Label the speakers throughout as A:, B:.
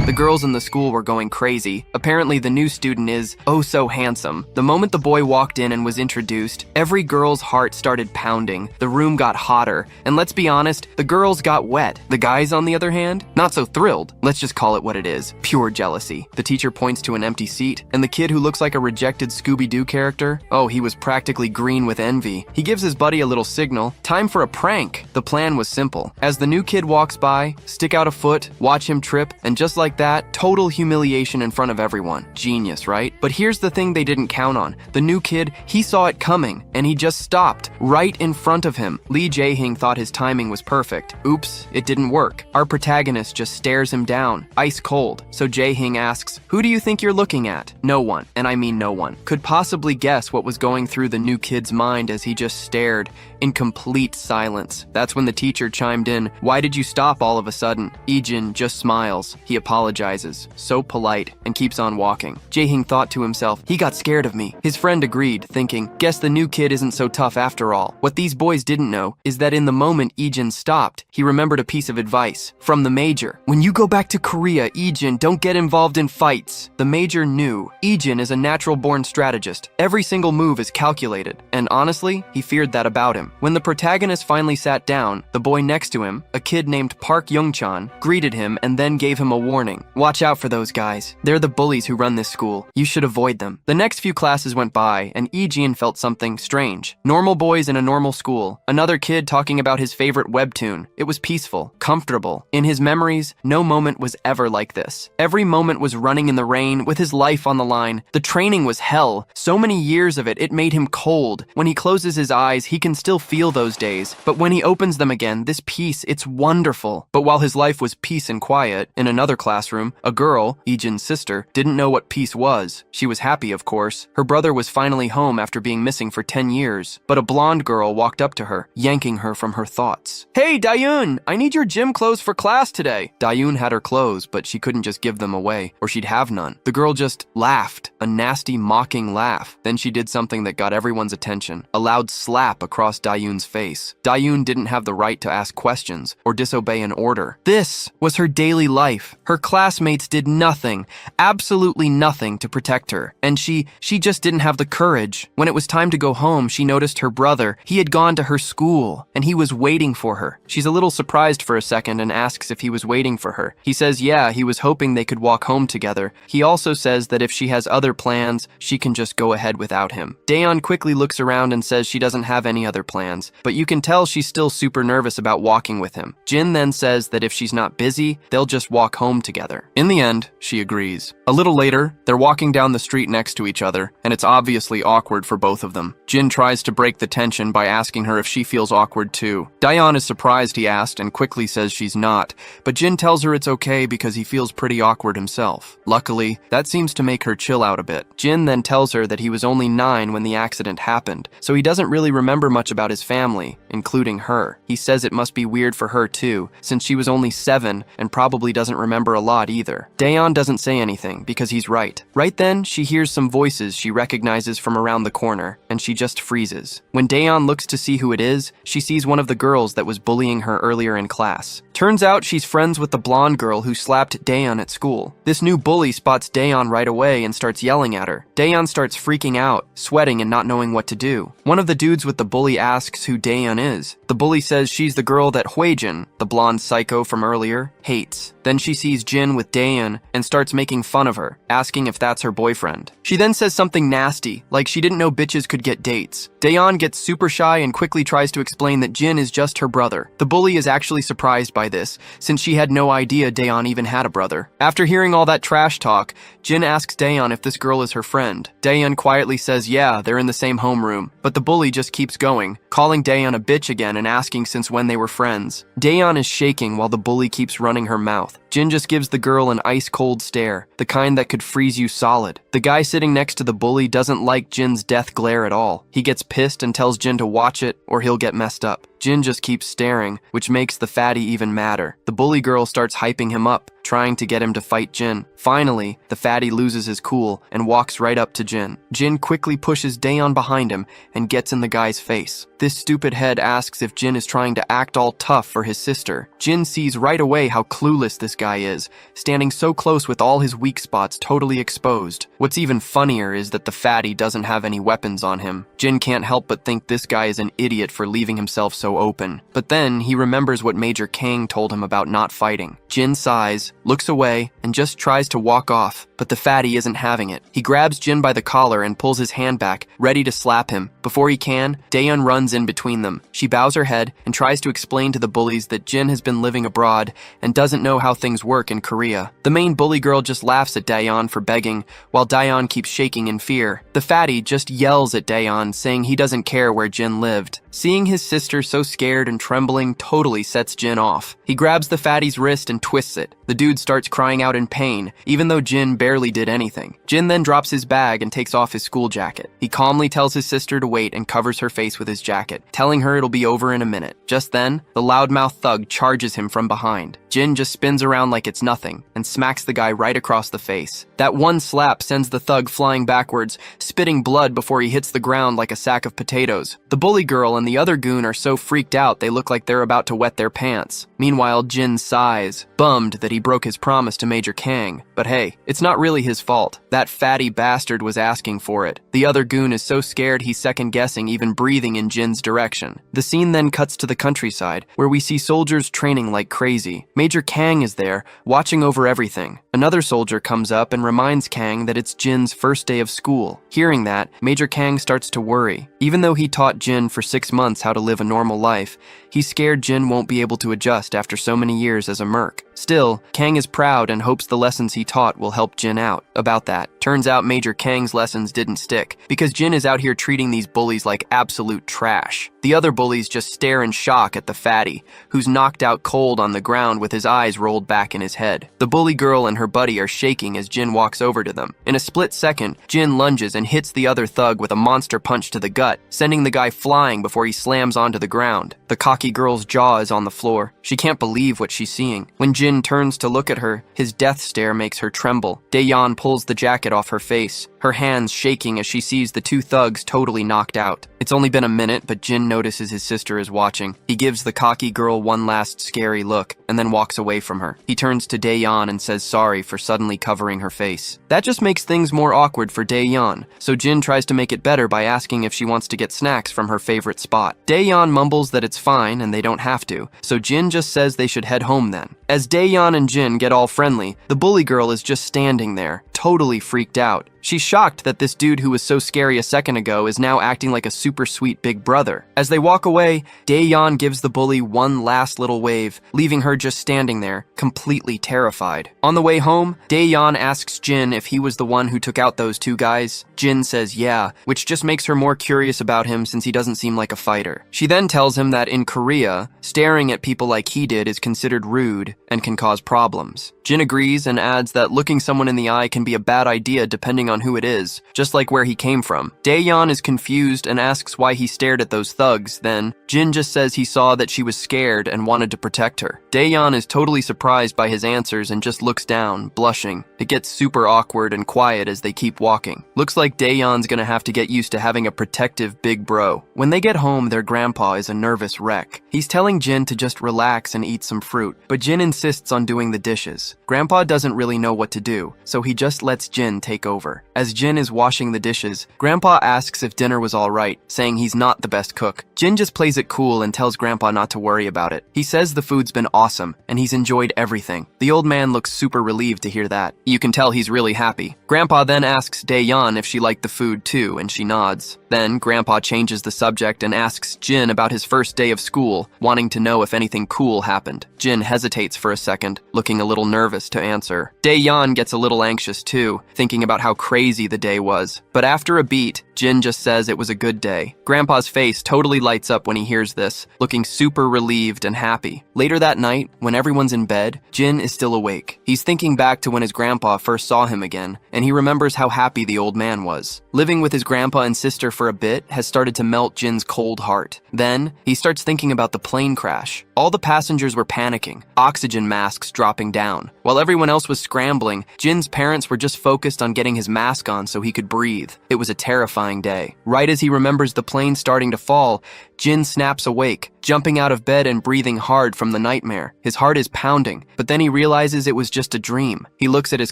A: The girls in the school were going crazy. Apparently the new student is oh so handsome. The moment the boy walked in and was introduced, every girl's heart started pounding. The room got hotter, and let's be honest, the girls got wet. The guys, on the other hand, not so thrilled. Let's just call it what it is. Pure jealousy. The teacher points to an empty seat, and the kid who looks like a rejected Scooby-Doo character, oh, he was practically green with envy. He gives his buddy a little signal. Time for a prank. The plan was simple. As the new kid walks by, stick out a foot, watch him trip, and just like that, total humiliation in front of everyone. Genius, right? But here's the thing they didn't count on. The new kid, he saw it coming, and he just stopped right in front of him. Lee Jae-hing thought his timing was perfect. Oops, it didn't work. Our protagonist just stares him down, ice cold. So Jae-hing asks, "Who do you think you're looking at?" No one, and I mean no one, could possibly guess what was going through the new kid's mind as he just stared in complete silence. That's when the teacher chimed in. "Why did you stop all of a sudden?" Lee-jin just smiles. He apologizes, so polite, and keeps on walking. Jae-hing thought to himself, he got scared of me. His friend agreed, thinking, guess the new kid isn't so tough after all. What these boys didn't know is that in the moment Lee-jin stopped, he remembered a piece of advice from the major. When you go back to Korea, Lee-jin, don't get involved in fights. The major knew. Lee-jin is a natural-born strategist. Every single move is calculated, and honestly, he feared that about him. When the protagonist finally sat down, the boy next to him, a kid named Park Young-chan, greeted him and then gave him a warning. Watch out for those guys. They're the bullies who run this school. You should avoid them. The next few classes went by, and Lee-jin felt something strange. Normal boys in a normal school. Another kid talking about his favorite webtoon. It was peaceful, comfortable. In his memories, no moment was ever like this. Every moment was running in the rain, with his life on the line. The training was hell. So many years of it, it made him cold. When he closes his eyes, he can still feel those days. But when he opens them again, this peace, it's wonderful. But while his life was peace and quiet, in another classroom, a girl, Lee-jin's sister, didn't know what peace was. She was happy, of course. Her brother was finally home after being missing for 10 years. But a blonde girl walked up to her, yanking her from her thoughts. "Hey, Dayun, I need your gym clothes for class today." Dayun had her clothes, but she couldn't just give them away, or she'd have none. The girl just laughed, a nasty, mocking laugh. Then she did something that got everyone's attention, a loud slap across Dayun's face. Dayun didn't have the right to ask questions or disobey an order. This was her daily life. Her classmates did nothing, absolutely nothing to protect her, and she just didn't have the courage. When it was time to go home, she noticed her brother. He had gone to her school, and he was waiting for her. She's a little surprised for a second and asks if he was waiting for her. He says yeah, he was hoping they could walk home together. He also says that if she has other plans, she can just go ahead without him. Daeon quickly looks around and says she doesn't have any other plans, but you can tell she's still super nervous about walking with him. Jin then says that if she's not busy, they'll just walk home together. In the end, she agrees. A little later, they're walking down the street next to each other, and it's obviously awkward for both of them. Jin tries to break the tension by asking her if she feels awkward too. Daeon is surprised he asked and quickly says she's not, but Jin tells her it's okay because he feels pretty awkward himself. Luckily, that seems to make her chill out a bit. Jin then tells her that he was only 9 when the accident happened, so he doesn't really remember much about his family, including her. He says it must be weird for her too, since she was only 7 and probably doesn't remember a lot either. Daeon doesn't say anything because he's right. Right then, she hears some voices she recognizes from around the corner, and she just freezes. When Daeon looks to see who it is, she sees one of the girls that was bullying her earlier in class. Turns out she's friends with the blonde girl who slapped Daeon at school. This new bully spots Daeon right away and starts yelling at her. Daeon starts freaking out, sweating and not knowing what to do. One of the dudes with the bully asks who Daeon is. The bully says she's the girl that Huijin, the blonde psycho from earlier, hates. Then she sees Jin with Daeon and starts making fun of her, asking if that's her boyfriend. She then says something nasty, like she didn't know bitches could get dates. Daeon gets super shy and quickly tries to explain that Jin is just her brother. The bully is actually surprised by this, since she had no idea Daeon even had a brother. After hearing all that trash talk, Jin asks Daeon if this girl is her friend. Daeon quietly says yeah, they're in the same homeroom, but the bully just keeps going, calling Daeon a bitch again and asking since when they were friends. Daeon is shaking while the bully keeps running her mouth. Jin just gives the girl an ice-cold stare, the kind that could freeze you solid. The guy sitting next to the bully doesn't like Jin's death glare at all. He gets pissed and tells Jin to watch it or he'll get messed up. Jin just keeps staring, which makes the fatty even madder. The bully girl starts hyping him up, trying to get him to fight Jin. Finally, the fatty loses his cool and walks right up to Jin. Jin quickly pushes Daeyeon behind him and gets in the guy's face. This stupid head asks if Jin is trying to act all tough for his sister. Jin sees right away how clueless this guy is, standing so close with all his weak spots totally exposed. What's even funnier is that the fatty doesn't have any weapons on him. Jin can't help but think this guy is an idiot for leaving himself so open. But then he remembers what Major Kang told him about not fighting. Jin sighs, looks away, and just tries to walk off, but the fatty isn't having it. He grabs Jin by the collar and pulls his hand back, ready to slap him. Before he can, Daeyeon runs in between them. She bows her head and tries to explain to the bullies that Jin has been living abroad and doesn't know how things work in Korea. The main bully girl just laughs at Daeyeon for begging, while Daeyeon keeps shaking in fear. The fatty just yells at Daeyeon, saying he doesn't care where Jin lived. Seeing his sister so scared and trembling totally sets Jin off. He grabs the fatty's wrist and twists it. The dude starts crying out in pain, even though Jin barely did anything. Jin then drops his bag and takes off his school jacket. He calmly tells his sister to wait and covers her face with his jacket, telling her it'll be over in a minute. Just then, the loudmouth thug charges him from behind. Jin just spins around like it's nothing and smacks the guy right across the face. That one slap sends the thug flying backwards, spitting blood before he hits the ground like a sack of potatoes. The bully girl and the other goon are so freaked out they look like they're about to wet their pants. Meanwhile, Jin sighs, bummed that he broke his promise to Major Kang. But hey, it's not really his fault. That fatty bastard was asking for it. The other goon is so scared he's second-guessing even breathing in Jin's direction. The scene then cuts to the countryside, where we see soldiers training like crazy. Major Kang is there, watching over everything. Another soldier comes up and reminds Kang that it's Jin's first day of school. Hearing that, Major Kang starts to worry. Even though he taught Jin for 6 months how to live a normal life, he's scared Jin won't be able to adjust after so many years as a merc. Still, Kang is proud and hopes the lessons he taught will help Jin out. About that, turns out Major Kang's lessons didn't stick, because Jin is out here treating these bullies like absolute trash. The other bullies just stare in shock at the fatty, who's knocked out cold on the ground with his eyes rolled back in his head. The bully girl and her buddy are shaking as Jin walks over to them. In a split second, Jin lunges and hits the other thug with a monster punch to the gut, sending the guy flying before he slams onto the ground. The cocky girl's jaw is on the floor. She can't believe what she's seeing. When Jin turns to look at her, his death stare makes her tremble. Daeyeon pulls the jacket off her face, her hands shaking as she sees the two thugs totally knocked out. It's only been a minute, but Jin notices his sister is watching. He gives the cocky girl one last scary look, and then walks away from her. He turns to Daeyeon and says sorry for suddenly covering her face. That just makes things more awkward for Daeyeon, so Jin tries to make it better by asking if she wants to get snacks from her favorite spot. Daeyeon mumbles that it's fine and they don't have to, so Jin just says they should head home then. As Daeyeon and Jin get all friendly, the bully girl is just standing there, totally freaked out. She's shocked that this dude who was so scary a second ago is now acting like a super sweet big brother. As they walk away, Daeyeon gives the bully one last little wave, leaving her just standing there, completely terrified. On the way home, Daeyeon asks Jin if he was the one who took out those two guys. Jin says yeah, which just makes her more curious about him since he doesn't seem like a fighter. She then tells him that in Korea, staring at people like he did is considered rude and can cause problems. Jin agrees and adds that looking someone in the eye can be a bad idea depending on who it is, just like where he came from. Daeyeon is confused and asks why he stared at those thugs. Then, Jin just says he saw that she was scared and wanted to protect her. Daeyeon is totally surprised by his answers and just looks down, blushing. It gets super awkward and quiet as they keep walking. Looks like Daeyeon's gonna have to get used to having a protective big bro. When they get home, their grandpa is a nervous wreck. He's telling Jin to just relax and eat some fruit, but Jin insists on doing the dishes. Grandpa doesn't really know what to do, so he just lets Jin take over. As Jin is washing the dishes, Grandpa asks if dinner was alright, saying he's not the best cook. Jin just plays it cool and tells Grandpa not to worry about it. He says the food's been awesome, and he's enjoyed everything. The old man looks super relieved to hear that. You can tell he's really happy. Grandpa then asks Daeyeon if she liked the food too, and she nods. Then, Grandpa changes the subject and asks Jin about his first day of school, wanting to know if anything cool happened. Jin hesitates for a second, looking a little nervous to answer. Daeyeon gets a little anxious too, thinking about how crazy the day was. But after a beat, Jin just says it was a good day. Grandpa's face totally lights up when he hears this, looking super relieved and happy. Later that night, when everyone's in bed, Jin is still awake. He's thinking back to when his grandpa first saw him again, and he remembers how happy the old man was. Living with his grandpa and sister for a bit has started to melt Jin's cold heart. Then, he starts thinking about the plane crash. All the passengers were panicking, oxygen masks dropping down. While everyone else was scrambling, Jin's parents were just focused on getting his mask on so he could breathe. It was a terrifying day. Right as he remembers the plane starting to fall, Jin snaps awake, jumping out of bed and breathing hard from the nightmare. His heart is pounding, but then he realizes it was just a dream. He looks at his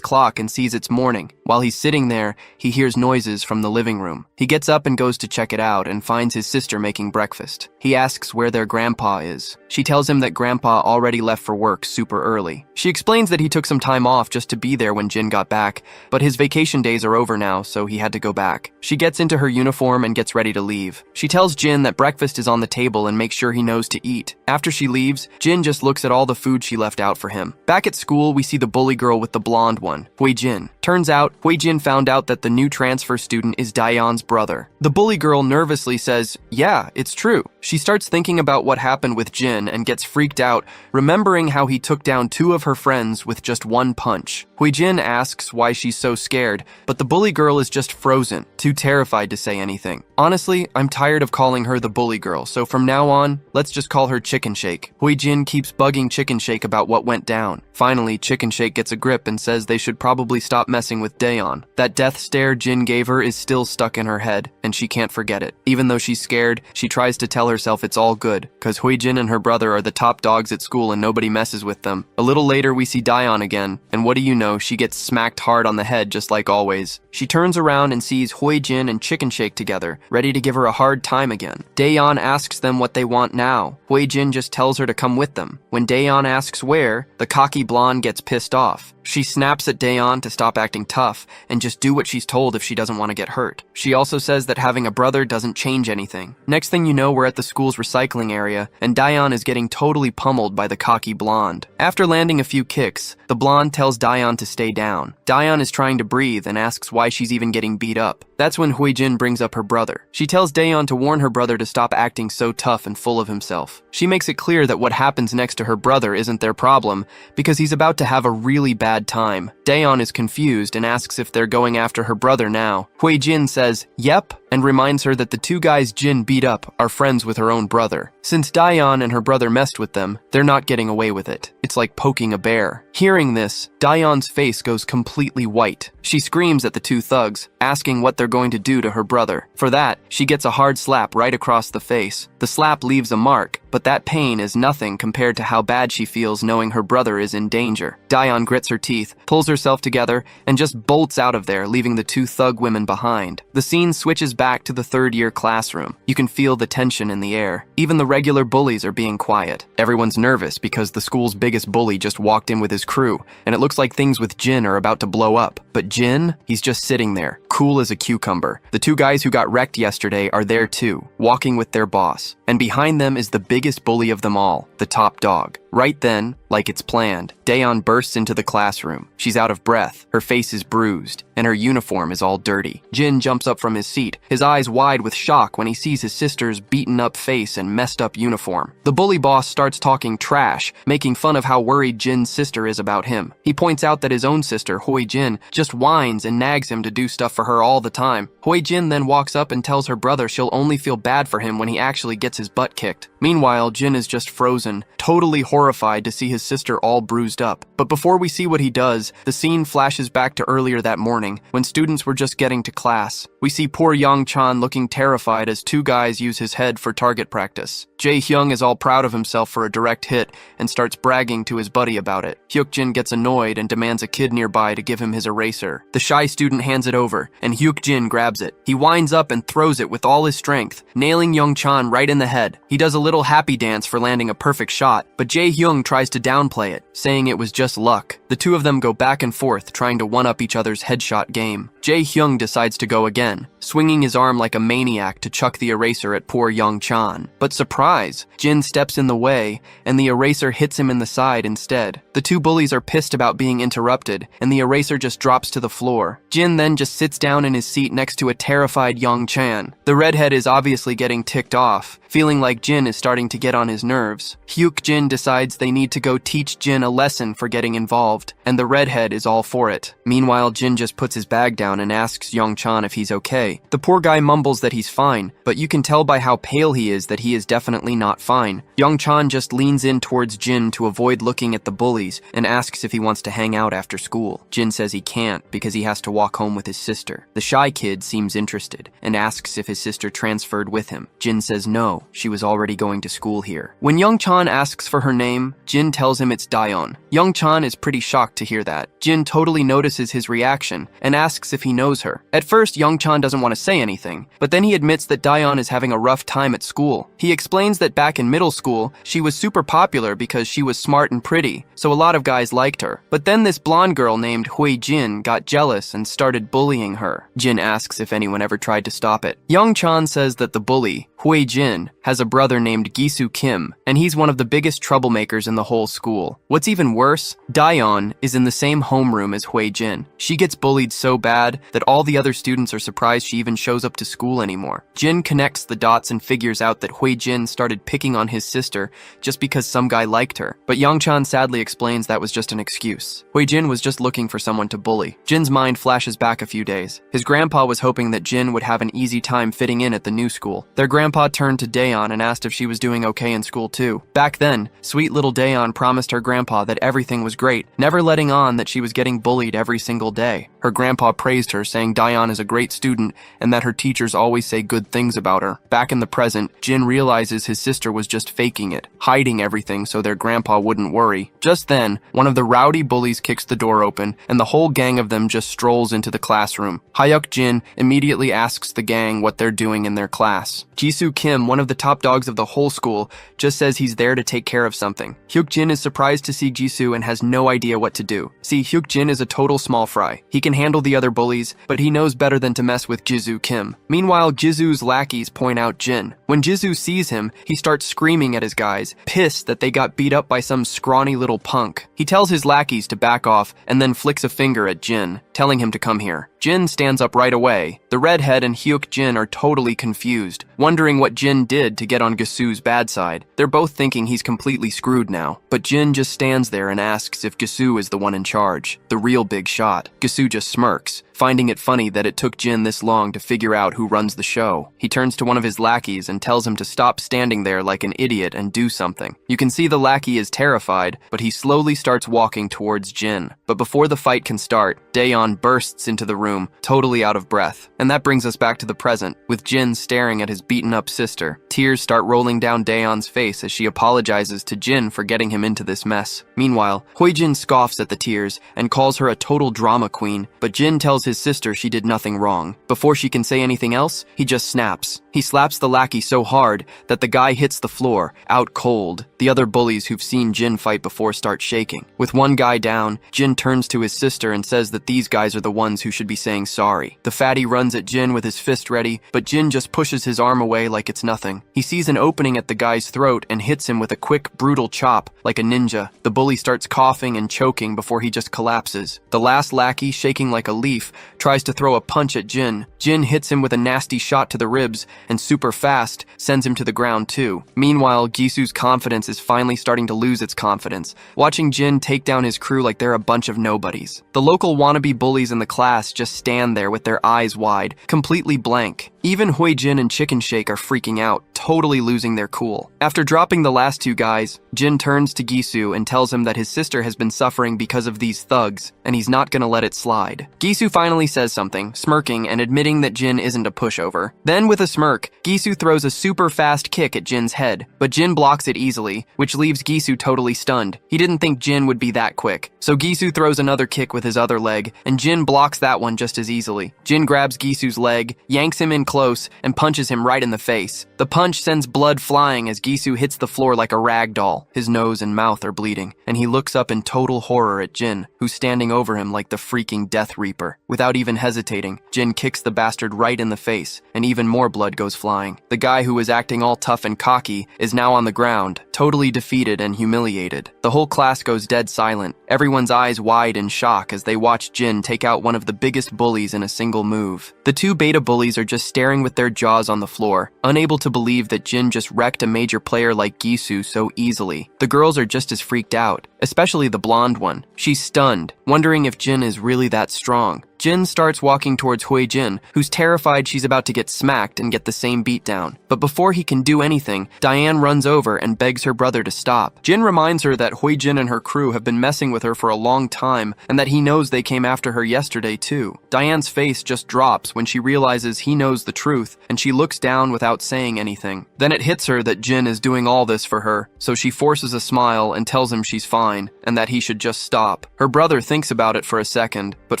A: clock and sees it's morning. While he's sitting there, he hears noises from the living room. He gets up and goes to check it out and finds his sister making breakfast. He asks where their grandpa is. She tells him that grandpa already left for work super early. She explains that he took some time off just to be there when Jin got back, but his vacation days are over now, so he had to go back. She gets into her uniform and gets ready to leave. She tells Jin that breakfast is on the table and makes sure he knows to eat. After she leaves, Jin just looks at all the food she left out for him. Back at school, we see the bully girl with the blonde one, Hui Jin. Turns out, Hui Jin found out that the new transfer student is Daeyeon's brother. The bully girl nervously says, "Yeah, it's true." She starts thinking about what happened with Jin and gets freaked out, remembering how he took down 2 of her friends with just 1 punch. Hui Jin asks why she's so scared, but the bully girl is just frozen, too terrified to say anything. Honestly, I'm tired of calling her the bully girl, so from now on, let's just call her Chicken Shake. Hui Jin keeps bugging Chicken Shake about what went down. Finally, Chicken Shake gets a grip and says they should probably stop messing with Daeyeon. That death stare Jin gave her is still stuck in her head, and she can't forget it. Even though she's scared, she tries to tell herself it's all good, cause Hui Jin and her brother are the top dogs at school and nobody messes with them. A little later, we see Daeyeon again, and what do you know, she gets smacked hard on the head just like always. She turns around and sees Hui Jin and Chicken Shake together, ready to give her a hard time again. Daeyeon asks them what they want now. Hui Jin just tells her to come with them. When Daeyeon asks where, the cocky blonde gets pissed off. She snaps at Daeyeon to stop acting tough and just do what she's told if she doesn't want to get hurt. She also says that having a brother doesn't change anything. Next thing you know, we're at the school's recycling area, and Daeyeon is getting totally pummeled by the cocky blonde. After landing a few kicks, the blonde tells Daeyeon to stay down. Daeyeon is trying to breathe and asks why she's even getting beat up. That's when Hui Jin brings up her brother. She tells Daeyeon to warn her brother to stop acting so tough and full of himself. She makes it clear that what happens next to her brother isn't their problem, because he's about to have a really bad time. Daeyeon is confused and asks if they're going after her brother now. Hui Jin says, "Yep," and reminds her that the 2 guys Jin beat up are friends with her own brother. Since Daeyeon and her brother messed with them, they're not getting away with it. It's like poking a bear. Hearing this, Daeyeon's face goes completely white. She screams at the 2 thugs, asking what they're going to do to her brother. For that, she gets a hard slap right across the face. The slap leaves a mark, but that pain is nothing compared to how bad she feels knowing her brother is in danger. Daeyeon grits her teeth, pulls herself together, and just bolts out of there, leaving the 2 thug women behind. The scene switches back to the 3rd-year classroom. You can feel the tension in the air. Even the regular bullies are being quiet. Everyone's nervous because the school's biggest bully just walked in with his crew, and it looks like things with Jin are about to blow up. But Jin, he's just sitting there, cool as a cucumber. The 2 guys who got wrecked yesterday are there too, walking with their boss. And behind them is the biggest bully of them all, the top dog. Right then, like it's planned, Daeyeon bursts into the classroom. She's out of breath, her face is bruised, and her uniform is all dirty. Jin jumps up from his seat, his eyes wide with shock when he sees his sister's beaten up face and messed up uniform. The bully boss starts talking trash, making fun of how worried Jin's sister is about him. He points out that his own sister, Hui Jin, just whines and nags him to do stuff for her all the time. Hui Jin then walks up and tells her brother she'll only feel bad for him when he actually gets his butt kicked. Meanwhile, Jin is just frozen, totally horrified to see his sister all bruised up. But before we see what he does, the scene flashes back to earlier that morning, when students were just getting to class. We see poor Young-chan looking terrified as 2 guys use his head for target practice. Jae-hyung is all proud of himself for a direct hit and starts bragging to his buddy about it. Hyuk-jin gets annoyed and demands a kid nearby to give him his eraser. The shy student hands it over, and Hyuk-jin grabs it. He winds up and throws it with all his strength, nailing Young-chan right in the head. He does a little happy dance for landing a perfect shot, but Jae-hyung tries to downplay it, saying it was just luck. The two of them go back and forth, trying to one-up each other's headshot game. Jae-hyung decides to go again, swinging his arm like a maniac to chuck the eraser at poor Young-chan. But surprise, Jin steps in the way, and the eraser hits him in the side instead. The two bullies are pissed about being interrupted, and the eraser just drops to the floor. Jin then just sits down in his seat next to a terrified Young-chan. The redhead is obviously getting ticked off, feeling like Jin is starting to get on his nerves. Hyuk-jin decides they need to go teach Jin a lesson for getting involved, and the redhead is all for it. Meanwhile, Jin just puts his bag down and asks Young-chan if he's okay. The poor guy mumbles that he's fine, but you can tell by how pale he is that he is definitely not fine. Young-chan just leans in towards Jin to avoid looking at the bullies and asks if he wants to hang out after school. Jin says he can't because he has to walk home with his sister. The shy kid seems interested and asks if his sister transferred with him. Jin says no, she was already going to school here. When Young-chan asks for her name, Jin tells him it's Daeon. Young-chan is pretty shocked to hear that. Jin totally notices his reaction and asks if he knows her. At first, Young-chan doesn't want to say anything, but then he admits that Daeon is having a rough time at school. He explains that back in middle school, she was super popular because she was smart and pretty, so a lot of guys liked her. But then this blonde girl named Hui Jin got jealous and started bullying her. Jin asks if anyone ever tried to stop it. Young-chan says that the bully, Hui Jin, has a brother named Gisu Kim, and he's one of the biggest troublemakers in the whole school. What's even worse, Daeon is in the same homeroom as Hui Jin. She gets bullied so bad that all the other students are surprised she even shows up to school anymore. Jin connects the dots and figures out that Hui Jin started picking on his sister just because some guy liked her, but Young-chan sadly explains that was just an excuse. Hui Jin was just looking for someone to bully. Jin's mind flashes back a few days. His grandpa was hoping that Jin would have an easy time fitting in at the new school. Their grandpa turned to Daeon and asked if she was doing okay in school too. Back then, sweet little Daeon promised her grandpa that everything was great, never letting on that she was getting bullied every single day. Her grandpa praised her, saying Daeon is a great student and that her teachers always say good things about her. Back in the present, Jin realizes his sister was just faking it, hiding everything so their grandpa wouldn't worry. Just then, one of the rowdy bullies kicks the door open, and the whole gang of them just strolls into the classroom. Hyuk Jin immediately asks the gang what they're doing in their class. Jisoo Kim, one of the top dogs of the whole school, just says he's there to take care of something. Hyuk Jin is surprised to see Jisoo and has no idea what to do. See, Hyuk Jin is a total small fry. He can handle the other bullies, but he knows better than to mess with Jisoo Kim. Meanwhile, Jisoo's lackeys point out Jin. When Jisoo sees him, he starts screaming at his guys, pissed that they got beat up by some scrawny little punk. He tells his lackeys to back off and then flicks a finger at Jin, telling him to come here. Jin stands up right away. The redhead and Hyuk Jin are totally confused, wondering what Jin did to get on Gasu's bad side. They're both thinking he's completely screwed now, but Jin just stands there and asks if Gasu is the one in charge, the real big shot. Gasu just smirks, finding it funny that it took Jin this long to figure out who runs the show. He turns to one of his lackeys and tells him to stop standing there like an idiot and do something. You can see the lackey is terrified, but he slowly starts walking towards Jin. But before the fight can start, Daeon bursts into the room, totally out of breath. And that brings us back to the present, with Jin staring at his beaten-up sister. Tears start rolling down Daeon's face as she apologizes to Jin for getting him into this mess. Meanwhile, Hoijin scoffs at the tears and calls her a total drama queen, but Jin tells his sister she did nothing wrong. Before she can say anything else, he just snaps. He slaps the lackey so hard that the guy hits the floor, out cold. The other bullies who've seen Jin fight before start shaking. With one guy down, Jin turns to his sister and says that these guys are the ones who should be saying sorry. The fatty runs at Jin with his fist ready, but Jin just pushes his arm away like it's nothing. He sees an opening at the guy's throat and hits him with a quick, brutal chop, like a ninja. The bully starts coughing and choking before he just collapses. The last lackey, shaking like a leaf, tries to throw a punch at Jin. Jin hits him with a nasty shot to the ribs, and super fast, sends him to the ground too. Meanwhile, Gisu's confidence is finally starting to lose its confidence, watching Jin take down his crew like they're a bunch of nobodies. The local wannabe bullies in the class just stand there with their eyes wide, completely blank. Even Hoijin and Chicken Shake are freaking out, totally losing their cool. After dropping the last two guys, Jin turns to Gisu and tells him that his sister has been suffering because of these thugs, and he's not gonna let it slide. Gisu finally says something, smirking and admitting that Jin isn't a pushover. Then with a smirk, Gisu throws a super fast kick at Jin's head, but Jin blocks it easily, which leaves Gisu totally stunned. He didn't think Jin would be that quick. So Gisu throws another kick with his other leg, and Jin blocks that one just as easily. Jin grabs Gisu's leg, yanks him in close close and punches him right in the face. The punch sends blood flying as Gisu hits the floor like a rag doll. His nose and mouth are bleeding, and he looks up in total horror at Jin, who's standing over him like the freaking Death Reaper. Without even hesitating, Jin kicks the bastard right in the face, and even more blood goes flying. The guy who was acting all tough and cocky is now on the ground, totally defeated and humiliated. The whole class goes dead silent, everyone's eyes wide in shock as they watch Jin take out one of the biggest bullies in a single move. The two beta bullies are just staring with their jaws on the floor, unable to believe that Jin just wrecked a major player like Gisu so easily. The girls are just as freaked out, especially the blonde one. She's stunned, wondering if Jin is really that strong. Jin starts walking towards Hui Jin, who's terrified she's about to get smacked and get the same beatdown. But before he can do anything, Diane runs over and begs her brother to stop. Jin reminds her that Hui Jin and her crew have been messing with her for a long time and that he knows they came after her yesterday too. Diane's face just drops when she realizes he knows the truth, and she looks down without saying anything. Then it hits her that Jin is doing all this for her, so she forces a smile and tells him she's fine and that he should just stop. Her brother thinks about it for a second, but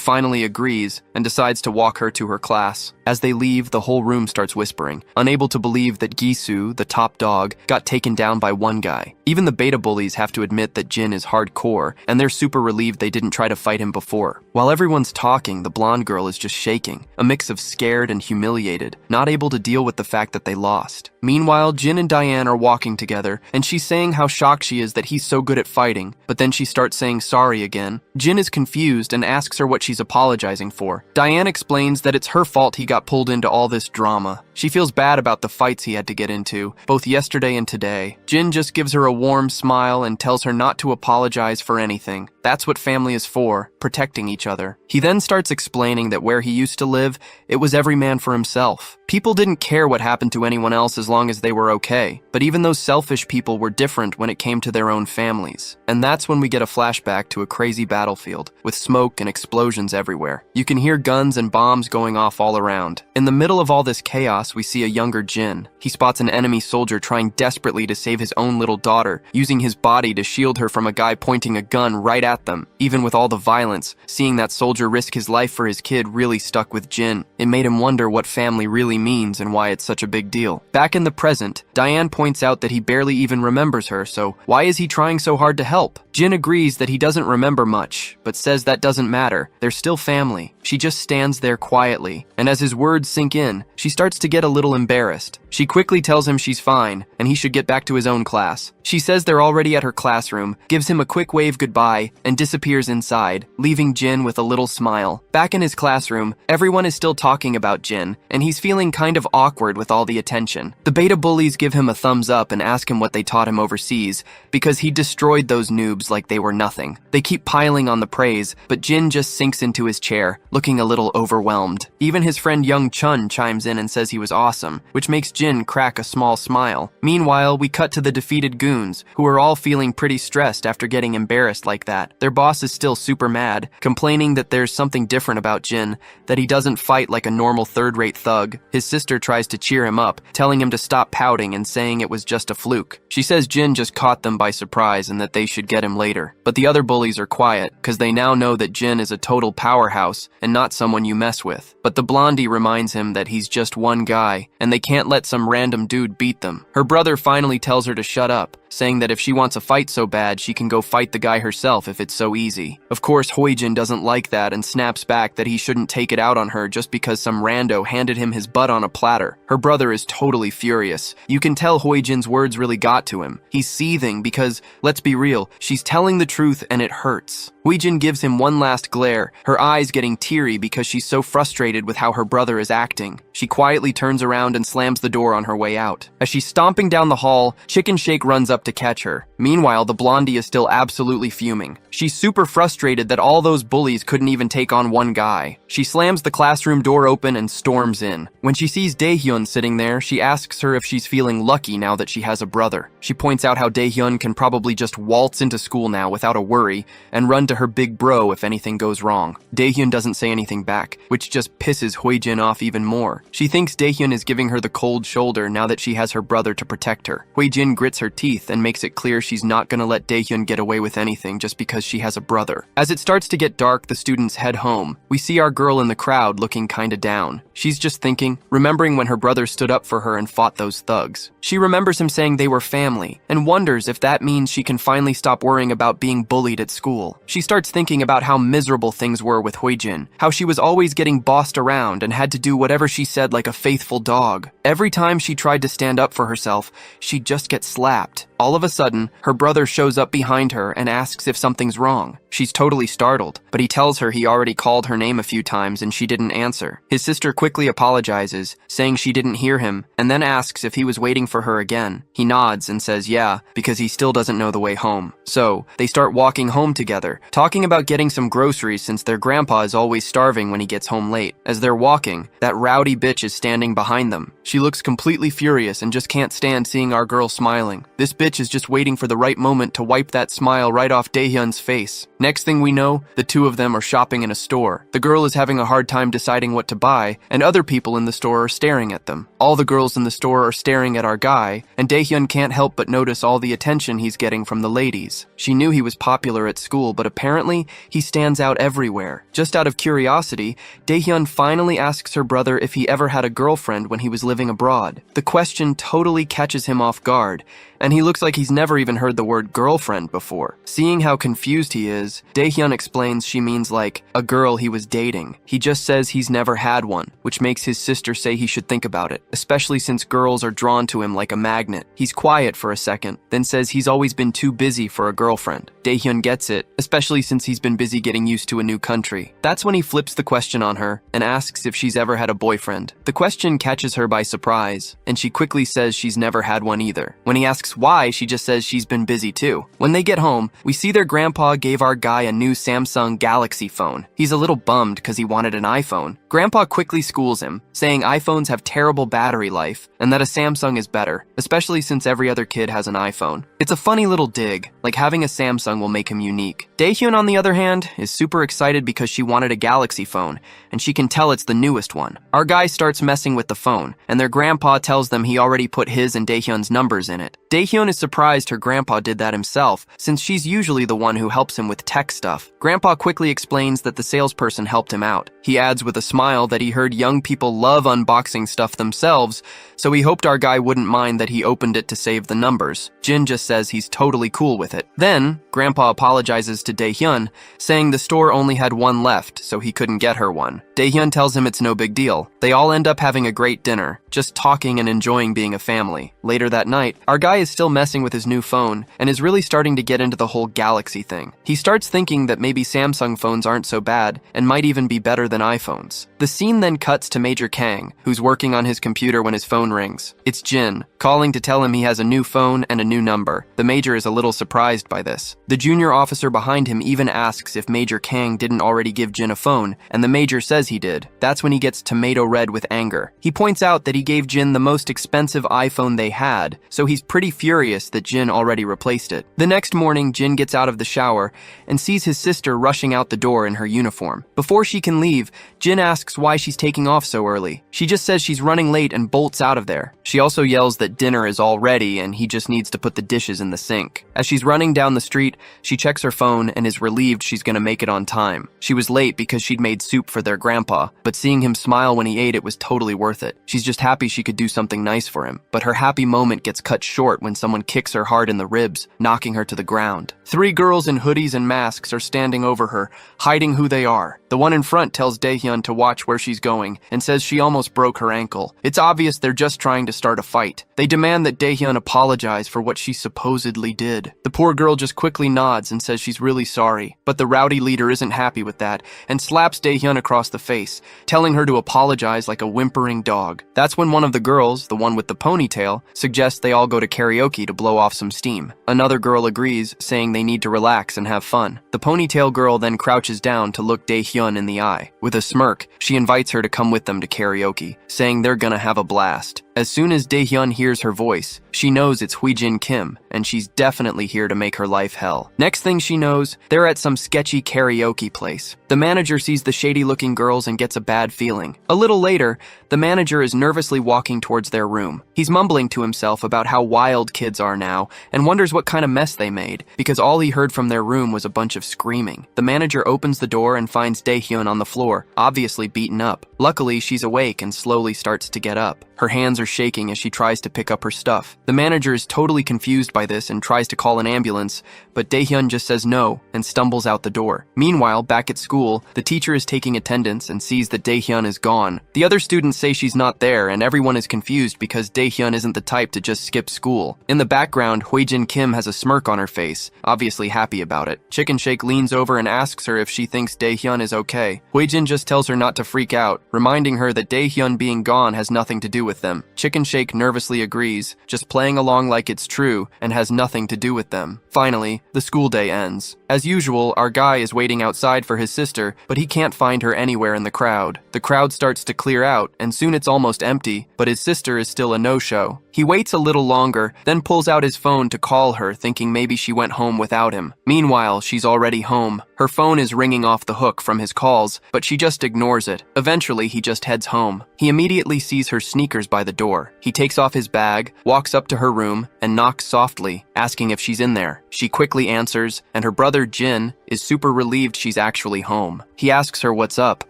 A: finally agrees and decides to walk her to her class. As they leave, the whole room starts whispering, unable to believe that Gisu, the top dog, got taken down by one guy. Even the beta bullies have to admit that Jin is hardcore, and they're super relieved they didn't try to fight him before. While everyone's talking, the blonde girl is just shaking, a mix of scared and humiliated, not able to deal with the fact that they lost. Meanwhile, Jin and Diane are walking together, and she's saying how shocked she is that he's so good at fighting, but then she starts saying sorry again. Jin is confused and asks her what she's apologizing for. Diane explains that it's her fault he got pulled into all this drama. She feels bad about the fights he had to get into, both yesterday and today. Jin just gives her a warm smile and tells her not to apologize for anything. That's what family is for, protecting each other. He then starts explaining that where he used to live, it was every man for himself. People didn't care what happened to anyone else as long as they were okay. But even those selfish people were different when it came to their own families. And that's when we get a flashback to a crazy battlefield, with smoke and explosions everywhere. You can hear guns and bombs going off all around. In the middle of all this chaos, we see a younger Jin. He spots an enemy soldier trying desperately to save his own little daughter, using his body to shield her from a guy pointing a gun right at them. Even with all the violence, seeing that soldier risk his life for his kid really stuck with Jin. It made him wonder what family really means and why it's such a big deal. Back in the present, Diane points out that he barely even remembers her, so why is he trying so hard to help? Jin agrees that he doesn't remember much, but says that doesn't matter. They're still family. She just stands there quietly, and as his words sink in, she starts to get a little embarrassed. She quickly tells him she's fine, and he should get back to his own class. She says they're already at her classroom, gives him a quick wave goodbye, and disappears inside, leaving Jin with a little smile. Back in his classroom, everyone is still talking about Jin, and he's feeling kind of awkward with all the attention. The beta bullies give him a thumbs up and ask him what they taught him overseas, because he destroyed those noobs like they were nothing. They keep piling on the praise, but Jin just sinks into his chair, looking a little overwhelmed. Even his friend Young Chun chimes in and says he was awesome, which makes Jin crack a small smile. Meanwhile, we cut to the defeated goons, who are all feeling pretty stressed after getting embarrassed like that. Their boss is still super mad, complaining that there's something different about Jin, that he doesn't fight like a normal third-rate thug. His sister tries to cheer him up, telling him to stop pouting and saying it was just a fluke. She says Jin just caught them by surprise and that they should get him later. But the other bullies are quiet, because they now know that Jin is a total powerhouse and not someone you mess with. But the blondie reminds him that he's just one guy, and they can't let some random dude beat them. Her brother finally tells her to shut up, saying that if she wants a fight so bad, she can go fight the guy herself if it's so easy. Of course, Hoijin doesn't like that and snaps back that he shouldn't take it out on her just because some rando handed him his butt on a platter. Her brother is totally furious. You can tell Hoijin's words really got to him. He's seething because, let's be real, she's telling the truth and it hurts. Hoijin gives him one last glare, her eyes getting teary because she's so frustrated with how her brother is acting. She quietly turns around and slams the door on her way out. As she's stomping down the hall, Chicken Shake runs up to catch her. Meanwhile, the blondie is still absolutely fuming. She's super frustrated that all those bullies couldn't even take on one guy. She slams the classroom door open and storms in. When she sees Daehyun sitting there, she asks her if she's feeling lucky now that she has a brother. She points out how Daehyun can probably just waltz into school now without a worry and run to her big bro if anything goes wrong. Daehyun doesn't say anything back, which just pisses Hoijin off even more. She thinks Daehyun is giving her the cold shoulder now that she has her brother to protect her. Hoijin grits her teeth and makes it clear she's not gonna let Daehyun get away with anything just because she has a brother. As it starts to get dark, the students head home. We see our girl in the crowd looking kinda down. She's just thinking, remembering when her brother stood up for her and fought those thugs. She remembers him saying they were family and wonders if that means she can finally stop worrying about being bullied at school. She starts thinking about how miserable things were with Hoijin, how she was always getting bossed around and had to do whatever she said like a faithful dog. Every time she tried to stand up for herself, she'd just get slapped. All of a sudden, her brother shows up behind her and asks if something's wrong. She's totally startled, but he tells her he already called her name a few times and she didn't answer. His sister quickly apologizes, saying she didn't hear him, and then asks if he was waiting for her again. He nods and says yeah, because he still doesn't know the way home. So, they start walking home together, talking about getting some groceries since their grandpa is always starving when he gets home late. As they're walking, that rowdy bitch is standing behind them. She looks completely furious and just can't stand seeing our girl smiling. This bitch is just waiting for the right moment to wipe that smile right off Daehyun's face. Next thing we know, the two of them are shopping in a store. The girl is having a hard time deciding what to buy, and other people in the store are staring at them. All the girls in the store are staring at our guy, and Daehyun can't help but notice all the attention he's getting from the ladies. She knew he was popular at school, but apparently he stands out everywhere. Just out of curiosity, Daehyun finally asks her brother if he ever had a girlfriend when he was living abroad. The question totally catches him off guard, and he looks like he's never even heard the word girlfriend before. Seeing how confused he is, Daehyun explains she means like a girl he was dating. He just says he's never had one, which makes his sister say he should think about it, especially since girls are drawn to him like a magnet. He's quiet for a second, then says he's always been too busy for a girlfriend. Daehyun gets it, especially since he's been busy getting used to a new country. That's when he flips the question on her and asks if she's ever had a boyfriend. The question catches her by surprise, and she quickly says she's never had one either. When he asks why, she just says she's been busy too. When they get home, we see their grandpa gave our guy a new Samsung Galaxy phone. He's a little bummed because he wanted an iPhone. Grandpa quickly schools him, saying iPhones have terrible battery life and that a Samsung is better, especially since every other kid has an iPhone. It's a funny little dig, like having a Samsung will make him unique. Daehyun, on the other hand, is super excited because she wanted a Galaxy phone, and she can tell it's the newest one. Our guy starts messing with the phone, and their grandpa tells them he already put his and Daehyun's numbers in it. Daehyun is surprised her grandpa did that himself, since she's usually the one who helps him with tech stuff. Grandpa quickly explains that the salesperson helped him out. He adds with a smile that he heard young people love unboxing stuff themselves, so he hoped our guy wouldn't mind that he opened it to save the numbers. Jin just says he's totally cool with it. Then, Grandpa apologizes to Daehyun, saying the store only had one left, so he couldn't get her one. Daehyun tells him it's no big deal. They all end up having a great dinner, just talking and enjoying being a family. Later that night, our guy is still messing with his new phone and is really starting to get into the whole Galaxy thing. He starts thinking that maybe Samsung phones aren't so bad and might even be better than iPhones. The scene then cuts to Major Kang, who's working on his computer when his phone rings. It's Jin, calling to tell him he has a new phone and a new number. The Major is a little surprised by this. The junior officer behind him even asks if Major Kang didn't already give Jin a phone, and the Major says he did. That's when he gets tomato red with anger. He points out that he gave Jin the most expensive iPhone they had, so he's pretty furious that Jin already replaced it. The next morning, Jin gets out of the shower and sees his sister rushing out the door in her uniform. Before she can leave, Jin asks why she's taking off so early. She just says she's running late and bolts out of there. She also yells that dinner is all ready and he just needs to put the dishes in the sink. As she's running down the street, she checks her phone and is relieved she's gonna make it on time. She was late because she'd made soup for their grandpa, but seeing him smile when he ate it was totally worth it. She's just happy she could do something nice for him, but her happy moment gets cut short when someone kicks her hard in the ribs, knocking her to the ground. 3 girls in hoodies and masks are standing over her, hiding who they are. The one in front tells Daehyun to watch where she's going and says she almost broke her ankle. It's obvious they're just trying to start a fight. They demand that Daehyun apologize for what she supposedly did. The poor girl just quickly nods and says she's really sorry, but the rowdy leader isn't happy with that and slaps Daehyun across the face, telling her to apologize like a whimpering dog. That's when one of the girls, the one with the ponytail, suggests they all go to karaoke to blow off some steam. Another girl agrees, saying they need to relax and have fun. The ponytail girl then crouches down to look Daehyun in the eye. With a smirk, she invites her to come with them to karaoke, saying they're gonna have a blast. As soon as Daehyun hears her voice, She knows it's Huijin Kim, and she's definitely here to make her life hell. Next thing she knows, they're at some sketchy karaoke place. The manager sees the shady-looking girls and gets a bad feeling. A little later, the manager is nervously walking towards their room. He's mumbling to himself about how wild kids are now and wonders what kind of mess they made, because all he heard from their room was a bunch of screaming. The manager opens the door and finds Daehyun on the floor, obviously beaten up. Luckily, she's awake and slowly starts to get up. Her hands are shaking as she tries to pick up her stuff. The manager is totally confused by this and tries to call an ambulance, but Daehyun just says no and stumbles out the door. Meanwhile, back at school, the teacher is taking attendance and sees that Daehyun is gone. The other students say she's not there, and everyone is confused because Daehyun isn't the type to just skip school. In the background, Huijin Kim has a smirk on her face, obviously happy about it. Chicken Shake leans over and asks her if she thinks Daehyun is okay. Huijin just tells her not to freak out, reminding her that Daehyun being gone has nothing to do with them. Chicken Shake nervously agrees, just playing along like it's true and has nothing to do with them. Finally, the school day ends. As usual, our guy is waiting outside for his sister, but he can't find her anywhere in the crowd. The crowd starts to clear out, and soon it's almost empty, but his sister is still a no-show. He waits a little longer, then pulls out his phone to call her, thinking maybe she went home without him. Meanwhile, she's already home. Her phone is ringing off the hook from his calls, but she just ignores it. Eventually, he just heads home. He immediately sees her sneakers by the door. He takes off his bag, walks up to her room, and knocks softly, asking if she's in there. She quickly answers, and her brother Jin is super relieved she's actually home. He asks her what's up,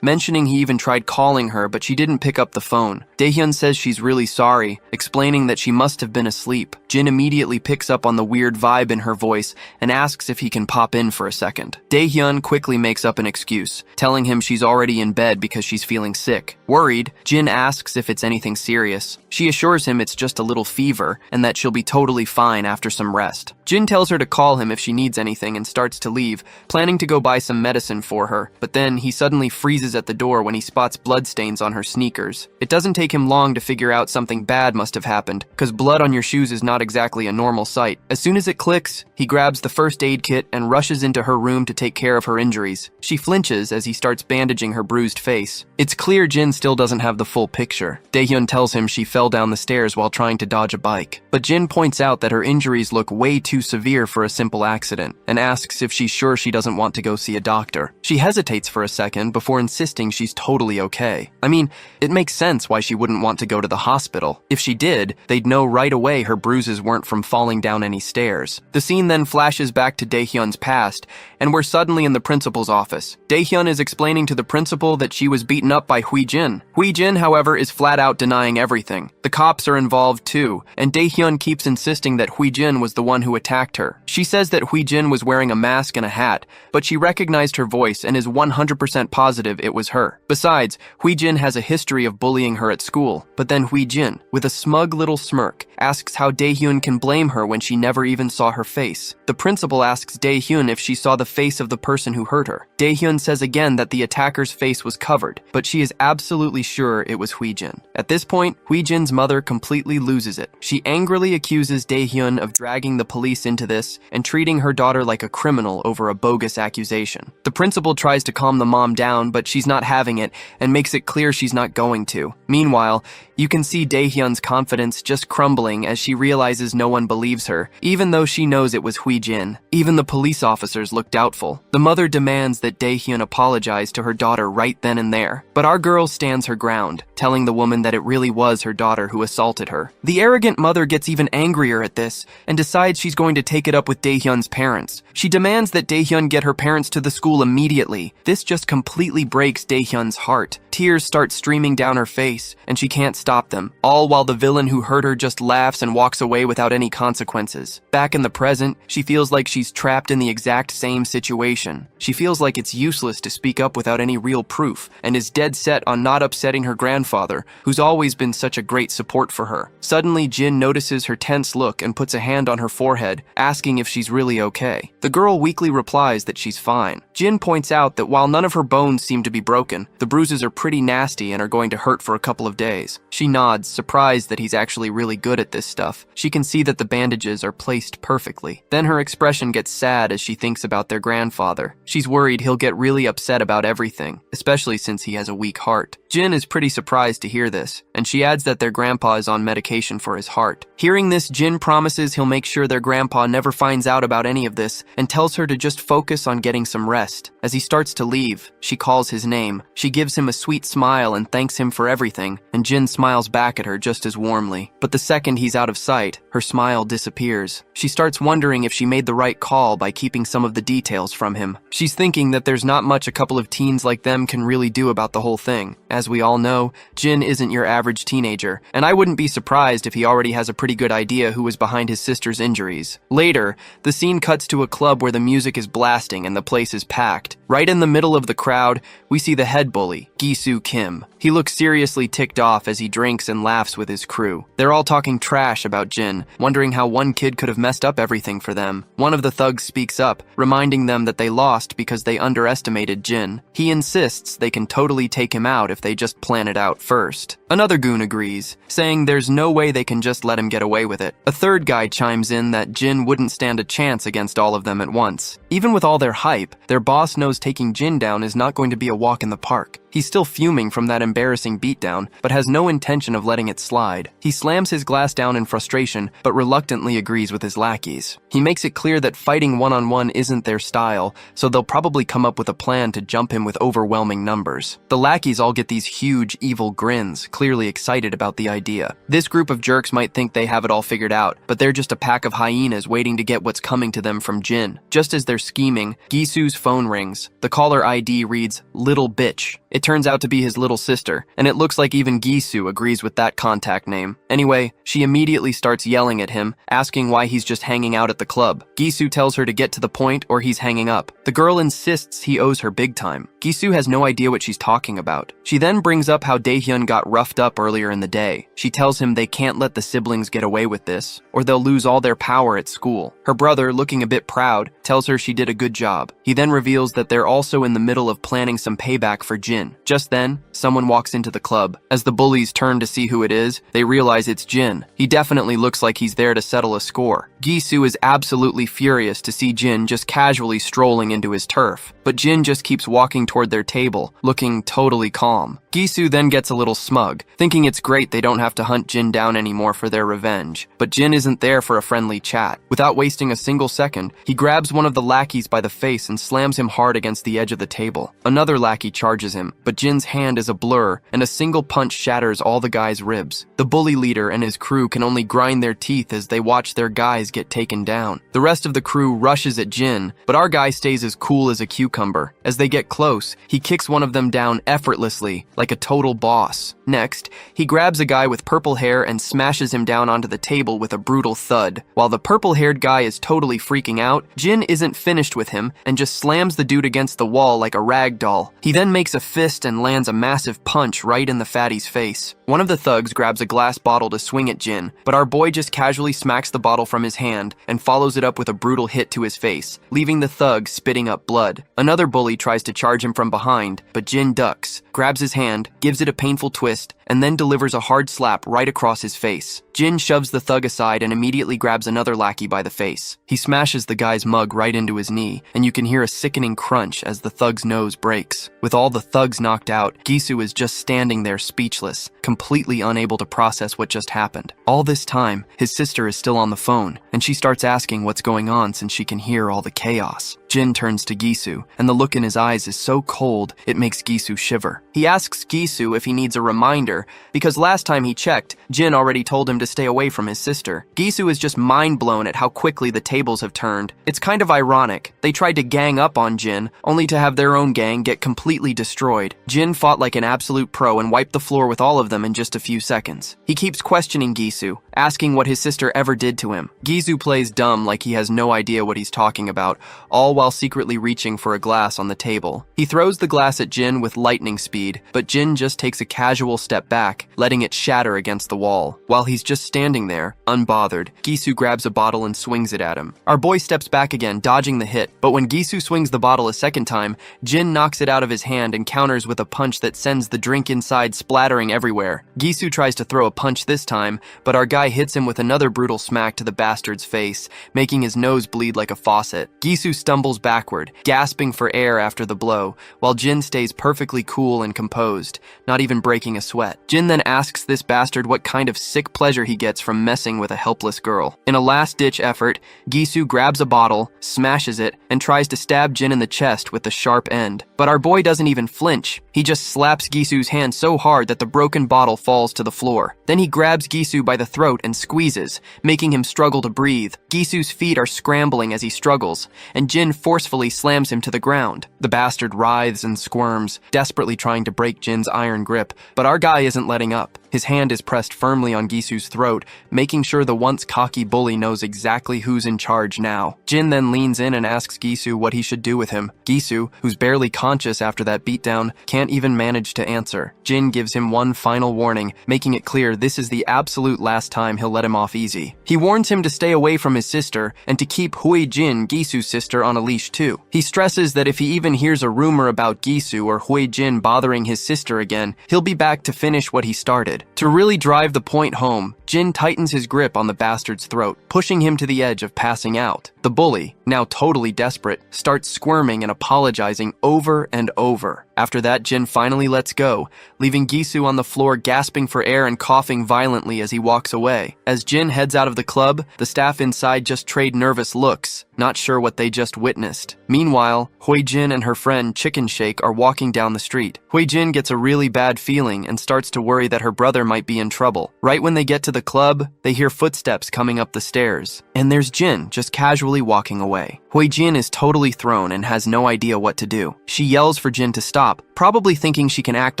A: mentioning he even tried calling her, but she didn't pick up the phone. Daehyun says she's really sorry, explaining that she must have been asleep. Jin immediately picks up on the weird vibe in her voice and asks if he can pop in for a second. Daehyun quickly makes up an excuse, telling him she's already in bed because she's feeling sick. Worried, Jin asks if it's anything serious. She assures him it's just a little fever and that she'll be totally fine after some rest. Jin tells her to call him if she needs anything and starts to leave, planning to go buy some medicine for her, but then he suddenly freezes at the door when he spots bloodstains on her sneakers. It doesn't take him long to figure out something bad must have happened, because blood on your shoes is not exactly a normal sight. As soon as it clicks, he grabs the first aid kit and rushes into her room to take care of her injuries. She flinches as he starts bandaging her bruised face. It's clear Jin still doesn't have the full picture. Daehyun tells him she fell down the stairs while trying to dodge a bike, but Jin points out that her injuries look way too severe for a simple accident, and asks if she's sure she doesn't want to go see a doctor. She hesitates for a second before insisting she's totally okay. I mean, it makes sense why she wouldn't want to go to the hospital. If she did, they'd know right away her bruises weren't from falling down any stairs. The scene then flashes back to Daehyun's past, and we're suddenly in the principal's office. Daehyun is explaining to the principal that she was beaten up by Huijin. Huijin, however, is flat out denying everything. The cops are involved too, and Daehyun keeps insisting that Huijin was the one who attacked her. She says that Huijin was wearing a mask and a hat, but she recognized her voice and is 100% positive it was her. Besides, Huijin has a history of bullying her at school, but then Huijin, with a smug little smirk, asks how Daehyun can blame her when she never even saw her face. The principal asks Daehyun if she saw the face of the person who hurt her. Daehyun says again that the attacker's face was covered, but she is absolutely sure it was Huijin. At this point, Huijin's mother completely loses it. She angrily accuses Daehyun of dragging the police into this and treating her daughter like a criminal over a bogus accusation. The principal tries to calm the mom down, but she's not having it and makes it clear she's not going to. Meanwhile, you can see Daehyun's confidence just crumbling as she realizes no one believes her, even though she knows it was Huijin. Even the police officers look doubtful. The mother demands that Daehyun apologize to her daughter right then and there, but our girl stands her ground, telling the woman that it really was her daughter who assaulted her. The arrogant mother gets even angrier at this and decides she's going to take it up with Daehyun's parents. She demands that Daehyun get her parents to the school immediately. This just completely breaks Daehyun's heart. Tears start streaming down her face, and she can't stop them, all while the villain who hurt her just laughs and walks away without any consequences. Back in the present, she feels like she's trapped in the exact same situation. She feels like it's useless to speak up without any real proof, and is dead set on not upsetting her grandfather, who's always been such a great support for her. Suddenly, Jin notices her tense look and puts a hand on her forehead, asking if she's really okay. The girl weakly replies that she's fine. Jin points out that while none of her bones seem to be broken, the bruises are pretty pretty nasty and are going to hurt for a couple of days. She nods, surprised that he's actually really good at this stuff. She can see that the bandages are placed perfectly. Then her expression gets sad as she thinks about their grandfather. She's worried he'll get really upset about everything, especially since he has a weak heart. Jin is pretty surprised to hear this, and she adds that their grandpa is on medication for his heart. Hearing this, Jin promises he'll make sure their grandpa never finds out about any of this and tells her to just focus on getting some rest. As he starts to leave, she calls his name. She gives him a sweet smile and thanks him for everything, and Jin smiles back at her just as warmly. But the second he's out of sight, her smile disappears. She starts wondering if she made the right call by keeping some of the details from him. She's thinking that there's not much a couple of teens like them can really do about the whole thing. As we all know, Jin isn't your average teenager, and I wouldn't be surprised if he already has a pretty good idea who was behind his sister's injuries. Later, the scene cuts to a club where the music is blasting and the place is packed. Right in the middle of the crowd, we see the head bully, Gi-soo Kim. He looks seriously ticked off as he drinks and laughs with his crew. They're all talking trash about Jin, wondering how one kid could have messed up everything for them. One of the thugs speaks up, reminding them that they lost because they underestimated Jin. He insists they can totally take him out if they just plan it out first. Another goon agrees, saying there's no way they can just let him get away with it. A third guy chimes in that Jin wouldn't stand a chance against all of them at once. Even with all their hype, their boss knows taking Jin down is not going to be a walk in the park. He's still fuming from that embarrassing beatdown, but has no intention of letting it slide. He slams his glass down in frustration, but reluctantly agrees with his lackeys. He makes it clear that fighting one-on-one isn't their style, so they'll probably come up with a plan to jump him with overwhelming numbers. The lackeys all get these huge, evil grins, clearly excited about the idea. This group of jerks might think they have it all figured out, but they're just a pack of hyenas waiting to get what's coming to them from Jin. Just as they're scheming, Gi-soo's phone rings. The caller ID reads, "Little Bitch." It turns out to be his little sister, and it looks like even Gi-soo agrees with that contact name. Anyway, she immediately starts yelling at him, asking why he's just hanging out at the club. Gi-soo tells her to get to the point or he's hanging up. The girl insists he owes her big time. Gi-soo has no idea what she's talking about. She then brings up how Daehyun got roughed up earlier in the day. She tells him they can't let the siblings get away with this, or they'll lose all their power at school. Her brother, looking a bit proud, tells her she did a good job. He then reveals that they're also in the middle of planning some payback for Jin. Just then, someone walks into the club. As the bullies turn to see who it is, they realize it's Jin. He definitely looks like he's there to settle a score. Gi-soo is absolutely furious to see Jin just casually strolling into his turf, but Jin just keeps walking toward their table, looking totally calm. Gi-soo then gets a little smug, thinking it's great they don't have to hunt Jin down anymore for their revenge. But Jin isn't there for a friendly chat. Without wasting a single second, he grabs one of the lackeys by the face and slams him hard against the edge of the table. Another lackey charges him, but Jin's hand is a blur, and a single punch shatters all the guy's ribs. The bully leader and his crew can only grind their teeth as they watch their guys get taken down. The rest of the crew rushes at Jin, but our guy stays as cool as a cucumber. As they get close, he kicks one of them down effortlessly, like a total boss. Next, he grabs a guy with purple hair and smashes him down onto the table with a brutal thud. While the purple-haired guy is totally freaking out, Jin isn't finished with him and just slams the dude against the wall like a rag doll. He then makes a fist and lands a massive punch right in the fatty's face. One of the thugs grabs a glass bottle to swing at Jin, but our boy just casually smacks the bottle from his hand and follows it up with a brutal hit to his face, leaving the thug spitting up blood. Another bully tries to charge him from behind, but Jin ducks, grabs his hand, gives it a painful twist, and then delivers a hard slap right across his face. Jin shoves the thug aside and immediately grabs another lackey by the face. He smashes the guy's mug right into his knee, and you can hear a sickening crunch as the thug's nose breaks. With all the thugs knocked out, Gi-soo is just standing there speechless, completely unable to process what just happened. All this time, his sister is still on the phone, and she starts asking what's going on since she can hear all the chaos. Jin turns to Gi-soo, and the look in his eyes is so cold, it makes Gi-soo shiver. He asks Gi-soo if he needs a reminder, because last time he checked, Jin already told him to stay away from his sister. Gi-soo is just mind-blown at how quickly the tables have turned. It's kind of ironic. They tried to gang up on Jin, only to have their own gang get completely destroyed. Jin fought like an absolute pro and wiped the floor with all of them in just a few seconds. He keeps questioning Gi-soo, asking what his sister ever did to him. Gi-soo plays dumb like he has no idea what he's talking about, all while secretly reaching for a glass on the table. He throws the glass at Jin with lightning speed, but Jin just takes a casual step back, letting it shatter against the wall. While he's just just standing there, unbothered. Gisu grabs a bottle and swings it at him. Our boy steps back again, dodging the hit, but when Gisu swings the bottle a second time, Jin knocks it out of his hand and counters with a punch that sends the drink inside splattering everywhere. Gisu tries to throw a punch this time, but our guy hits him with another brutal smack to the bastard's face, making his nose bleed like a faucet. Gisu stumbles backward, gasping for air after the blow, while Jin stays perfectly cool and composed, not even breaking a sweat. Jin then asks this bastard what kind of sick pleasure he gets from messing with a helpless girl. In a last-ditch effort, Gisu grabs a bottle, smashes it, and tries to stab Jin in the chest with the sharp end. But our boy doesn't even flinch. He just slaps Gisu's hand so hard that the broken bottle falls to the floor. Then he grabs Gisu by the throat and squeezes, making him struggle to breathe. Gisu's feet are scrambling as he struggles, and Jin forcefully slams him to the ground. The bastard writhes and squirms, desperately trying to break Jin's iron grip, but our guy isn't letting up. His hand is pressed firmly on Gisu's throat, making sure the once cocky bully knows exactly who's in charge now. Jin then leans in and asks Gisu what he should do with him. Gisu, who's barely conscious after that beatdown, can't even manage to answer. Jin gives him one final warning, making it clear this is the absolute last time he'll let him off easy. He warns him to stay away from his sister and to keep Hui Jin, Gisu's sister, on a leash too. He stresses that if he even hears a rumor about Gisu or Hui Jin bothering his sister again, he'll be back to finish what he started. To really drive the point home, Jin tightens his grip on the bastard's throat, pushing him to the edge of passing out. The bully, now totally desperate, starts squirming and apologizing over and over. After that, Jin finally lets go, leaving Gisu on the floor gasping for air and coughing violently as he walks away. As Jin heads out of the club, the staff inside just trade nervous looks, not sure what they just witnessed. Meanwhile, Hui Jin and her friend Chicken Shake are walking down the street. Hui Jin gets a really bad feeling and starts to worry that her brother might be in trouble. Right when they get to the club, they hear footsteps coming up the stairs, and there's Jin just casually walking away. Hui Jin is totally thrown and has no idea what to do. She yells for Jin to stop, probably thinking she can act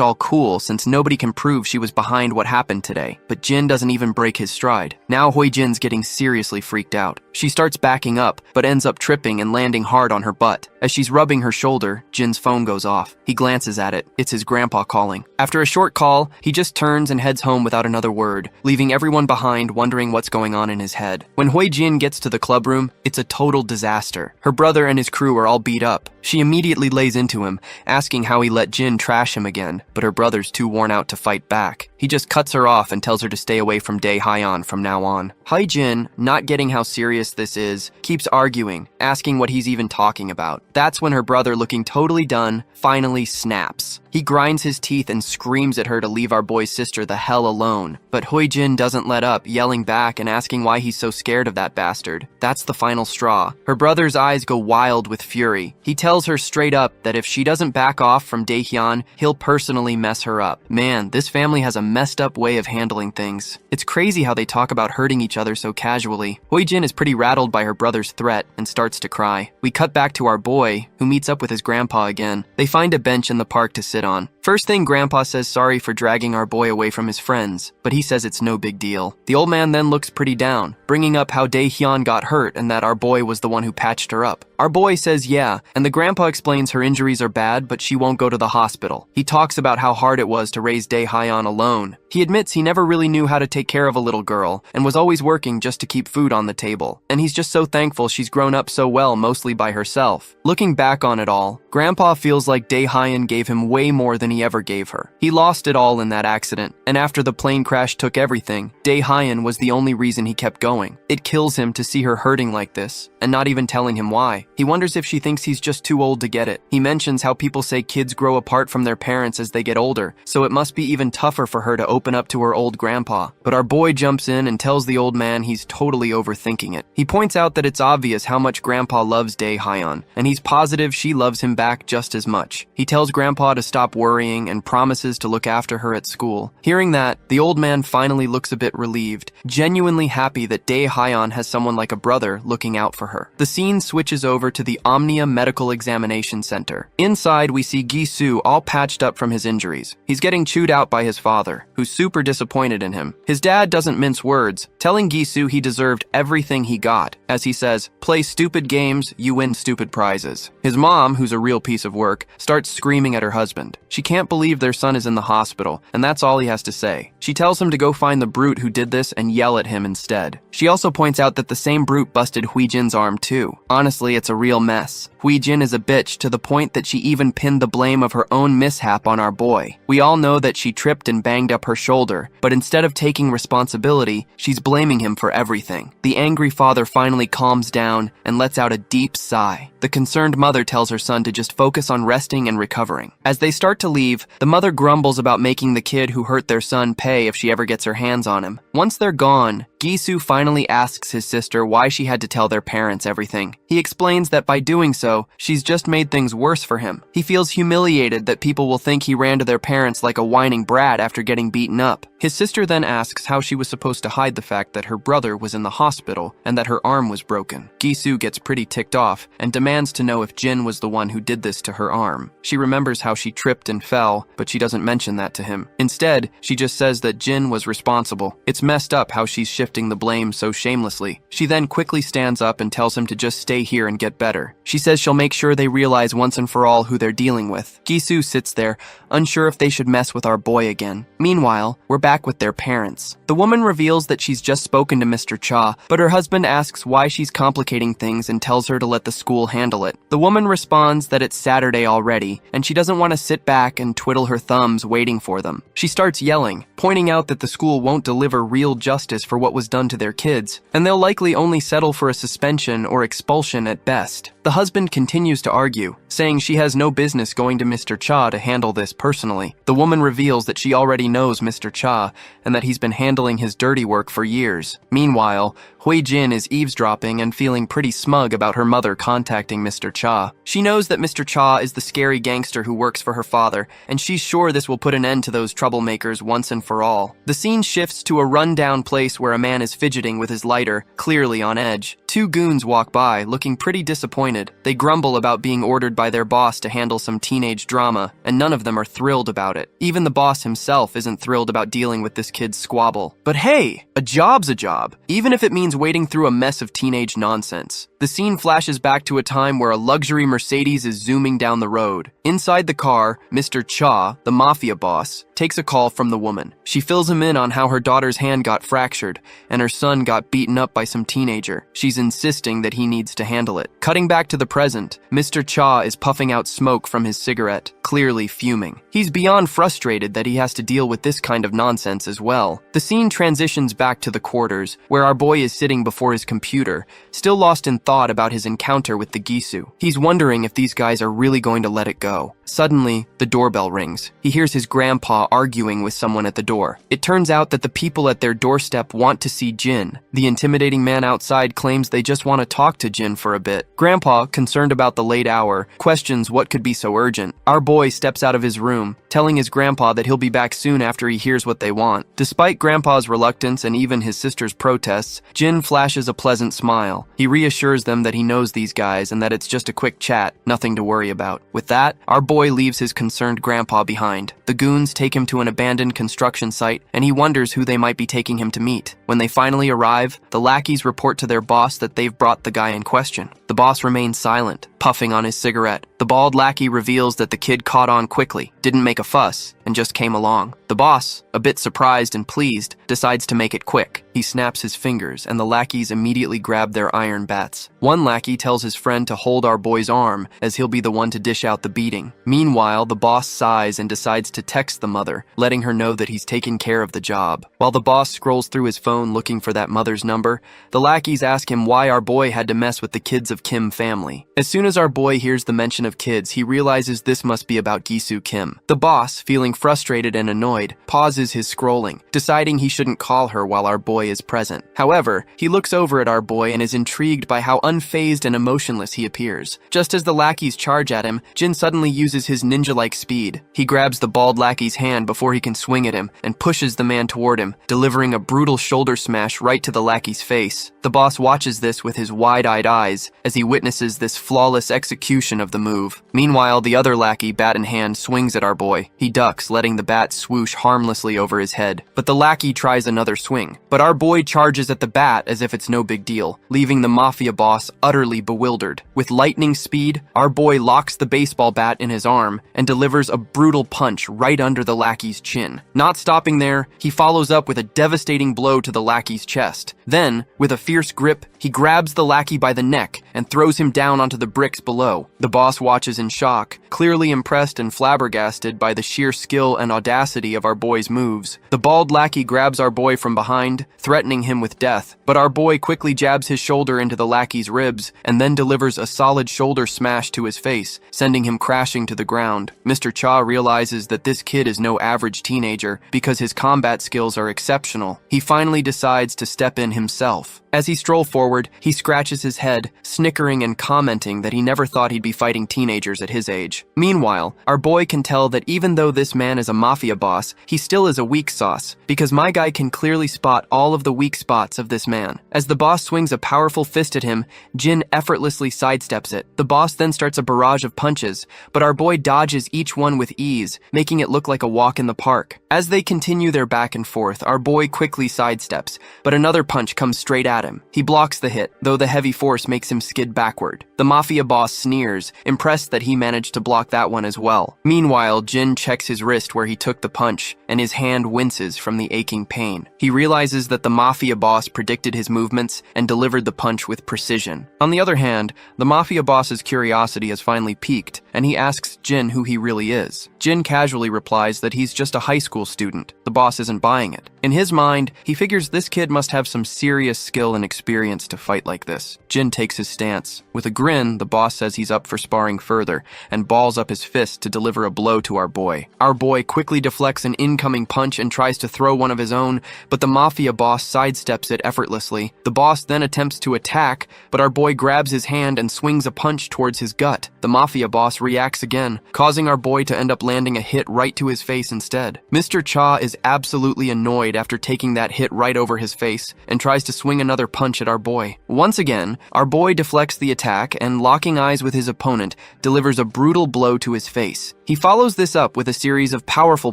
A: all cool since nobody can prove she was behind what happened today. But Jin doesn't even break his stride. Now Hui Jin's getting seriously freaked out. She starts backing up, but ends up tripping and landing hard on her butt. As she's rubbing her shoulder, Jin's phone goes off. He glances at it. It's his grandpa calling. After a short call, he just turns and heads home without another word, leaving everyone behind wondering what's going on in his head. When Hui Jin gets to the club room, it's a total disaster. Her brother and his crew are all beat up. She immediately lays into him, asking how he let Jin trash him again, but her brother's too worn out to fight back. He just cuts her off and tells her to stay away from Dae Hyeon from now on. Hai Jin, not getting how serious this is, keeps arguing, asking what he's even talking about. That's when her brother, looking totally done, finally snaps. He grinds his teeth and screams at her to leave our boy's sister the hell alone. But Hui Jin doesn't let up, yelling back and asking why he's so scared of that bastard. That's the final straw. Her brother's eyes go wild with fury. He tells her straight up that if she doesn't back off from Daehyun, he'll personally mess her up. Man, this family has a messed up way of handling things. It's crazy how they talk about hurting each other so casually. Hui Jin is pretty rattled by her brother's threat and starts to cry. We cut back to our boy, who meets up with his grandpa again. They find a bench in the park to sit on. First thing, Grandpa says sorry for dragging our boy away from his friends, but he says it's no big deal. The old man then looks pretty down, bringing up how Daehyun got hurt and that our boy was the one who patched her up. Our boy says yeah, and the grandpa explains her injuries are bad, but she won't go to the hospital. He talks about how hard it was to raise Daehyun alone. He admits he never really knew how to take care of a little girl, and was always working just to keep food on the table. And he's just so thankful she's grown up so well mostly by herself. Looking back on it all, Grandpa feels like Daehyun gave him way more than he ever gave her. He lost it all in that accident, and after the plane crash took everything, Daehyun was the only reason he kept going. It kills him to see her hurting like this, and not even telling him why. He wonders if she thinks he's just too old to get it. He mentions how people say kids grow apart from their parents as they get older, so it must be even tougher for her to open up to her old grandpa. But our boy jumps in and tells the old man he's totally overthinking it. He points out that it's obvious how much Grandpa loves Daehyun, and he's positive she loves him back just as much. He tells Grandpa to stop worrying and promises to look after her at school. Hearing that, the old man finally looks a bit relieved, genuinely happy that Daehyun has someone like a brother looking out for her. The scene switches over to the Omnia Medical Examination Center. Inside, we see Gisu all patched up from his injuries. He's getting chewed out by his father, who's super disappointed in him. His dad doesn't mince words, telling Gisu he deserved everything he got. As he says, play stupid games, you win stupid prizes. His mom, who's a real piece of work, starts screaming at her husband. She can't believe their son is in the hospital, and that's all he has to say. She tells him to go find the brute who did this and yell at him instead. She also points out that the same brute busted Hui Jin's arm too. Honestly, it's a real mess. Hui Jin is a bitch to the point that she even pinned the blame of her own mishap on our boy. We all know that she tripped and banged up her shoulder, but instead of taking responsibility, she's blaming him for everything. The angry father finally calms down and lets out a deep sigh. The concerned mother tells her son to just focus on resting and recovering. As they start to leave, the mother grumbles about making the kid who hurt their son pay if she ever gets her hands on him. Once they're gone, Gisu finally asks his sister why she had to tell their parents everything. He explains that by doing so, she's just made things worse for him. He feels humiliated that people will think he ran to their parents like a whining brat after getting beaten up. His sister then asks how she was supposed to hide the fact that her brother was in the hospital and that her arm was broken. Gisu gets pretty ticked off and demands to know if Jin was the one who did this to her arm. She remembers how she tripped and fell, but she doesn't mention that to him. Instead, she just says that Jin was responsible. It's messed up how she's shifting the blame so shamelessly. She then quickly stands up and tells him to just stay here and get better. She says she'll make sure they realize once and for all who they're dealing with. Gisu sits there, unsure if they should mess with our boy again. Meanwhile, we're back with their parents. The woman reveals that she's just spoken to Mr. Cha, but her husband asks why she's complicating things and tells her to let the school handle it. The woman responds that it's Saturday already, and she doesn't want to sit back and twiddle her thumbs waiting for them. She starts yelling, pointing out that the school won't deliver real justice for what was done to their kids, and they'll likely only settle for a suspension or expulsion at best. The husband continues to argue, saying she has no business going to Mr. Cha to handle this personally. The woman reveals that she already knows Mr. Cha and that he's been handling his dirty work for years. Meanwhile, Hui Jin is eavesdropping and feeling pretty smug about her mother contacting Mr. Cha. She knows that Mr. Cha is the scary gangster who works for her father, and she's sure this will put an end to those troublemakers once and for all. The scene shifts to a rundown place where a man is fidgeting with his lighter, clearly on edge. Two goons walk by, looking pretty disappointed. They grumble about being ordered by their boss to handle some teenage drama, and none of them are thrilled about it. Even the boss himself isn't thrilled about dealing with this kid's squabble. But hey, a job's a job, even if it means wading through a mess of teenage nonsense. The scene flashes back to a time where a luxury Mercedes is zooming down the road. Inside the car, Mr. Cha, the mafia boss, takes a call from the woman. She fills him in on how her daughter's hand got fractured and her son got beaten up by some teenager. She's insisting that he needs to handle it. Cutting back to the present, Mr. Cha is puffing out smoke from his cigarette, clearly fuming. He's beyond frustrated that he has to deal with this kind of nonsense as well. The scene transitions back to the quarters, where our boy is sitting before his computer, still lost in thought about his encounter with the Gisu. He's wondering if these guys are really going to let it go. Suddenly, the doorbell rings. He hears his grandpa arguing with someone at the door. It turns out that the people at their doorstep want to see Jin. The intimidating man outside claims they just want to talk to Jin for a bit. Grandpa, concerned about the late hour, questions what could be so urgent. Our boy steps out of his room, telling his grandpa that he'll be back soon after he hears what they want. Despite Grandpa's reluctance and even his sister's protests, Jin flashes a pleasant smile. He reassures them that he knows these guys and that it's just a quick chat, nothing to worry about. With that, our boy leaves his concerned grandpa behind. The goons take him to an abandoned construction site, and he wonders who they might be taking him to meet. When they finally arrive, the lackeys report to their boss that they've brought the guy in question. The boss remains silent, puffing on his cigarette. The bald lackey reveals that the kid caught on quickly, didn't make a fuss, and just came along. The boss, a bit surprised and pleased, decides to make it quick. He snaps his fingers, and the lackeys immediately grab their iron bats. One lackey tells his friend to hold our boy's arm, as he'll be the one to dish out the beating. Meanwhile, the boss sighs and decides to text the mother, letting her know that he's taken care of the job. While the boss scrolls through his phone looking for that mother's number, the lackeys ask him why our boy had to mess with the kids of Kim family. As soon as our boy hears the mention of kids, he realizes this must be about Gisu Kim. The boss, feeling frustrated and annoyed, pauses his scrolling, deciding he shouldn't call her while our boy is present. However, he looks over at our boy and is intrigued by how unfazed and emotionless he appears. Just as the lackeys charge at him, Jin suddenly uses his ninja-like speed. He grabs the bald lackey's hand before he can swing at him and pushes the man toward him, delivering a brutal shoulder smash right to the lackey's face. The boss watches this with his wide-eyed eyes as he witnesses this flawless execution of the move. Meanwhile, the other lackey, bat in hand, swings at our boy. He ducks, letting the bat swoosh swoosh harmlessly over his head, but the lackey tries another swing. But our boy charges at the bat as if it's no big deal, leaving the mafia boss utterly bewildered. With lightning speed, our boy locks the baseball bat in his arm and delivers a brutal punch right under the lackey's chin. Not stopping there, he follows up with a devastating blow to the lackey's chest. Then, with a fierce grip, he grabs the lackey by the neck and throws him down onto the bricks below. The boss watches in shock, clearly impressed and flabbergasted by the sheer skill and audacity of our boy's moves. The bald lackey grabs our boy from behind, threatening him with death, but our boy quickly jabs his shoulder into the lackey's ribs and then delivers a solid shoulder smash to his face, sending him crashing to the ground. Mr. Cha realizes that this kid is no average teenager because his combat skills are exceptional. He finally decides to step in himself. As he strolls forward, he scratches his head, snickering and commenting that he never thought he'd be fighting teenagers at his age. Meanwhile, our boy can tell that even though this man is a mafia boss, he still is a weak sauce, because my guy can clearly spot all of the weak spots of this man. As the boss swings a powerful fist at him, Jin effortlessly sidesteps it. The boss then starts a barrage of punches, but our boy dodges each one with ease, making it look like a walk in the park. As they continue their back and forth, our boy quickly sidesteps, but another punch comes straight at him. He blocks the hit, though the heavy force makes him skid backward. The mafia boss sneers, impressed that he managed to block that one as well. Meanwhile, Jin checks his wrist where he took the punch, and his hand winces from the aching pain. He realizes that the mafia boss predicted his movements and delivered the punch with precision. On the other hand, the mafia boss's curiosity has finally peaked, and he asks Jin who he really is. Jin casually replies that he's just a high school student. The boss isn't buying it. In his mind, he figures this kid must have some serious skill and experience to fight like this. Jin takes his stance. With a grin, the boss says he's up for sparring further and balls up his fist to deliver a blow to our boy. Our boy quickly deflects an incoming punch and tries to throw one of his own, but the mafia boss sidesteps it effortlessly. The boss then attempts to attack, but our boy grabs his hand and swings a punch towards his gut. The mafia boss reacts again, causing our boy to end up landing a hit right to his face instead. Mr. Cha is absolutely annoyed after taking that hit right over his face and tries to swing another punch at our boy. Once again, our boy deflects the attack and, locking eyes with his opponent, delivers a brutal blow to his face. He follows this up with a series of powerful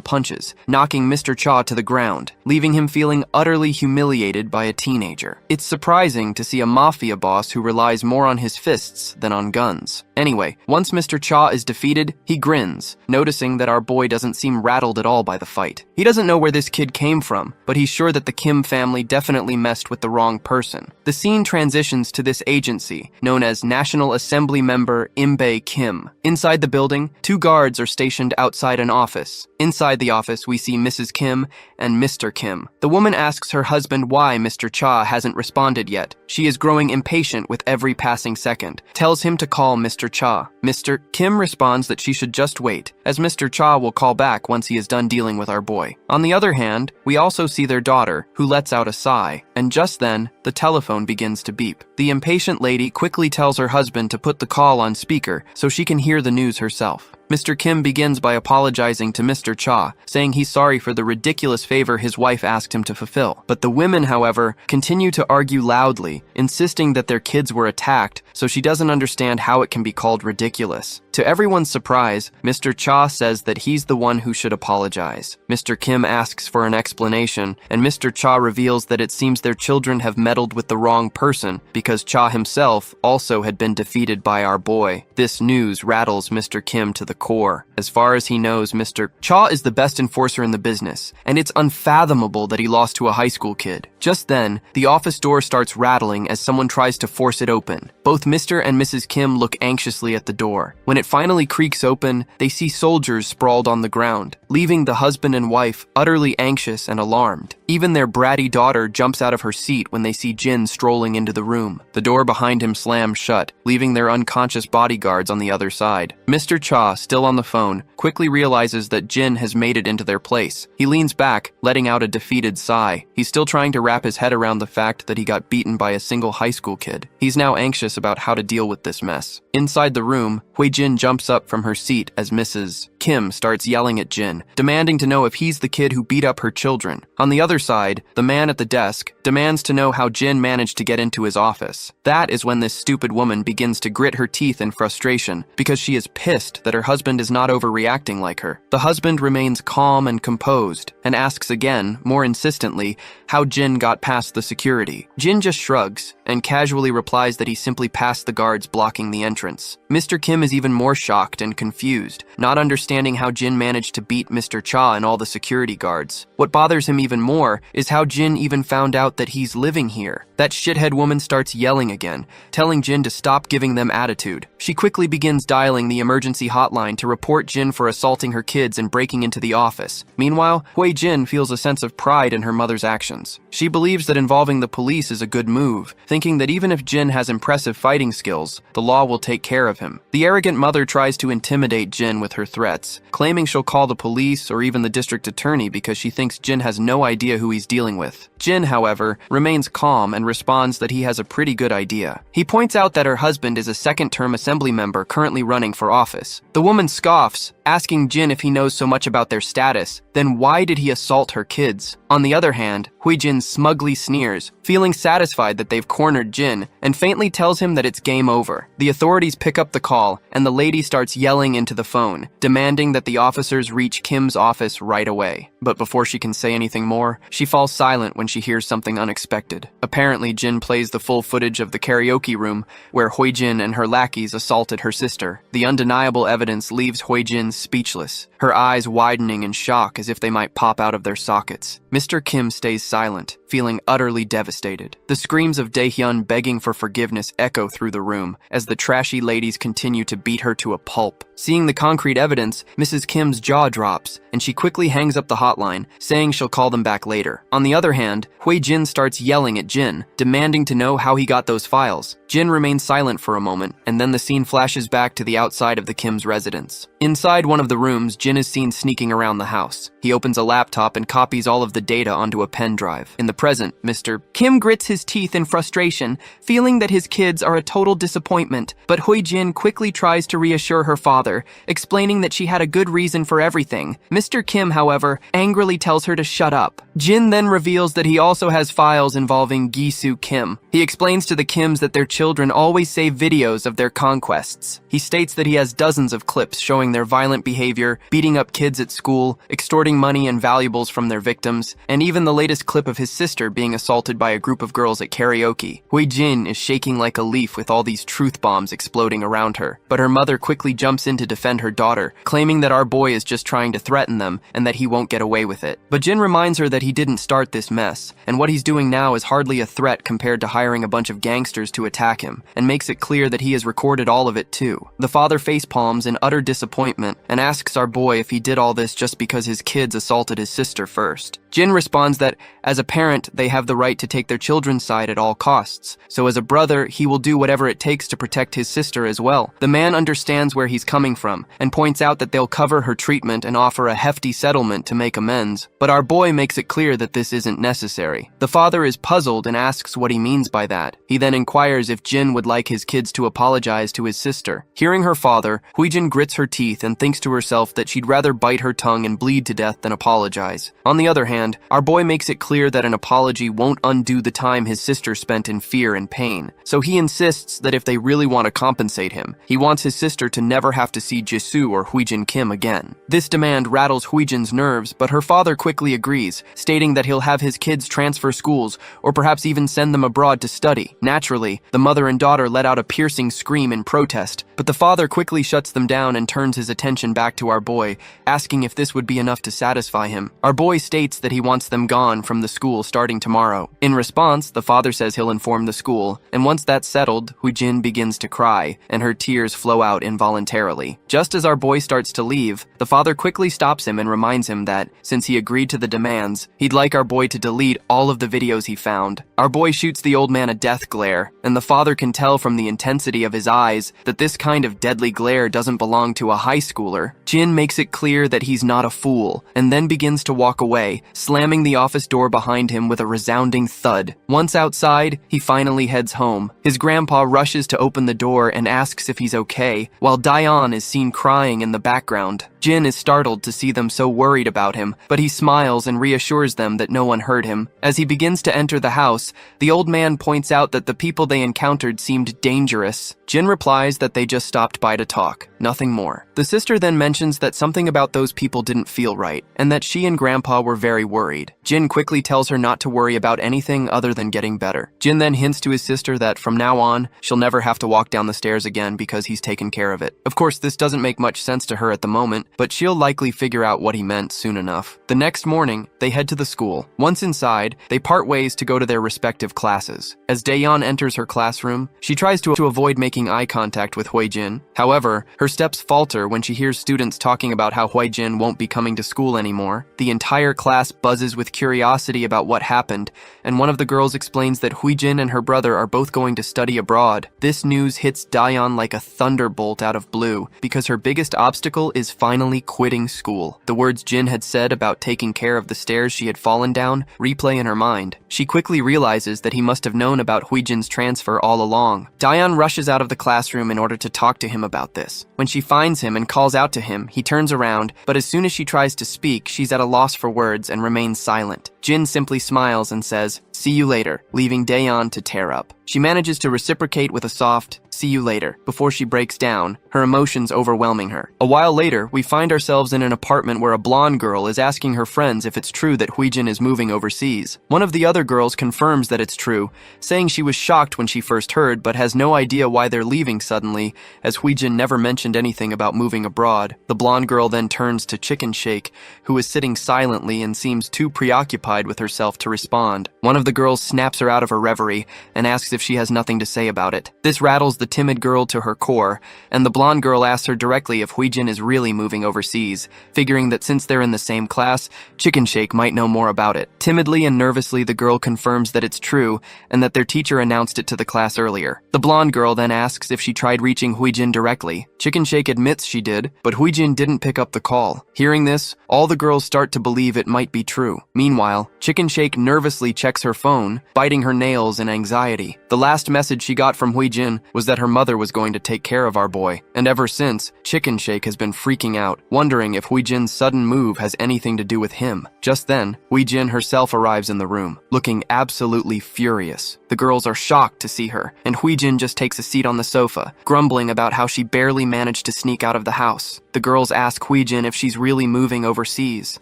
A: punches, knocking Mr. Cha to the ground, leaving him feeling utterly humiliated by a teenager. It's surprising to see a mafia boss who relies more on his fists than on guns. Anyway, once Mr. Cha is defeated, he grins, noticing that our boy doesn't seem rattled at all by the fight. He doesn't know where this kid came from, but he's sure that the Kim family definitely messed with the wrong person. The scene transitions to this agency, known as National Assembly Member Imbe Kim. Inside the building, 2 guards are stationed outside an office. Inside the office, we see Mrs. Kim and Mr. Kim. The woman asks her husband why Mr. Cha hasn't responded yet. She is growing impatient with every passing second, tells him to call Mr. Cha. Mr. Kim responds that she should just wait, as Mr. Cha will call back once he is done dealing with our boy. On the other hand, we also see their daughter, who lets out a sigh, and just then, the telephone begins to beep. The impatient lady quickly tells her husband to put the call on speaker so she can hear the news herself. Mr. Kim begins by apologizing to Mr. Cha, saying he's sorry for the ridiculous favor his wife asked him to fulfill. But the women, however, continue to argue loudly, insisting that their kids were attacked, so she doesn't understand how it can be called ridiculous. To everyone's surprise, Mr. Cha says that he's the one who should apologize. Mr. Kim asks for an explanation, and Mr. Cha reveals that it seems their children have meddled with the wrong person, because Cha himself also had been defeated by our boy. This news rattles Mr. Kim to the core. As far as he knows, Mr. Cha is the best enforcer in the business, and it's unfathomable that he lost to a high school kid. Just then, the office door starts rattling as someone tries to force it open. Both Mr. and Mrs. Kim look anxiously at the door. When it finally creaks open, they see soldiers sprawled on the ground, leaving the husband and wife utterly anxious and alarmed. Even their bratty daughter jumps out of her seat when they see Jin strolling into the room. The door behind him slams shut, leaving their unconscious bodyguards on the other side. Mr. Cha, still on the phone, quickly realizes that Jin has made it into their place. He leans back, letting out a defeated sigh. He's still trying to wrap his head around the fact that he got beaten by a single high school kid. He's now anxious about how to deal with this mess. Inside the room, Hui Jin jumps up from her seat as Mrs. Kim starts yelling at Jin, demanding to know if he's the kid who beat up her children. On the other side, the man at the desk demands to know how Jin managed to get into his office. That is when this stupid woman begins to grit her teeth in frustration because she is pissed that her husband husband is not overreacting like her. The husband remains calm and composed and asks again, more insistently, how Jin got past the security. Jin just shrugs and casually replies that he simply passed the guards blocking the entrance. Mr. Kim is even more shocked and confused, not understanding how Jin managed to beat Mr. Cha and all the security guards. What bothers him even more is how Jin even found out that he's living here. That shithead woman starts yelling again, telling Jin to stop giving them attitude. She quickly begins dialing the emergency hotline to report Jin for assaulting her kids and breaking into the office. Meanwhile, Hui Jin feels a sense of pride in her mother's actions. She believes that involving the police is a good move, thinking that even if Jin has impressive fighting skills, the law will take care of him. The arrogant mother tries to intimidate Jin with her threats, claiming she'll call the police or even the district attorney because she thinks Jin has no idea who he's dealing with. Jin, however, remains calm and responds that he has a pretty good idea. He points out that her husband is a second-term assembly member currently running for office. The woman scoffs, asking Jin if he knows so much about their status, then why did he assault her kids? On the other hand, Hui Jin smugly sneers, feeling satisfied that they've cornered Jin, and faintly tells him that it's game over. The authorities pick up the call, and the lady starts yelling into the phone, demanding that the officers reach Kim's office right away. But before she can say anything more, she falls silent when she hears something unexpected. Apparently, Jin plays the full footage of the karaoke room where Hui Jin and her lackeys assaulted her sister. The undeniable evidence leaves Hui Jin speechless, her eyes widening in shock as if they might pop out of their sockets. Mr. Kim stays silent, feeling utterly devastated. The screams of Dae-hyun begging for forgiveness echo through the room as the trashy ladies continue to beat her to a pulp. Seeing the concrete evidence, Mrs. Kim's jaw drops, and she quickly hangs up the hotline, saying she'll call them back later. On the other hand, Hui Jin starts yelling at Jin, demanding to know how he got those files. Jin remains silent for a moment, and then the scene flashes back to the outside of the Kim's residence. Inside one of the rooms, Jin is seen sneaking around the house. He opens a laptop and copies all of the data onto a pen drive. In the present, Mr. Kim grits his teeth in frustration, feeling that his kids are a total disappointment, but Hui Jin quickly tries to reassure her father, explaining that she had a good reason for everything. Mr. Kim, however, angrily tells her to shut up. Jin then reveals that he also has files involving Gi-soo Kim. He explains to the Kims that their children always save videos of their conquests. He states that he has dozens of clips showing their violent behavior, beating up kids at school, extorting money and valuables from their victims, and even the latest clip of his sister being assaulted by a group of girls at karaoke. Hui Jin is shaking like a leaf with all these truth bombs exploding around her, but her mother quickly jumps in to defend her daughter, claiming that our boy is just trying to threaten them and that he won't get away with it. But Jin reminds her that he didn't start this mess, and what he's doing now is hardly a threat compared to hiring a bunch of gangsters to attack him, and makes it clear that he has recorded all of it too. The father facepalms in utter disappointment and asks our boy if he did all this just because his kids assaulted his sister first. Jin responds that, as a parent, they have the right to take their children's side at all costs, so as a brother, he will do whatever it takes to protect his sister as well. The man understands where he's coming from, and points out that they'll cover her treatment and offer a hefty settlement to make amends, but our boy makes it clear that this isn't necessary. The father is puzzled and asks what he means by that. He then inquires if Jin would like his kids to apologize to his sister. Hearing her father, Hui Jin grits her teeth and thinks to herself that she'd rather bite her tongue and bleed to death than apologize. On the other hand, our boy makes it clear that an apology won't undo the time his sister spent in fear and pain, so he insists that if they really want to compensate him, he wants his sister to never have to see Jisoo or Hui Jin Kim again. This demand rattles Hui Jin's nerves, but her father quickly agrees, stating that he'll have his kids transfer schools or perhaps even send them abroad to study. Naturally, the mother and daughter let out a piercing scream in protest, but the father quickly shuts them down and turns his attention back to our boy, asking if this would be enough to satisfy him. Our boy states that he wants them gone from the school starting tomorrow. In response, the father says he'll inform the school, and once that's settled, Hui Jin begins to cry, and her tears flow out involuntarily. Just as our boy starts to leave, the father quickly stops him and reminds him that, since he agreed to the demands, he'd like our boy to delete all of the videos he found. Our boy shoots the old man a death glare, and the father can tell from the intensity of his eyes that this kind of deadly glare doesn't belong to a high schooler. Jin makes it clear that he's not a fool, and then begins to walk away, slamming the office door behind him with a resounding thud. Once outside, he finally heads home. His grandpa rushes to open the door and asks if he's okay, while Daeon is seen crying in the background. Jin is startled to see them so worried about him, but he smiles and reassures them that no one heard him. As he begins to enter the house, the old man points out that the people they encountered seemed dangerous. Jin replies that they just stopped by to talk, nothing more. The sister then mentions that something about those people didn't feel right, and that she and Grandpa were very worried. Jin quickly tells her not to worry about anything other than getting better. Jin then hints to his sister that from now on, she'll never have to walk down the stairs again because he's taken care of it. Of course, this doesn't make much sense to her at the moment, but she'll likely figure out what he meant soon enough. The next morning, they head to the school. Once inside, they part ways to go to their respective classes. As Daeyeon enters her classroom, she tries to avoid making eye contact with Huijin. However, her steps falter when she hears students talking about how Huijin won't be coming to school anymore. The entire class buzzes with curiosity about what happened, and one of the girls explains that Huijin and her brother are both going to study abroad. This news hits Daeyeon like a thunderbolt out of blue, because her biggest obstacle is finally quitting school. The words Jin had said about taking care of the stairs she had fallen down replay in her mind. She quickly realizes that he must have known about Huijin's transfer all along. Daeyeon rushes out of the classroom in order to talk to him about this. When she finds him and calls out to him, he turns around, but as soon as she tries to speak, she's at a loss for words and remains silent. Jin simply smiles and says, "See you later," leaving Daeyeon to tear up. She manages to reciprocate with a soft, "See you later," before she breaks down, her emotions overwhelming her. A while later, we find ourselves in an apartment where a blonde girl is asking her friends if it's true that Huijin is moving overseas. One of the other girls confirms that it's true, saying she was shocked when she first heard, but has no idea why they're leaving suddenly, as Huijin never mentioned anything about moving abroad. The blonde girl then turns to Chicken Shake, who is sitting silently and seems too preoccupied with herself to respond. One of the girls snaps her out of her reverie and asks if she has nothing to say about it. This rattles the timid girl to her core, and the blonde girl asks her directly if Huijin is really moving overseas, figuring that since they're in the same class, Chicken Shake might know more about it. Timidly and nervously, the girl confirms that it's true and that their teacher announced it to the class earlier. The blonde girl then asks if she tried reaching Huijin directly. Chicken Shake admits she did, but Huijin didn't pick up the call. Hearing this, all the girls start to believe it might be true. Meanwhile, Chicken Shake nervously checks her phone, biting her nails in anxiety. The last message she got from Huijin was that her mother was going to take care of our boy, and ever since, Chicken Shake has been freaking out, wondering if Huijin's sudden move has anything to do with him. Just then, Huijin herself arrives in the room, looking absolutely furious. The girls are shocked to see her, and Huijin just takes a seat on the sofa, grumbling about how she barely managed to sneak out of the house. The girls ask Huijin if she's really moving overseas.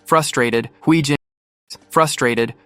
A: Frustrated,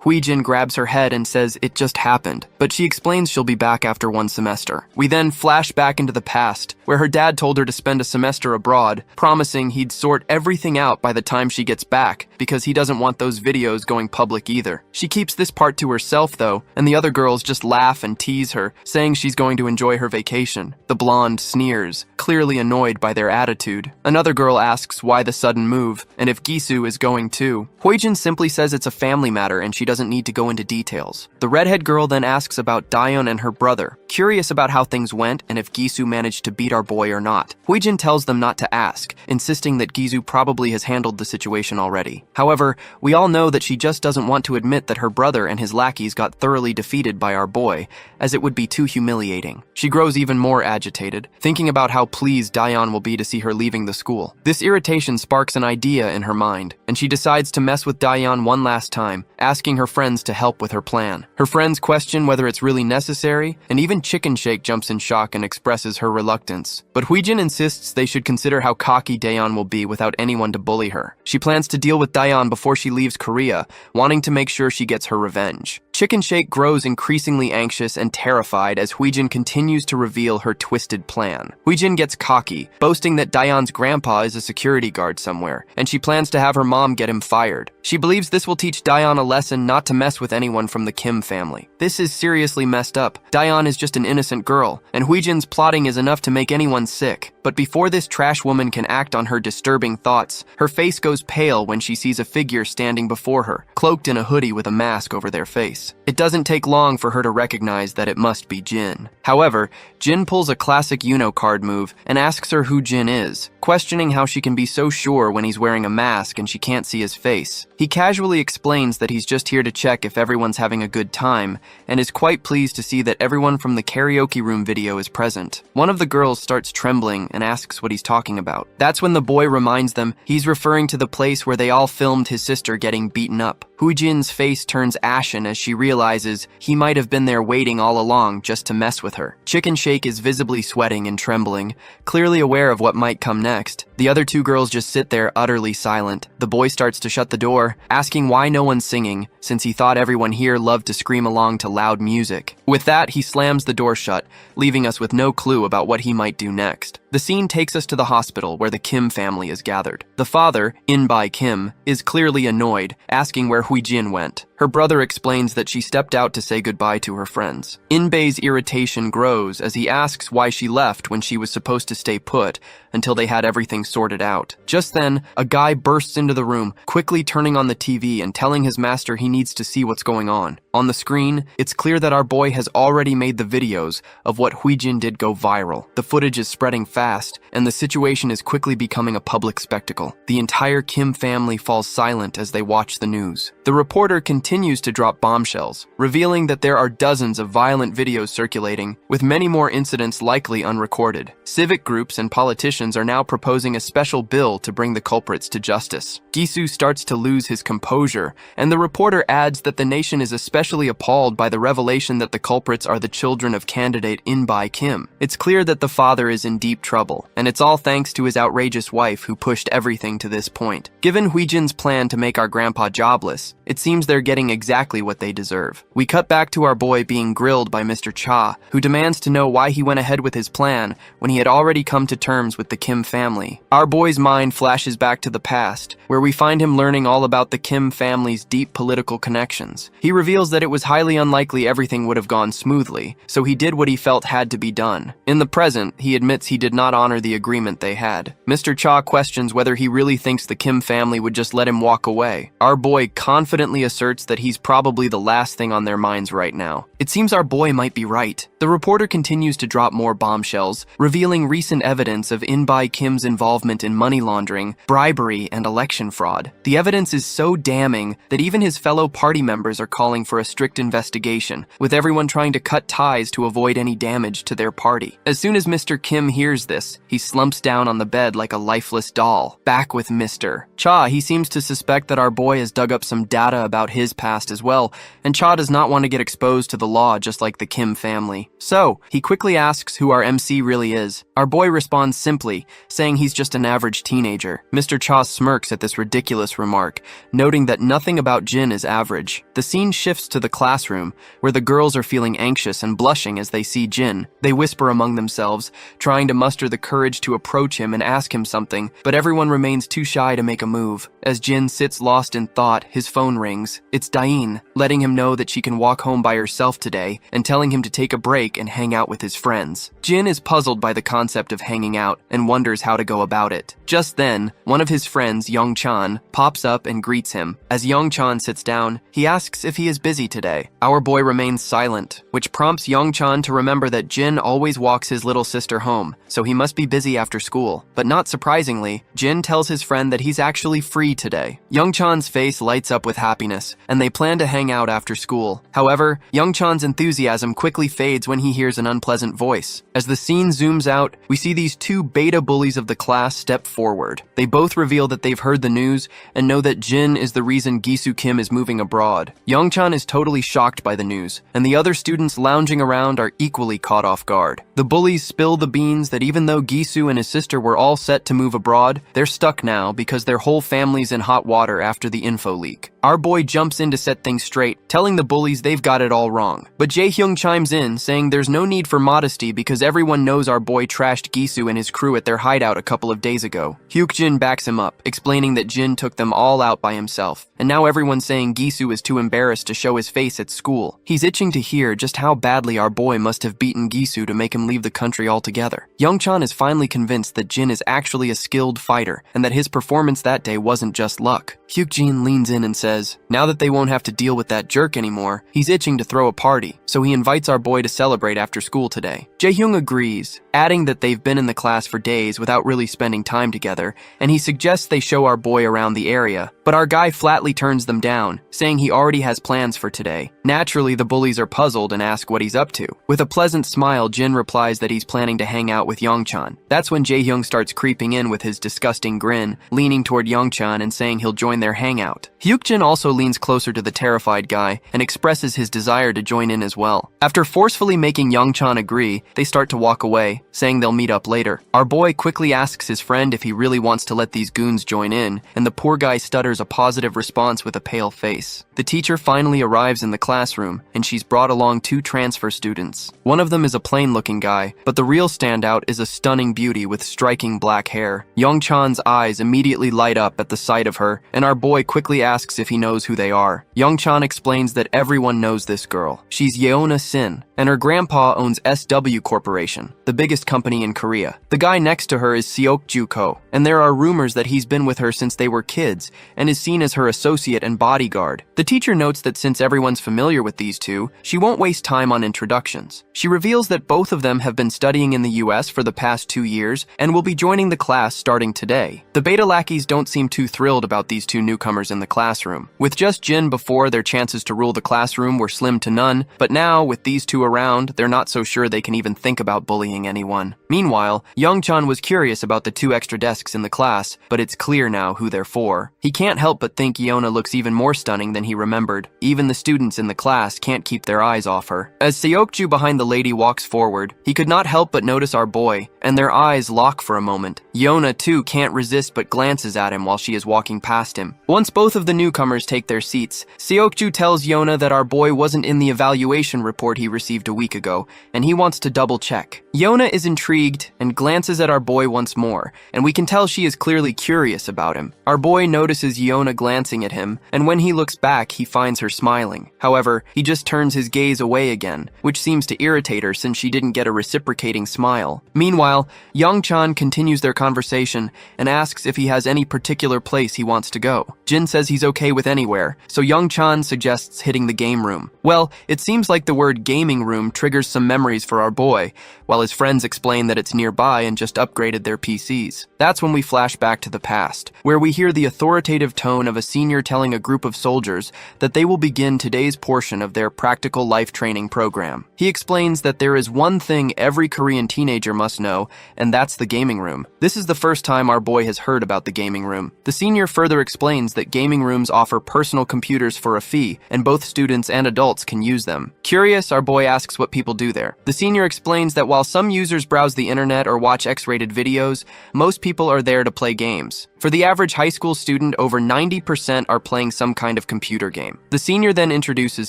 A: Huijin grabs her head and says it just happened, but she explains she'll be back after one semester. We then flash back into the past, where her dad told her to spend a semester abroad, promising he'd sort everything out by the time she gets back, because he doesn't want those videos going public either. She keeps this part to herself though, and the other girls just laugh and tease her, saying she's going to enjoy her vacation. The blonde sneers, clearly annoyed by their attitude. Another girl asks why the sudden move, and if Gisu is going too. Huijin simply says it's a family matter and she doesn't need to go into details. The redhead girl then asks about Daeyeon and her brother, curious about how things went and if Gisu managed to beat our boy or not. Huijin tells them not to ask, insisting that Gisu probably has handled the situation already. However, we all know that she just doesn't want to admit that her brother and his lackeys got thoroughly defeated by our boy, as it would be too humiliating. She grows even more agitated, thinking about how pleased Daeyeon will be to see her leaving the school. This irritation sparks an idea in her mind, and she decides to mess with Daeyeon one last time, asking her friends to help with her plan. Her friends question whether it's really necessary, and even Chicken Shake jumps in shock and expresses her reluctance. But Huijin insists they should consider how cocky Daeyeon will be without anyone to bully her. She plans to deal with Daeyeon before she leaves Korea, wanting to make sure she gets her revenge. Chicken Shake grows increasingly anxious and terrified as Huijin continues to reveal her twisted plan. Huijin gets cocky, boasting that Daeyeon's grandpa is a security guard somewhere, and she plans to have her mom get him fired. She believes this will teach Daeyeon a lesson not to mess with anyone from the Kim family. This is seriously messed up. Daeyeon is just an innocent girl, and Huijin's plotting is enough to make anyone sick. But before this trash woman can act on her disturbing thoughts, her face goes pale when she sees a figure standing before her, cloaked in a hoodie with a mask over their face. It doesn't take long for her to recognize that it must be Jin. However, Jin pulls a classic Uno card move and asks her who Jin is, questioning how she can be so sure when he's wearing a mask and she can't see his face. He casually explains that he's just here to check if everyone's having a good time, and is quite pleased to see that everyone from the karaoke room video is present. One of the girls starts trembling and asks what he's talking about. That's when the boy reminds them he's referring to the place where they all filmed his sister getting beaten up. Hui-jin's face turns ashen as she realizes he might have been there waiting all along just to mess with her. Chicken Shake is visibly sweating and trembling, clearly aware of what might come next. The other two girls just sit there utterly silent. The boy starts to shut the door, asking why no one's singing, since he thought everyone here loved to scream along to loud music. With that, he slams the door shut, leaving us with no clue about what he might do next. The scene takes us to the hospital where the Kim family is gathered. The father, In-bai Kim, is clearly annoyed, asking where Hui-jin went. Her brother explains that she stepped out to say goodbye to her friends. In-bai's irritation grows as he asks why she left when she was supposed to stay put until they had everything sorted out. Just then, a guy bursts into the room, quickly turning on the TV and telling his master he needs to see what's going on. On the screen, it's clear that our boy has already made the videos of what Hui-jin did go viral. The footage is spreading fast, and the situation is quickly becoming a public spectacle. The entire Kim family falls silent as they watch the news. The reporter continues to drop bombshells, revealing that there are dozens of violent videos circulating, with many more incidents likely unrecorded. Civic groups and politicians are now proposing a special bill to bring the culprits to justice. Gisu starts to lose his composure, and the reporter adds that the nation is especially appalled by the revelation that the culprits are the children of candidate In-bai Kim. It's clear that the father is in deep trouble, and it's all thanks to his outrageous wife who pushed everything to this point. Given Hui-jin's plan to make our grandpa jobless, it seems they're getting exactly what they deserve. We cut back to our boy being grilled by Mr. Cha, who demands to know why he went ahead with his plan when he had already come to terms with the Kim family. Our boy's mind flashes back to the past, where we find him learning all about the Kim family's deep political connections. He reveals that it was highly unlikely everything would have gone smoothly, so he did what he felt had to be done. In the present, he admits he did not honor the agreement they had. Mr. Cha questions whether he really thinks the Kim family would just let him walk away. Our boy confidently asserts that he's probably the last thing on their minds right now. It seems our boy might be right. The reporter continues to drop more bombshells, revealing recent evidence of In-bai Kim's involvement in money laundering, bribery, and election fraud. The evidence is so damning that even his fellow party members are calling for a strict investigation, with everyone trying to cut ties to avoid any damage to their party. As soon as Mr. Kim hears this, he slumps down on the bed like a lifeless doll. Back with Mr. Cha, he seems to suspect that our boy has dug up some data about his past as well, and Cha does not want to get exposed to the law just like the Kim family. So, he quickly asks who our MC really is. Our boy responds simply, saying he's just an average teenager. Mr. Cha smirks at this ridiculous remark, noting that nothing about Jin is average. The scene shifts to the classroom, where the girls are feeling anxious and blushing as they see Jin. They whisper among themselves, trying to muster the courage to approach him and ask him something, but everyone remains too shy to make a move. As Jin sits lost in thought, his phone rings. It's Dain, letting him know that she can walk home by herself today and telling him to take a break and hang out with his friends. Jin is puzzled by the concept of hanging out and wonders how to go about it. Just then, one of his friends, Young-chan, pops up and greets him. As Young-chan sits down, he asks if he is busy today. Our boy remains silent, which prompts Young-chan to remember that Jin always walks his little sister home, so he must be busy after school. But not surprisingly, Jin tells his friend that he's actually free today. Young-chan's face lights up with happiness, and they plan to hang out after school. However, Young-chan's enthusiasm quickly fades when he hears an unpleasant voice. As the scene zooms out, we see these two beta bullies of the class step forward. They both reveal that they've heard the news and know that Jin is the reason Gisu Kim is moving abroad. Young-chan is totally shocked by the news, and the other students lounging around are equally caught off guard. The bullies spill the beans that even though Gisu and his sister were all set to move abroad, they're stuck now because their whole family's in hot water after the info leak. Our boy jumps in to set things straight, telling the bullies they've got it all wrong. But Jae-hyung chimes in, saying there's no need for modesty because everyone knows our boy trashed Gisu and his crew at their hideout a couple of days ago. Hyuk-jin backs him up, explaining that Jin took them all out by himself, and now everyone's saying Gisu is too embarrassed to show his face at school. He's itching to hear just how badly our boy must have beaten Gisu to make him leave the country altogether. Young-chan is finally convinced that Jin is actually a skilled fighter, and that his performance that day wasn't just luck. Hyuk-jin leans in and says, now that they won't have to deal with that jerk anymore, he's itching to throw a party, so he invites our boy to celebrate after school today. Jae-hyung agrees, adding that they've been in the class for days without really spending time together, and he suggests they show our boy around the area, but our guy flatly turns them down, saying he already has plans for today. Naturally, the bullies are puzzled and ask what he's up to. With a pleasant smile, Jin replies that he's planning to hang out with Youngchan. That's when Jaehyung starts creeping in with his disgusting grin, leaning toward Youngchan and saying he'll join their hangout. Hyukjin also leans closer to the terrified guy and expresses his desire to join in as well. After forcefully making Youngchan agree, they start to walk away, saying they'll meet up later. Our boy quickly asks his friend if he really wants to let these goons join in, and the poor guy stutters a positive response with a pale face. The teacher finally arrives in the classroom, and she's brought along 2 transfer students. One of them is a plain-looking guy, but the real standout is a stunning beauty with striking black hair. Youngchan's eyes immediately light up at the sight of her, and our boy quickly asks if he knows who they are. Youngchan explains that everyone knows this girl. She's Yeona Sin, and her grandpa owns SW Corporation, the biggest company in Korea. The guy next to her is Seokju Ko, and there are rumors that he's been with her since they were kids and is seen as her associate and bodyguard. The teacher notes that since everyone's familiar with these two, she won't waste time on introductions. She reveals that both of them have been studying in the US for the past 2 years and will be joining the class starting today. The beta lackeys don't seem too thrilled about these 2 newcomers in the classroom. With just Jin before, their chances to rule the classroom were slim to none, but now, with these 2 around, they're not so sure they can even think about bullying anyone. Meanwhile, Youngchan was curious about the 2 extra desks in the class, but it's clear now who they're for. He can't help but think Yeona looks even more stunning than he remembered. Even the students in the class can't keep their eyes off her. As Seokju behind the lady walks forward, he could not help but notice our boy, and their eyes lock for a moment. Yeona, too, can't resist but glances at him while she is walking past him. Once both of the newcomers take their seats, Seokju tells Yeona that our boy wasn't in the evaluation report he received a week ago, and he wants to double check. Yeona is intrigued and glances at our boy once more, and we can tell she is clearly curious about him. Our boy notices Yeona glancing at him, and when he looks back, he finds her smiling. However, he just turns his gaze away again, which seems to irritate her since she didn't get a reciprocating smile. Meanwhile, Youngchan continues their conversation and asks if he has any particular place he wants to go. Jin says he's okay with anywhere, so Youngchan suggests hitting the game room. Well, it seems like the word gaming room triggers some memories for our boy, while his friends explain that it's nearby and just upgraded their PCs. That's when we flash back to the past, where we hear the authoritative tone of a senior telling a group of soldiers that they will begin today's portion of their practical life training program. He explains that there is one thing every Korean teenager must know, and that's the gaming room. This is the first time our boy has heard about the gaming room. The senior further explains that gaming rooms offer personal computers for a fee, and both students and adults can use them. Curious, our boy asks what people do there. The senior explains that while some users browse the internet or watch X-rated videos, most people are there to play games. For the average high school student, over 90% are playing some kind of computer game. The senior then introduces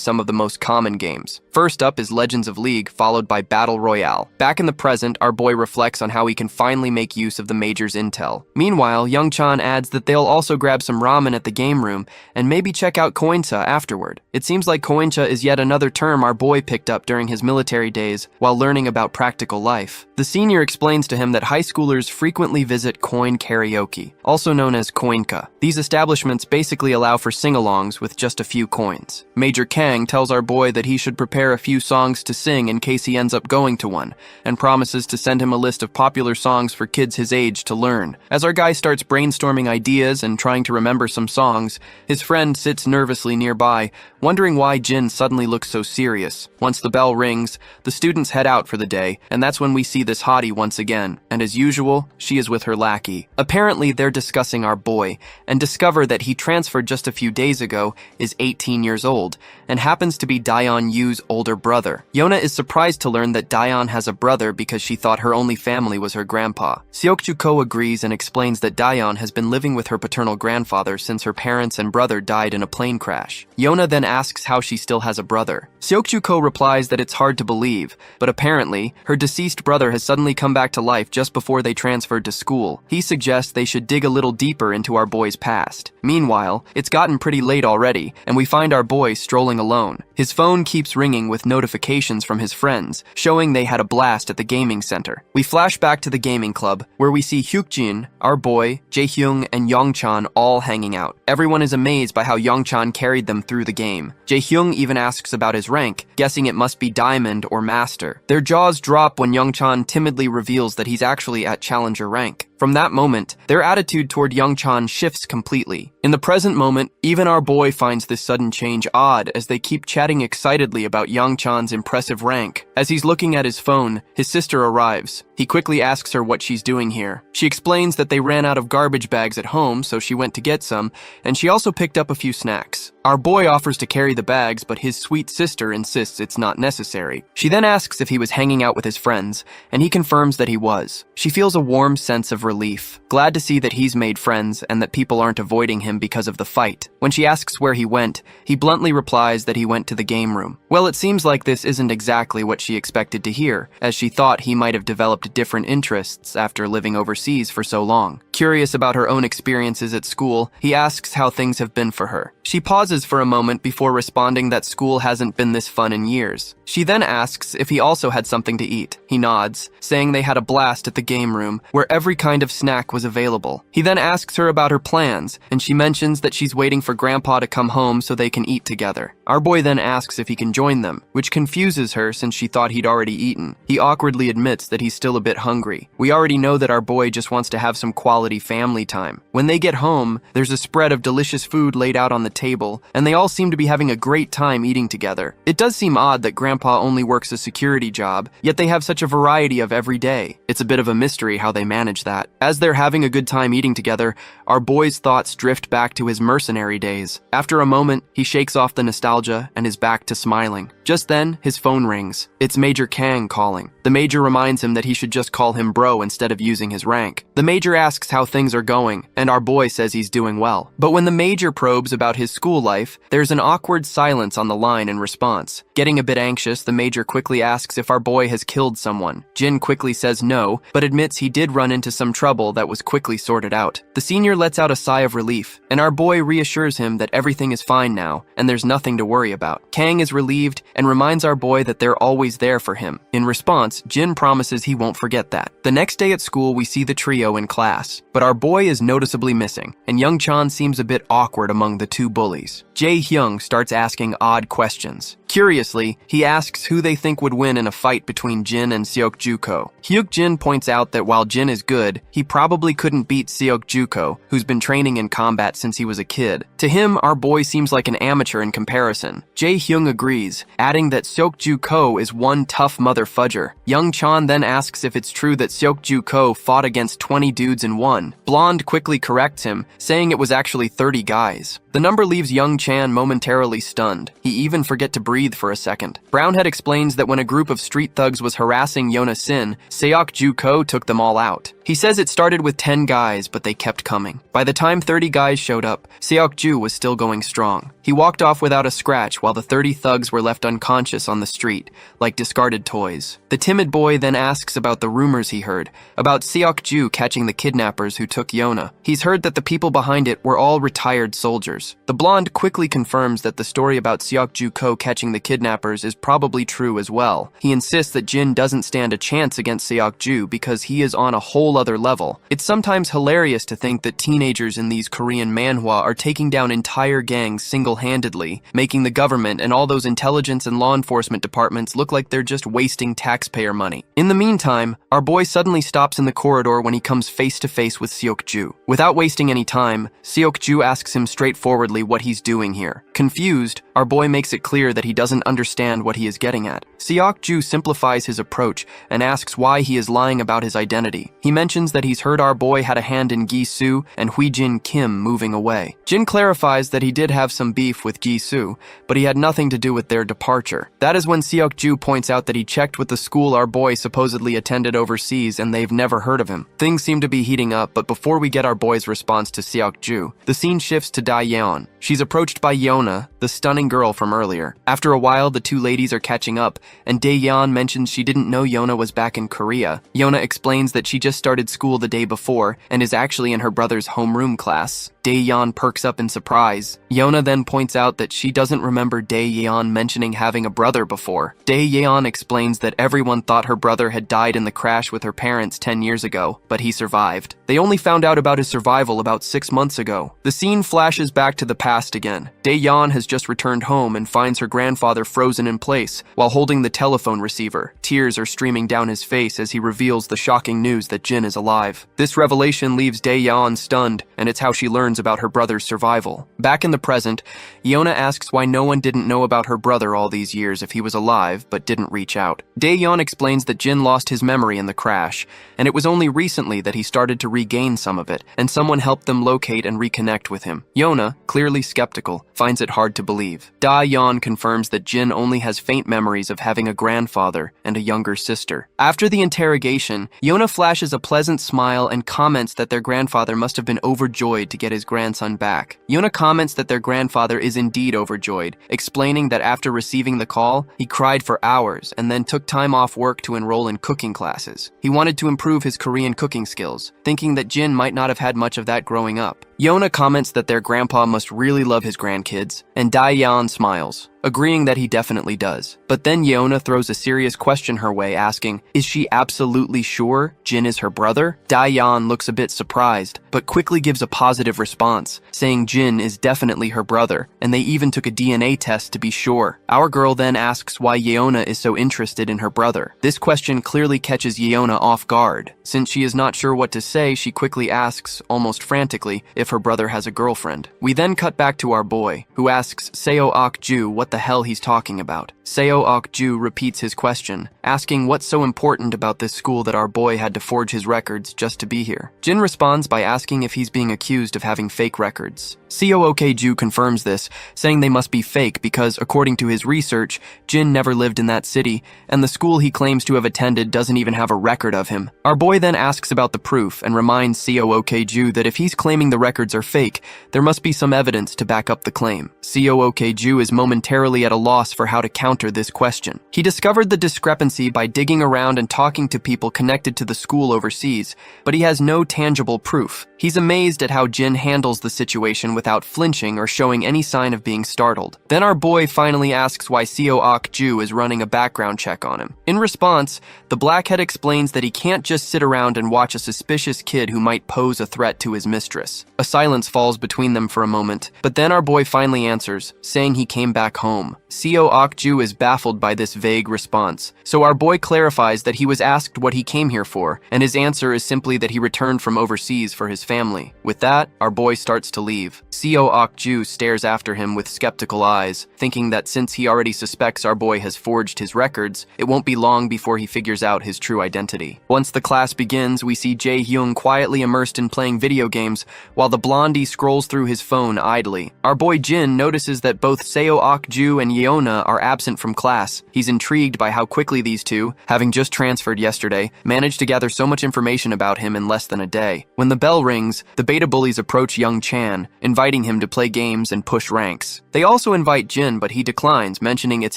A: some of the most common games. First up is Legends of League, followed by Battle Royale. Back in the present, our boy reflects on how he can finally make use of the major's intel. Meanwhile, Youngchan adds that they'll also grab some ramen at the game room and maybe check out koincha afterward. It seems like koincha is yet another term our boy picked up during his military days while learning about practical life. The senior explains to him that high schoolers frequently visit coin karaoke, also known as koinka. These establishments basically allow for sing-alongs with just a few coins. Major Kang tells our boy that he should prepare a few songs to sing in case he ends up going to one, and promises to send him a list of popular songs for kids his age to learn. As our guy starts brainstorming ideas and trying to remember some songs, his friend sits nervously nearby, wondering why Jin suddenly looks so serious. Once the bell rings, the students head out for the day, and that's when we see this hottie once again, and as usual, she is with her lackey. Apparently, they're discussing our boy, and discover that he transferred just a few days ago, is 18 years old, and happens to be Daeon Yu's older brother. Yeona is surprised to learn that Daeon has a brother because she thought her only family was her grandpa. Seokju Ko agrees and explains that Daeon has been living with her paternal grandfather since her parents and brother died in a plane crash. Yeona then asks how she still has a brother. Seokju Ko replies that it's hard to believe, but apparently, her deceased brother has suddenly come back to life just before they transferred to school. He suggests they should dig a little deeper into our boy's past. Meanwhile, it's gotten pretty late already, and we find our boy strolling alone. His phone keeps ringing with notifications from his friends, showing they had a blast at the gaming center. We flash back to the gaming club, where we see Hyukjin, our boy, Jaehyung, and Youngchan all hanging out. Everyone is amazed by how Youngchan carried them through the game. Jaehyung even asks about his rank, guessing it must be Diamond or Master. Their jaws drop when Youngchan timidly reveals that he's actually at Challenger rank. From that moment, their attitude toward Young-chan shifts completely. In the present moment, even our boy finds this sudden change odd as they keep chatting excitedly about Young-chan's impressive rank. As he's looking at his phone, his sister arrives. He quickly asks her what she's doing here. She explains that they ran out of garbage bags at home, so she went to get some, and she also picked up a few snacks. Our boy offers to carry the bags, but his sweet sister insists it's not necessary. She then asks if he was hanging out with his friends, and he confirms that he was. She feels a warm sense of relief, glad to see that he's made friends and that people aren't avoiding him because of the fight. When she asks where he went, he bluntly replies that he went to the game room. Well, it seems like this isn't exactly what she expected to hear, as she thought he might have developed different interests after living overseas for so long. Curious about her own experiences at school, he asks how things have been for her. She pauses for a moment before responding that school hasn't been this fun in years. She then asks if he also had something to eat. He nods, saying they had a blast at the game room, where every kind of snack was available. He then asks her about her plans, and she mentions that she's waiting for Grandpa to come home so they can eat together. Our boy then asks if he can join them, which confuses her since she thought he'd already eaten. He awkwardly admits that he's still a bit hungry. We already know that our boy just wants to have some quality family time. When they get home, there's a spread of delicious food laid out on the table, and they all seem to be having a great time eating together. It does seem odd that Grandpa only works a security job, yet they have such a variety of every day. It's a bit of a mystery how they manage that. As they're having a good time eating together, our boy's thoughts drift back to his mercenary days. After a moment, he shakes off the nostalgia and is back to smiling. Just then, his phone rings. It's Major Kang calling. The Major reminds him that he should just call him bro instead of using his rank. The Major asks how things are going, and our boy says he's doing well. But when the Major probes about his school life, there's an awkward silence on the line in response. Getting a bit anxious, the Major quickly asks if our boy has killed someone. Jin quickly says no, but admits he did run into some trouble that was quickly sorted out. The senior lets out a sigh of relief, and our boy reassures him that everything is fine now, and there's nothing to worry about. Kang is relieved and reminds our boy that they're always there for him. In response, Jin promises he won't forget that. The next day at school, we see the trio in class, but our boy is noticeably missing, and Young-chan seems a bit awkward among the two bullies. Jae-hyung starts asking odd questions. Curiously, he asks who they think would win in a fight between Jin and Seok-juko. Hyuk-jin points out that while Jin is good, he probably couldn't beat Seok-juko, who's been training in combat since he was a kid. To him, our boy seems like an amateur in comparison. Jae-hyung agrees, adding that Seok-juko is one tough mother fudger. Young-chan then asks if it's true that Seok-juko fought against 20 dudes and won. Blonde quickly corrects him, saying it was actually 30 guys. The number leaves Young-chan momentarily stunned. He even forget to breathe for a second. Brownhead explains that when a group of street thugs was harassing Yona Sin, Seok-juko took them all out. He says it started with 10 guys, but they kept coming. By the time 30 guys showed up, Seok-ju was still going strong. He walked off without a scratch while the 30 thugs were left unconscious on the street, like discarded toys. The timid boy then asks about the rumors he heard, about Seok-ju catching the kidnappers who took Yona. He's heard that the people behind it were all retired soldiers. The blonde quickly confirms that the story about Seok-juko catching the kidnappers is probably true as well. He insists that Jin doesn't stand a chance against Seok-ju because he is on a whole other level. It's sometimes hilarious to think that teenagers in these Korean manhwa are taking down entire gangs single-handedly, making the government and all those intelligence and law enforcement departments look like they're just wasting taxpayer money. In the meantime, our boy suddenly stops in the corridor when he comes face to face with Seok-ju. Without wasting any time, Seok-ju asks him straightforwardly what he's doing here. Confused, our boy makes it clear that he doesn't understand what he is getting at. Seok-ju simplifies his approach and asks why he is lying about his identity. He mentions that he's heard our boy had a hand in Gi-soo and Hui-jin Kim moving away. Jin clarifies that he did have some beef with Gi-soo, but he had nothing to do with their departure. That is when Seok-ju points out that he checked with the school our boy supposedly attended overseas and they've never heard of him. Things seem to be heating up, but before we get our boy's response to Seok-ju, the scene shifts to Dae-yeon. She's approached by Yona, the stunning girl from earlier. After a while, the two ladies are catching up, and Dae-yeon mentions she didn't know Yona was back in Korea. Yona explains that she just started school the day before and is actually in her brother's homeroom class. Dae-yeon perks up in surprise. Yona then points out that she doesn't remember Dae-yeon mentioning having a brother before. Dae-yeon explains that everyone thought her brother had died in the crash with her parents 10 years ago, but he survived. They only found out about his survival about 6 months ago. The scene flashes back to the past again. Dae-yeon has just returned home and finds her grandfather frozen in place while holding the telephone receiver. Tears are streaming down his face as he reveals the shocking news that Jin is alive. This revelation leaves Dae-yeon stunned, and it's how she learns about her brother's survival. Back in the present, Yona asks why no one didn't know about her brother all these years if he was alive but didn't reach out. Dae-yeon explains that Jin lost his memory in the crash, and it was only recently that he started to regain some of it, and someone helped them locate and reconnect with him. Yona, clearly skeptical, finds it hard to believe. Da-yeon confirms that Jin only has faint memories of having a grandfather and a younger sister. After the interrogation, Yona flashes a pleasant smile and comments that their grandfather must have been overjoyed to get his grandson back. Yona comments that their grandfather is indeed overjoyed, explaining that after receiving the call, he cried for hours and then took time off work to enroll in cooking classes. He wanted to improve his Korean cooking skills, thinking that Jin might not have had much of that growing up. Yona comments that their grandpa must really love his grandkids, and Dae-yeon smiles, agreeing that he definitely does. But then Yona throws a serious question her way, asking, is she absolutely sure Jin is her brother? Dae-yeon looks a bit surprised, but quickly gives a positive response, saying Jin is definitely her brother, and they even took a DNA test to be sure. Our girl then asks why Yona is so interested in her brother. This question clearly catches Yona off guard. Since she is not sure what to say, she quickly asks, almost frantically, if her brother has a girlfriend. We then cut back to our boy, who asks Seo Ok-ju what the hell he's talking about. Seo Ok-ju repeats his question, asking what's so important about this school that our boy had to forge his records just to be here. Jin responds by asking if he's being accused of having fake records. Seo Ok-ju confirms this, saying they must be fake because, according to his research, Jin never lived in that city, and the school he claims to have attended doesn't even have a record of him. Our boy then asks about the proof and reminds Seo Ok-ju that if he's claiming the records are fake, there must be some evidence to back up the claim. Seo Ok-ju is momentarily at a loss for how to counter this question. He discovered the discrepancy by digging around and talking to people connected to the school overseas, but he has no tangible proof. He's amazed at how Jin handles the situation without flinching or showing any sign of being startled. Then our boy finally asks why Seo Ok-ju is running a background check on him. In response, the blackhead explains that he can't just sit around and watch a suspicious kid who might pose a threat to his mistress. A silence falls between them for a moment, but then our boy finally answers, saying he came back home. Seo Ok-ju is baffled by this vague response, so our boy clarifies that he was asked what he came here for, and his answer is simply that he returned from overseas for his family. With that, our boy starts to leave. Seo Ok-ju stares after him with skeptical eyes, thinking that since he already suspects our boy has forged his records, it won't be long before he figures out his true identity. Once the class begins, we see Jae-hyung quietly immersed in playing video games, while the blondie scrolls through his phone idly. Our boy Jin notices that both Seo Ok-ju and Yeona are absent from class. He's intrigued by how quickly these two, having just transferred yesterday, managed to gather so much information about him in less than a day. When the bell rings, the beta bullies approach young Chan, inviting him to play games and push ranks. They also invite Jin, but he declines, mentioning it's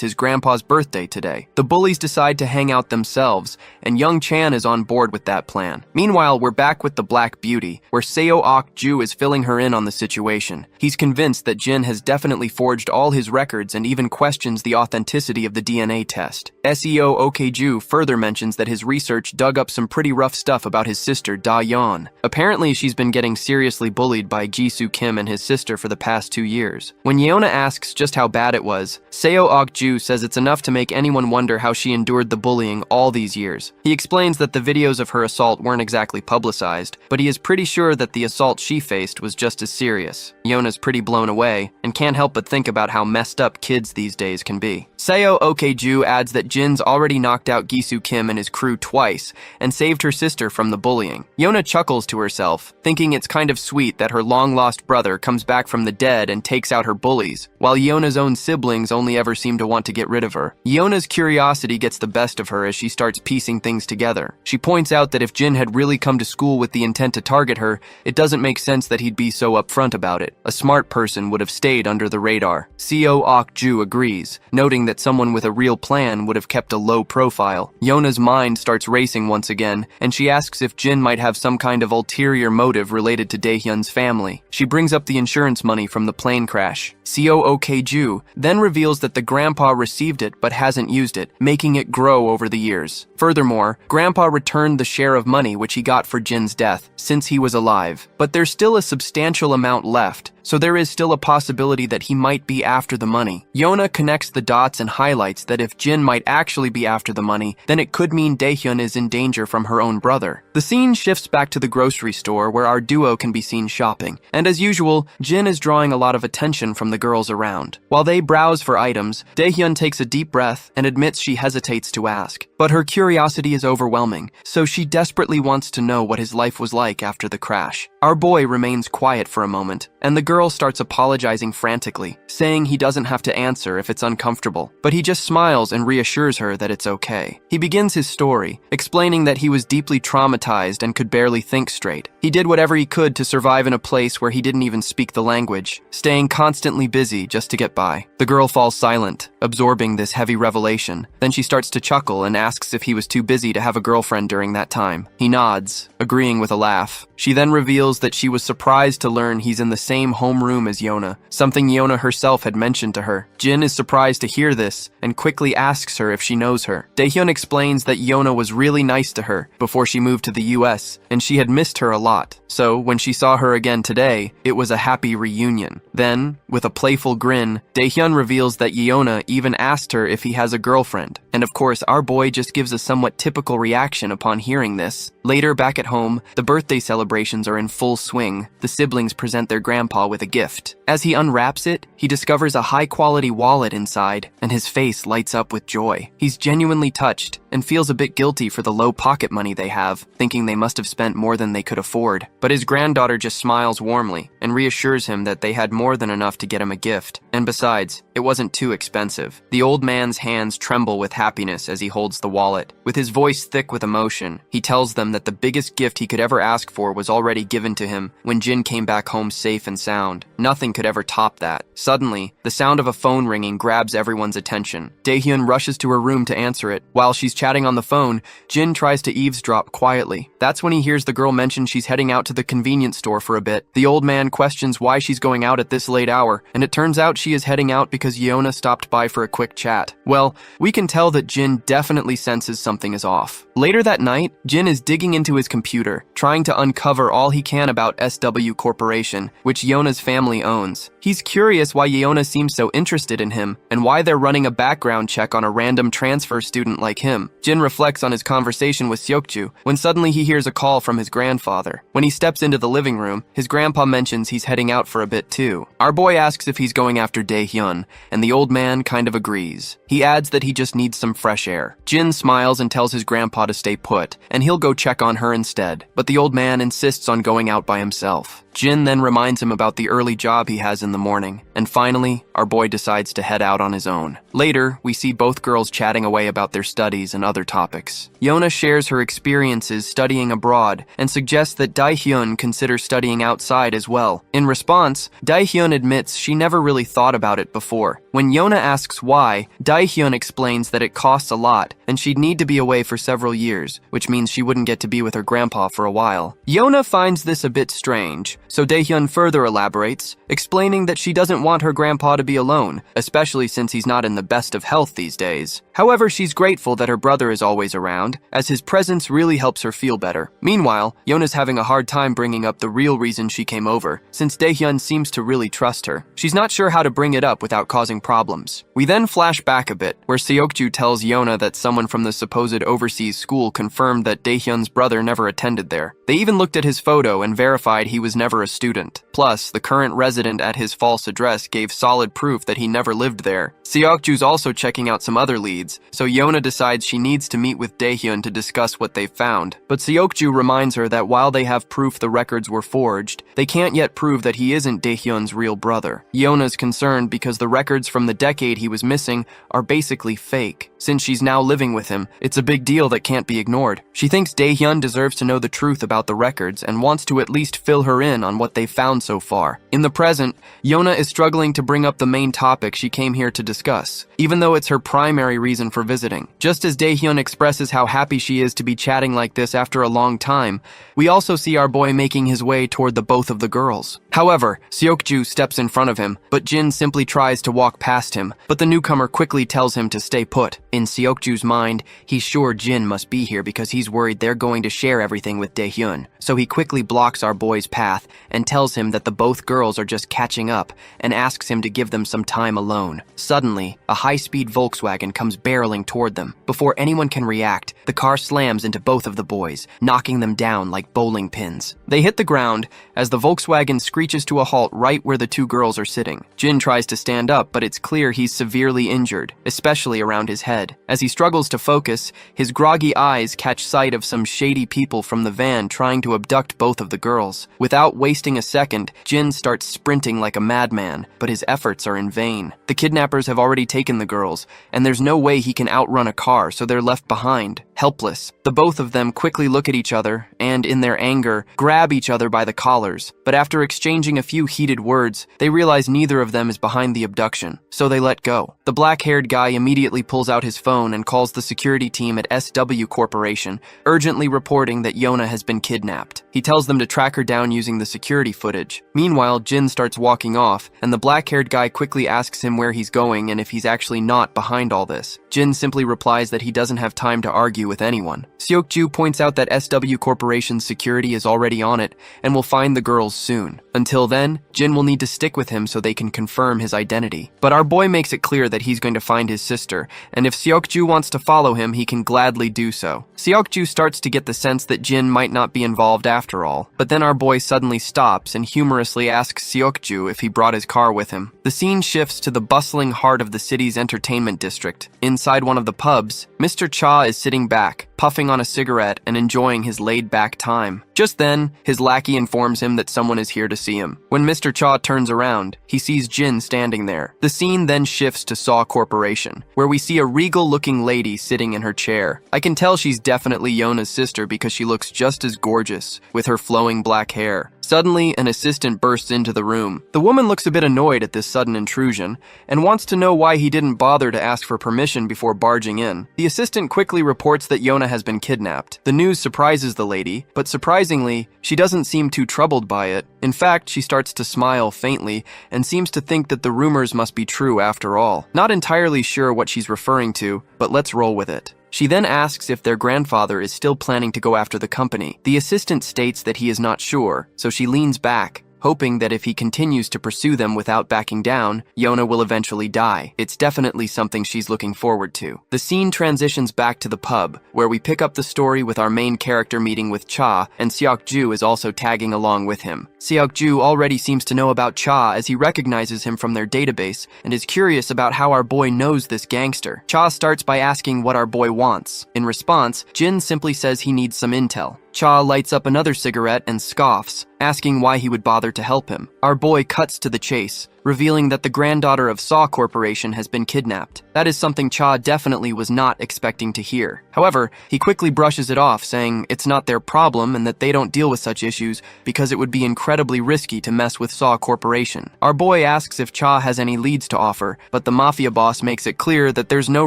A: his grandpa's birthday today. The bullies decide to hang out themselves, and young Chan is on board with that plan. Meanwhile, we're back with the Black Beauty, where Seo Ok-ju is filling her in on the situation. He's convinced that Jin has definitely forged all his records and even questions the authenticity of the DNA test. Seo Ok-ju further mentions that his research dug up some pretty rough stuff about his sister Da-yeon. Apparently, she's been getting seriously bullied by Jisoo Kim and his sister for the past 2 years. When Yeona asks just how bad it was, Seo Ok-ju says it's enough to make anyone wonder how she endured the bullying all these years. He explains that the videos of her assault weren't exactly publicized, but he is pretty sure that the assault she faced was just as serious. Yeona's pretty blown away, and can't help but think about how messed up kids these days can be. Seo Ok-ju adds that Jin's already knocked out Jisoo Kim and his crew twice, and saved her sister from the bullying. Yeona chuckles to herself, thinking it's kind of sweet that her long-lost brother comes back from the dead and takes out her bullies, while Yeona's own siblings only ever seem to want to get rid of her. Yeona's curiosity gets the best of her as she starts piecing things together. She points out that if Jin had really come to school with the intent to target her, it doesn't make sense that he'd be so upfront about it. A smart person would have stayed under the radar. Seo Ok-ju agrees, noting that that someone with a real plan would have kept a low profile. Yona's mind starts racing once again, and she asks if Jin might have some kind of ulterior motive related to Daehyun's family. She brings up the insurance money from the plane crash. Seo then reveals that the grandpa received it but hasn't used it, making it grow over the years. Furthermore, grandpa returned the share of money which he got for Jin's death, since he was alive. But there's still a substantial amount left, so there is still a possibility that he might be after the money. Yona connects the dots and highlights that if Jin might actually be after the money, then it could mean Daehyun is in danger from her own brother. The scene shifts back to the grocery store where our duo can be seen shopping, and as usual, Jin is drawing a lot of attention from the girls around. While they browse for items, Daehyun takes a deep breath and admits she hesitates to ask. But her curiosity is overwhelming, so she desperately wants to know what his life was like after the crash. Our boy remains quiet for a moment, and the girl starts apologizing frantically, saying he doesn't have to answer if it's uncomfortable, but he just smiles and reassures her that it's okay. He begins his story, explaining that he was deeply traumatized and could barely think straight. He did whatever he could to survive in a place where he didn't even speak the language, staying constantly busy just to get by. The girl falls silent, absorbing this heavy revelation. Then she starts to chuckle and asks if he was too busy to have a girlfriend during that time. He nods, agreeing with a laugh. She then reveals that she was surprised to learn he's in the same homeroom as Yona, something Yona herself had mentioned to her. Jin is surprised to hear this and quickly asks her if she knows her. Daehyun explains that Yona was really nice to her before she moved to the US, and she had missed her a lot. So when she saw her again today, it was a happy reunion. Then, with a playful grin, Daehyun reveals that Yona even asked her if he has a girlfriend. And of course, our boy just gives a somewhat typical reaction upon hearing this. Later, back at home, the birthday celebrations are in full swing. The siblings present their grandpa with a gift. As he unwraps it, he discovers a high-quality wallet inside, and his face lights up with joy. He's genuinely touched, and feels a bit guilty for the low pocket money they have, thinking they must have spent more than they could afford. But his granddaughter just smiles warmly, and reassures him that they had more than enough to get him a gift. And besides, it wasn't too expensive. The old man's hands tremble with happiness as he holds the wallet. With his voice thick with emotion, he tells them that the biggest gift he could ever ask for was already given to him when Jin came back home safe and sound. Nothing could ever top that. Suddenly, the sound of a phone ringing grabs everyone's attention. Daehyun rushes to her room to answer it. While she's chatting on the phone, Jin tries to eavesdrop quietly. That's when he hears the girl mention she's heading out to the convenience store for a bit. The old man questions why she's going out at this late hour, and it turns out she is heading out because Yona stopped by for a quick chat. Well, we can tell that Jin definitely senses something is off. Later that night, Jin is digging into his computer, trying to uncover all he can about SW Corporation, which Yona's family owns. He's curious why Yona seems so interested in him, and why they're running a background check on a random transfer student like him. Jin reflects on his conversation with Seokju, when suddenly he hears a call from his grandfather. When he steps into the living room, his grandpa mentions he's heading out for a bit too. Our boy asks if he's going after Daehyun, and the old man kind of agrees. He adds that he just needs some fresh air. Jin smiles and tells his grandpa to stay put, and he'll go check on her instead. But the old man insists on going out by himself. Jin then reminds him about the early job he has in the morning, and finally, our boy decides to head out on his own. Later, we see both girls chatting away about their studies and other topics. Yona shares her experiences studying abroad and suggests that Daehyun consider studying outside as well. In response, Daehyun admits she never really thought about it before. When Yona asks why, Daehyun explains that it costs a lot and she'd need to be away for several years, which means she wouldn't get to be with her grandpa for a while. Yona finds this a bit strange, so Daehyun further elaborates, explaining that she doesn't want her grandpa to be alone, especially since he's not in the best of health these days. However, she's grateful that her brother is always around, as his presence really helps her feel better. Meanwhile, Yona's having a hard time bringing up the real reason she came over, since Daehyun seems to really trust her. She's not sure how to bring it up without causing problems. We then flash back a bit, where Seokju tells Yona that someone from the supposed overseas school confirmed that Daehyun's brother never attended there. They even looked at his photo and verified he was never a student. Plus, the current resident at his false address gave solid proof that he never lived there. Seokju's also checking out some other leads, so Yona decides she needs to meet with Daehyun to discuss what they've found. But Seokju reminds her that while they have proof the records were forged, they can't yet prove that he isn't Daehyun's real brother. Yona's concerned because the records from the decade he was missing are basically fake. Since she's now living with him, it's a big deal that can't be ignored. She thinks Daehyun deserves to know the truth about the records and wants to at least fill her in on what they've found so far. In the present, Yona is struggling to bring up the main topic she came here to discuss discuss, even though it's her primary reason for visiting. Just as Daehyun expresses how happy she is to be chatting like this after a long time, we also see our boy making his way toward the both of the girls. However, Seokju steps in front of him, but Jin simply tries to walk past him, but the newcomer quickly tells him to stay put. In Seokju's mind, he's sure Jin must be here because he's worried they're going to share everything with Daehyun, so he quickly blocks our boy's path and tells him that the both girls are just catching up and asks him to give them some time alone. Suddenly, a high-speed Volkswagen comes barreling toward them. Before anyone can react, the car slams into both of the boys, knocking them down like bowling pins. They hit the ground as the Volkswagen screeches to a halt right where the two girls are sitting. Jin tries to stand up, but it's clear he's severely injured, especially around his head. As he struggles to focus, his groggy eyes catch sight of some shady people from the van trying to abduct both of the girls. Without wasting a second, Jin starts sprinting like a madman, but his efforts are in vain. The kidnappers have already taken the girls, and there's no way he can outrun a car, so they're left behind, helpless. The both of them quickly look at each other and, in their anger, grab each other by the collars. But after exchanging a few heated words, they realize neither of them is behind the abduction, so they let go. The black-haired guy immediately pulls out his phone and calls the security team at SW Corporation, urgently reporting that Yona has been kidnapped. He tells them to track her down using the security footage. Meanwhile, Jin starts walking off, and the black-haired guy quickly asks him where he's going and if he's actually not behind all this. Jin simply replies that he doesn't have time to argue with anyone. Seokju points out that SW Corporation's security is already on it and will find the girls soon. Until then, Jin will need to stick with him so they can confirm his identity. But our boy makes it clear that he's going to find his sister, and if Seokju wants to follow him, he can gladly do so. Seokju starts to get the sense that Jin might not be involved after all, but then our boy suddenly stops and humorously asks Seokju if he brought his car with him. The scene shifts to the bustling heart of the city's entertainment district. Inside one of the pubs, Mr. Cha is sitting back, puffing on a cigarette and enjoying his laid-back time. Just then, his lackey informs him that someone is here to see him. When Mr. Cha turns around, he sees Jin standing there. The scene then shifts to Saw Corporation, where we see a regal-looking lady sitting in her chair. I can tell she's definitely Yona's sister because she looks just as gorgeous, with her flowing black hair. Suddenly, an assistant bursts into the room. The woman looks a bit annoyed at this sudden intrusion and wants to know why he didn't bother to ask for permission before barging in. The assistant quickly reports that Yona has been kidnapped. The news surprises the lady, but surprisingly, she doesn't seem too troubled by it. In fact, she starts to smile faintly and seems to think that the rumors must be true after all. Not entirely sure what she's referring to, but let's roll with it. She then asks if their grandfather is still planning to go after the company. The assistant states that he is not sure, so she leans back, hoping that if he continues to pursue them without backing down, Yona will eventually die. It's definitely something she's looking forward to. The scene transitions back to the pub, where we pick up the story with our main character meeting with Cha, and Seokju is also tagging along with him. Seokju already seems to know about Cha as he recognizes him from their database and is curious about how our boy knows this gangster. Cha starts by asking what our boy wants. In response, Jin simply says he needs some intel. Cha lights up another cigarette and scoffs, asking why he would bother to help him. Our boy cuts to the chase, revealing that the granddaughter of Saw Corporation has been kidnapped. That is something Cha definitely was not expecting to hear. However, he quickly brushes it off, saying it's not their problem and that they don't deal with such issues because it would be incredibly risky to mess with Saw Corporation. Our boy asks if Cha has any leads to offer, but the mafia boss makes it clear that there's no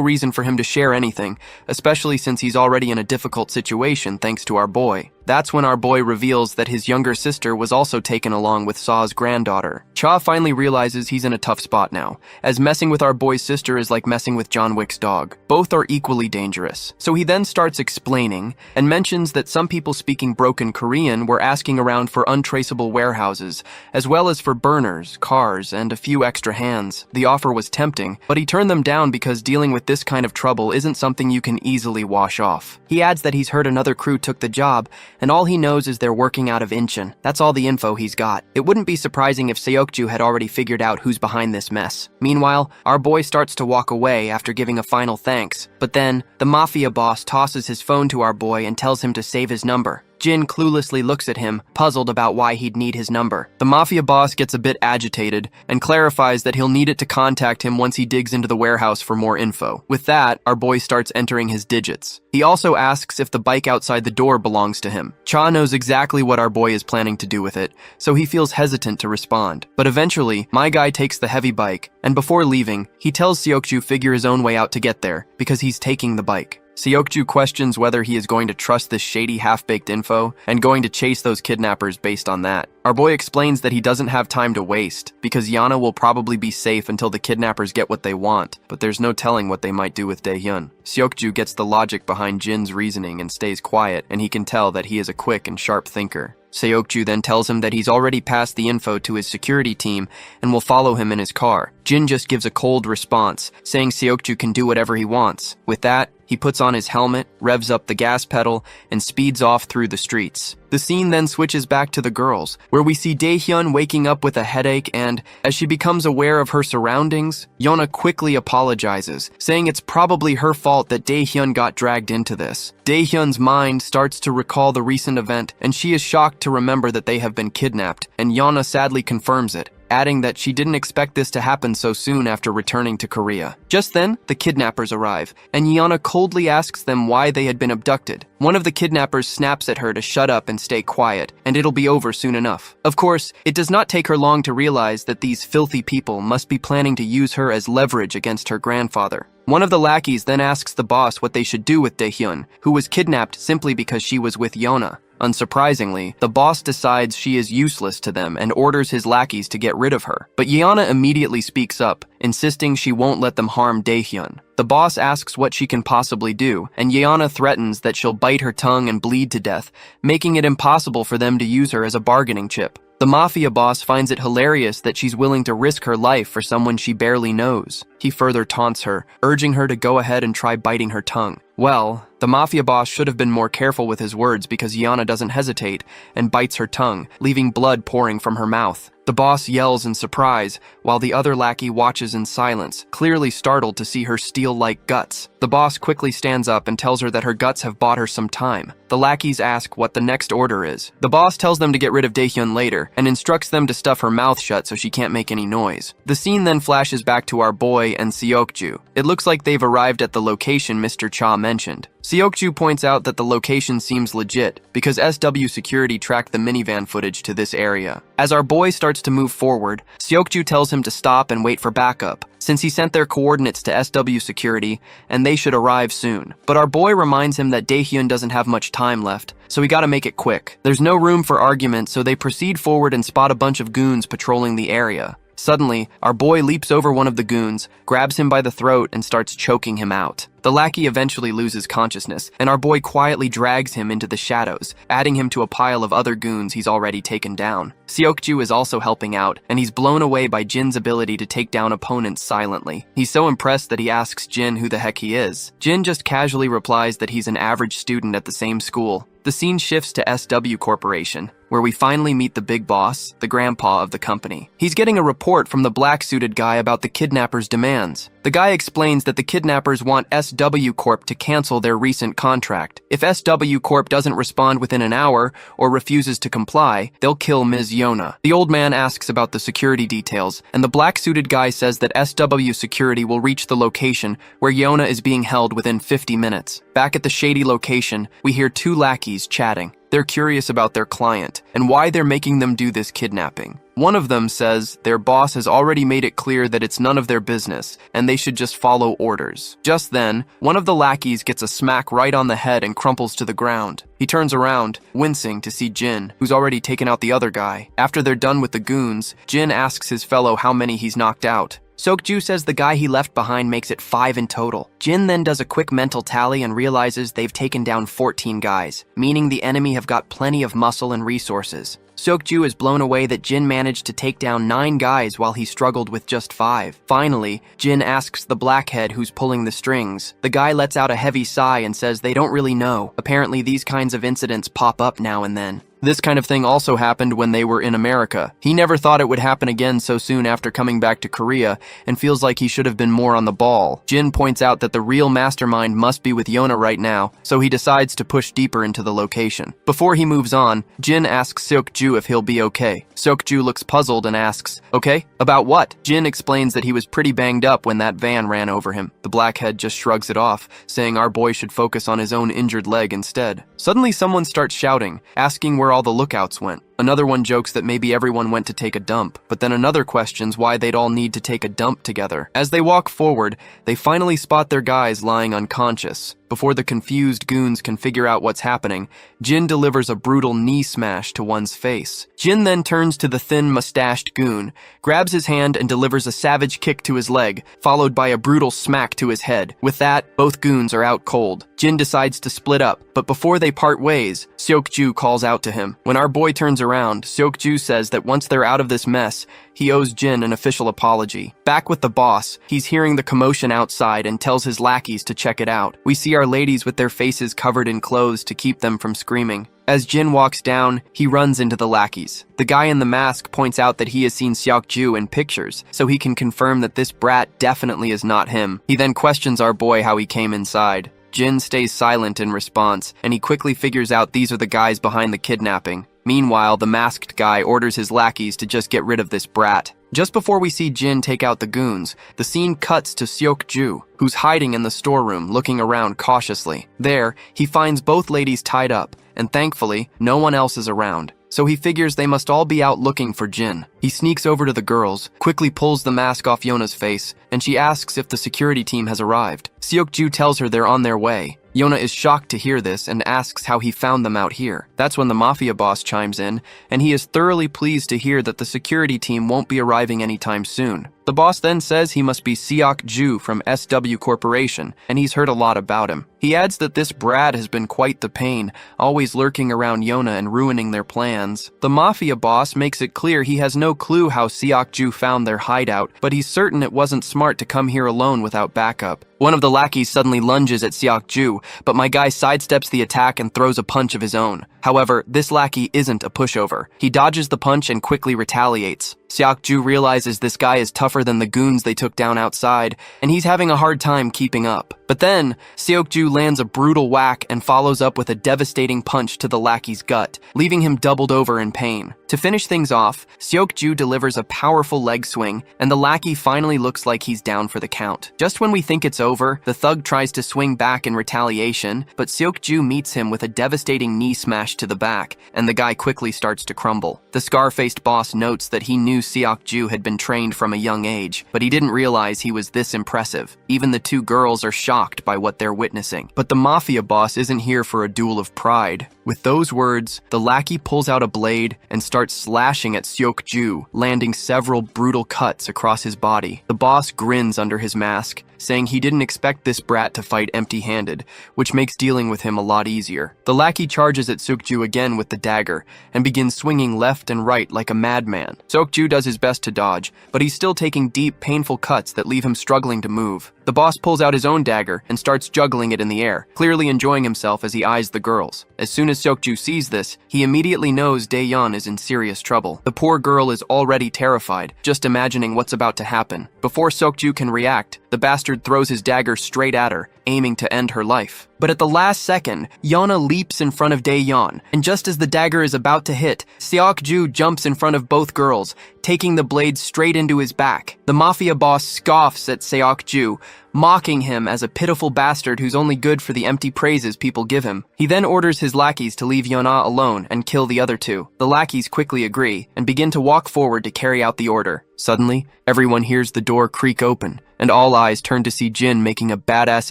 A: reason for him to share anything, especially since he's already in a difficult situation thanks to our boy. That's when our boy reveals that his younger sister was also taken along with Saw's granddaughter. Cha finally realizes he's in a tough spot now, as messing with our boy's sister is like messing with John Wick's dog. Both are equally dangerous. So he then starts explaining, and mentions that some people speaking broken Korean were asking around for untraceable warehouses, as well as for burners, cars, and a few extra hands. The offer was tempting, but he turned them down because dealing with this kind of trouble isn't something you can easily wash off. He adds that he's heard another crew took the job, and all he knows is they're working out of Incheon. That's all the info he's got. It wouldn't be surprising if Seokju had already figured out who's behind this mess. Meanwhile, our boy starts to walk away after giving a final thanks, but then the mafia boss tosses his phone to our boy and tells him to save his number. Jin cluelessly looks at him, puzzled about why he'd need his number. The mafia boss gets a bit agitated and clarifies that he'll need it to contact him once he digs into the warehouse for more info. With that, our boy starts entering his digits. He also asks if the bike outside the door belongs to him. Cha knows exactly what our boy is planning to do with it, so he feels hesitant to respond. But eventually, my guy takes the heavy bike, and before leaving, he tells Seokju figure his own way out to get there, because he's taking the bike. Seokju questions whether he is going to trust this shady half-baked info and going to chase those kidnappers based on that. Our boy explains that he doesn't have time to waste because Yana will probably be safe until the kidnappers get what they want, but there's no telling what they might do with Daehyun. Seokju gets the logic behind Jin's reasoning and stays quiet, and he can tell that he is a quick and sharp thinker. Seokju then tells him that he's already passed the info to his security team and will follow him in his car. Jin just gives a cold response, saying Seokju can do whatever he wants. With that, he puts on his helmet, revs up the gas pedal, and speeds off through the streets. The scene then switches back to the girls, where we see Daehyun waking up with a headache and, as she becomes aware of her surroundings, Yona quickly apologizes, saying it's probably her fault that Daehyun got dragged into this. Daehyun's mind starts to recall the recent event, and she is shocked to remember that they have been kidnapped, and Yona sadly confirms it, adding that she didn't expect this to happen so soon after returning to Korea. Just then, the kidnappers arrive, and Yana coldly asks them why they had been abducted. One of the kidnappers snaps at her to shut up and stay quiet, and it'll be over soon enough. Of course, it does not take her long to realize that these filthy people must be planning to use her as leverage against her grandfather. One of the lackeys then asks the boss what they should do with Daehyun, who was kidnapped simply because she was with Yona. Unsurprisingly, the boss decides she is useless to them and orders his lackeys to get rid of her. But Yeona immediately speaks up, insisting she won't let them harm Daehyun. The boss asks what she can possibly do, and Yeona threatens that she'll bite her tongue and bleed to death, making it impossible for them to use her as a bargaining chip. The mafia boss finds it hilarious that she's willing to risk her life for someone she barely knows. He further taunts her, urging her to go ahead and try biting her tongue. Well, the mafia boss should have been more careful with his words because Yana doesn't hesitate and bites her tongue, leaving blood pouring from her mouth. The boss yells in surprise, while the other lackey watches in silence, clearly startled to see her steel-like guts. The boss quickly stands up and tells her that her guts have bought her some time. The lackeys ask what the next order is. The boss tells them to get rid of Daehyun later, and instructs them to stuff her mouth shut so she can't make any noise. The scene then flashes back to our boy and Seokju. It looks like they've arrived at the location Mr. Cha mentioned. Seokju points out that the location seems legit because SW Security tracked the minivan footage to this area. As our boy starts to move forward, Seokju tells him to stop and wait for backup, since he sent their coordinates to SW Security and they should arrive soon. But our boy reminds him that Daehyun doesn't have much time left, so we gotta make it quick. There's no room for argument, so they proceed forward and spot a bunch of goons patrolling the area. Suddenly, our boy leaps over one of the goons, grabs him by the throat, and starts choking him out. The lackey eventually loses consciousness, and our boy quietly drags him into the shadows, adding him to a pile of other goons he's already taken down. Seokju is also helping out, and he's blown away by Jin's ability to take down opponents silently. He's so impressed that he asks Jin who the heck he is. Jin just casually replies that he's an average student at the same school. The scene shifts to SW Corporation, where we finally meet the big boss, the grandpa of the company. He's getting a report from the black-suited guy about the kidnappers' demands. The guy explains that the kidnappers want SW Corp to cancel their recent contract. If SW Corp doesn't respond within an hour or refuses to comply, they'll kill Ms. Yona. The old man asks about the security details, and the black-suited guy says that SW Security will reach the location where Yona is being held within 50 minutes. Back at the shady location, we hear two lackeys chatting. They're curious about their client and why they're making them do this kidnapping. One of them says their boss has already made it clear that it's none of their business and they should just follow orders. Just then, one of the lackeys gets a smack right on the head and crumples to the ground. He turns around, wincing to see Jin, who's already taken out the other guy. After they're done with the goons, Jin asks his fellow how many he's knocked out. Seokju says the guy he left behind makes it 5 in total. Jin then does a quick mental tally and realizes they've taken down 14 guys, meaning the enemy have got plenty of muscle and resources. Seokju is blown away that Jin managed to take down 9 guys while he struggled with just 5. Finally, Jin asks the blackhead who's pulling the strings. The guy lets out a heavy sigh and says they don't really know. Apparently these kinds of incidents pop up now and then. This kind of thing also happened when they were in America. He never thought it would happen again so soon after coming back to Korea and feels like he should have been more on the ball. Jin points out that the real mastermind must be with Yona right now, so he decides to push deeper into the location. Before he moves on, Jin asks Seok-ju if he'll be okay. Seok-ju looks puzzled and asks, "Okay? About what?" Jin explains that he was pretty banged up when that van ran over him. The blackhead just shrugs it off, saying our boy should focus on his own injured leg instead. Suddenly someone starts shouting, asking where all the lookouts went. Another one jokes that maybe everyone went to take a dump, but then another questions why they'd all need to take a dump together. As they walk forward, they finally spot their guys lying unconscious. Before the confused goons can figure out what's happening, Jin delivers a brutal knee smash to one's face. Jin then turns to the thin, mustached goon, grabs his hand and delivers a savage kick to his leg, followed by a brutal smack to his head. With that, both goons are out cold. Jin decides to split up, but before they part ways, Seok-ju calls out to him. When our boy turns around, Seok-ju says that once they're out of this mess, he owes Jin an official apology. Back with the boss, he's hearing the commotion outside and tells his lackeys to check it out. We see our ladies with their faces covered in clothes to keep them from screaming. As Jin walks down, he runs into the lackeys. The guy in the mask points out that he has seen Seok-ju in pictures, so he can confirm that this brat definitely is not him. He then questions our boy how he came inside. Jin stays silent in response, and he quickly figures out these are the guys behind the kidnapping. Meanwhile, the masked guy orders his lackeys to just get rid of this brat. Just before we see Jin take out the goons, the scene cuts to Seok-ju, who's hiding in the storeroom, looking around cautiously. There, he finds both ladies tied up, and thankfully, no one else is around. So he figures they must all be out looking for Jin. He sneaks over to the girls, quickly pulls the mask off Yona's face, and she asks if the security team has arrived. Seok-ju tells her they're on their way. Yona is shocked to hear this and asks how he found them out here. That's when the mafia boss chimes in, and he is thoroughly pleased to hear that the security team won't be arriving anytime soon. The boss then says he must be Seok-ju from SW Corporation, and he's heard a lot about him. He adds that this brat has been quite the pain, always lurking around Yona and ruining their plans. The mafia boss makes it clear he has no clue how Seok-ju found their hideout, but he's certain it wasn't smart to come here alone without backup. One of the lackeys suddenly lunges at Seok-ju, but my guy sidesteps the attack and throws a punch of his own. However, this lackey isn't a pushover. He dodges the punch and quickly retaliates. Seok-ju realizes this guy is tougher than the goons they took down outside, and he's having a hard time keeping up. But then, Seok-ju lands a brutal whack and follows up with a devastating punch to the lackey's gut, leaving him doubled over in pain. To finish things off, Seok-ju delivers a powerful leg swing, and the lackey finally looks like he's down for the count. Just when we think it's over, the thug tries to swing back in retaliation, but Seok-ju meets him with a devastating knee smash to the back, and the guy quickly starts to crumble. The scar-faced boss notes that he knew Seok-ju had been trained from a young age, but he didn't realize he was this impressive. Even the two girls are shocked by what they're witnessing. But the mafia boss isn't here for a duel of pride. With those words, the lackey pulls out a blade and starts slashing at Seok-ju, landing several brutal cuts across his body. The boss grins under his mask, saying he didn't expect this brat to fight empty-handed, which makes dealing with him a lot easier. The lackey charges at Seok-ju again with the dagger and begins swinging left and right like a madman. Seok-ju does his best to dodge, but he's still taking deep, painful cuts that leave him struggling to move. The boss pulls out his own dagger and starts juggling it in the air, clearly enjoying himself as he eyes the girls. As soon as Seok-ju sees this, he immediately knows Dae-yeon is in serious trouble. The poor girl is already terrified, just imagining what's about to happen. Before Seok-ju can react, the bastard throws his dagger straight at her, aiming to end her life. But at the last second, Yona leaps in front of Dae-yeon, and just as the dagger is about to hit, Seok-ju jumps in front of both girls, taking the blade straight into his back. The mafia boss scoffs at Seok-ju, mocking him as a pitiful bastard who's only good for the empty praises people give him. He then orders his lackeys to leave Yona alone and kill the other two. The lackeys quickly agree and begin to walk forward to carry out the order. Suddenly, everyone hears the door creak open, and all eyes turn to see Jin making a badass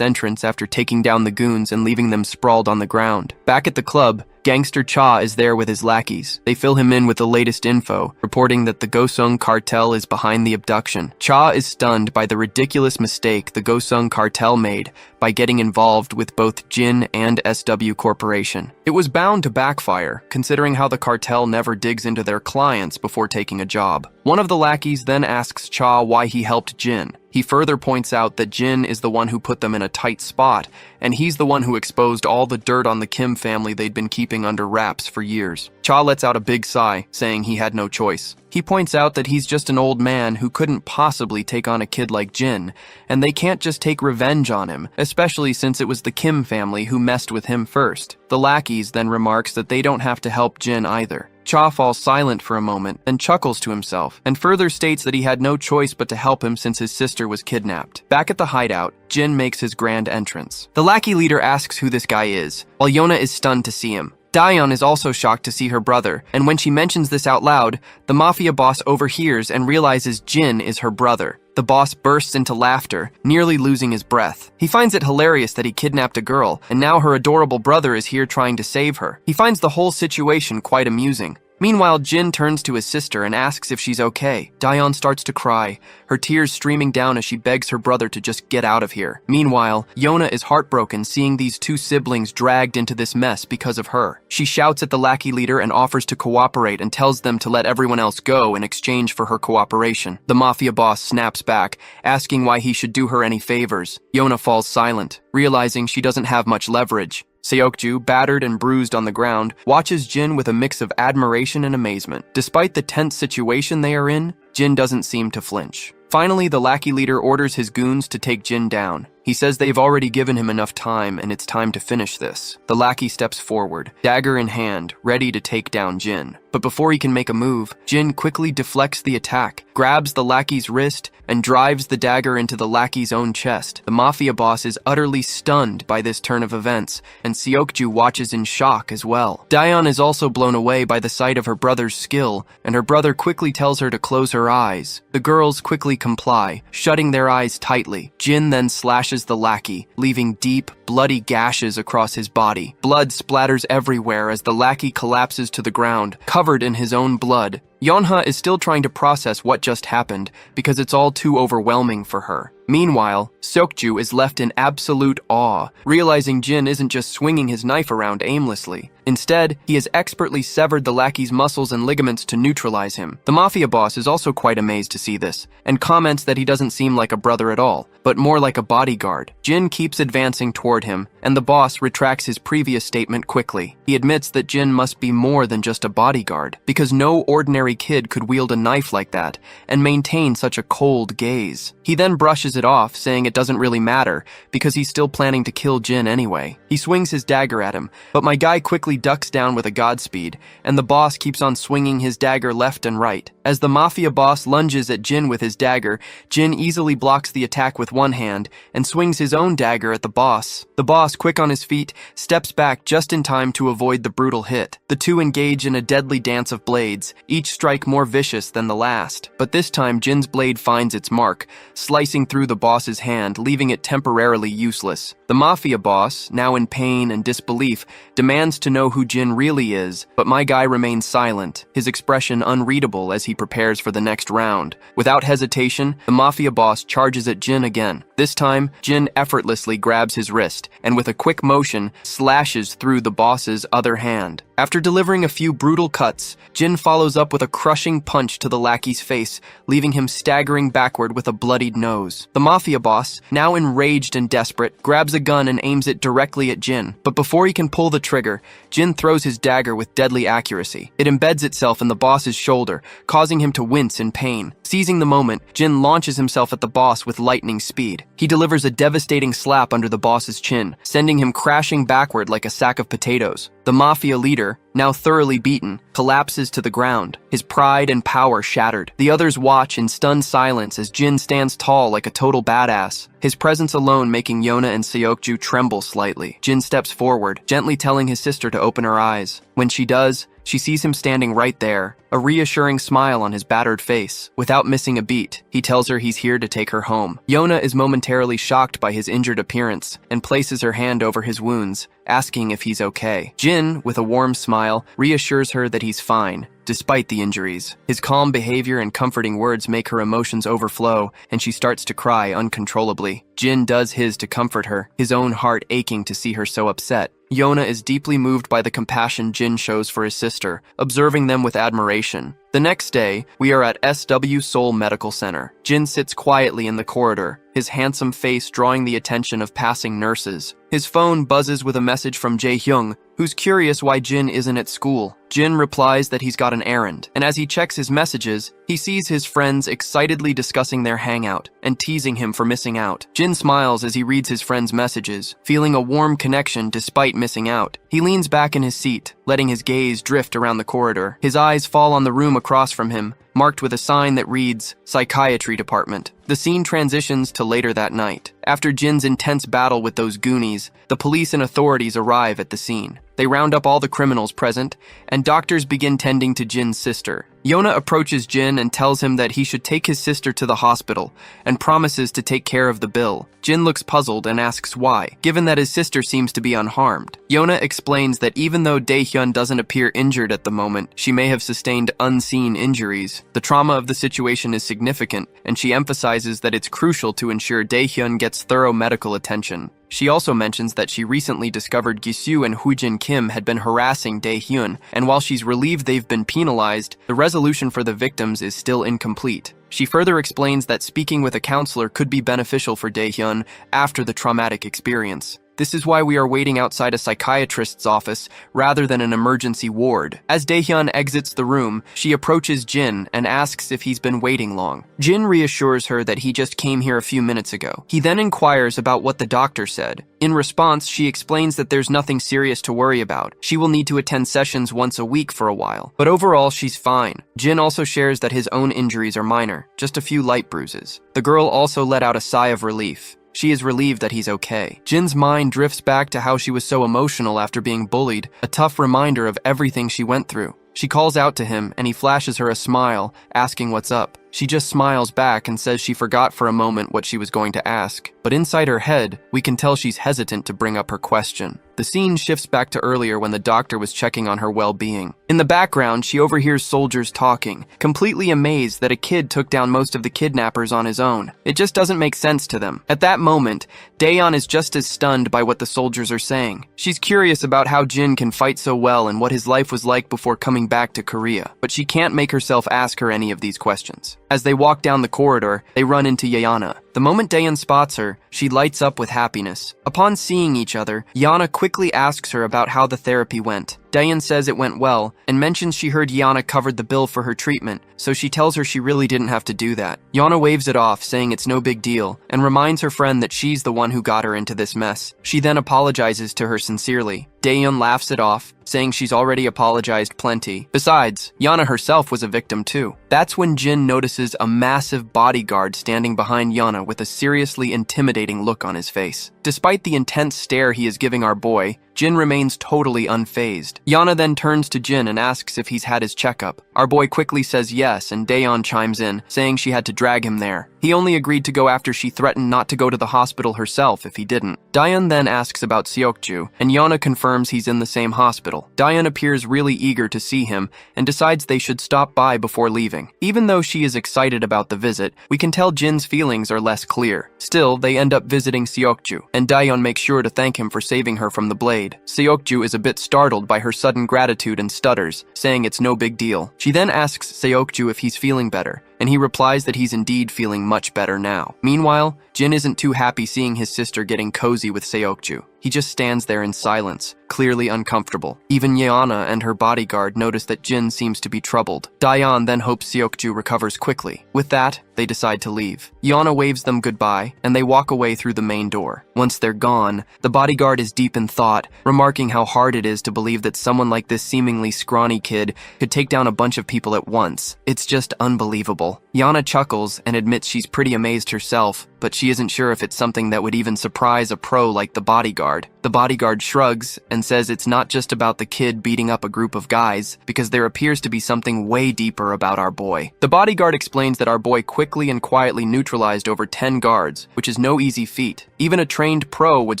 A: entrance after taking down the goons and leaving them sprawled on the ground. Back at the club, Gangster Cha is there with his lackeys. They fill him in with the latest info, reporting that the Gosung cartel is behind the abduction. Cha is stunned by the ridiculous mistake the Gosung cartel made by getting involved with both Jin and SW Corporation. It was bound to backfire, considering how the cartel never digs into their clients before taking a job. One of the lackeys then asks Cha why he helped Jin. He further points out that Jin is the one who put them in a tight spot, and he's the one who exposed all the dirt on the Kim family they'd been keeping under wraps for years. Cha lets out a big sigh, saying he had no choice. He points out that he's just an old man who couldn't possibly take on a kid like Jin, and they can't just take revenge on him, especially since it was the Kim family who messed with him first. The lackeys then remarks that they don't have to help Jin either. Cha falls silent for a moment, then chuckles to himself, and further states that he had no choice but to help him since his sister was kidnapped. Back at the hideout, Jin makes his grand entrance. The lackey leader asks who this guy is, while Yona is stunned to see him. Daeon is also shocked to see her brother, and when she mentions this out loud, the mafia boss overhears and realizes Jin is her brother. The boss bursts into laughter, nearly losing his breath. He finds it hilarious that he kidnapped a girl, and now her adorable brother is here trying to save her. He finds the whole situation quite amusing. Meanwhile, Jin turns to his sister and asks if she's okay. Daeon starts to cry, her tears streaming down as she begs her brother to just get out of here. Meanwhile, Yona is heartbroken seeing these two siblings dragged into this mess because of her. She shouts at the lackey leader and offers to cooperate and tells them to let everyone else go in exchange for her cooperation. The mafia boss snaps back, asking why he should do her any favors. Yona falls silent, realizing she doesn't have much leverage. Seokju, battered and bruised on the ground, watches Jin with a mix of admiration and amazement. Despite the tense situation they are in, Jin doesn't seem to flinch. Finally, the lackey leader orders his goons to take Jin down. He says they've already given him enough time and it's time to finish this. The lackey steps forward, dagger in hand, ready to take down Jin. But before he can make a move, Jin quickly deflects the attack, grabs the lackey's wrist, and drives the dagger into the lackey's own chest. The mafia boss is utterly stunned by this turn of events, and Seokju watches in shock as well. Daeon is also blown away by the sight of her brother's skill, and her brother quickly tells her to close her eyes. The girls quickly comply, shutting their eyes tightly. Jin then slashes the lackey, leaving deep, bloody gashes across his body. Blood splatters everywhere as the lackey collapses to the ground, covered in his own blood. Yonha is still trying to process what just happened because it's all too overwhelming for her. Meanwhile, Seokju is left in absolute awe, realizing Jin isn't just swinging his knife around aimlessly. Instead, he has expertly severed the lackey's muscles and ligaments to neutralize him. The mafia boss is also quite amazed to see this, and comments that he doesn't seem like a brother at all, but more like a bodyguard. Jin keeps advancing toward him, and the boss retracts his previous statement quickly. He admits that Jin must be more than just a bodyguard, because no ordinary kid could wield a knife like that and maintain such a cold gaze. He then brushes it off, saying it doesn't really matter because he's still planning to kill Jin anyway. He swings his dagger at him, but my guy quickly ducks down with a godspeed, and the boss keeps on swinging his dagger left and right. As the mafia boss lunges at Jin with his dagger, Jin easily blocks the attack with one hand and swings his own dagger at the boss. The boss, quick on his feet, steps back just in time to avoid the brutal hit. The two engage in a deadly dance of blades, each strike more vicious than the last. But this time, Jin's blade finds its mark, slicing through the boss's hand, leaving it temporarily useless. The mafia boss, now in pain and disbelief, demands to know who Jin really is, but my guy remains silent, his expression unreadable as he prepares for the next round. Without hesitation, the mafia boss charges at Jin again. This time, Jin effortlessly grabs his wrist, and with a quick motion, slashes through the boss's other hand. After delivering a few brutal cuts, Jin follows up with a crushing punch to the lackey's face, leaving him staggering backward with a bloodied nose. The mafia boss, now enraged and desperate, grabs a gun and aims it directly at Jin. But before he can pull the trigger, Jin throws his dagger with deadly accuracy. It embeds itself in the boss's shoulder, causing him to wince in pain. Seizing the moment, Jin launches himself at the boss with lightning speed. He delivers a devastating slap under the boss's chin, sending him crashing backward like a sack of potatoes. The mafia leader, now thoroughly beaten, collapses to the ground, his pride and power shattered. The others watch in stunned silence as Jin stands tall like a total badass, his presence alone making Yona and Seokju tremble slightly. Jin steps forward, gently telling his sister to open her eyes. When she does, she sees him standing right there, a reassuring smile on his battered face. Without missing a beat, he tells her he's here to take her home. Yona is momentarily shocked by his injured appearance and places her hand over his wounds, asking if he's okay. Jin, with a warm smile, reassures her that he's fine, despite the injuries. His calm behavior and comforting words make her emotions overflow, and she starts to cry uncontrollably. Jin does his to comfort her, his own heart aching to see her so upset. Yona is deeply moved by the compassion Jin shows for his sister, observing them with admiration. The next day, we are at SW Seoul Medical Center. Jin sits quietly in the corridor, his handsome face drawing the attention of passing nurses. His phone buzzes with a message from Jae-hyung, who's curious why Jin isn't at school. Jin replies that he's got an errand, and as he checks his messages, he sees his friends excitedly discussing their hangout and teasing him for missing out. Jin smiles as he reads his friends' messages, feeling a warm connection despite missing out. He leans back in his seat, letting his gaze drift around the corridor. His eyes fall on the room across from him, marked with a sign that reads, Psychiatry Department. The scene transitions to later that night. After Jin's intense battle with those Goonies, the police and authorities arrive at the scene. They round up all the criminals present, and doctors begin tending to Jin's sister. Yona approaches Jin and tells him that he should take his sister to the hospital and promises to take care of the bill. Jin looks puzzled and asks why, given that his sister seems to be unharmed. Yona explains that even though Dae-hyun doesn't appear injured at the moment, she may have sustained unseen injuries. The trauma of the situation is significant, and she emphasizes that it's crucial to ensure Dae-hyun gets thorough medical attention. She also mentions that she recently discovered Gisoo and Hoojin Kim had been harassing Dae-hyun, and while she's relieved they've been penalized, the resolution for the victims is still incomplete. She further explains that speaking with a counselor could be beneficial for Dae-hyun after the traumatic experience. This is why we are waiting outside a psychiatrist's office rather than an emergency ward. As Dae-hyun exits the room, she approaches Jin and asks if he's been waiting long. Jin reassures her that he just came here a few minutes ago. He then inquires about what the doctor said. In response, she explains that there's nothing serious to worry about. She will need to attend sessions once a week for a while, but overall she's fine. Jin also shares that his own injuries are minor, just a few light bruises. The girl also let out a sigh of relief. She is relieved that he's okay. Jin's mind drifts back to how she was so emotional after being bullied, a tough reminder of everything she went through. She calls out to him, and he flashes her a smile, asking what's up. She just smiles back and says she forgot for a moment what she was going to ask. But inside her head, we can tell she's hesitant to bring up her question. The scene shifts back to earlier when the doctor was checking on her well-being. In the background, she overhears soldiers talking, completely amazed that a kid took down most of the kidnappers on his own. It just doesn't make sense to them. At that moment, Daeyeon is just as stunned by what the soldiers are saying. She's curious about how Jin can fight so well and what his life was like before coming back to Korea, but she can't make herself ask her any of these questions. As they walk down the corridor, they run into Yana. The moment Daeyeon spots her, she lights up with happiness. Upon seeing each other, Yana quickly asks her about how the therapy went. Daeyeon says it went well, and mentions she heard Yana covered the bill for her treatment, so she tells her she really didn't have to do that. Yana waves it off, saying it's no big deal, and reminds her friend that she's the one who got her into this mess. She then apologizes to her sincerely. Daeyeon laughs it off, saying she's already apologized plenty. Besides, Yana herself was a victim too. That's when Jin notices a massive bodyguard standing behind Yana with a seriously intimidating look on his face. Despite the intense stare he is giving our boy, Jin remains totally unfazed. Yana then turns to Jin and asks if he's had his checkup. Our boy quickly says yes, and Daeyeon chimes in, saying she had to drag him there. He only agreed to go after she threatened not to go to the hospital herself if he didn't. Daeyeon then asks about Seokju, and Yana confirms he's in the same hospital. Daeyeon appears really eager to see him, and decides they should stop by before leaving. Even though she is excited about the visit, we can tell Jin's feelings are less clear. Still, they end up visiting Seokju, and Daeyeon makes sure to thank him for saving her from the blade. Seokju is a bit startled by her sudden gratitude and stutters, saying it's no big deal. She then asks Seokju if he's feeling better, and he replies that he's indeed feeling much better now. Meanwhile, Jin isn't too happy seeing his sister getting cozy with Seokju. He just stands there in silence, clearly uncomfortable. Even Yeona and her bodyguard notice that Jin seems to be troubled. Daeyeon then hopes Seokju recovers quickly. With that, they decide to leave. Yeona waves them goodbye, and they walk away through the main door. Once they're gone, the bodyguard is deep in thought, remarking how hard it is to believe that someone like this seemingly scrawny kid could take down a bunch of people at once. It's just unbelievable. Yeona chuckles and admits she's pretty amazed herself, but she isn't sure if it's something that would even surprise a pro like the bodyguard. The bodyguard shrugs and says it's not just about the kid beating up a group of guys, because there appears to be something way deeper about our boy. The bodyguard explains that our boy quickly and quietly neutralized over 10 guards, which is no easy feat. Even a trained pro would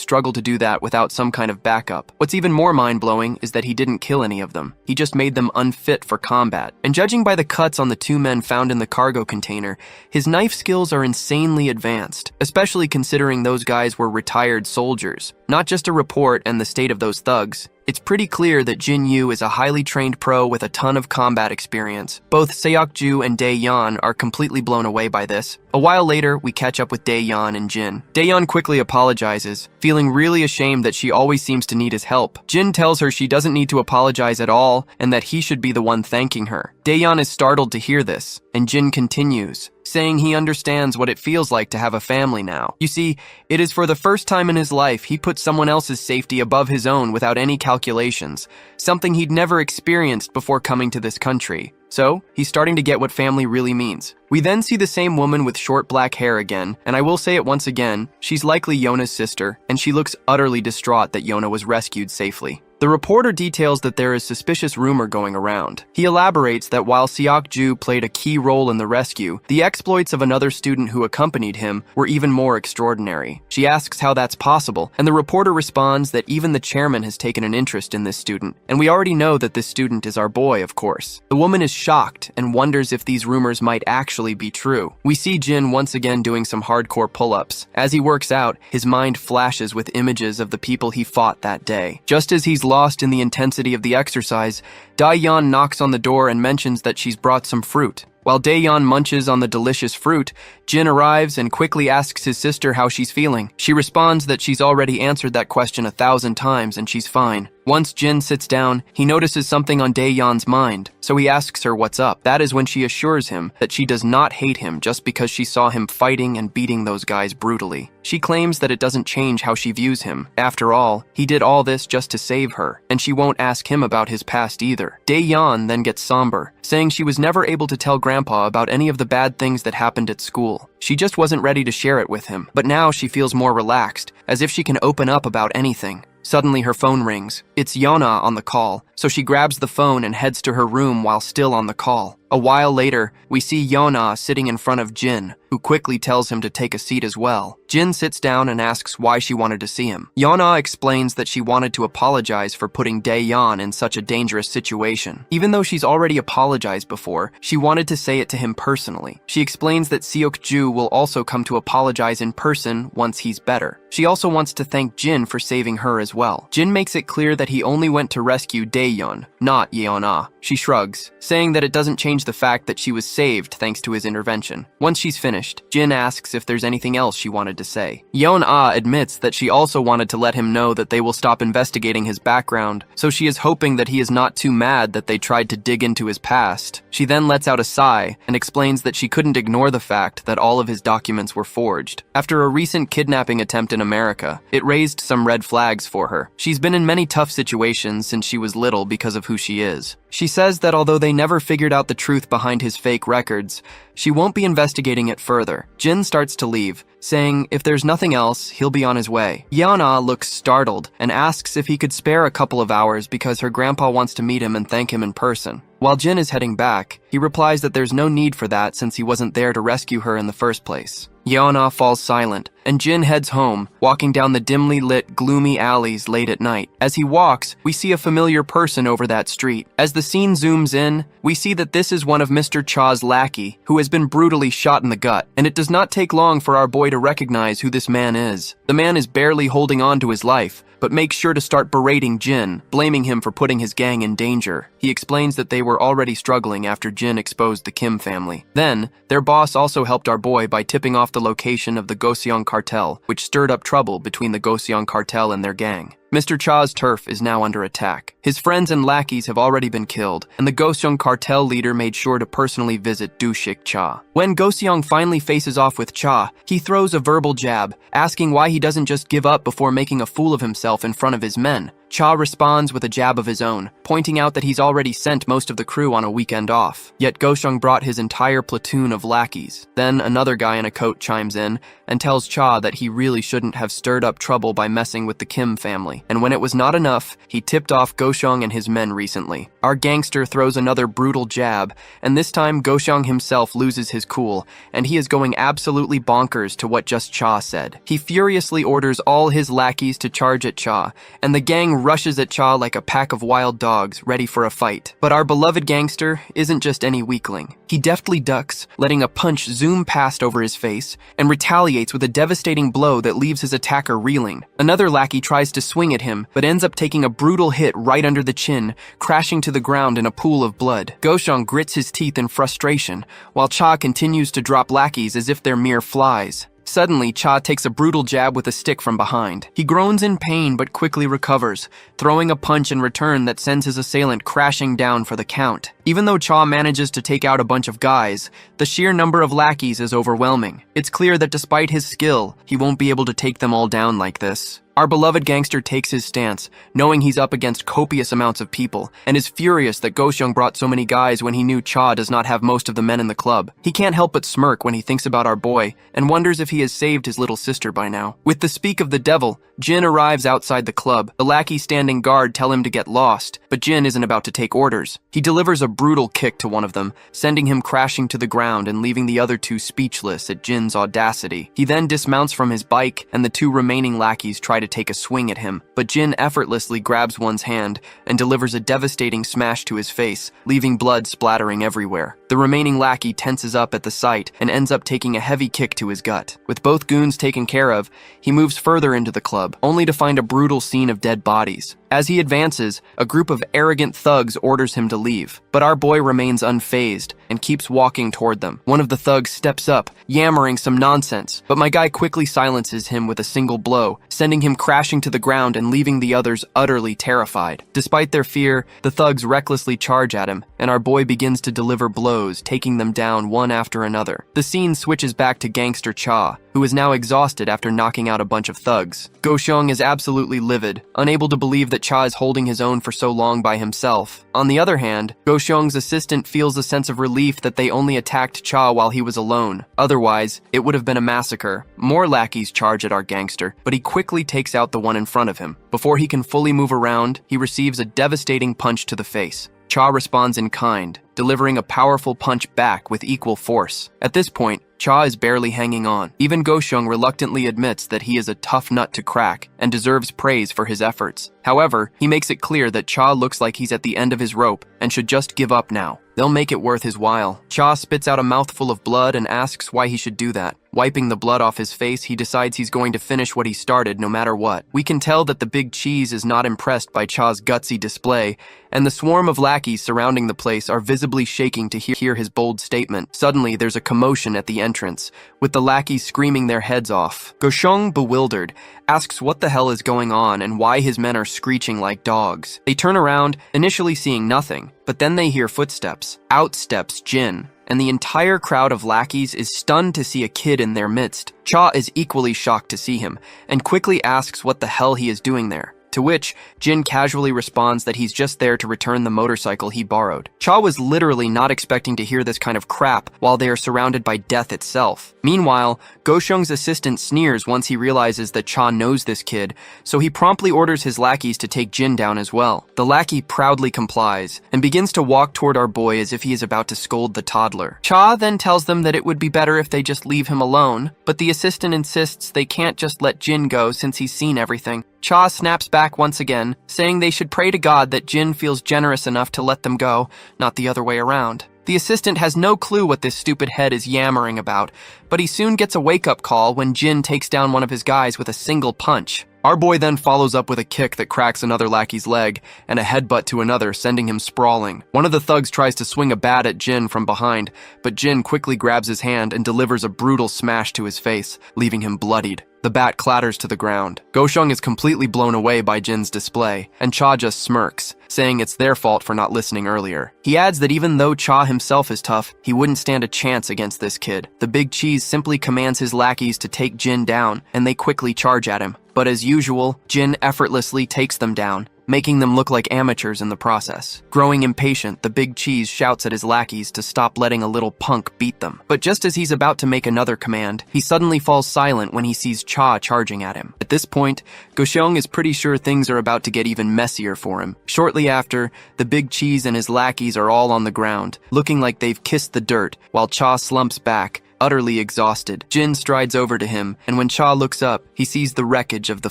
A: struggle to do that without some kind of backup. What's even more mind-blowing is that he didn't kill any of them. He just made them unfit for combat. And judging by the cuts on the two men found in the cargo container, his knife skills are insanely advanced. advanced, especially considering those guys were retired soldiers. Not just a report and the state of those thugs. It's pretty clear that Jin Yu is a highly trained pro with a ton of combat experience. Both Seok-ju and Dae-yeon are completely blown away by this. A while later, we catch up with Dae-yeon and Jin. Dae-yeon quickly apologizes, feeling really ashamed that she always seems to need his help. Jin tells her she doesn't need to apologize at all and that he should be the one thanking her. Dae-yeon is startled to hear this, and Jin continues, saying he understands what it feels like to have a family now. You see, it is for the first time in his life he put someone else's safety above his own without any calculations, something he'd never experienced before coming to this country. So, he's starting to get what family really means. We then see the same woman with short black hair again, and I will say it once again, she's likely Yona's sister, and she looks utterly distraught that Yona was rescued safely. The reporter details that there is suspicious rumor going around. He elaborates that while Seok-ju played a key role in the rescue, the exploits of another student who accompanied him were even more extraordinary. She asks how that's possible, and the reporter responds that even the chairman has taken an interest in this student, and we already know that this student is our boy, of course. The woman is shocked and wonders if these rumors might actually be true. We see Jin once again doing some hardcore pull-ups. As he works out, his mind flashes with images of the people he fought that day. Just as he's lost in the intensity of the exercise, Dae-yeon knocks on the door and mentions that she's brought some fruit. While Dae-yeon munches on the delicious fruit, Jin arrives and quickly asks his sister how she's feeling. She responds that she's already answered that question 1,000 times and she's fine. Once Jin sits down, he notices something on Dae-yeon's mind, so he asks her what's up. That is when she assures him that she does not hate him just because she saw him fighting and beating those guys brutally. She claims that it doesn't change how she views him. After all, he did all this just to save her, and she won't ask him about his past either. Dae-yeon then gets somber, saying she was never able to tell Grandpa about any of the bad things that happened at school. She just wasn't ready to share it with him, but now she feels more relaxed, as if she can open up about anything. Suddenly her phone rings. It's Yona on the call, so she grabs the phone and heads to her room while still on the call. A while later, we see Yona sitting in front of Jin, who quickly tells him to take a seat as well. Jin sits down and asks why she wanted to see him. Yona explains that she wanted to apologize for putting Dae-yeon in such a dangerous situation. Even though she's already apologized before, she wanted to say it to him personally. She explains that Seok-ju will also come to apologize in person once he's better. She also wants to thank Jin for saving her as well. Jin makes it clear that he only went to rescue Dae-yeon, not Yeona. She shrugs, saying that it doesn't change the fact that she was saved thanks to his intervention. Once she's finished, Jin asks if there's anything else she wanted to say. Yeon-ah admits that she also wanted to let him know that they will stop investigating his background, so she is hoping that he is not too mad that they tried to dig into his past. She then lets out a sigh and explains that she couldn't ignore the fact that all of his documents were forged. After a recent kidnapping attempt in America, it raised some red flags for her. She's been in many tough situations since she was little because of who she is. She says that although they never figured out the truth behind his fake records, she won't be investigating it further. Jin starts to leave, saying if there's nothing else, he'll be on his way. Yeona looks startled and asks if he could spare a couple of hours because her grandpa wants to meet him and thank him in person. While Jin is heading back, he replies that there's no need for that since he wasn't there to rescue her in the first place. Yeona falls silent, and Jin heads home, walking down the dimly lit, gloomy alleys late at night. As he walks, we see a familiar person over that street. As the scene zooms in, we see that this is one of Mr. Cha's lackey, who has been brutally shot in the gut, and it does not take long for our boy to recognize who this man is. The man is barely holding on to his life, but makes sure to start berating Jin, blaming him for putting his gang in danger. He explains that they were already struggling after Jin exposed the Kim family. Then, their boss also helped our boy by tipping off the location of the Goseong cartel, which stirred up trouble between the Goseong cartel and their gang. Mr. Cha's turf is now under attack. His friends and lackeys have already been killed, and the Goseong cartel leader made sure to personally visit Dushik Cha. When Goseong finally faces off with Cha, he throws a verbal jab, asking why he doesn't just give up before making a fool of himself in front of his men. Cha responds with a jab of his own, pointing out that he's already sent most of the crew on a weekend off. Yet Goseong brought his entire platoon of lackeys. Then another guy in a coat chimes in and tells Cha that he really shouldn't have stirred up trouble by messing with the Kim family. And when it was not enough, he tipped off Goseong and his men recently. our gangster throws another brutal jab, and this time Goxiong himself loses his cool, and he is going absolutely bonkers to what just Cha said. He furiously orders all his lackeys to charge at Cha, and the gang rushes at Cha like a pack of wild dogs ready for a fight. But our beloved gangster isn't just any weakling. He deftly ducks, letting a punch zoom past over his face, and retaliates with a devastating blow that leaves his attacker reeling. Another lackey tries to swing at him, but ends up taking a brutal hit right under the chin, crashing to the ground in a pool of blood. Goxiong grits his teeth in frustration, while Cha continues to drop lackeys as if they're mere flies. Suddenly, Cha takes a brutal jab with a stick from behind. He groans in pain but quickly recovers, throwing a punch in return that sends his assailant crashing down for the count. Even though Cha manages to take out a bunch of guys, the sheer number of lackeys is overwhelming. It's clear that despite his skill, he won't be able to take them all down like this. Our beloved gangster takes his stance, knowing he's up against copious amounts of people, and is furious that Goxiong brought so many guys when he knew Cha does not have most of the men in the club. He can't help but smirk when he thinks about our boy, and wonders if he has saved his little sister by now. With the speak of the devil, Jin arrives outside the club. The lackeys standing guard tell him to get lost, but Jin isn't about to take orders. He delivers a brutal kick to one of them, sending him crashing to the ground and leaving the other two speechless at Jin's audacity. He then dismounts from his bike, and the two remaining lackeys try to take a swing at him, but Jin effortlessly grabs one's hand and delivers a devastating smash to his face, leaving blood splattering everywhere. The remaining lackey tenses up at the sight and ends up taking a heavy kick to his gut. With both goons taken care of, he moves further into the club, only to find a brutal scene of dead bodies. As he advances, a group of arrogant thugs orders him to leave, but our boy remains unfazed and keeps walking toward them. One of the thugs steps up, yammering some nonsense, but my guy quickly silences him with a single blow, sending him crashing to the ground and leaving the others utterly terrified. Despite their fear, the thugs recklessly charge at him, and our boy begins to deliver blows, taking them down one after another. The scene switches back to gangster Cha, who is now exhausted after knocking out a bunch of thugs. Goxiong is absolutely livid, unable to believe that Cha is holding his own for so long by himself. On the other hand, Goxiong's assistant feels a sense of relief that they only attacked Cha while he was alone. Otherwise, it would have been a massacre. More lackeys charge at our gangster, but he quickly takes out the one in front of him. Before he can fully move around, he receives a devastating punch to the face. Cha responds in kind, delivering a powerful punch back with equal force. At this point, Cha is barely hanging on. Even Goxiong reluctantly admits that he is a tough nut to crack and deserves praise for his efforts. However, he makes it clear that Cha looks like he's at the end of his rope and should just give up now. They'll make it worth his while. Cha spits out a mouthful of blood and asks why he should do that. Wiping the blood off his face, he decides he's going to finish what he started no matter what. We can tell that the big cheese is not impressed by Cha's gutsy display, and the swarm of lackeys surrounding the place are visibly shaking to hear his bold statement. Suddenly, there's a commotion at the entrance, with the lackeys screaming their heads off. Goxiong, bewildered, asks what the hell is going on and why his men are screeching like dogs. They turn around, initially seeing nothing, but then they hear footsteps. Out steps Jin, and the entire crowd of lackeys is stunned to see a kid in their midst. Cha is equally shocked to see him, and quickly asks what the hell he is doing there. To which, Jin casually responds that he's just there to return the motorcycle he borrowed. Cha was literally not expecting to hear this kind of crap while they are surrounded by death itself. Meanwhile, Goxiong's assistant sneers once he realizes that Cha knows this kid, so he promptly orders his lackeys to take Jin down as well. The lackey proudly complies, and begins to walk toward our boy as if he is about to scold the toddler. Cha then tells them that it would be better if they just leave him alone, but the assistant insists they can't just let Jin go since he's seen everything. Cha snaps back once again, saying they should pray to God that Jin feels generous enough to let them go, not the other way around. The assistant has no clue what this stupid head is yammering about, but he soon gets a wake-up call when Jin takes down one of his guys with a single punch. Our boy then follows up with a kick that cracks another lackey's leg, and a headbutt to another, sending him sprawling. One of the thugs tries to swing a bat at Jin from behind, but Jin quickly grabs his hand and delivers a brutal smash to his face, leaving him bloodied. The bat clatters to the ground. Goxiong is completely blown away by Jin's display, and Cha just smirks, saying it's their fault for not listening earlier. He adds that even though Cha himself is tough, he wouldn't stand a chance against this kid. The big cheese simply commands his lackeys to take Jin down, and they quickly charge at him. But as usual, Jin effortlessly takes them down, making them look like amateurs in the process. Growing impatient, the big cheese shouts at his lackeys to stop letting a little punk beat them. But just as he's about to make another command, he suddenly falls silent when he sees Cha charging at him. At this point, Goseong is pretty sure things are about to get even messier for him. Shortly after, the big cheese and his lackeys are all on the ground, looking like they've kissed the dirt, while Cha slumps back, utterly exhausted. Jin strides over to him, and when Cha looks up, he sees the wreckage of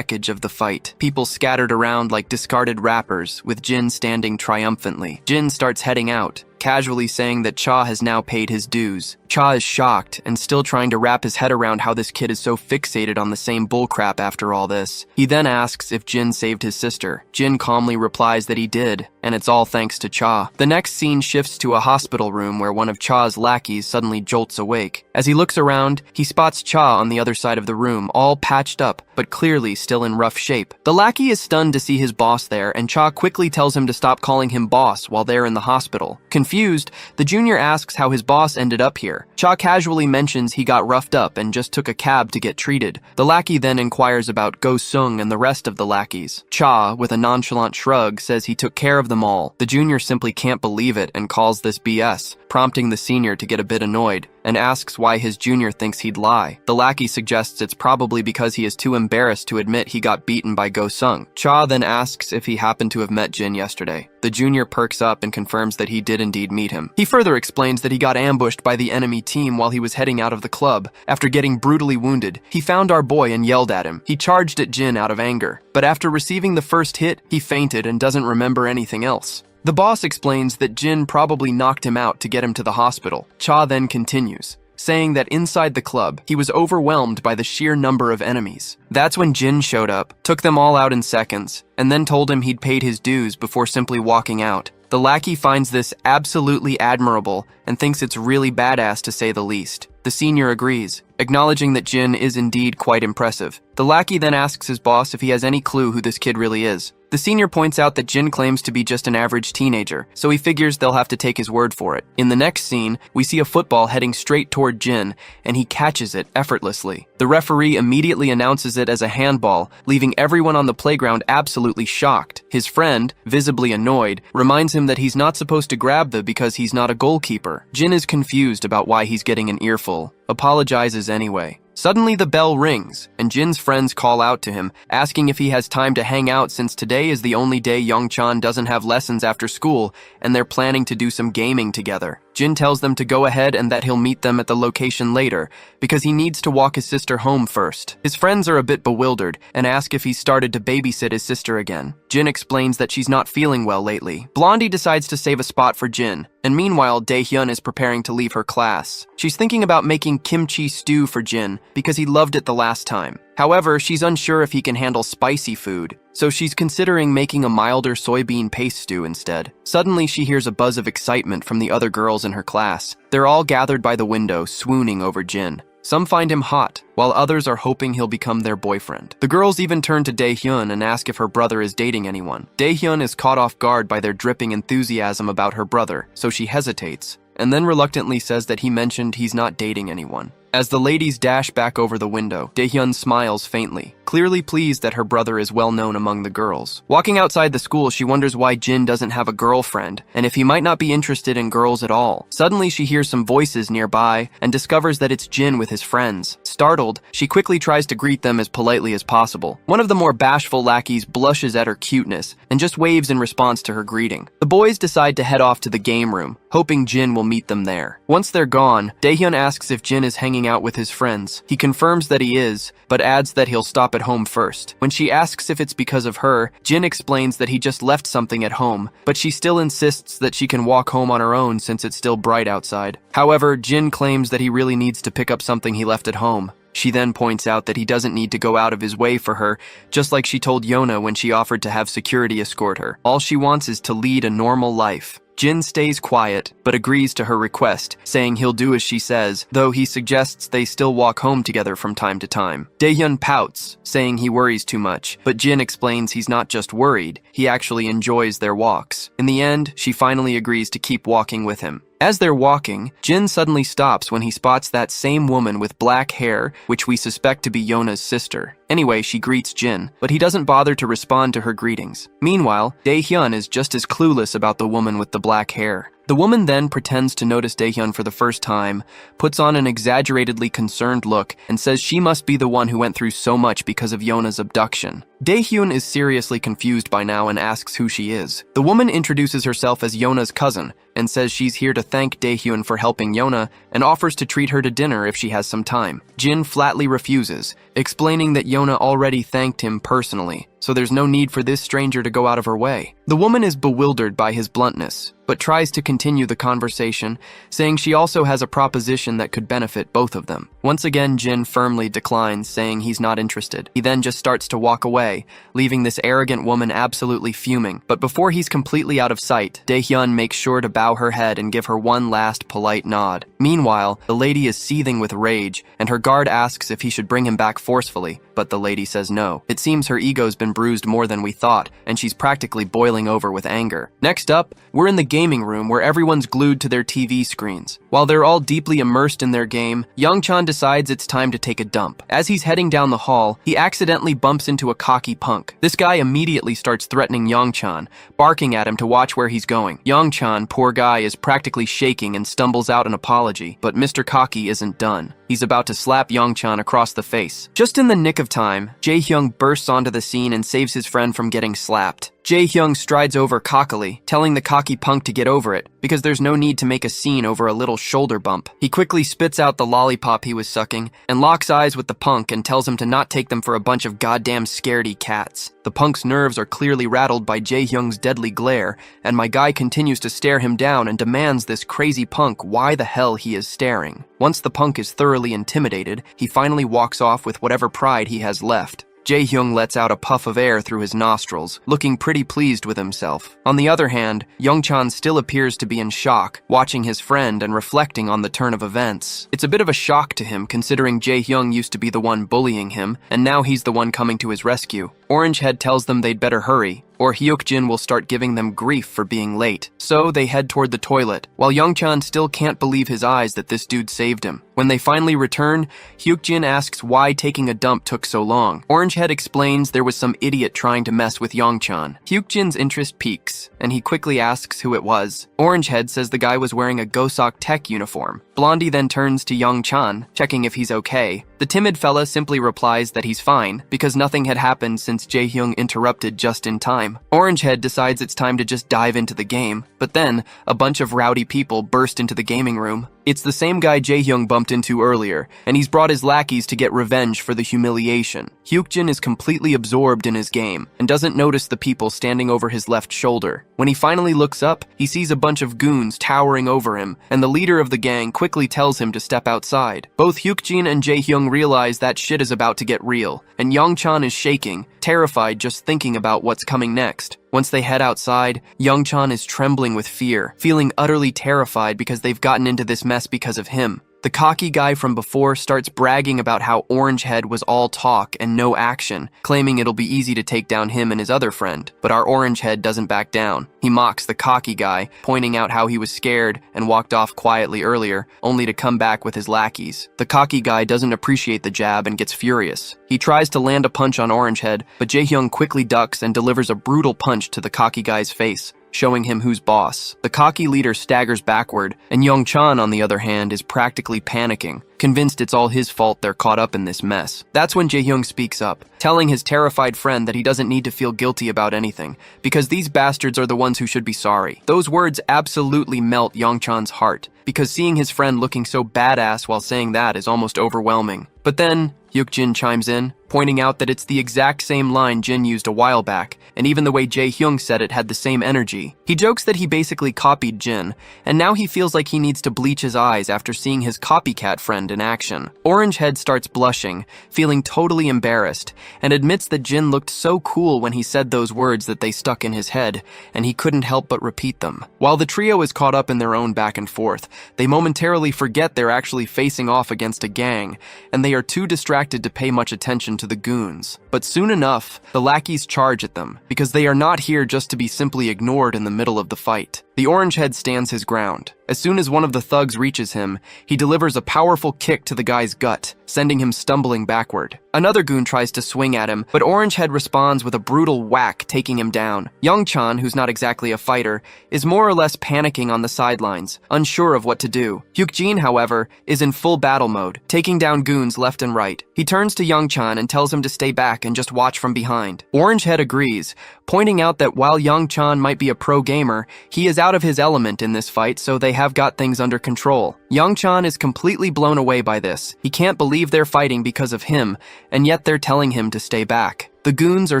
A: the fight. People scattered around like discarded wrappers, with Jin standing triumphantly. Jin starts heading out, casually saying that Cha has now paid his dues. Cha is shocked and still trying to wrap his head around how this kid is so fixated on the same bullcrap after all this. He then asks if Jin saved his sister. Jin calmly replies that he did, and it's all thanks to Cha. The next scene shifts to a hospital room where one of Cha's lackeys suddenly jolts awake. As he looks around, he spots Cha on the other side of the room, all patched up, but clearly still in rough shape. The lackey is stunned to see his boss there, and Cha quickly tells him to stop calling him boss while they're in the hospital. Confused, the junior asks how his boss ended up here. Cha casually mentions he got roughed up and just took a cab to get treated. The lackey then inquires about Go Sung and the rest of the lackeys. Cha, with a nonchalant shrug, says he took care of them all. The junior simply can't believe it and calls this BS, prompting the senior to get a bit annoyed, and asks why his junior thinks he'd lie. The lackey suggests it's probably because he is too embarrassed to admit he got beaten by Go Sung. Cha then asks if he happened to have met Jin yesterday. The junior perks up and confirms that he did indeed meet him. He further explains that he got ambushed by the enemy team while he was heading out of the club. After getting brutally wounded, he found our boy and yelled at him. He charged at Jin out of anger, but after receiving the first hit, he fainted and doesn't remember anything else. The boss explains that Jin probably knocked him out to get him to the hospital. Cha then continues, saying that inside the club, he was overwhelmed by the sheer number of enemies. That's when Jin showed up, took them all out in seconds, and then told him he'd paid his dues before simply walking out. The lackey finds this absolutely admirable and thinks it's really badass to say the least. The senior agrees, acknowledging that Jin is indeed quite impressive. The lackey then asks his boss if he has any clue who this kid really is. The senior points out that Jin claims to be just an average teenager, so he figures they'll have to take his word for it. In the next scene, we see a football heading straight toward Jin, and he catches it effortlessly. The referee immediately announces it as a handball, leaving everyone on the playground absolutely shocked. His friend, visibly annoyed, reminds him that he's not supposed to grab the because he's not a goalkeeper. Jin is confused about why he's getting an earful, apologizes anyway. Suddenly the bell rings, and Jin's friends call out to him, asking if he has time to hang out since today is the only day Youngchan doesn't have lessons after school, and they're planning to do some gaming together. Jin tells them to go ahead and that he'll meet them at the location later, because he needs to walk his sister home first. His friends are a bit bewildered, and ask if he's started to babysit his sister again. Jin explains that she's not feeling well lately. Blondie decides to save a spot for Jin, and meanwhile Daehyun is preparing to leave her class. She's thinking about making kimchi stew for Jin, because he loved it the last time. However, she's unsure if he can handle spicy food, so she's considering making a milder soybean paste stew instead. Suddenly, she hears a buzz of excitement from the other girls in her class. They're all gathered by the window, swooning over Jin. Some find him hot, while others are hoping he'll become their boyfriend. The girls even turn to Daehyun and ask if her brother is dating anyone. Daehyun is caught off guard by their dripping enthusiasm about her brother, so she hesitates, and then reluctantly says that he mentioned he's not dating anyone. As the ladies dash back over the window, Daehyun smiles faintly, clearly pleased that her brother is well known among the girls. Walking outside the school, she wonders why Jin doesn't have a girlfriend, and if he might not be interested in girls at all. Suddenly, she hears some voices nearby, and discovers that it's Jin with his friends. Startled, she quickly tries to greet them as politely as possible. One of the more bashful lackeys blushes at her cuteness, and just waves in response to her greeting. The boys decide to head off to the game room, hoping Jin will meet them there. Once they're gone, Daehyun asks if Jin is hanging out with his friends. He confirms that he is, but adds that he'll stop at home first. When she asks if it's because of her, Jin explains that he just left something at home, but she still insists that she can walk home on her own since it's still bright outside. However, Jin claims that he really needs to pick up something he left at home. She then points out that he doesn't need to go out of his way for her, just like she told Yona when she offered to have security escort her. All she wants is to lead a normal life. Jin stays quiet, but agrees to her request, saying he'll do as she says, though he suggests they still walk home together from time to time. Daehyun pouts, saying he worries too much, but Jin explains he's not just worried, he actually enjoys their walks. In the end, she finally agrees to keep walking with him. As they're walking, Jin suddenly stops when he spots that same woman with black hair, which we suspect to be Yona's sister. Anyway, she greets Jin, but he doesn't bother to respond to her greetings. Meanwhile, Dae-hyun is just as clueless about the woman with the black hair. The woman then pretends to notice Dae-hyun for the first time, puts on an exaggeratedly concerned look, and says she must be the one who went through so much because of Yona's abduction. Dae-hyun is seriously confused by now and asks who she is. The woman introduces herself as Yona's cousin and says she's here to thank Dae-hyun for helping Yona and offers to treat her to dinner if she has some time. Jin flatly refuses, explaining that Yona already thanked him personally, so there's no need for this stranger to go out of her way. The woman is bewildered by his bluntness, but tries to continue the conversation, saying she also has a proposition that could benefit both of them. Once again, Jin firmly declines, saying he's not interested. He then just starts to walk away, leaving this arrogant woman absolutely fuming. But before he's completely out of sight, Dae-hyun makes sure to bow her head and give her one last polite nod. Meanwhile, the lady is seething with rage, and her guard asks if he should bring him back forcefully, but the lady says no. It seems her ego's been bruised more than we thought, and she's practically boiling over with anger. Next up, we're in the gaming room where everyone's glued to their TV screens. While they're all deeply immersed in their game, Young-chan decides it's time to take a dump. As he's heading down the hall, he accidentally bumps into a cocky punk. This guy immediately starts threatening Young-chan, barking at him to watch where he's going. Young-chan, poor guy, is practically shaking and stumbles out an apology, but Mr. Cocky isn't done. He's about to slap Young-chan across the face. Just in the nick of time, Jae-hyung bursts onto the scene and saves his friend from getting slapped. Jae-hyung strides over cockily, telling the cocky punk to get over it, because there's no need to make a scene over a little shoulder bump. He quickly spits out the lollipop he was sucking, and locks eyes with the punk and tells him to not take them for a bunch of goddamn scaredy cats. The punk's nerves are clearly rattled by Jae-hyung's deadly glare, and my guy continues to stare him down and demands this crazy punk why the hell he is staring. Once the punk is thoroughly intimidated, he finally walks off with whatever pride he has left. Jae-hyung lets out a puff of air through his nostrils, looking pretty pleased with himself. On the other hand, Young-chan still appears to be in shock, watching his friend and reflecting on the turn of events. It's a bit of a shock to him considering Jae-hyung used to be the one bullying him, and now he's the one coming to his rescue. Orangehead tells them they'd better hurry, or Hyuk-jin will start giving them grief for being late. So they head toward the toilet, while Young-chan still can't believe his eyes that this dude saved him. When they finally return, Hyuk-jin asks why taking a dump took so long. Orangehead explains there was some idiot trying to mess with Young-chan. Hyuk-jin's interest peaks, and he quickly asks who it was. Orangehead says the guy was wearing a Gosok Tech uniform. Blondie then turns to Young-chan, checking if he's okay. The timid fella simply replies that he's fine, because nothing had happened since Jae-hyung interrupted just in time. Orangehead decides it's time to just dive into the game, but then, a bunch of rowdy people burst into the gaming room. It's the same guy Jae-hyung bumped into earlier, and he's brought his lackeys to get revenge for the humiliation. Hyuk-jin is completely absorbed in his game, and doesn't notice the people standing over his left shoulder. When he finally looks up, he sees a bunch of goons towering over him, and the leader of the gang quickly tells him to step outside. Both Hyuk-jin and Jae-hyung realize that shit is about to get real, and Young-chan is shaking, terrified just thinking about what's coming next. Once they head outside, Young-chan is trembling with fear, feeling utterly terrified because they've gotten into this mess because of him. The cocky guy from before starts bragging about how Orangehead was all talk and no action, claiming it'll be easy to take down him and his other friend. But our Orangehead doesn't back down. He mocks the cocky guy, pointing out how he was scared and walked off quietly earlier, only to come back with his lackeys. The cocky guy doesn't appreciate the jab and gets furious. He tries to land a punch on Orangehead, but Jae-hyung quickly ducks and delivers a brutal punch to the cocky guy's face, showing him who's boss. The cocky leader staggers backward, and Young-chan, on the other hand, is practically panicking, convinced it's all his fault they're caught up in this mess. That's when Jae-hyung speaks up, telling his terrified friend that he doesn't need to feel guilty about anything, because these bastards are the ones who should be sorry. Those words absolutely melt Young-chan's heart, because seeing his friend looking so badass while saying that is almost overwhelming. But then, Hyuk-jin chimes in, pointing out that it's the exact same line Jin used a while back, and even the way Jae-hyung said it had the same energy. He jokes that he basically copied Jin, and now he feels like he needs to bleach his eyes after seeing his copycat friend in action. Orangehead starts blushing, feeling totally embarrassed, and admits that Jin looked so cool when he said those words that they stuck in his head, and he couldn't help but repeat them. While the trio is caught up in their own back and forth, they momentarily forget they're actually facing off against a gang, and they are too distracted to pay much attention to the goons. But soon enough, the lackeys charge at them, because they are not here just to be simply ignored in the middle of the fight. The Orangehead stands his ground, As soon as one of the thugs reaches him, he delivers a powerful kick to the guy's gut, sending him stumbling backward. Another goon tries to swing at him, but Orangehead responds with a brutal whack, taking him down. Young-chan, who's not exactly a fighter, is more or less panicking on the sidelines, unsure of what to do. Hyuk-jin, however, is in full battle mode, taking down goons left and right. He turns to Young-chan and tells him to stay back and just watch from behind. Orangehead agrees, pointing out that while Young-chan might be a pro gamer, he is out of his element in this fight, so they have got things under control. Young-chan is completely blown away by this. He can't believe they're fighting because of him, and yet they're telling him to stay back. The goons are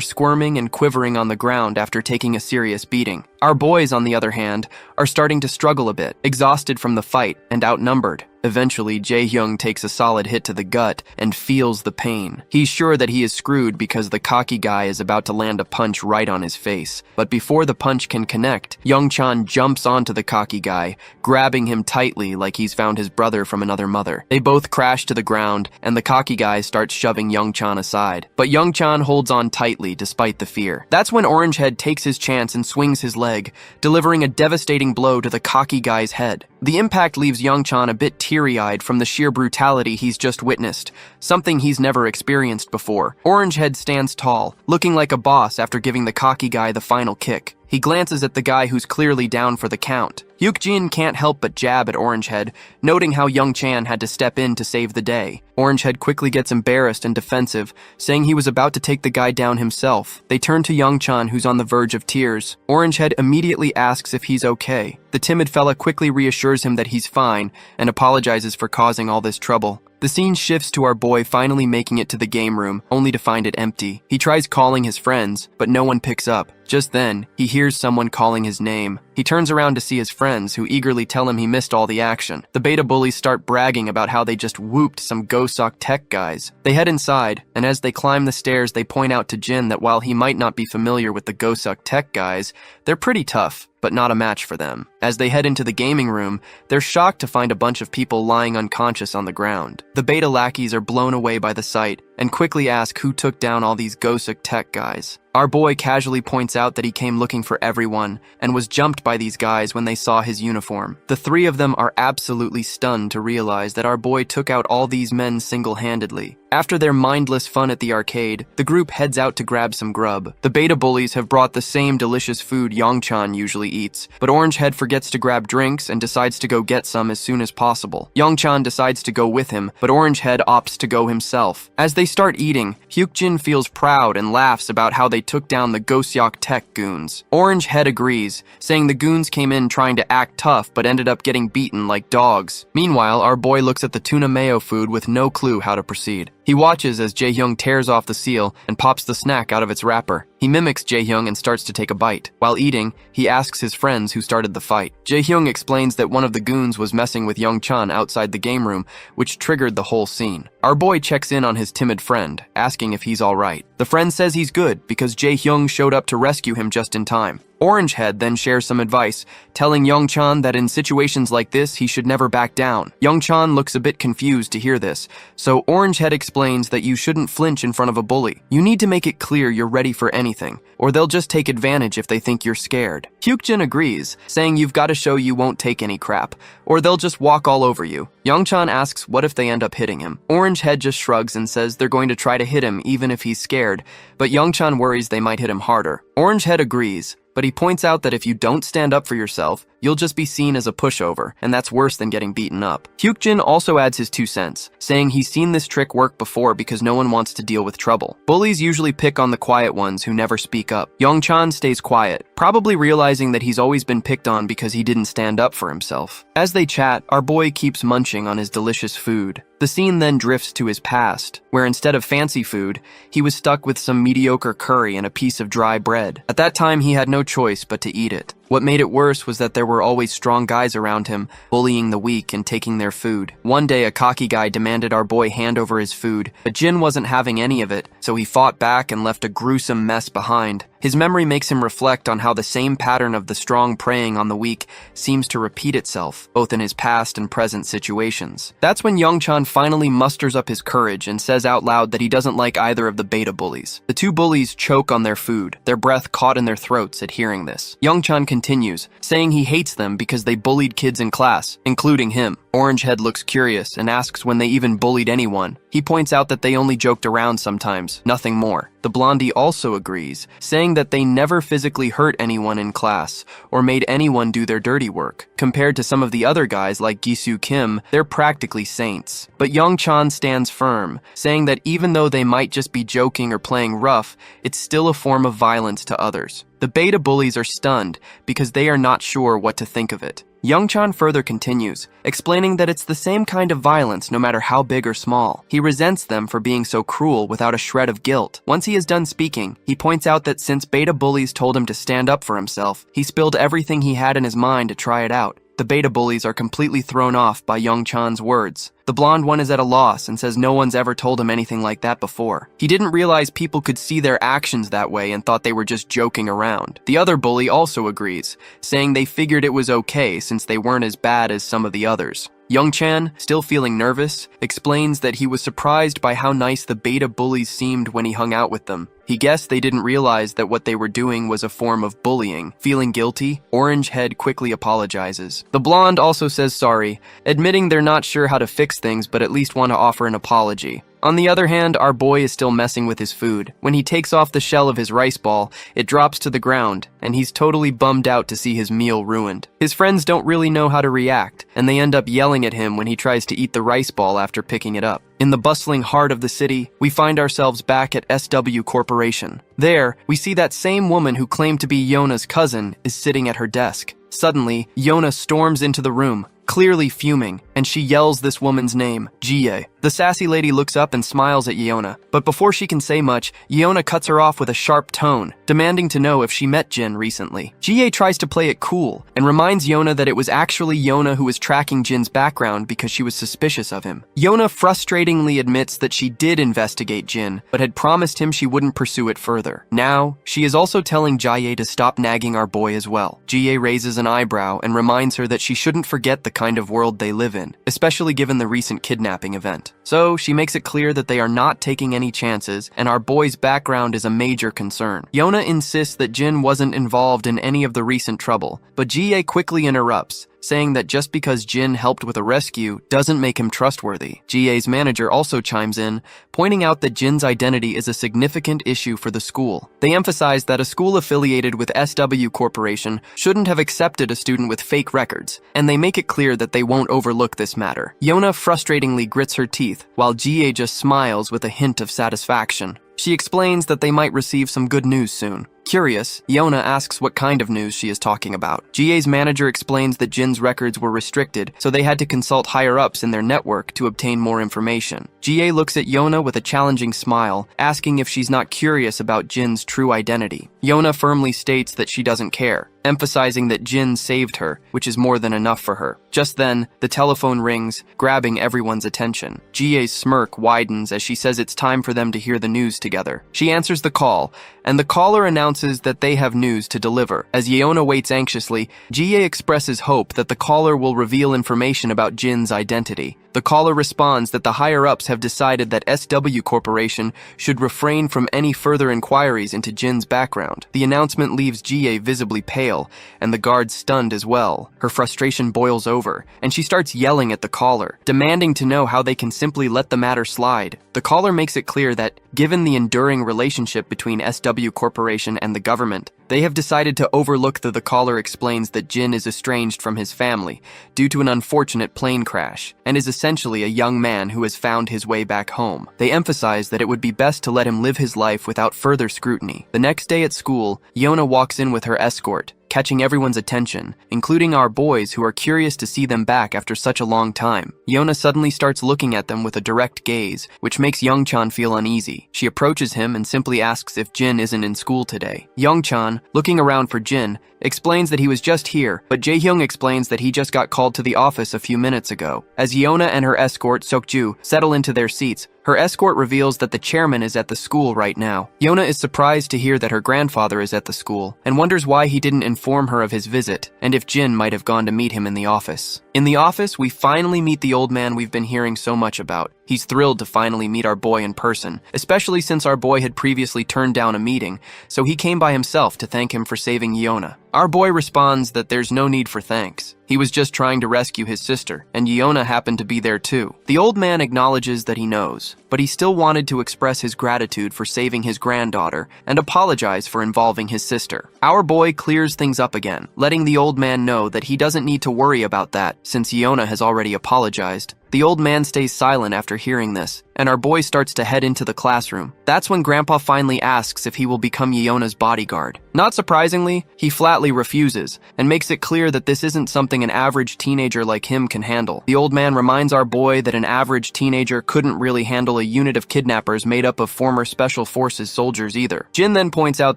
A: squirming and quivering on the ground after taking a serious beating. Our boys, on the other hand, are starting to struggle a bit, exhausted from the fight and outnumbered. Eventually, Jae-hyung takes a solid hit to the gut and feels the pain. He's sure that he is screwed because the cocky guy is about to land a punch right on his face. But before the punch can connect, Young-chan jumps onto the cocky guy, grabbing him tightly like he's found his brother from another mother. They both crash to the ground, and the cocky guy starts shoving Young-chan aside. But Young-chan holds on tightly despite the fear. That's when Orangehead takes his chance and swings his leg, delivering a devastating blow to the cocky guy's head. The impact leaves Young-chan a bit teary-eyed from the sheer brutality he's just witnessed, something he's never experienced before. Orangehead stands tall, looking like a boss after giving the cocky guy the final kick. He glances at the guy who's clearly down for the count. Hyuk-jin can't help but jab at Orangehead, noting how Young-chan had to step in to save the day. Orangehead quickly gets embarrassed and defensive, saying he was about to take the guy down himself. They turn to Young-chan, who's on the verge of tears. Orangehead immediately asks if he's okay. The timid fella quickly reassures him that he's fine and apologizes for causing all this trouble. The scene shifts to our boy finally making it to the game room, only to find it empty. He tries calling his friends, but no one picks up. Just then, he hears someone calling his name. He turns around to see his friends, who eagerly tell him he missed all the action. The beta bullies start bragging about how they just whooped some Gosok tech guys. They head inside, and as they climb the stairs, they point out to Jin that while he might not be familiar with the Gosok tech guys, they're pretty tough, but not a match for them. As they head into the gaming room, they're shocked to find a bunch of people lying unconscious on the ground. The beta lackeys are blown away by the sight and quickly ask who took down all these Gosok tech guys. Our boy casually points out that he came looking for everyone and was jumped by these guys when they saw his uniform. The three of them are absolutely stunned to realize that our boy took out all these men single-handedly. After their mindless fun at the arcade, the group heads out to grab some grub. The beta bullies have brought the same delicious food Young-chan usually eats, but Orangehead forgets to grab drinks and decides to go get some as soon as possible. Young-chan decides to go with him, but Orangehead opts to go himself. As they start eating, Hyuk-jin feels proud and laughs about how they took down the Gosyok Tech goons. Orangehead agrees, saying the goons came in trying to act tough but ended up getting beaten like dogs. Meanwhile, our boy looks at the tuna mayo food with no clue how to proceed. He watches as Jae-hyung tears off the seal and pops the snack out of its wrapper. He mimics Jae-hyung and starts to take a bite. While eating, he asks his friends who started the fight. Jae-hyung explains that one of the goons was messing with Young-chan outside the game room, which triggered the whole scene. Our boy checks in on his timid friend, asking if he's alright. The friend says he's good because Jae-hyung showed up to rescue him just in time. Orangehead then shares some advice, telling Young-chan that in situations like this, he should never back down. Young-chan looks a bit confused to hear this, so Orangehead explains that you shouldn't flinch in front of a bully. You need to make it clear you're ready for anything, or they'll just take advantage if they think you're scared. Hyuk-jin agrees, saying you've got to show you won't take any crap, or they'll just walk all over you. Young-chan asks what if they end up hitting him. Orangehead just shrugs and says they're going to try to hit him even if he's scared, but Young-chan worries they might hit him harder. Orangehead agrees, but he points out that if you don't stand up for yourself, you'll just be seen as a pushover, and that's worse than getting beaten up. Hyuk-jin also adds his 2 cents, saying he's seen this trick work before because no one wants to deal with trouble. Bullies usually pick on the quiet ones who never speak up. Young-chan stays quiet, probably realizing that he's always been picked on because he didn't stand up for himself. As they chat, our boy keeps munching on his delicious food. The scene then drifts to his past, where instead of fancy food, he was stuck with some mediocre curry and a piece of dry bread. At that time, he had no choice but to eat it. What made it worse was that there were always strong guys around him, bullying the weak and taking their food. One day, a cocky guy demanded our boy hand over his food, but Jin wasn't having any of it, so he fought back and left a gruesome mess behind. His memory makes him reflect on how the same pattern of the strong preying on the weak seems to repeat itself, both in his past and present situations. That's when Young-chan finally musters up his courage and says out loud that he doesn't like either of the beta bullies. The 2 bullies choke on their food, their breath caught in their throats at hearing this. Young-chan continues, saying he hates them because they bullied kids in class, including him. Orangehead looks curious and asks when they even bullied anyone. He points out that they only joked around sometimes, nothing more. The blondie also agrees, saying that they never physically hurt anyone in class or made anyone do their dirty work. Compared to some of the other guys like Gisu Kim, they're practically saints. But Young-chan stands firm, saying that even though they might just be joking or playing rough, it's still a form of violence to others. The beta bullies are stunned because they are not sure what to think of it. Young-chan further continues, explaining that it's the same kind of violence no matter how big or small. He resents them for being so cruel without a shred of guilt. Once he is done speaking, he points out that since beta bullies told him to stand up for himself, he spilled everything he had in his mind to try it out. The beta bullies are completely thrown off by Young-chan's words. The blonde one is at a loss and says no one's ever told him anything like that before. He didn't realize people could see their actions that way and thought they were just joking around. The other bully also agrees, saying they figured it was okay since they weren't as bad as some of the others. Young-chan, still feeling nervous, explains that he was surprised by how nice the beta bullies seemed when he hung out with them. He guessed they didn't realize that what they were doing was a form of bullying. Feeling guilty, Orangehead quickly apologizes. The blonde also says sorry, admitting they're not sure how to fix things but at least want to offer an apology. On the other hand, our boy is still messing with his food. When he takes off the shell of his rice ball, it drops to the ground, and he's totally bummed out to see his meal ruined. His friends don't really know how to react, and they end up yelling at him when he tries to eat the rice ball after picking it up. In the bustling heart of the city, we find ourselves back at SW Corporation. There, we see that same woman who claimed to be Yona's cousin is sitting at her desk. Suddenly, Yona storms into the room, clearly fuming, and she yells this woman's name, Jie. The sassy lady looks up and smiles at Yeona, but before she can say much, Yeona cuts her off with a sharp tone, demanding to know if she met Jin recently. Jie tries to play it cool, and reminds Yeona that it was actually Yeona who was tracking Jin's background because she was suspicious of him. Yeona frustratingly admits that she did investigate Jin, but had promised him she wouldn't pursue it further. Now, she is also telling Jie to stop nagging our boy as well. Jie raises an eyebrow and reminds her that she shouldn't forget the kind of world they live in, especially given the recent kidnapping event. So, she makes it clear that they are not taking any chances, and our boy's background is a major concern. Yeona insists that Jin wasn't involved in any of the recent trouble, but Jie quickly interrupts, saying that just because Jin helped with a rescue doesn't make him trustworthy. Jie's manager also chimes in, pointing out that Jin's identity is a significant issue for the school. They emphasize that a school affiliated with SW Corporation shouldn't have accepted a student with fake records, and they make it clear that they won't overlook this matter. Yeona frustratingly grits her teeth, while Jie just smiles with a hint of satisfaction. She explains that they might receive some good news soon. Curious, Yeona asks what kind of news she is talking about. Jie's manager explains that Jin's records were restricted, so they had to consult higher-ups in their network to obtain more information. Jie looks at Yeona with a challenging smile, asking if she's not curious about Jin's true identity. Yeona firmly states that she doesn't care, emphasizing that Jin saved her, which is more than enough for her. Just then, the telephone rings, grabbing everyone's attention. Jie's smirk widens as she says it's time for them to hear the news together. She answers the call, and the caller announces that they have news to deliver. As Yeona waits anxiously, Jie expresses hope that the caller will reveal information about Jin's identity. The caller responds that the higher-ups have decided that SW Corporation should refrain from any further inquiries into Jin's background. The announcement leaves Jie visibly pale, and the guards stunned as well. Her frustration boils over, and she starts yelling at the caller, demanding to know how they can simply let the matter slide. The caller makes it clear that, given the enduring relationship between SW Corporation and the government, they have decided to overlook the caller explains that Jin is estranged from his family due to an unfortunate plane crash and is essentially a young man who has found his way back home. They emphasize that it would be best to let him live his life without further scrutiny. The next day at school, Yeona walks in with her escort, catching everyone's attention, including our boys who are curious to see them back after such a long time. Yeona suddenly starts looking at them with a direct gaze, which makes Young-chan feel uneasy. She approaches him and simply asks if Jin isn't in school today. Young-chan, looking around for Jin, explains that he was just here, but Jae-hyung explains that he just got called to the office a few minutes ago. As Yeona and her escort, Seokju, settle into their seats, her escort reveals that the chairman is at the school right now. Yeona is surprised to hear that her grandfather is at the school, and wonders why he didn't inform her of his visit, and if Jin might have gone to meet him in the office. In the office, we finally meet the old man we've been hearing so much about. He's thrilled to finally meet our boy in person, especially since our boy had previously turned down a meeting, so he came by himself to thank him for saving Yona. Our boy responds that there's no need for thanks. He was just trying to rescue his sister, and Yona happened to be there too. The old man acknowledges that he knows, but he still wanted to express his gratitude for saving his granddaughter and apologize for involving his sister. Our boy clears things up again, letting the old man know that he doesn't need to worry about that since Yona has already apologized. The old man stays silent after hearing this, and our boy starts to head into the classroom. That's when Grandpa finally asks if he will become Yona's bodyguard. Not surprisingly, he flatly refuses, and makes it clear that this isn't something an average teenager like him can handle. The old man reminds our boy that an average teenager couldn't really handle a unit of kidnappers made up of former Special Forces soldiers either. Jin then points out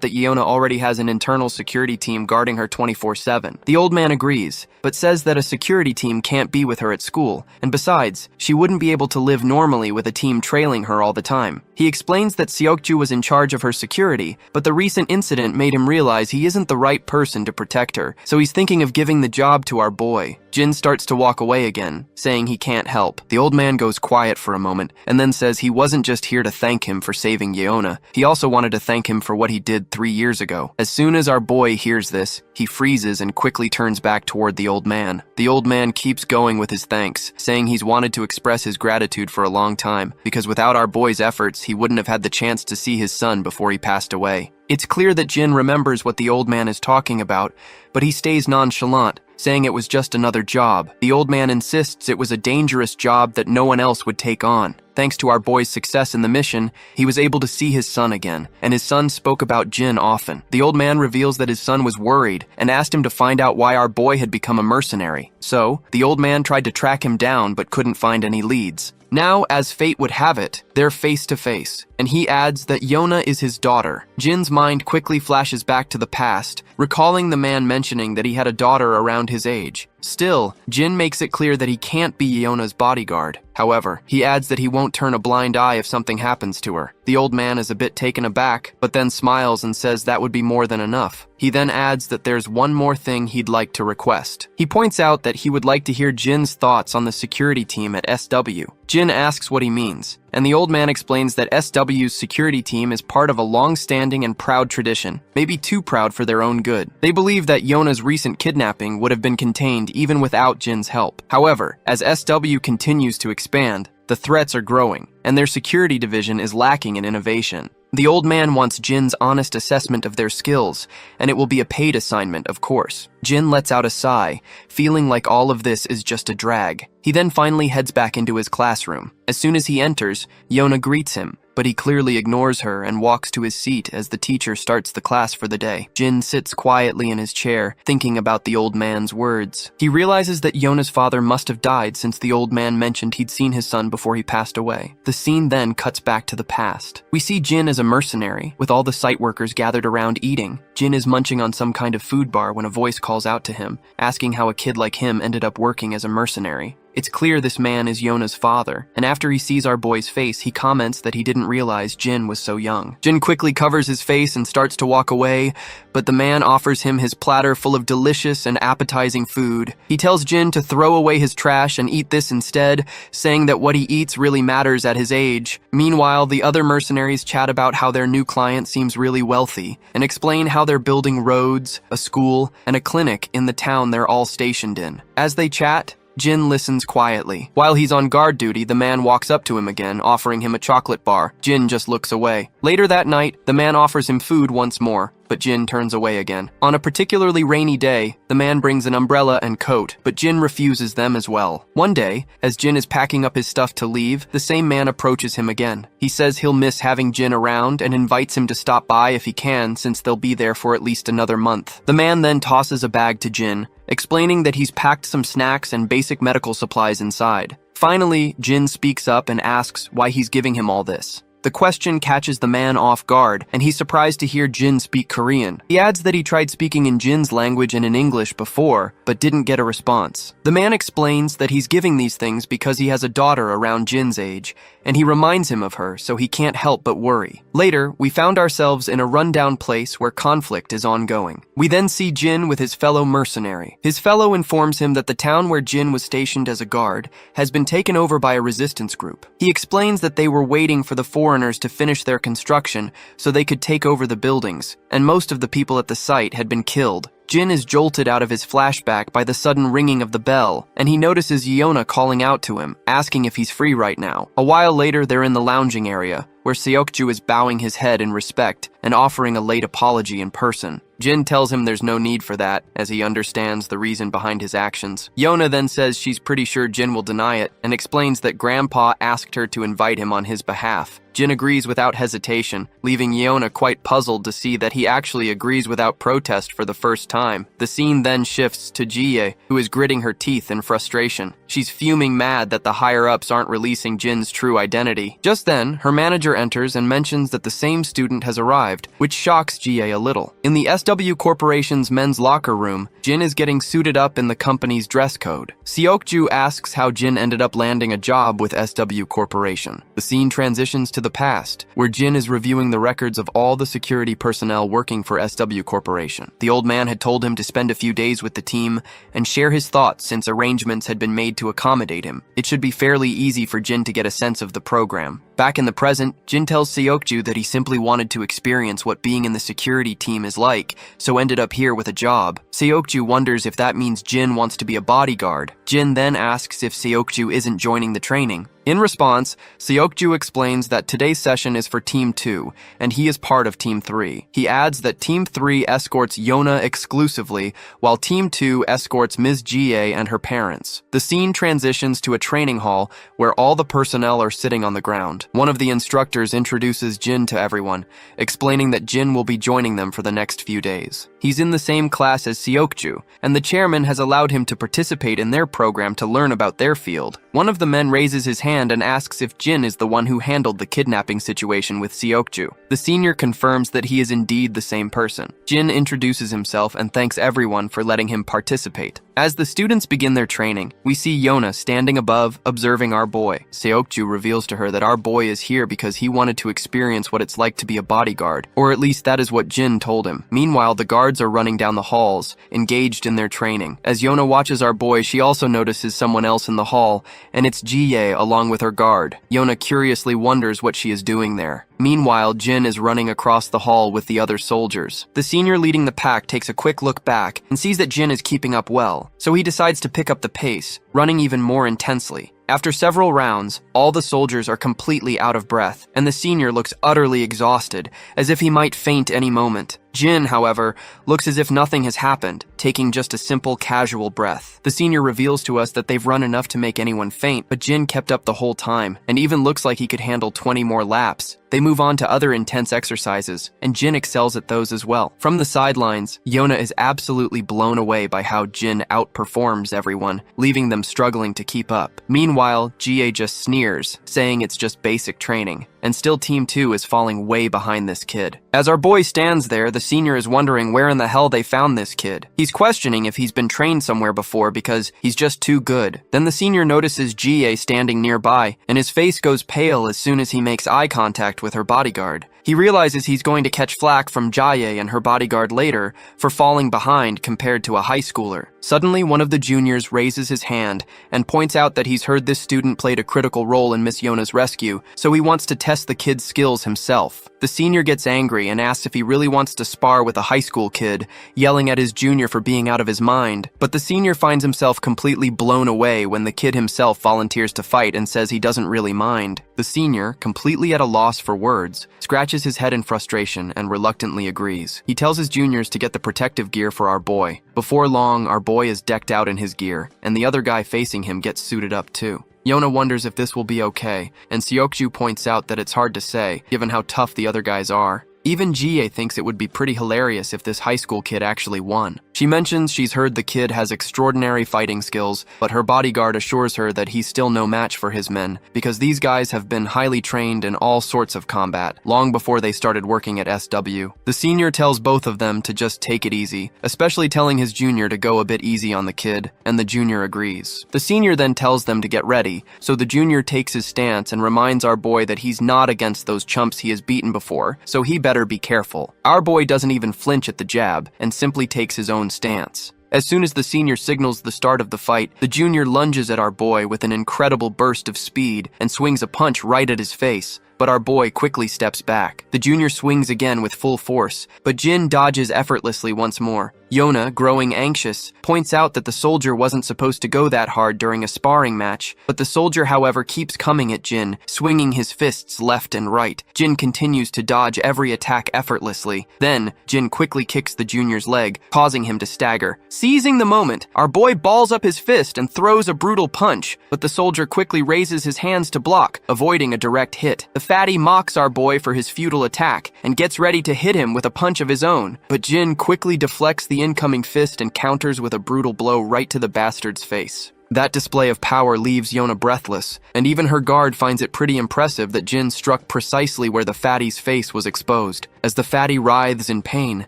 A: that Yona already has an internal security team guarding her 24/7. The old man agrees, but says that a security team can't be with her at school, and besides, she wouldn't be able to live normally with a team trailing her all the time. He explains that Seokju was in charge of her security, but the recent incident made him realize he isn't the right person to protect her, so he's thinking of giving the job to our boy. Jin starts to walk away again, saying he can't help. The old man goes quiet for a moment, and then says he wasn't just here to thank him for saving Yeona, he also wanted to thank him for what he did 3 years ago. As soon as our boy hears this, he freezes and quickly turns back toward the old man. The old man keeps going with his thanks, saying he's wanted to express his gratitude for a long time, because without our boy's efforts, he wouldn't have had the chance to see his son before he passed away. It's clear that Jin remembers what the old man is talking about, but he stays nonchalant, saying it was just another job. The old man insists it was a dangerous job that no one else would take on. Thanks to our boy's success in the mission, he was able to see his son again, and his son spoke about Jin often. The old man reveals that his son was worried and asked him to find out why our boy had become a mercenary. So, the old man tried to track him down but couldn't find any leads. Now, as fate would have it, they're face to face, and he adds that Yona is his daughter. Jin's mind quickly flashes back to the past, recalling the man mentioning that he had a daughter around his age. Still, Jin makes it clear that he can't be Yona's bodyguard. However, he adds that he won't turn a blind eye if something happens to her. The old man is a bit taken aback, but then smiles and says that would be more than enough. He then adds that there's one more thing he'd like to request. He points out that he would like to hear Jin's thoughts on the security team at SW. Jin asks what he means, and the old man explains that SW's security team is part of a long-standing and proud tradition, maybe too proud for their own good. They believe that Yona's recent kidnapping would have been contained even without Jin's help. However, as SW continues to expand, the threats are growing, and their security division is lacking in innovation. The old man wants Jin's honest assessment of their skills, and it will be a paid assignment, of course. Jin lets out a sigh, feeling like all of this is just a drag. He then finally heads back into his classroom. As soon as he enters, Yona greets him, but he clearly ignores her and walks to his seat as the teacher starts the class for the day. Jin sits quietly in his chair, thinking about the old man's words. He realizes that Yona's father must have died since the old man mentioned he'd seen his son before he passed away. The scene then cuts back to the past. We see Jin as a mercenary, with all the site workers gathered around eating. Jin is munching on some kind of food bar when a voice calls out to him, asking how a kid like him ended up working as a mercenary. It's clear this man is Yona's father, and after he sees our boy's face, he comments that he didn't realize Jin was so young. Jin quickly covers his face and starts to walk away, but the man offers him his platter full of delicious and appetizing food. He tells Jin to throw away his trash and eat this instead, saying that what he eats really matters at his age. Meanwhile, the other mercenaries chat about how their new client seems really wealthy, and explain how they're building roads, a school, and a clinic in the town they're all stationed in. As they chat, Jin listens quietly. While he's on guard duty, the man walks up to him again, offering him a chocolate bar. Jin just looks away. Later that night, the man offers him food once more, but Jin turns away again. On a particularly rainy day, the man brings an umbrella and coat, but Jin refuses them as well. One day, as Jin is packing up his stuff to leave, the same man approaches him again. He says he'll miss having Jin around and invites him to stop by if he can, since they'll be there for at least another month. The man then tosses a bag to Jin, explaining that he's packed some snacks and basic medical supplies inside. Finally, Jin speaks up and asks why he's giving him all this. The question catches the man off guard, and he's surprised to hear Jin speak Korean. He adds that he tried speaking in Jin's language and in English before, but didn't get a response. The man explains that he's giving these things because he has a daughter around Jin's age, and he reminds him of her, so he can't help but worry. Later, we found ourselves in a rundown place where conflict is ongoing. We then see Jin with his fellow mercenary. His fellow informs him that the town where Jin was stationed as a guard has been taken over by a resistance group. He explains that they were waiting for the foreigners to finish their construction so they could take over the buildings, and most of the people at the site had been killed. Jin is jolted out of his flashback by the sudden ringing of the bell, and he notices Yona calling out to him, asking if he's free right now. A while later, they're in the lounging area, where Seokju is bowing his head in respect and offering a late apology in person. Jin tells him there's no need for that, as he understands the reason behind his actions. Yona then says she's pretty sure Jin will deny it, and explains that Grandpa asked her to invite him on his behalf. Jin agrees without hesitation, leaving Yona quite puzzled to see that he actually agrees without protest for the first time. The scene then shifts to Jie, who is gritting her teeth in frustration. She's fuming mad that the higher-ups aren't releasing Jin's true identity. Just then, her manager enters and mentions that the same student has arrived, which shocks Jie a little. In the SW Corporation's men's locker room, Jin is getting suited up in the company's dress code. Seokju asks how Jin ended up landing a job with SW Corporation. The scene transitions to the past, where Jin is reviewing the records of all the security personnel working for SW Corporation. The old man had told him to spend a few days with the team and share his thoughts since arrangements had been made to accommodate him. It should be fairly easy for Jin to get a sense of the program. Back in the present, Jin tells Seokju that he simply wanted to experience what being in the security team is like, so ended up here with a job. Seokju wonders if that means Jin wants to be a bodyguard. Jin then asks if Seokju isn't joining the training. In response, Seokju explains that today's session is for Team 2, and he is part of Team 3. He adds that Team 3 escorts Yona exclusively, while Team 2 escorts Ms. Jie and her parents. The scene transitions to a training hall where all the personnel are sitting on the ground. One of the instructors introduces Jin to everyone, explaining that Jin will be joining them for the next few days. He's in the same class as Seokju, and the chairman has allowed him to participate in their program to learn about their field. One of the men raises his hand and asks if Jin is the one who handled the kidnapping situation with Seokju. The senior confirms that he is indeed the same person. Jin introduces himself and thanks everyone for letting him participate. As the students begin their training, we see Yona standing above, observing our boy. Seokju reveals to her that our boy is here because he wanted to experience what it's like to be a bodyguard, or at least that is what Jin told him. Meanwhile, the guards are running down the halls, engaged in their training. As Yona watches our boy, she also notices someone else in the hall, and it's Jie along with her guard. Yona curiously wonders what she is doing there. Meanwhile, Jin is running across the hall with the other soldiers. The senior leading the pack takes a quick look back and sees that Jin is keeping up well, so he decides to pick up the pace, running even more intensely. After several rounds, all the soldiers are completely out of breath, and the senior looks utterly exhausted, as if he might faint any moment. Jin, however, looks as if nothing has happened, taking just a simple, casual breath. The senior reveals to us that they've run enough to make anyone faint, but Jin kept up the whole time, and even looks like he could handle 20 more laps. They move on to other intense exercises, and Jin excels at those as well. From the sidelines, Yona is absolutely blown away by how Jin outperforms everyone, leaving them struggling to keep up. Meanwhile, Jie just sneers, saying it's just basic training, and still Team 2 is falling way behind this kid. As our boy stands there, the senior is wondering where in the hell they found this kid. He's questioning if he's been trained somewhere before because he's just too good. Then the senior notices Jie standing nearby, and his face goes pale as soon as he makes eye contact with her bodyguard. He realizes he's going to catch flack from Jie and her bodyguard later for falling behind compared to a high schooler. Suddenly, one of the juniors raises his hand and points out that he's heard this student played a critical role in Miss Yona's rescue, so he wants to test the kid's skills himself. The senior gets angry and asks if he really wants to spar with a high school kid, yelling at his junior for being out of his mind. But the senior finds himself completely blown away when the kid himself volunteers to fight and says he doesn't really mind. The senior, completely at a loss for words, scratches his head in frustration and reluctantly agrees. He tells his juniors to get the protective gear for our boy. Before long, our boy is decked out in his gear, and the other guy facing him gets suited up too. Yona wonders if this will be okay, and Seokju points out that it's hard to say, given how tough the other guys are. Even Jie thinks it would be pretty hilarious if this high school kid actually won. She mentions she's heard the kid has extraordinary fighting skills, but her bodyguard assures her that he's still no match for his men, because these guys have been highly trained in all sorts of combat, long before they started working at SW. The senior tells both of them to just take it easy, especially telling his junior to go a bit easy on the kid, and the junior agrees. The senior then tells them to get ready, so the junior takes his stance and reminds our boy that he's not against those chumps he has beaten before, so he better be careful. Our boy doesn't even flinch at the jab, and simply takes his own stance. As soon as the senior signals the start of the fight, the junior lunges at our boy with an incredible burst of speed and swings a punch right at his face, but our boy quickly steps back. The junior swings again with full force, but Jin dodges effortlessly once more. Yona, growing anxious, points out that the soldier wasn't supposed to go that hard during a sparring match, but the soldier, however, keeps coming at Jin, swinging his fists left and right. Jin continues to dodge every attack effortlessly. Then, Jin quickly kicks the junior's leg, causing him to stagger. Seizing the moment, our boy balls up his fist and throws a brutal punch, but the soldier quickly raises his hands to block, avoiding a direct hit. The fatty mocks our boy for his futile attack and gets ready to hit him with a punch of his own, but Jin quickly deflects the incoming fist and counters with a brutal blow right to the bastard's face. That display of power leaves Yona breathless, and even her guard finds it pretty impressive that Jin struck precisely where the fatty's face was exposed. As the fatty writhes in pain,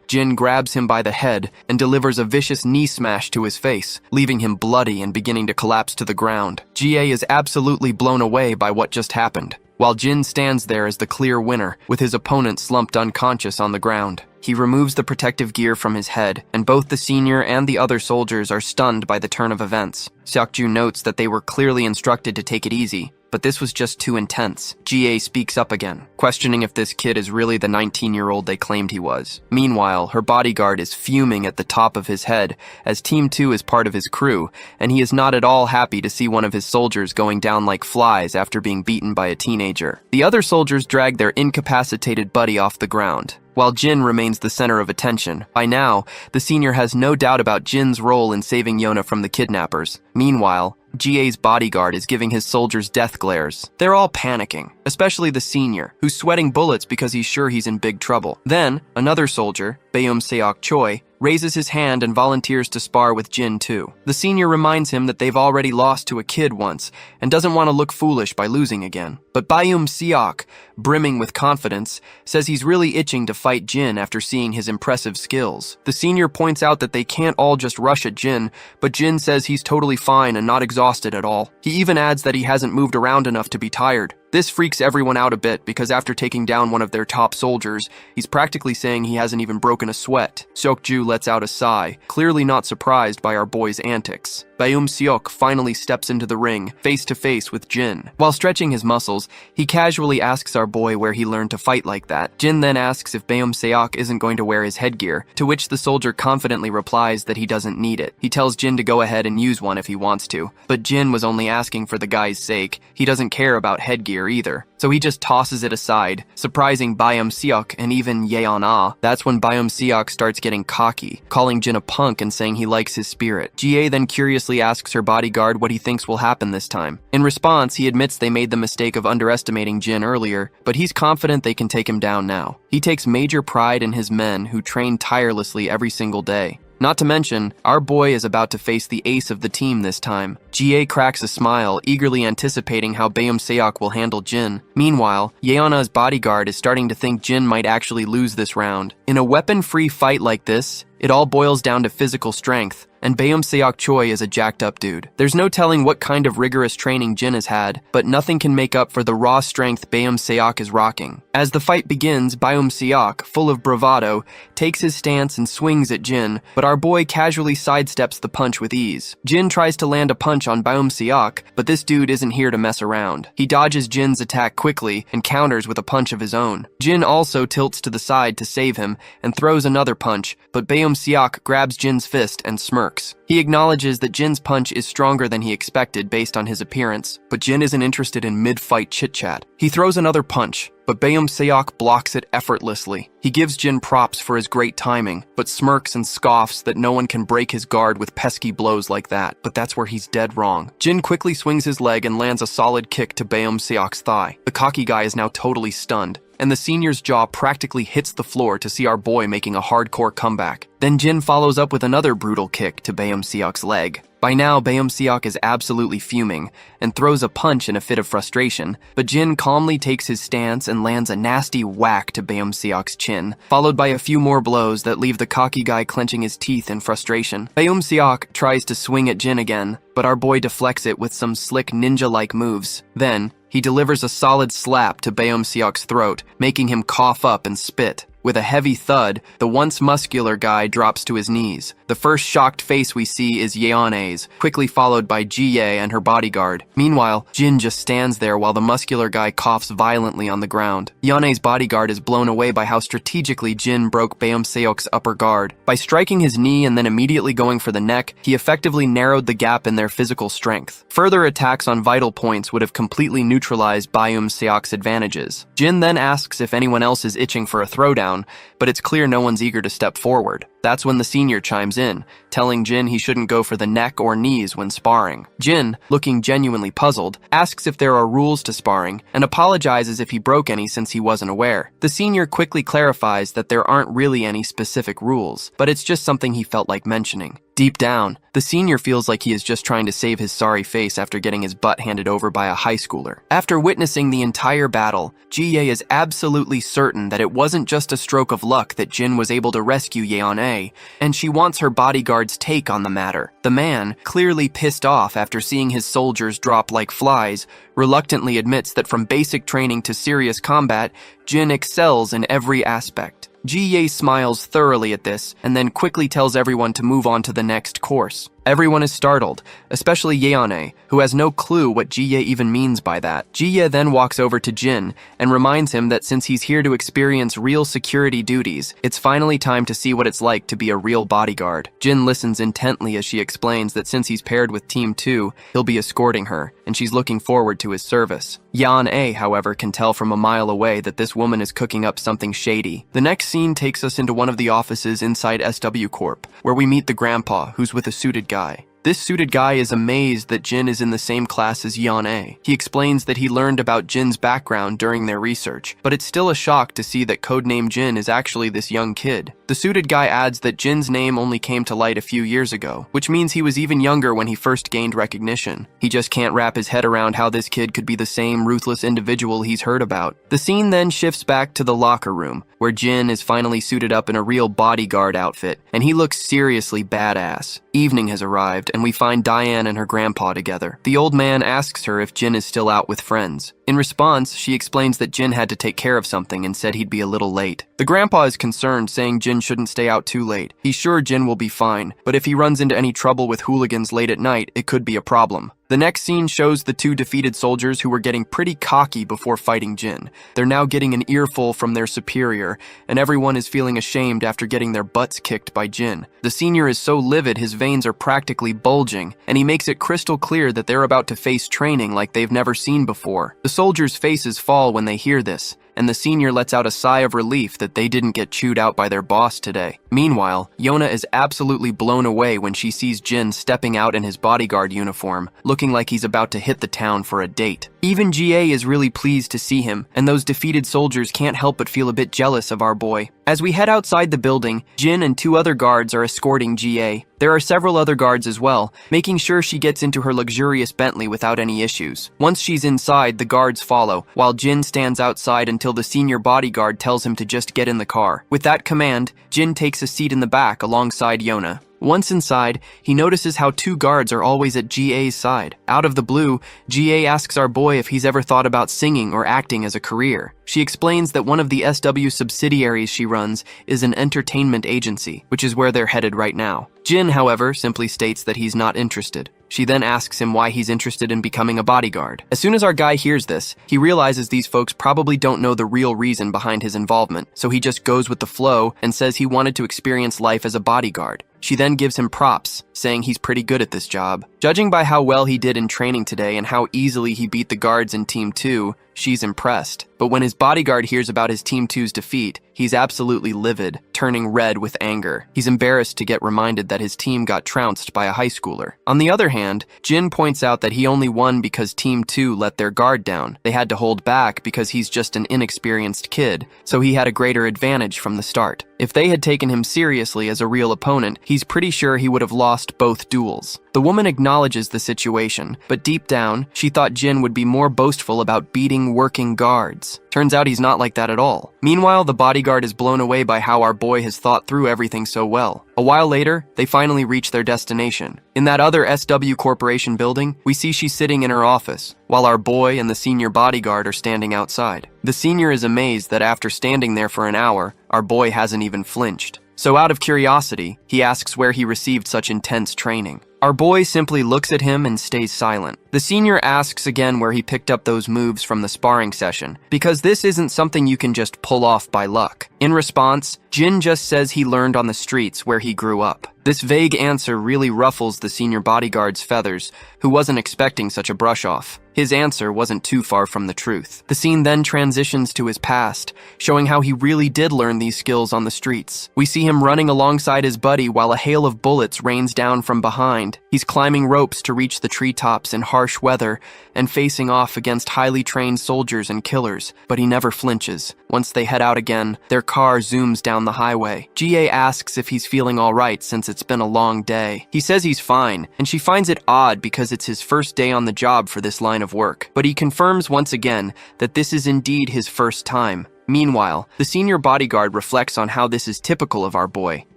A: Jin grabs him by the head and delivers a vicious knee smash to his face, leaving him bloody and beginning to collapse to the ground. Jie is absolutely blown away by what just happened, while Jin stands there as the clear winner, with his opponent slumped unconscious on the ground. He removes the protective gear from his head, and both the senior and the other soldiers are stunned by the turn of events. Seokju notes that they were clearly instructed to take it easy, but this was just too intense. Jie speaks up again, questioning if this kid is really the 19-year-old they claimed he was. Meanwhile, her bodyguard is fuming at the top of his head, as Team 2 is part of his crew, and he is not at all happy to see one of his soldiers going down like flies after being beaten by a teenager. The other soldiers drag their incapacitated buddy off the ground, while Jin remains the center of attention. By now, the senior has no doubt about Jin's role in saving Yona from the kidnappers. Meanwhile, Jie's bodyguard is giving his soldiers death glares. They're all panicking, especially the senior, who's sweating bullets because he's sure he's in big trouble. Then, another soldier, Baeum Seok Choi, raises his hand and volunteers to spar with Jin too. The senior reminds him that they've already lost to a kid once, and doesn't want to look foolish by losing again. But Baeum Seok, brimming with confidence, says he's really itching to fight Jin after seeing his impressive skills. The senior points out that they can't all just rush at Jin, but Jin says he's totally fine and not exhausted at all. He even adds that he hasn't moved around enough to be tired. This freaks everyone out a bit because after taking down one of their top soldiers, he's practically saying he hasn't even broken a sweat. Seokju lets out a sigh, clearly not surprised by our boy's antics. Baeum Seok finally steps into the ring, face to face with Jin. While stretching his muscles, he casually asks our boy where he learned to fight like that. Jin then asks if Baeum Seok isn't going to wear his headgear, to which the soldier confidently replies that he doesn't need it. He tells Jin to go ahead and use one if he wants to, but Jin was only asking for the guy's sake. He doesn't care about headgear either, so he just tosses it aside, surprising Baeum Seok and even Yeon-ah. That's when Baeum Seok starts getting cocky, calling Jin a punk and saying he likes his spirit. Jie then curiously asks her bodyguard what he thinks will happen this time. In response, he admits they made the mistake of underestimating Jin earlier, but he's confident they can take him down now. He takes major pride in his men who train tirelessly every single day. Not to mention, our boy is about to face the ace of the team this time. Jie cracks a smile, eagerly anticipating how Baeum Seok will handle Jin. Meanwhile, Yeona's bodyguard is starting to think Jin might actually lose this round. In a weapon-free fight like this, it all boils down to physical strength, and Baeum Seok Choi is a jacked-up dude. There's no telling what kind of rigorous training Jin has had, but nothing can make up for the raw strength Baeum Seok is rocking. As the fight begins, Baeum Seok, full of bravado, takes his stance and swings at Jin, but our boy casually sidesteps the punch with ease. Jin tries to land a punch on Baeum Seok, but this dude isn't here to mess around. He dodges Jin's attack quickly and counters with a punch of his own. Jin also tilts to the side to save him and throws another punch, but Baeum Seok grabs Jin's fist and smirks. He acknowledges that Jin's punch is stronger than he expected based on his appearance, but Jin isn't interested in mid-fight chit-chat. He throws another punch, but Baeum Seok blocks it effortlessly. He gives Jin props for his great timing, but smirks and scoffs that no one can break his guard with pesky blows like that, but that's where he's dead wrong. Jin quickly swings his leg and lands a solid kick to Baeum Seok's thigh. The cocky guy is now totally stunned. and the senior's jaw practically hits the floor to see our boy making a hardcore comeback. Then Jin follows up with another brutal kick to Baeum-seok's leg. By now, Baeum-seok is absolutely fuming and throws a punch in a fit of frustration, but Jin calmly takes his stance and lands a nasty whack to Baeum-seok's chin, followed by a few more blows that leave the cocky guy clenching his teeth in frustration. Baeum-seok tries to swing at Jin again, but our boy deflects it with some slick ninja-like moves. Then, he delivers a solid slap to Baeum-seok's throat, making him cough up and spit. With a heavy thud, the once muscular guy drops to his knees. The first shocked face we see is Yeone's, quickly followed by Ji-ye and her bodyguard. Meanwhile, Jin just stands there while the muscular guy coughs violently on the ground. Yeone's bodyguard is blown away by how strategically Jin broke Baeum-seok's upper guard. By striking his knee and then immediately going for the neck, he effectively narrowed the gap in their physical strength. Further attacks on vital points would have completely neutralized Baeum-seok's advantages. Jin then asks if anyone else is itching for a throwdown, but it's clear no one's eager to step forward. That's when the senior chimes in, telling Jin he shouldn't go for the neck or knees when sparring. Jin, looking genuinely puzzled, asks if there are rules to sparring and apologizes if he broke any since he wasn't aware. The senior quickly clarifies that there aren't really any specific rules, but it's just something he felt like mentioning. Deep down, the senior feels like he is just trying to save his sorry face after getting his butt handed over by a high schooler. After witnessing the entire battle, Ji-ye is absolutely certain that it wasn't just a stroke of luck that Jin was able to rescue Yeon-a, and she wants her bodyguard's take on the matter. The man, clearly pissed off after seeing his soldiers drop like flies, reluctantly admits that from basic training to serious combat, Jin excels in every aspect. Ji-ye smiles thoroughly at this, and then quickly tells everyone to move on to the next course. Everyone is startled, especially Yeon-a, who has no clue what Ji-ye even means by that. Ji-ye then walks over to Jin and reminds him that since he's here to experience real security duties, it's finally time to see what it's like to be a real bodyguard. Jin listens intently as she explains that since he's paired with Team 2, he'll be escorting her, and she's looking forward to his service. Yeon-a, however, can tell from a mile away that this woman is cooking up something shady. The next scene takes us into one of the offices inside SW Corp, where we meet the grandpa, who's with a suited guy. This suited guy is amazed that Jin is in the same class as Yeon-a. He explains that he learned about Jin's background during their research, but it's still a shock to see that codename Jin is actually this young kid. The suited guy adds that Jin's name only came to light a few years ago, which means he was even younger when he first gained recognition. He just can't wrap his head around how this kid could be the same ruthless individual he's heard about. The scene then shifts back to the locker room, where Jin is finally suited up in a real bodyguard outfit, and he looks seriously badass. Evening has arrived, and we find Diane and her grandpa together. The old man asks her if Jin is still out with friends. In response, she explains that Jin had to take care of something and said he'd be a little late. The grandpa is concerned, saying Jin shouldn't stay out too late. He's sure Jin will be fine, but if he runs into any trouble with hooligans late at night, it could be a problem. The next scene shows the two defeated soldiers who were getting pretty cocky before fighting Jin. They're now getting an earful from their superior, and everyone is feeling ashamed after getting their butts kicked by Jin. The senior is so livid his veins are practically bulging, and he makes it crystal clear that they're about to face training like they've never seen before. The soldiers' faces fall when they hear this, and the senior lets out a sigh of relief that they didn't get chewed out by their boss today. Meanwhile, Yona is absolutely blown away when she sees Jin stepping out in his bodyguard uniform, looking like he's about to hit the town for a date. Even GA is really pleased to see him, and those defeated soldiers can't help but feel a bit jealous of our boy. As we head outside the building, Jin and two other guards are escorting GA. There are several other guards as well, making sure she gets into her luxurious Bentley without any issues. Once she's inside, the guards follow, while Jin stands outside until the senior bodyguard tells him to just get in the car. With that command, Jin takes a seat in the back alongside Yona. Once inside, he notices how two guards are always at GA's side. Out of the blue, GA asks our boy if he's ever thought about singing or acting as a career. She explains that one of the SW subsidiaries she runs is an entertainment agency, which is where they're headed right now. Jin, however, simply states that he's not interested. She then asks him why he's interested in becoming a bodyguard. As soon as our guy hears this, he realizes these folks probably don't know the real reason behind his involvement, so he just goes with the flow and says he wanted to experience life as a bodyguard. She then gives him props, saying he's pretty good at this job. Judging by how well he did in training today and how easily he beat the guards in Team 2, she's impressed. But when his bodyguard hears about his Team 2's defeat, he's absolutely livid, turning red with anger. He's embarrassed to get reminded that his team got trounced by a high schooler. On the other hand, Jin points out that he only won because Team 2 let their guard down. They had to hold back because he's just an inexperienced kid, so he had a greater advantage from the start. If they had taken him seriously as a real opponent, he's pretty sure he would have lost both duels. The woman acknowledges the situation, but deep down, she thought Jin would be more boastful about beating working guards. Turns out he's not like that at all. Meanwhile, the bodyguard is blown away by how our boy has thought through everything so well. A while later, they finally reach their destination. In that other SW Corporation building, we see she's sitting in her office, while our boy and the senior bodyguard are standing outside. The senior is amazed that after standing there for an hour, our boy hasn't even flinched. So out of curiosity, he asks where he received such intense training. Our boy simply looks at him and stays silent. The senior asks again where he picked up those moves from the sparring session, because this isn't something you can just pull off by luck. In response, Jin just says he learned on the streets where he grew up. This vague answer really ruffles the senior bodyguard's feathers, who wasn't expecting such a brush-off. His answer wasn't too far from the truth. The scene then transitions to his past, showing how he really did learn these skills on the streets. We see him running alongside his buddy while a hail of bullets rains down from behind. He's climbing ropes to reach the treetops in harsh weather and facing off against highly trained soldiers and killers, but he never flinches. Once they head out again, their car zooms down the highway. GA asks if he's feeling all right since it's been a long day. He says he's fine, and she finds it odd because it's his first day on the job for this line of work. But he confirms once again that this is indeed his first time. Meanwhile, the senior bodyguard reflects on how this is typical of our boy.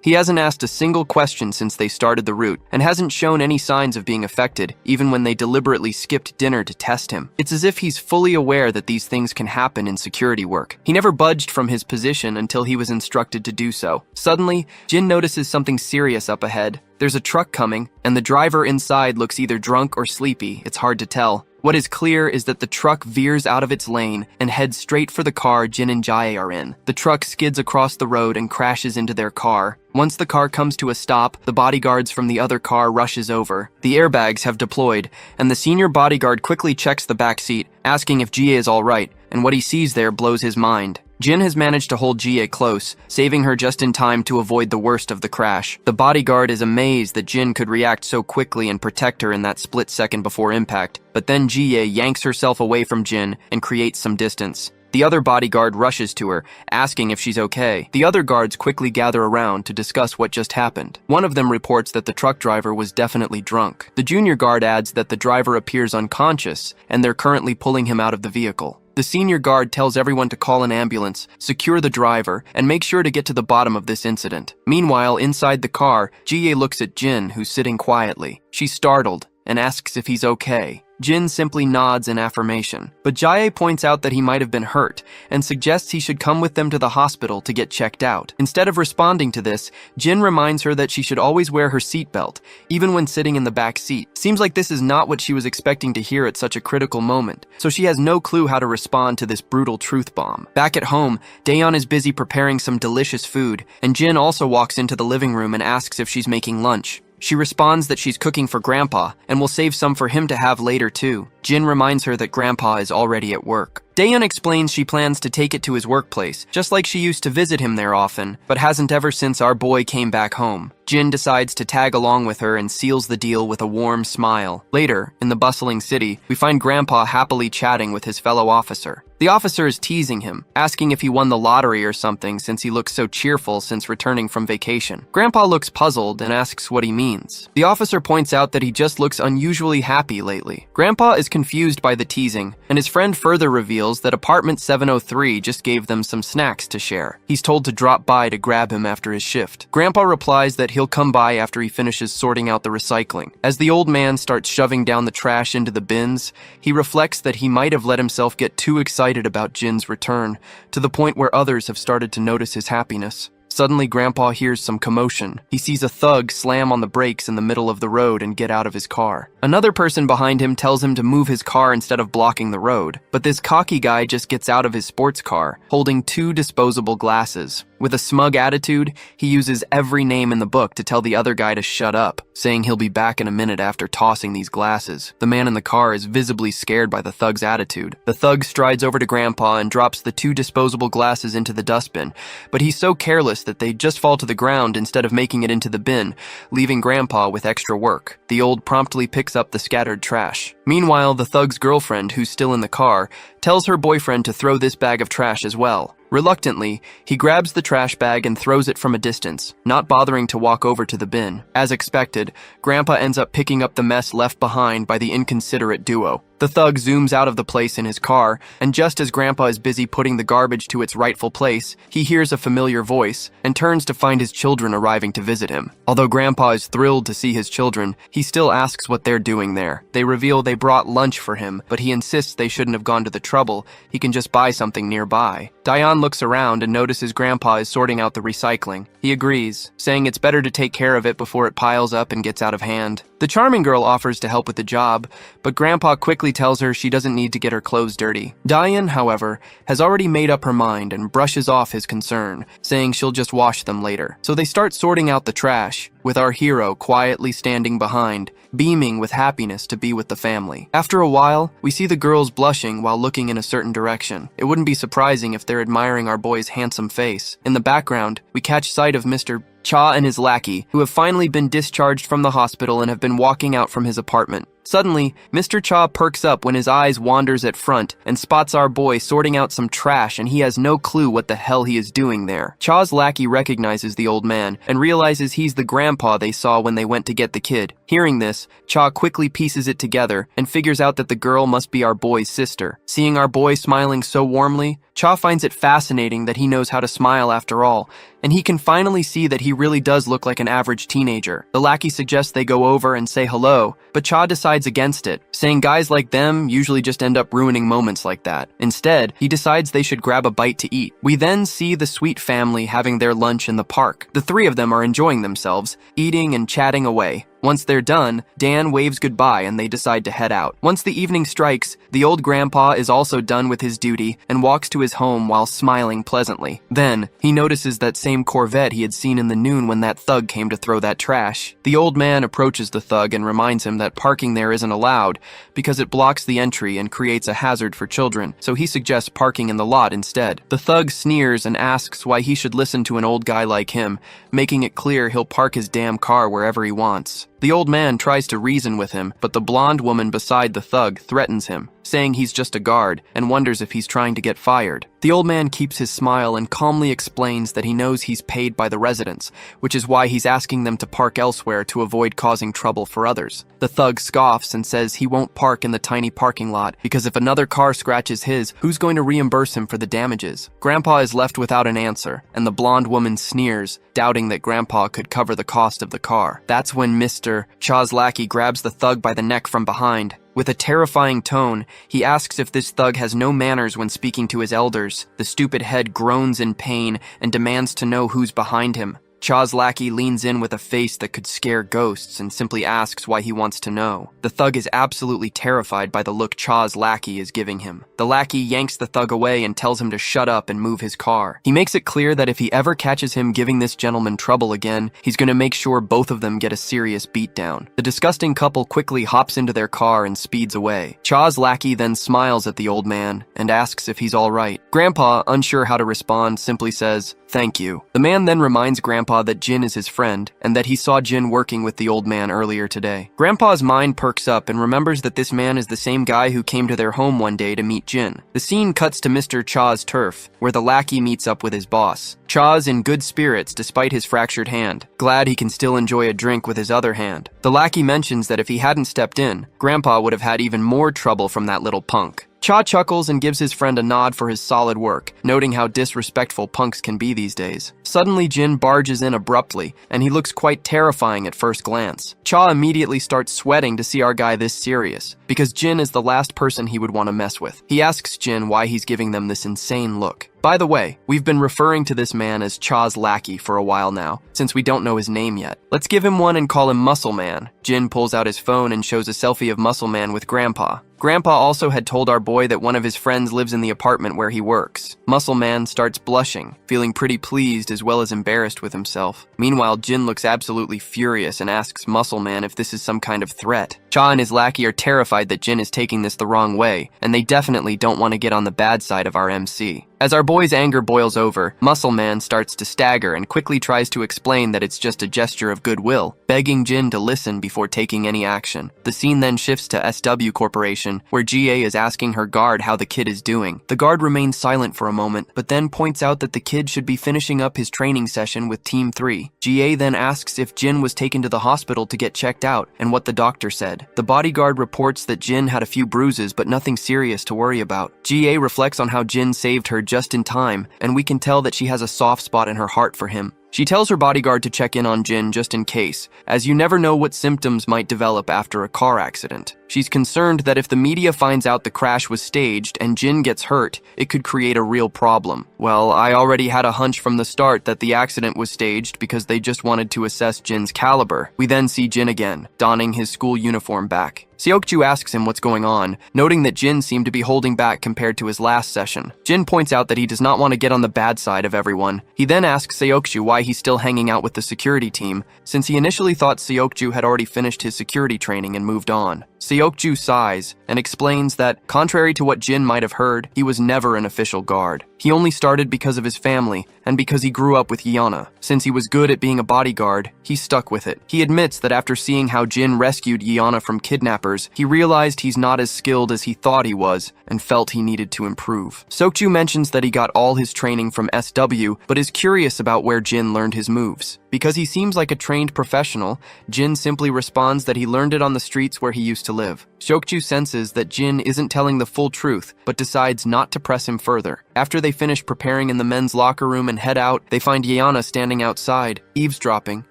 A: He hasn't asked a single question since they started the route, and hasn't shown any signs of being affected, even when they deliberately skipped dinner to test him. It's as if he's fully aware that these things can happen in security work. He never budged from his position until he was instructed to do so. Suddenly, Jin notices something serious up ahead. There's a truck coming, and the driver inside looks either drunk or sleepy. It's hard to tell. What is clear is that the truck veers out of its lane and heads straight for the car Jin and Jae are in. The truck skids across the road and crashes into their car. Once the car comes to a stop, the bodyguards from the other car rushes over. The airbags have deployed, and the senior bodyguard quickly checks the back seat, asking if Jie is all right, and what he sees there blows his mind. Jin has managed to hold Jie close, saving her just in time to avoid the worst of the crash. The bodyguard is amazed that Jin could react so quickly and protect her in that split second before impact, but then Jie yanks herself away from Jin and creates some distance. The other bodyguard rushes to her, asking if she's okay. The other guards quickly gather around to discuss what just happened. One of them reports that the truck driver was definitely drunk. The junior guard adds that the driver appears unconscious, and they're currently pulling him out of the vehicle. The senior guard tells everyone to call an ambulance, secure the driver, and make sure to get to the bottom of this incident. Meanwhile, inside the car, Jie looks at Jin, who's sitting quietly. She's startled and asks if he's okay. Jin simply nods in affirmation, but Jae points out that he might have been hurt and suggests he should come with them to the hospital to get checked out. Instead of responding to this, Jin reminds her that she should always wear her seatbelt, even when sitting in the back seat. Seems like this is not what she was expecting to hear at such a critical moment, so she has no clue how to respond to this brutal truth bomb. Back at home, Daeyeon is busy preparing some delicious food, and Jin also walks into the living room and asks if she's making lunch. She responds that she's cooking for Grandpa and will save some for him to have later too. Jin reminds her that Grandpa is already at work. Daeyeon explains she plans to take it to his workplace, just like she used to visit him there often, but hasn't ever since our boy came back home. Jin decides to tag along with her and seals the deal with a warm smile. Later, in the bustling city, we find Grandpa happily chatting with his fellow officer. The officer is teasing him, asking if he won the lottery or something since he looks so cheerful since returning from vacation. Grandpa looks puzzled and asks what he means. The officer points out that he just looks unusually happy lately. Grandpa is confused by the teasing, and his friend further reveals that apartment 703 just gave them some snacks to share. He's told to drop by to grab him after his shift. Grandpa replies that he'll come by after he finishes sorting out the recycling. As the old man starts shoving down the trash into the bins, he reflects that he might have let himself get too excited about Jin's return, to the point where others have started to notice his happiness. Suddenly, Grandpa hears some commotion. He sees a thug slam on the brakes in the middle of the road and get out of his car. Another person behind him tells him to move his car instead of blocking the road, but this cocky guy just gets out of his sports car, holding 2 disposable glasses. With a smug attitude, he uses every name in the book to tell the other guy to shut up, saying he'll be back in a minute after tossing these glasses. The man in the car is visibly scared by the thug's attitude. The thug strides over to Grandpa and drops the 2 disposable glasses into the dustbin, but he's so careless that they just fall to the ground instead of making it into the bin, leaving Grandpa with extra work. The old promptly picks up the scattered trash. Meanwhile, the thug's girlfriend, who's still in the car, tells her boyfriend to throw this bag of trash as well. Reluctantly, he grabs the trash bag and throws it from a distance, not bothering to walk over to the bin. As expected, Grandpa ends up picking up the mess left behind by the inconsiderate duo. The thug zooms out of the place in his car, and just as Grandpa is busy putting the garbage to its rightful place, he hears a familiar voice and turns to find his children arriving to visit him. Although Grandpa is thrilled to see his children, he still asks what they're doing there. They reveal they brought lunch for him, but he insists they shouldn't have gone to the trouble. He can just buy something nearby. Diane looks around and notices Grandpa is sorting out the recycling. He agrees, saying it's better to take care of it before it piles up and gets out of hand. The charming girl offers to help with the job, but Grandpa quickly tells her she doesn't need to get her clothes dirty. Diane, however, has already made up her mind and brushes off his concern, saying she'll just wash them later. So they start sorting out the trash, with our hero quietly standing behind, beaming with happiness to be with the family. After a while, we see the girls blushing while looking in a certain direction. It wouldn't be surprising if they're admiring our boy's handsome face. In the background, we catch sight of Mr. Cha and his lackey, who have finally been discharged from the hospital and have been walking out from his apartment. Suddenly, Mr. Cha perks up when his eyes wanders at front and spots our boy sorting out some trash, and he has no clue what the hell he is doing there. Cha's lackey recognizes the old man and realizes he's the grandpa they saw when they went to get the kid. Hearing this, Cha quickly pieces it together and figures out that the girl must be our boy's sister. Seeing our boy smiling so warmly, Cha finds it fascinating that he knows how to smile after all, and he can finally see that he really does look like an average teenager. The lackey suggests they go over and say hello, but Cha decides against it, saying guys like them usually just end up ruining moments like that. Instead, he decides they should grab a bite to eat. We then see the sweet family having their lunch in the park. The 3 of them are enjoying themselves, eating and chatting away. Once they're done, Dan waves goodbye and they decide to head out. Once the evening strikes, the old grandpa is also done with his duty and walks to his home while smiling pleasantly. Then, he notices that same Corvette he had seen in the noon when that thug came to throw that trash. The old man approaches the thug and reminds him that parking there isn't allowed because it blocks the entry and creates a hazard for children, so he suggests parking in the lot instead. The thug sneers and asks why he should listen to an old guy like him, making it clear he'll park his damn car wherever he wants. The old man tries to reason with him, but the blonde woman beside the thug threatens him, saying he's just a guard and wonders if he's trying to get fired. The old man keeps his smile and calmly explains that he knows he's paid by the residents, which is why he's asking them to park elsewhere to avoid causing trouble for others. The thug scoffs and says he won't park in the tiny parking lot because if another car scratches his, who's going to reimburse him for the damages? Grandpa is left without an answer, and the blonde woman sneers, doubting that Grandpa could cover the cost of the car. That's when Mr. Cha's lackey grabs the thug by the neck from behind. With a terrifying tone, he asks if this thug has no manners when speaking to his elders. The stupid head groans in pain and demands to know who's behind him. Cha's lackey leans in with a face that could scare ghosts and simply asks why he wants to know. The thug is absolutely terrified by the look Cha's lackey is giving him. The lackey yanks the thug away and tells him to shut up and move his car. He makes it clear that if he ever catches him giving this gentleman trouble again, he's going to make sure both of them get a serious beatdown. The disgusting couple quickly hops into their car and speeds away. Cha's lackey then smiles at the old man and asks if he's all right. Grandpa, unsure how to respond, simply says, "Thank you." The man then reminds Grandpa that Jin is his friend and that he saw Jin working with the old man earlier today. Grandpa's mind perks up and remembers that this man is the same guy who came to their home one day to meet Jin. The scene cuts to Mr. Cha's turf, where the lackey meets up with his boss. Cha's in good spirits despite his fractured hand, glad he can still enjoy a drink with his other hand. The lackey mentions that if he hadn't stepped in, Grandpa would have had even more trouble from that little punk. Cha chuckles and gives his friend a nod for his solid work, noting how disrespectful punks can be these days. Suddenly, Jin barges in abruptly, and he looks quite terrifying at first glance. Cha immediately starts sweating to see our guy this serious, because Jin is the last person he would want to mess with. He asks Jin why he's giving them this insane look. By the way, we've been referring to this man as Cha's lackey for a while now, since we don't know his name yet. Let's give him one and call him Muscle Man. Jin pulls out his phone and shows a selfie of Muscle Man with Grandpa. Grandpa also had told our boy that one of his friends lives in the apartment where he works. Muscle Man starts blushing, feeling pretty pleased as well as embarrassed with himself. Meanwhile, Jin looks absolutely furious and asks Muscle Man if this is some kind of threat. Cha and his lackey are terrified that Jin is taking this the wrong way, and they definitely don't want to get on the bad side of our MC. As our boy's anger boils over, Muscle Man starts to stagger and quickly tries to explain that it's just a gesture of goodwill, begging Jin to listen before taking any action. The scene then shifts to SW Corporation, where GA is asking her guard how the kid is doing. The guard remains silent for a moment, but then points out that the kid should be finishing up his training session with Team 3. GA then asks if Jin was taken to the hospital to get checked out and what the doctor said. The bodyguard reports that Jin had a few bruises but nothing serious to worry about. GA reflects on how Jin saved her just in time, and we can tell that she has a soft spot in her heart for him. She tells her bodyguard to check in on Jin just in case, as you never know what symptoms might develop after a car accident. She's concerned that if the media finds out the crash was staged and Jin gets hurt, it could create a real problem. Well, I already had a hunch from the start that the accident was staged because they just wanted to assess Jin's caliber. We then see Jin again, donning his school uniform back. Seokju asks him what's going on, noting that Jin seemed to be holding back compared to his last session. Jin points out that he does not want to get on the bad side of everyone. He then asks Seokju why he's still hanging out with the security team, since he initially thought Seokju had already finished his security training and moved on. Seokju sighs and explains that, contrary to what Jin might have heard, he was never an official guard. He only started because of his family and because he grew up with Yeona. Since he was good at being a bodyguard, he stuck with it. He admits that after seeing how Jin rescued Yeona from kidnappers, he realized he's not as skilled as he thought he was and felt he needed to improve. Seokju mentions that he got all his training from SW, but is curious about where Jin learned his moves. Because he seems like a trained professional, Jin simply responds that he learned it on the streets where he used to live. Seokju senses that Jin isn't telling the full truth, but decides not to press him further. After they finish preparing in the men's locker room and head out, they find Yeona standing outside, eavesdropping.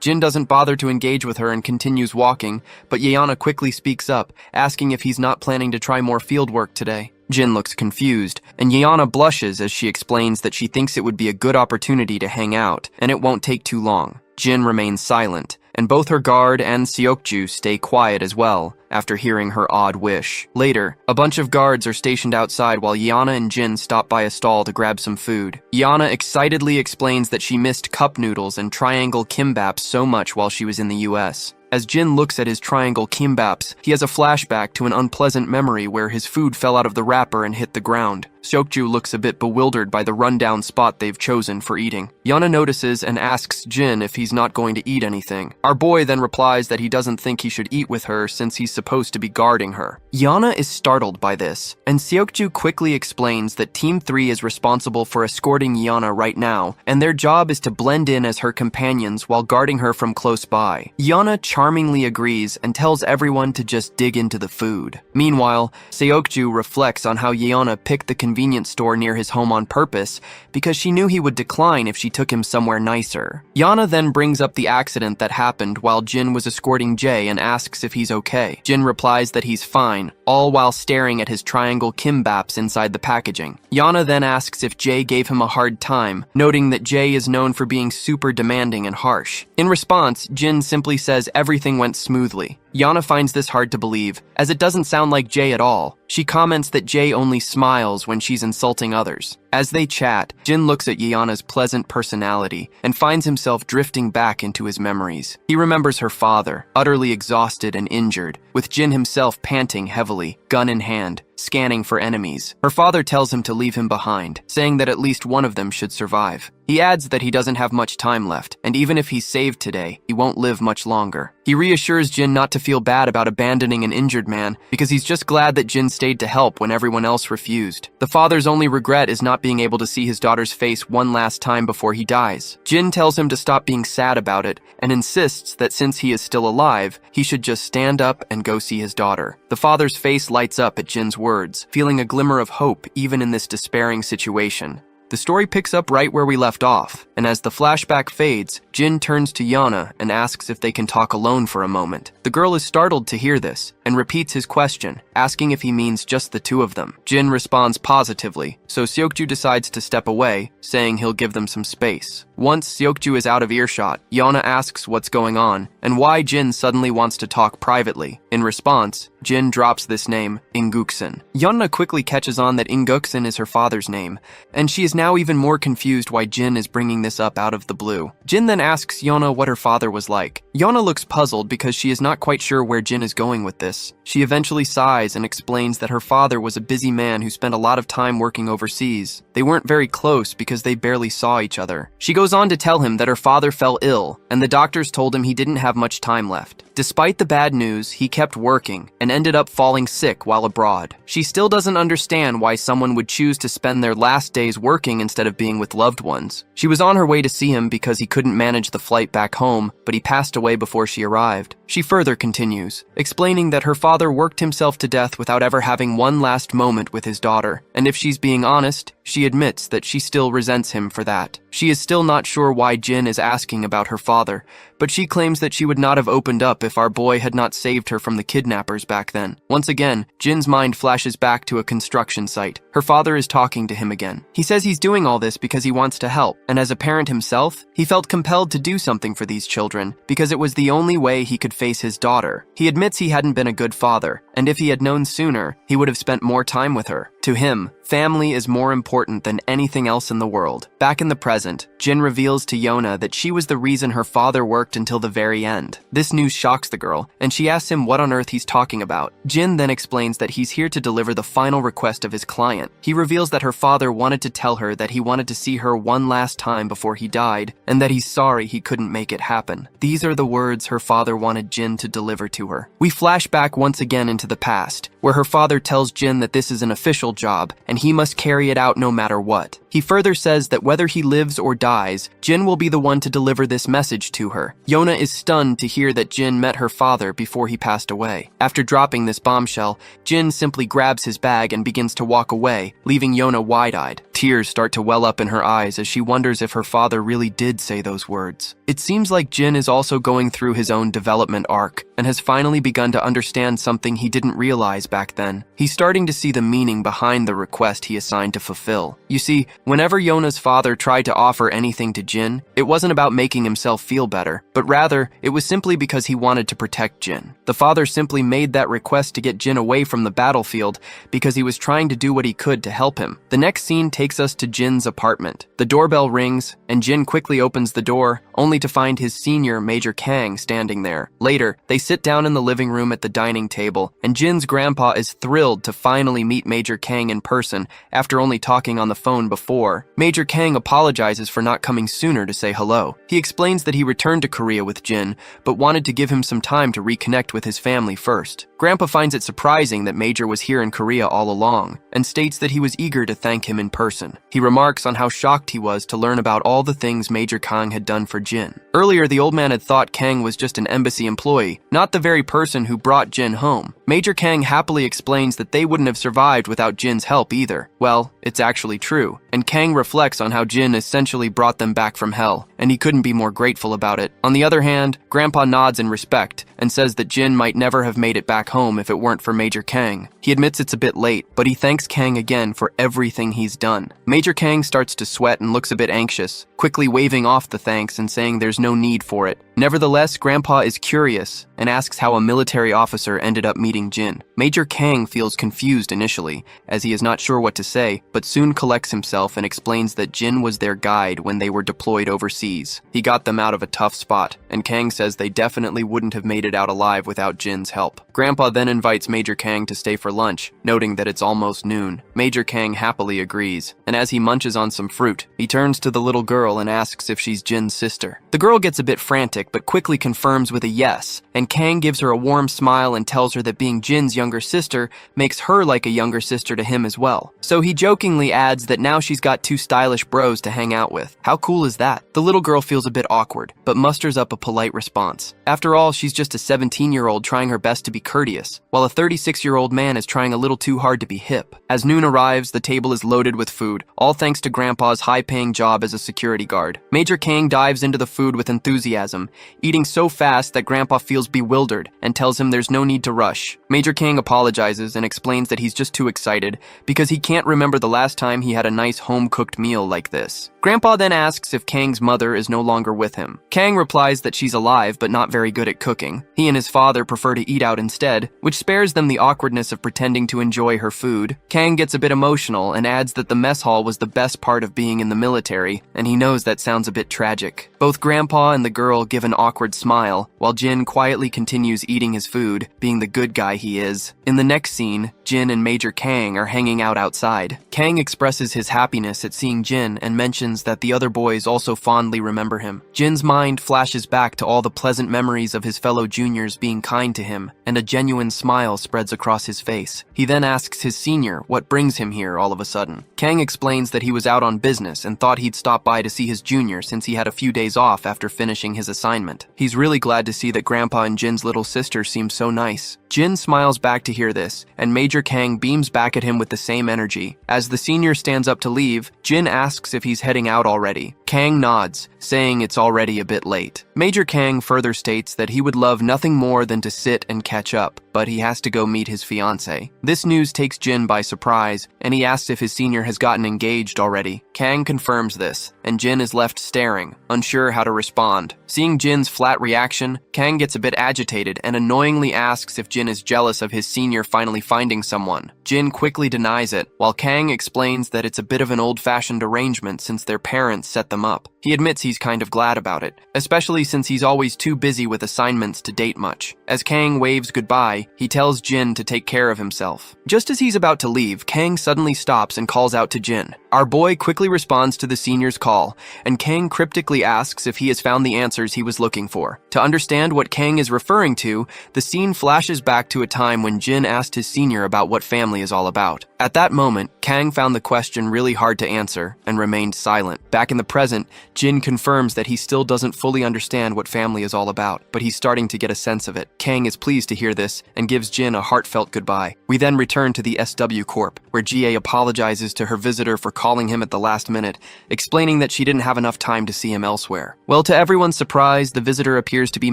A: Jin doesn't bother to engage with her and continues walking, but Yeona quickly speaks up, asking if he's not planning to try more field work today. Jin looks confused, and Yeona blushes as she explains that she thinks it would be a good opportunity to hang out, and it won't take too long. Jin remains silent, and both her guard and Seokju stay quiet as well, after hearing her odd wish. Later, a bunch of guards are stationed outside while Yeona and Jin stop by a stall to grab some food. Yeona excitedly explains that she missed cup noodles and triangle kimbap so much while she was in the US. As Jin looks at his triangle kimbaps, he has a flashback to an unpleasant memory where his food fell out of the wrapper and hit the ground. Seokju looks a bit bewildered by the rundown spot they've chosen for eating. Yeona notices and asks Jin if he's not going to eat anything. Our boy then replies that he doesn't think he should eat with her since he's supposed to be guarding her. Yeona is startled by this, and Seokju quickly explains that Team 3 is responsible for escorting Yeona right now, and their job is to blend in as her companions while guarding her from close by. Yeona charmingly agrees and tells everyone to just dig into the food. Meanwhile, Seokju reflects on how Yeona picked the convenience store near his home on purpose because she knew he would decline if she took him somewhere nicer. Yeona then brings up the accident that happened while Jin was escorting Jae and asks if he's okay. Jin replies that he's fine, all while staring at his triangle kimbaps inside the packaging. Yeona then asks if Jae gave him a hard time, noting that Jae is known for being super demanding and harsh. In response, Jin simply says everything went smoothly. Yeona finds this hard to believe, as it doesn't sound like Jae at all. She comments that Jae only smiles when she's insulting others. As they chat, Jin looks at Yeona's pleasant personality and finds himself drifting back into his memories. He remembers her father, utterly exhausted and injured, with Jin himself panting heavily, gun in hand, scanning for enemies. Her father tells him to leave him behind, saying that at least one of them should survive. He adds that he doesn't have much time left, and even if he's saved today, he won't live much longer. He reassures Jin not to feel bad about abandoning an injured man, because he's just glad that Jin stayed to help when everyone else refused. The father's only regret is not being able to see his daughter's face one last time before he dies. Jin tells him to stop being sad about it, and insists that since he is still alive, he should just stand up and go see his daughter. The father's face lights up at Jin's words, feeling a glimmer of hope even in this despairing situation. The story picks up right where we left off, and as the flashback fades, Jin turns to Yona and asks if they can talk alone for a moment. The girl is startled to hear this and repeats his question, asking if he means just the two of them. Jin responds positively, so Seokju decides to step away, saying he'll give them some space. Once Seokju is out of earshot, Yona asks what's going on and why Jin suddenly wants to talk privately. In response, Jin drops this name, Inguksen. Yona quickly catches on that Inguksen is her father's name, and she is now even more confused why Jin is bringing this up out of the blue. Jin then asks Yona what her father was like. Yona looks puzzled because she is not quite sure where Jin is going with this. She eventually sighs and explains that her father was a busy man who spent a lot of time working overseas. They weren't very close because they barely saw each other. She goes on to tell him that her father fell ill, and the doctors told him he didn't have much time left. Despite the bad news, he kept working and ended up falling sick while abroad. She still doesn't understand why someone would choose to spend their last days working instead of being with loved ones. She was on her way to see him because he couldn't manage the flight back home, but he passed away before she arrived. She further continues, explaining that her father worked himself to death without ever having one last moment with his daughter, and if she's being honest, she admits that she still resents him for that. She is still not sure why Jin is asking about her father, but she claims that she would not have opened up if our boy had not saved her from the kidnappers back then. Once again, Jin's mind flashes back to a construction site. Her father is talking to him again. He says he's doing all this because he wants to help, and as a parent himself, he felt compelled to do something for these children because it was the only way he could face his daughter. He admits he hadn't been a good father, and if he had known sooner, he would have spent more time with her. To him, family is more important than anything else in the world. Back in the present, Jin reveals to Yona that she was the reason her father worked until the very end. This news shocks the girl, and she asks him what on earth he's talking about. Jin then explains that he's here to deliver the final request of his client. He reveals that her father wanted to tell her that he wanted to see her one last time before he died, and that he's sorry he couldn't make it happen. These are the words her father wanted Jin to deliver to her. We flash back once again into the past, where her father tells Jin that this is an official job, and he must carry it out no matter what. He further says that whether he lives or dies, Jin will be the one to deliver this message to her. Yona is stunned to hear that Jin met her father before he passed away. After dropping this bombshell, Jin simply grabs his bag and begins to walk away, leaving Yona wide-eyed. Tears start to well up in her eyes as she wonders if her father really did say those words. It seems like Jin is also going through his own development arc and has finally begun to understand something he didn't realize back then. He's starting to see the meaning behind the request he assigned to fulfill. You see, whenever Yona's father tried to offer anything to Jin, it wasn't about making himself feel better, but rather, it was simply because he wanted to protect Jin. The father simply made that request to get Jin away from the battlefield because he was trying to do what he could to help him. The next scene takes us to Jin's apartment. The doorbell rings, and Jin quickly opens the door, only to find his senior, Major Kang, standing there. Later, they sit down in the living room at the dining table, and Jin's grandpa is thrilled to finally meet Major Kang in person after only talking on the phone before. Major Kang apologizes for not coming sooner to say hello. He explains that he returned to Korea with Jin, but wanted to give him some time to reconnect with his family first. Grandpa finds it surprising that Major was here in Korea all along, and states that he was eager to thank him in person. He remarks on how shocked he was to learn about all the things Major Kang had done for Jin. Earlier, the old man had thought Kang was just an embassy employee, not the very person who brought Jin home. Major Kang happily explains that they wouldn't have survived without Jin's help either. Well, it's actually true, and Kang reflects on how Jin essentially brought them back from hell, and he couldn't be more grateful about it. On the other hand, Grandpa nods in respect and says that Jin might never have made it back home if it weren't for Major Kang. He admits it's a bit late, but he thanks Kang again for everything he's done. Major Kang starts to sweat and looks a bit anxious, quickly waving off the thanks and saying there's no need for it. Nevertheless, Grandpa is curious and asks how a military officer ended up meeting Jin. Major Kang feels confused initially, as he is not sure what to say, but soon collects himself and explains that Jin was their guide when they were deployed overseas. He got them out of a tough spot, and Kang says they definitely wouldn't have made it out alive without Jin's help. Grandpa then invites Major Kang to stay for lunch, noting that it's almost noon. Major Kang happily agrees, and as he munches on some fruit, he turns to the little girl and asks if she's Jin's sister. The girl gets a bit frantic, but quickly confirms with a yes, and Kang gives her a warm smile and tells her that being Jin's younger younger sister makes her like a younger sister to him as well. So he jokingly adds that now she's got two stylish bros to hang out with. How cool is that? The little girl feels a bit awkward, but musters up a polite response. After all, she's just a 17-year-old trying her best to be courteous, while a 36-year-old man is trying a little too hard to be hip. As noon arrives, the table is loaded with food, all thanks to Grandpa's high-paying job as a security guard. Major Kang dives into the food with enthusiasm, eating so fast that Grandpa feels bewildered and tells him there's no need to rush. Major Kang apologizes and explains that he's just too excited because he can't remember the last time he had a nice home-cooked meal like this. Grandpa then asks if Kang's mother is no longer with him. Kang replies that she's alive but not very good at cooking. He and his father prefer to eat out instead, which spares them the awkwardness of pretending to enjoy her food. Kang gets a bit emotional and adds that the mess hall was the best part of being in the military, and he knows that sounds a bit tragic. Both Grandpa and the girl give an awkward smile, while Jin quietly continues eating his food, being the good guy he is. In the next scene, Jin and Major Kang are hanging out outside. Kang expresses his happiness at seeing Jin and mentions that the other boys also fondly remember him. Jin's mind flashes back to all the pleasant memories of his fellow juniors being kind to him, and a genuine smile spreads across his face. He then asks his senior what brings him here all of a sudden. Kang explains that he was out on business and thought he'd stop by to see his junior since he had a few days off after finishing his assignment. He's really glad to see that Grandpa and Jin's little sister seem so nice. Jin smiles back to hear this, and Major Kang beams back at him with the same energy. As the senior stands up to leave, Jin asks if he's heading out already. Kang nods, saying it's already a bit late. Major Kang further states that he would love nothing more than to sit and catch up, but he has to go meet his fiancée. This news takes Jin by surprise, and he asks if his senior has gotten engaged already. Kang confirms this, and Jin is left staring, unsure how to respond. Seeing Jin's flat reaction, Kang gets a bit agitated and annoyingly asks if Jin is jealous of his senior finally finding someone. Jin quickly denies it, while Kang explains that it's a bit of an old-fashioned arrangement since their parents set them up. He admits he's kind of glad about it, especially since he's always too busy with assignments to date much. As Kang waves goodbye, he tells Jin to take care of himself. Just as he's about to leave, Kang suddenly stops and calls out to Jin. Our boy quickly responds to the senior's call, and Kang cryptically asks if he has found the answers he was looking for. To understand what Kang is referring to, the scene flashes back to a time when Jin asked his senior about what family is all about. At that moment, Kang found the question really hard to answer and remained silent. Back in the present, Jin confirms that he still doesn't fully understand what family is all about, but he's starting to get a sense of it. Kang is pleased to hear this and gives Jin a heartfelt goodbye. We then return to the SW Corp, where GA apologizes to her visitor for calling him at the last minute, explaining that she didn't have enough time to see him elsewhere. Well, to everyone's surprise, the visitor appears to be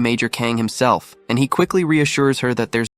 A: Major Kang himself, and he quickly reassures her that there's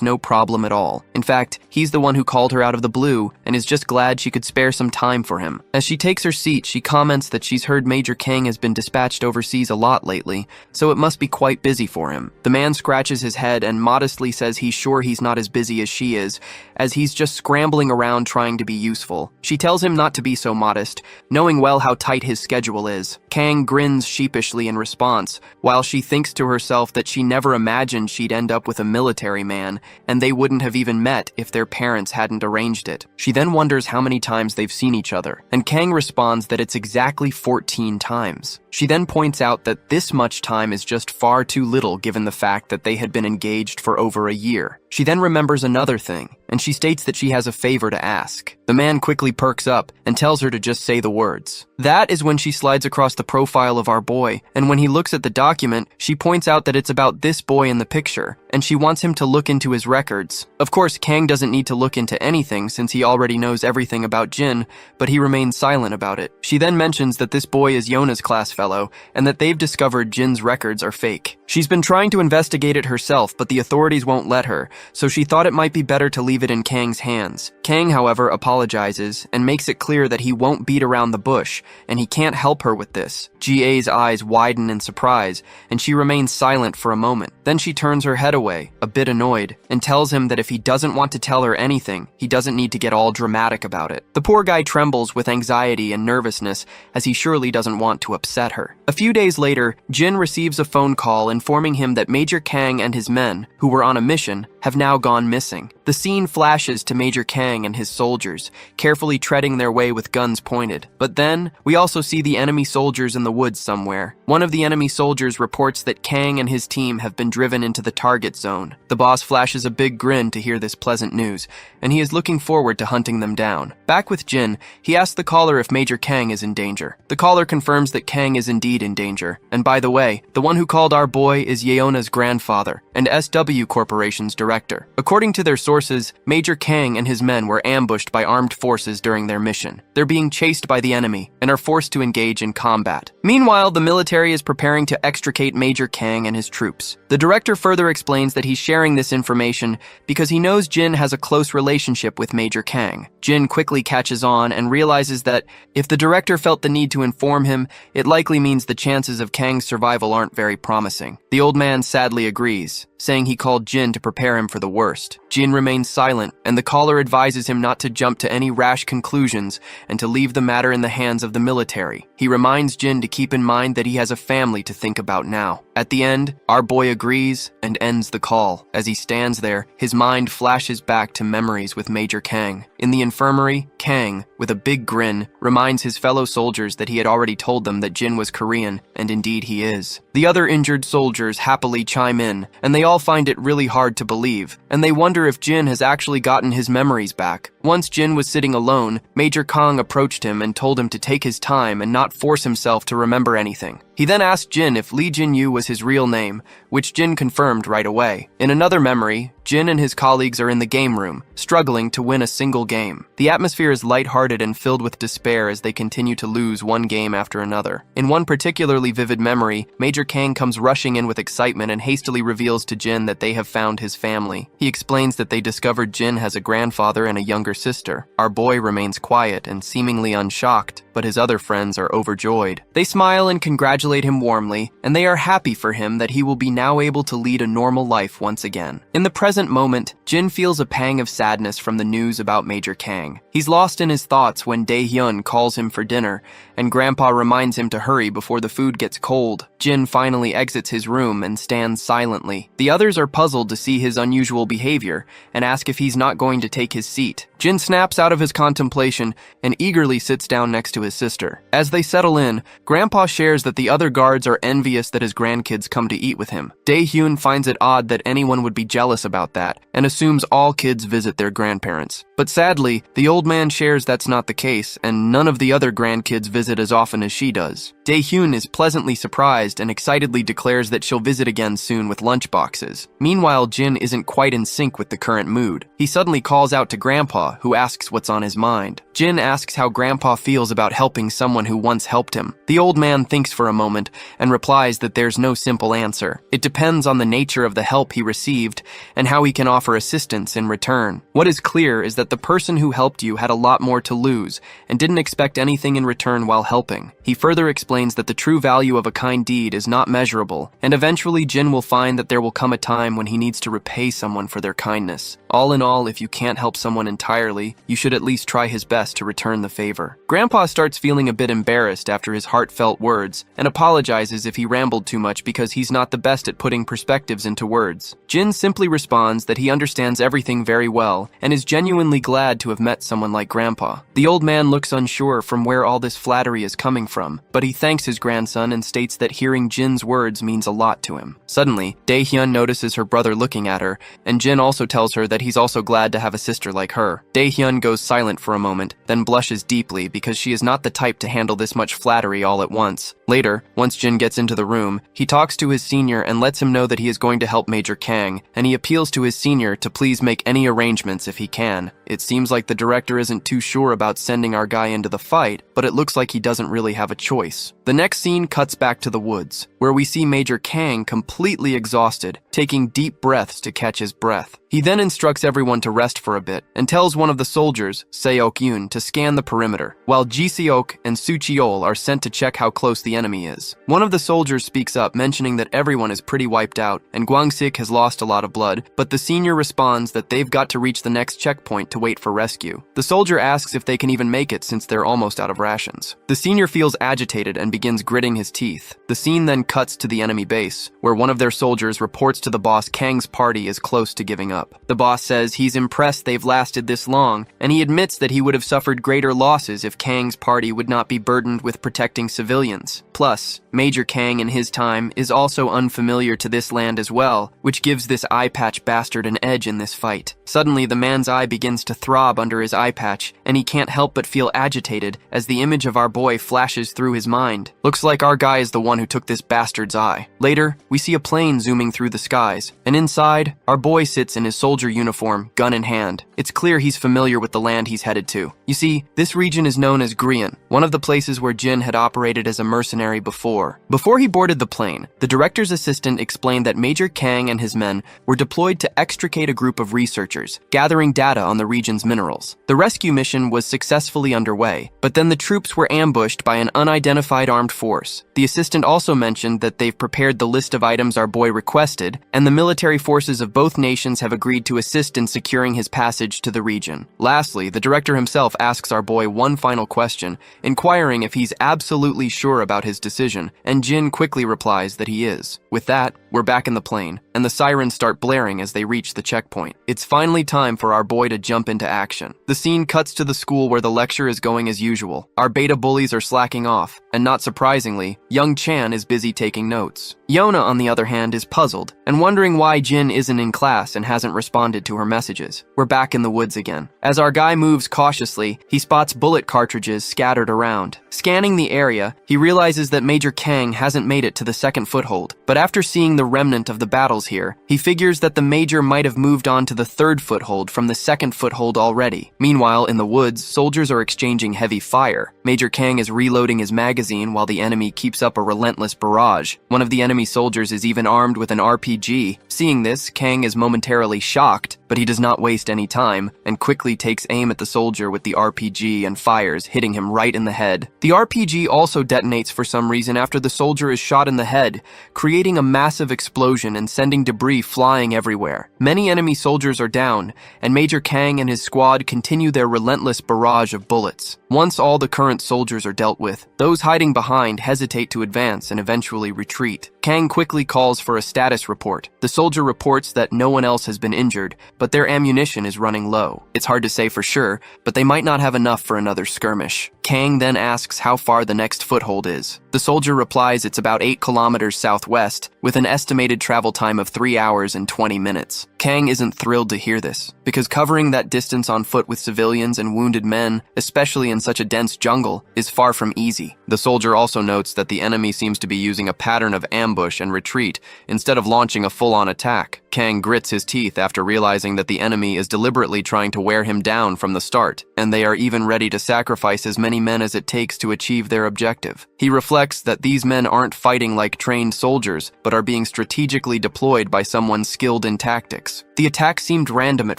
A: no problem at all. In fact, he's the one who called her out of the blue and is just glad she could spare some time for him. As she takes her seat, she comments that she's heard Major Kang has been dispatched overseas a lot lately, so it must be quite busy for him. The man scratches his head and modestly says he's sure he's not as busy as she is, as he's just scrambling around trying to be useful. She tells him not to be so modest, knowing well how tight his schedule is. Kang grins sheepishly in response, while she thinks to herself that she never imagined she'd end up with a military man, and they wouldn't have even met if their parents hadn't arranged it. She then wonders how many times they've seen each other, and Kang responds that it's exactly 14 times. She then points out that this much time is just far too little given the fact that they had been engaged for over a year. She then remembers another thing, and she states that she has a favor to ask. The man quickly perks up and tells her to just say the words. That is when she slides across the profile of our boy, and when he looks at the document, she points out that it's about this boy in the picture, and she wants him to look into his records. Of course, Kang doesn't need to look into anything since he already knows everything about Jin, but he remains silent about it. She then mentions that this boy is Yona's class fellow, and that they've discovered Jin's records are fake. She's been trying to investigate it herself, but the authorities won't let her, so she thought it might be better to leave it in Kang's hands. Kang, however, apologizes and makes it clear that he won't beat around the bush, and he can't help her with this. GA's eyes widen in surprise, and she remains silent for a moment. Then she turns her head away, a bit annoyed, and tells him that if he doesn't want to tell her anything, he doesn't need to get all dramatic about it. The poor guy trembles with anxiety and nervousness, as he surely doesn't want to upset her. A few days later, Jin receives a phone call informing him that Major Kang and his men, who were on a mission, have now gone missing. The scene flashes to Major Kang and his soldiers, carefully treading their way with guns pointed. But then, we also see the enemy soldiers in the woods somewhere. One of the enemy soldiers reports that Kang and his team have been driven into the target zone. The boss flashes a big grin to hear this pleasant news, and he is looking forward to hunting them down. Back with Jin, he asks the caller if Major Kang is in danger. The caller confirms that Kang is indeed in danger. And by the way, the one who called our boy is Yeona's grandfather and SW Corporation's director. According to their sources, Major Kang and his men were ambushed by armed forces during their mission. They're being chased by the enemy and are forced to engage in combat. Meanwhile, the military is preparing to extricate Major Kang and his troops. The director further explains that he's sharing this information because he knows Jin has a close relationship with Major Kang. Jin quickly catches on and realizes that if the director felt the need to inform him, it likely means the chances of Kang's survival aren't very promising. The old man sadly agrees, saying he called Jin to prepare him for the worst. Jin remains silent, and the caller advises him not to jump to any rash conclusions and to leave the matter in the hands of the military. He reminds Jin to keep in mind that he has a family to think about now. At the end, our boy agrees and ends the call. As he stands there, his mind flashes back to memories with Major Kang. In the infirmary, Kang, with a big grin, reminds his fellow soldiers that he had already told them that Jin was Korean, and indeed he is. The other injured soldiers happily chime in, and they all find it really hard to believe, and they wonder if Jin has actually gotten his memories back. Once Jin was sitting alone, Major Kang approached him and told him to take his time and not force himself to remember anything. He then asked Jin if Lee Jin-yu was his real name, which Jin confirmed right away. In another memory, Jin and his colleagues are in the game room, struggling to win a single game. The atmosphere is lighthearted and filled with despair as they continue to lose one game after another. In one particularly vivid memory, Major Kang comes rushing in with excitement and hastily reveals to Jin that they have found his family. He explains that they discovered Jin has a grandfather and a younger sister. Our boy remains quiet and seemingly unshocked, but his other friends are overjoyed. They smile and congratulate him warmly, and they are happy for him that he will be now able to lead a normal life once again. In the present moment, Jin feels a pang of sadness from the news about Major Kang. He's lost in his thoughts when Dae-hyun calls him for dinner, and Grandpa reminds him to hurry before the food gets cold. Jin finally exits his room and stands silently. The others are puzzled to see his unusual behavior and ask if he's not going to take his seat. Jin snaps out of his contemplation and eagerly sits down next to his sister. As they settle in, Grandpa shares that the other guards are envious that his grandkids come to eat with him. Dae-hyun finds it odd that anyone would be jealous about that and assumes all kids visit their grandparents. But sadly, the old man shares that's not the case, and none of the other grandkids visit as often as she does. Dae-hyun is pleasantly surprised and excitedly declares that she'll visit again soon with lunchboxes. Meanwhile, Jin isn't quite in sync with the current mood. He suddenly calls out to Grandpa, who asks what's on his mind. Jin asks how Grandpa feels about helping someone who once helped him. The old man thinks for a moment and replies that there's no simple answer. It depends on the nature of the help he received and how he can offer assistance in return. What is clear is that the person who helped you had a lot more to lose and didn't expect anything in return while helping. He further explains that the true value of a kind deed is not measurable, and eventually Jin will find that there will come a time when he needs to repay someone for their kindness. All in all, if you can't help someone entirely, you should at least try his best to return the favor. Grandpa starts feeling a bit embarrassed after his heartfelt words and apologizes if he rambled too much because he's not the best at putting perspectives into words. Jin simply responds that he understands everything very well and is genuinely glad to have met someone like Grandpa. The old man looks unsure from where all this flattery is coming from, but he thanks his grandson and states that hearing Jin's words means a lot to him. Suddenly, Dae-hyun notices her brother looking at her, and Jin also tells her that he's also glad to have a sister like her. Dae-hyun goes silent for a moment, then blushes deeply because she is not the type to handle this much flattery all at once. Later, once Jin gets into the room, he talks to his senior and lets him know that he is going to help Major Kang, and he appeals to his senior to please make any arrangements if he can. It seems like the director isn't too sure about sending our guy into the fight, but it looks like he doesn't really have a choice. The next scene cuts back to the woods, where we see Major Kang completely exhausted, taking deep breaths to catch his breath. He then instructs everyone to rest for a bit and tells one of the soldiers, Seok-yoon, to scan the perimeter, while Ji-seok and Su-cheol are sent to check how close the enemy is. One of the soldiers speaks up, mentioning that everyone is pretty wiped out and Gwang-sik has lost a lot of blood, but the senior responds that they've got to reach the next checkpoint to wait for rescue. The soldier asks if they can even make it since they're almost out of rations. The senior feels agitated and begins gritting his teeth. The scene then cuts to the enemy base, where one of their soldiers reports to the boss Kang's party is close to giving up. The boss boss says he's impressed they've lasted this long, and he admits that he would have suffered greater losses if Kang's party would not be burdened with protecting civilians. Plus, Major Kang in his time is also unfamiliar to this land as well, which gives this eye patch bastard an edge in this fight. Suddenly, the man's eye begins to throb under his eye patch, and he can't help but feel agitated as the image of our boy flashes through his mind. Looks like our guy is the one who took this bastard's eye. Later, we see a plane zooming through the skies, and inside, our boy sits in his soldier uniform, gun in hand. It's clear he's familiar with the land he's headed to. You see, this region is known as Grian, one of the places where Jin had operated as a mercenary before. Before he boarded the plane, the director's assistant explained that Major Kang and his men were deployed to extricate a group of researchers, gathering data on the region's minerals. The rescue mission was successfully underway, but then the troops were ambushed by an unidentified armed force. The assistant also mentioned that they've prepared the list of items our boy requested, and the military forces of both nations have agreed to assist in securing his passage to the region. Lastly, the director himself asks our boy one final question, inquiring if he's absolutely sure about his decision, and Jin quickly replies that he is. With that, we're back in the plane, and the sirens start blaring as they reach the checkpoint. It's finally time for our boy to jump into action. The scene cuts to the school where the lecture is going as usual. Our beta bullies are slacking off, and not surprisingly, young Chan is busy taking notes. Yona, on the other hand, is puzzled and wondering why Jin isn't in class and hasn't responded to her messages. We're back in the woods again. As our guy moves cautiously, he spots bullet cartridges scattered around. Scanning the area, he realizes that Major Kang hasn't made it to the second foothold, but after seeing the remnant of the battles here, he figures that the Major might have moved on to the third foothold from the second foothold already. Meanwhile, in the woods, soldiers are exchanging heavy fire. Major Kang is reloading his magazine while the enemy keeps up a relentless barrage. One of the enemy soldiers is even armed with an RPG. Seeing this, Kang is momentarily shocked, but he does not waste any time and quickly takes aim at the soldier with the RPG and fires, hitting him right in the head. The RPG also detonates for some reason after the soldier is shot in the head, creating a massive explosion and sending debris flying everywhere. Many enemy soldiers are down, and Major Kang and his squad continue their relentless barrage of bullets. Once all the current soldiers are dealt with, those hiding behind hesitate to advance and eventually retreat. Kang quickly calls for a status report. The soldier reports that no one else has been injured, but their ammunition is running low. It's hard to say for sure, but they might not have enough for another skirmish. Kang then asks how far the next foothold is. The soldier replies it's about 8 kilometers southwest, with an estimated travel time of 3 hours and 20 minutes. Kang isn't thrilled to hear this, because covering that distance on foot with civilians and wounded men, especially in such a dense jungle, is far from easy. The soldier also notes that the enemy seems to be using a pattern of ambush and retreat instead of launching a full-on attack. Kang grits his teeth after realizing that the enemy is deliberately trying to wear him down from the start, and they are even ready to sacrifice as many men as it takes to achieve their objective. He reflects that these men aren't fighting like trained soldiers, but are being strategically deployed by someone skilled in tactics. The attack seemed random at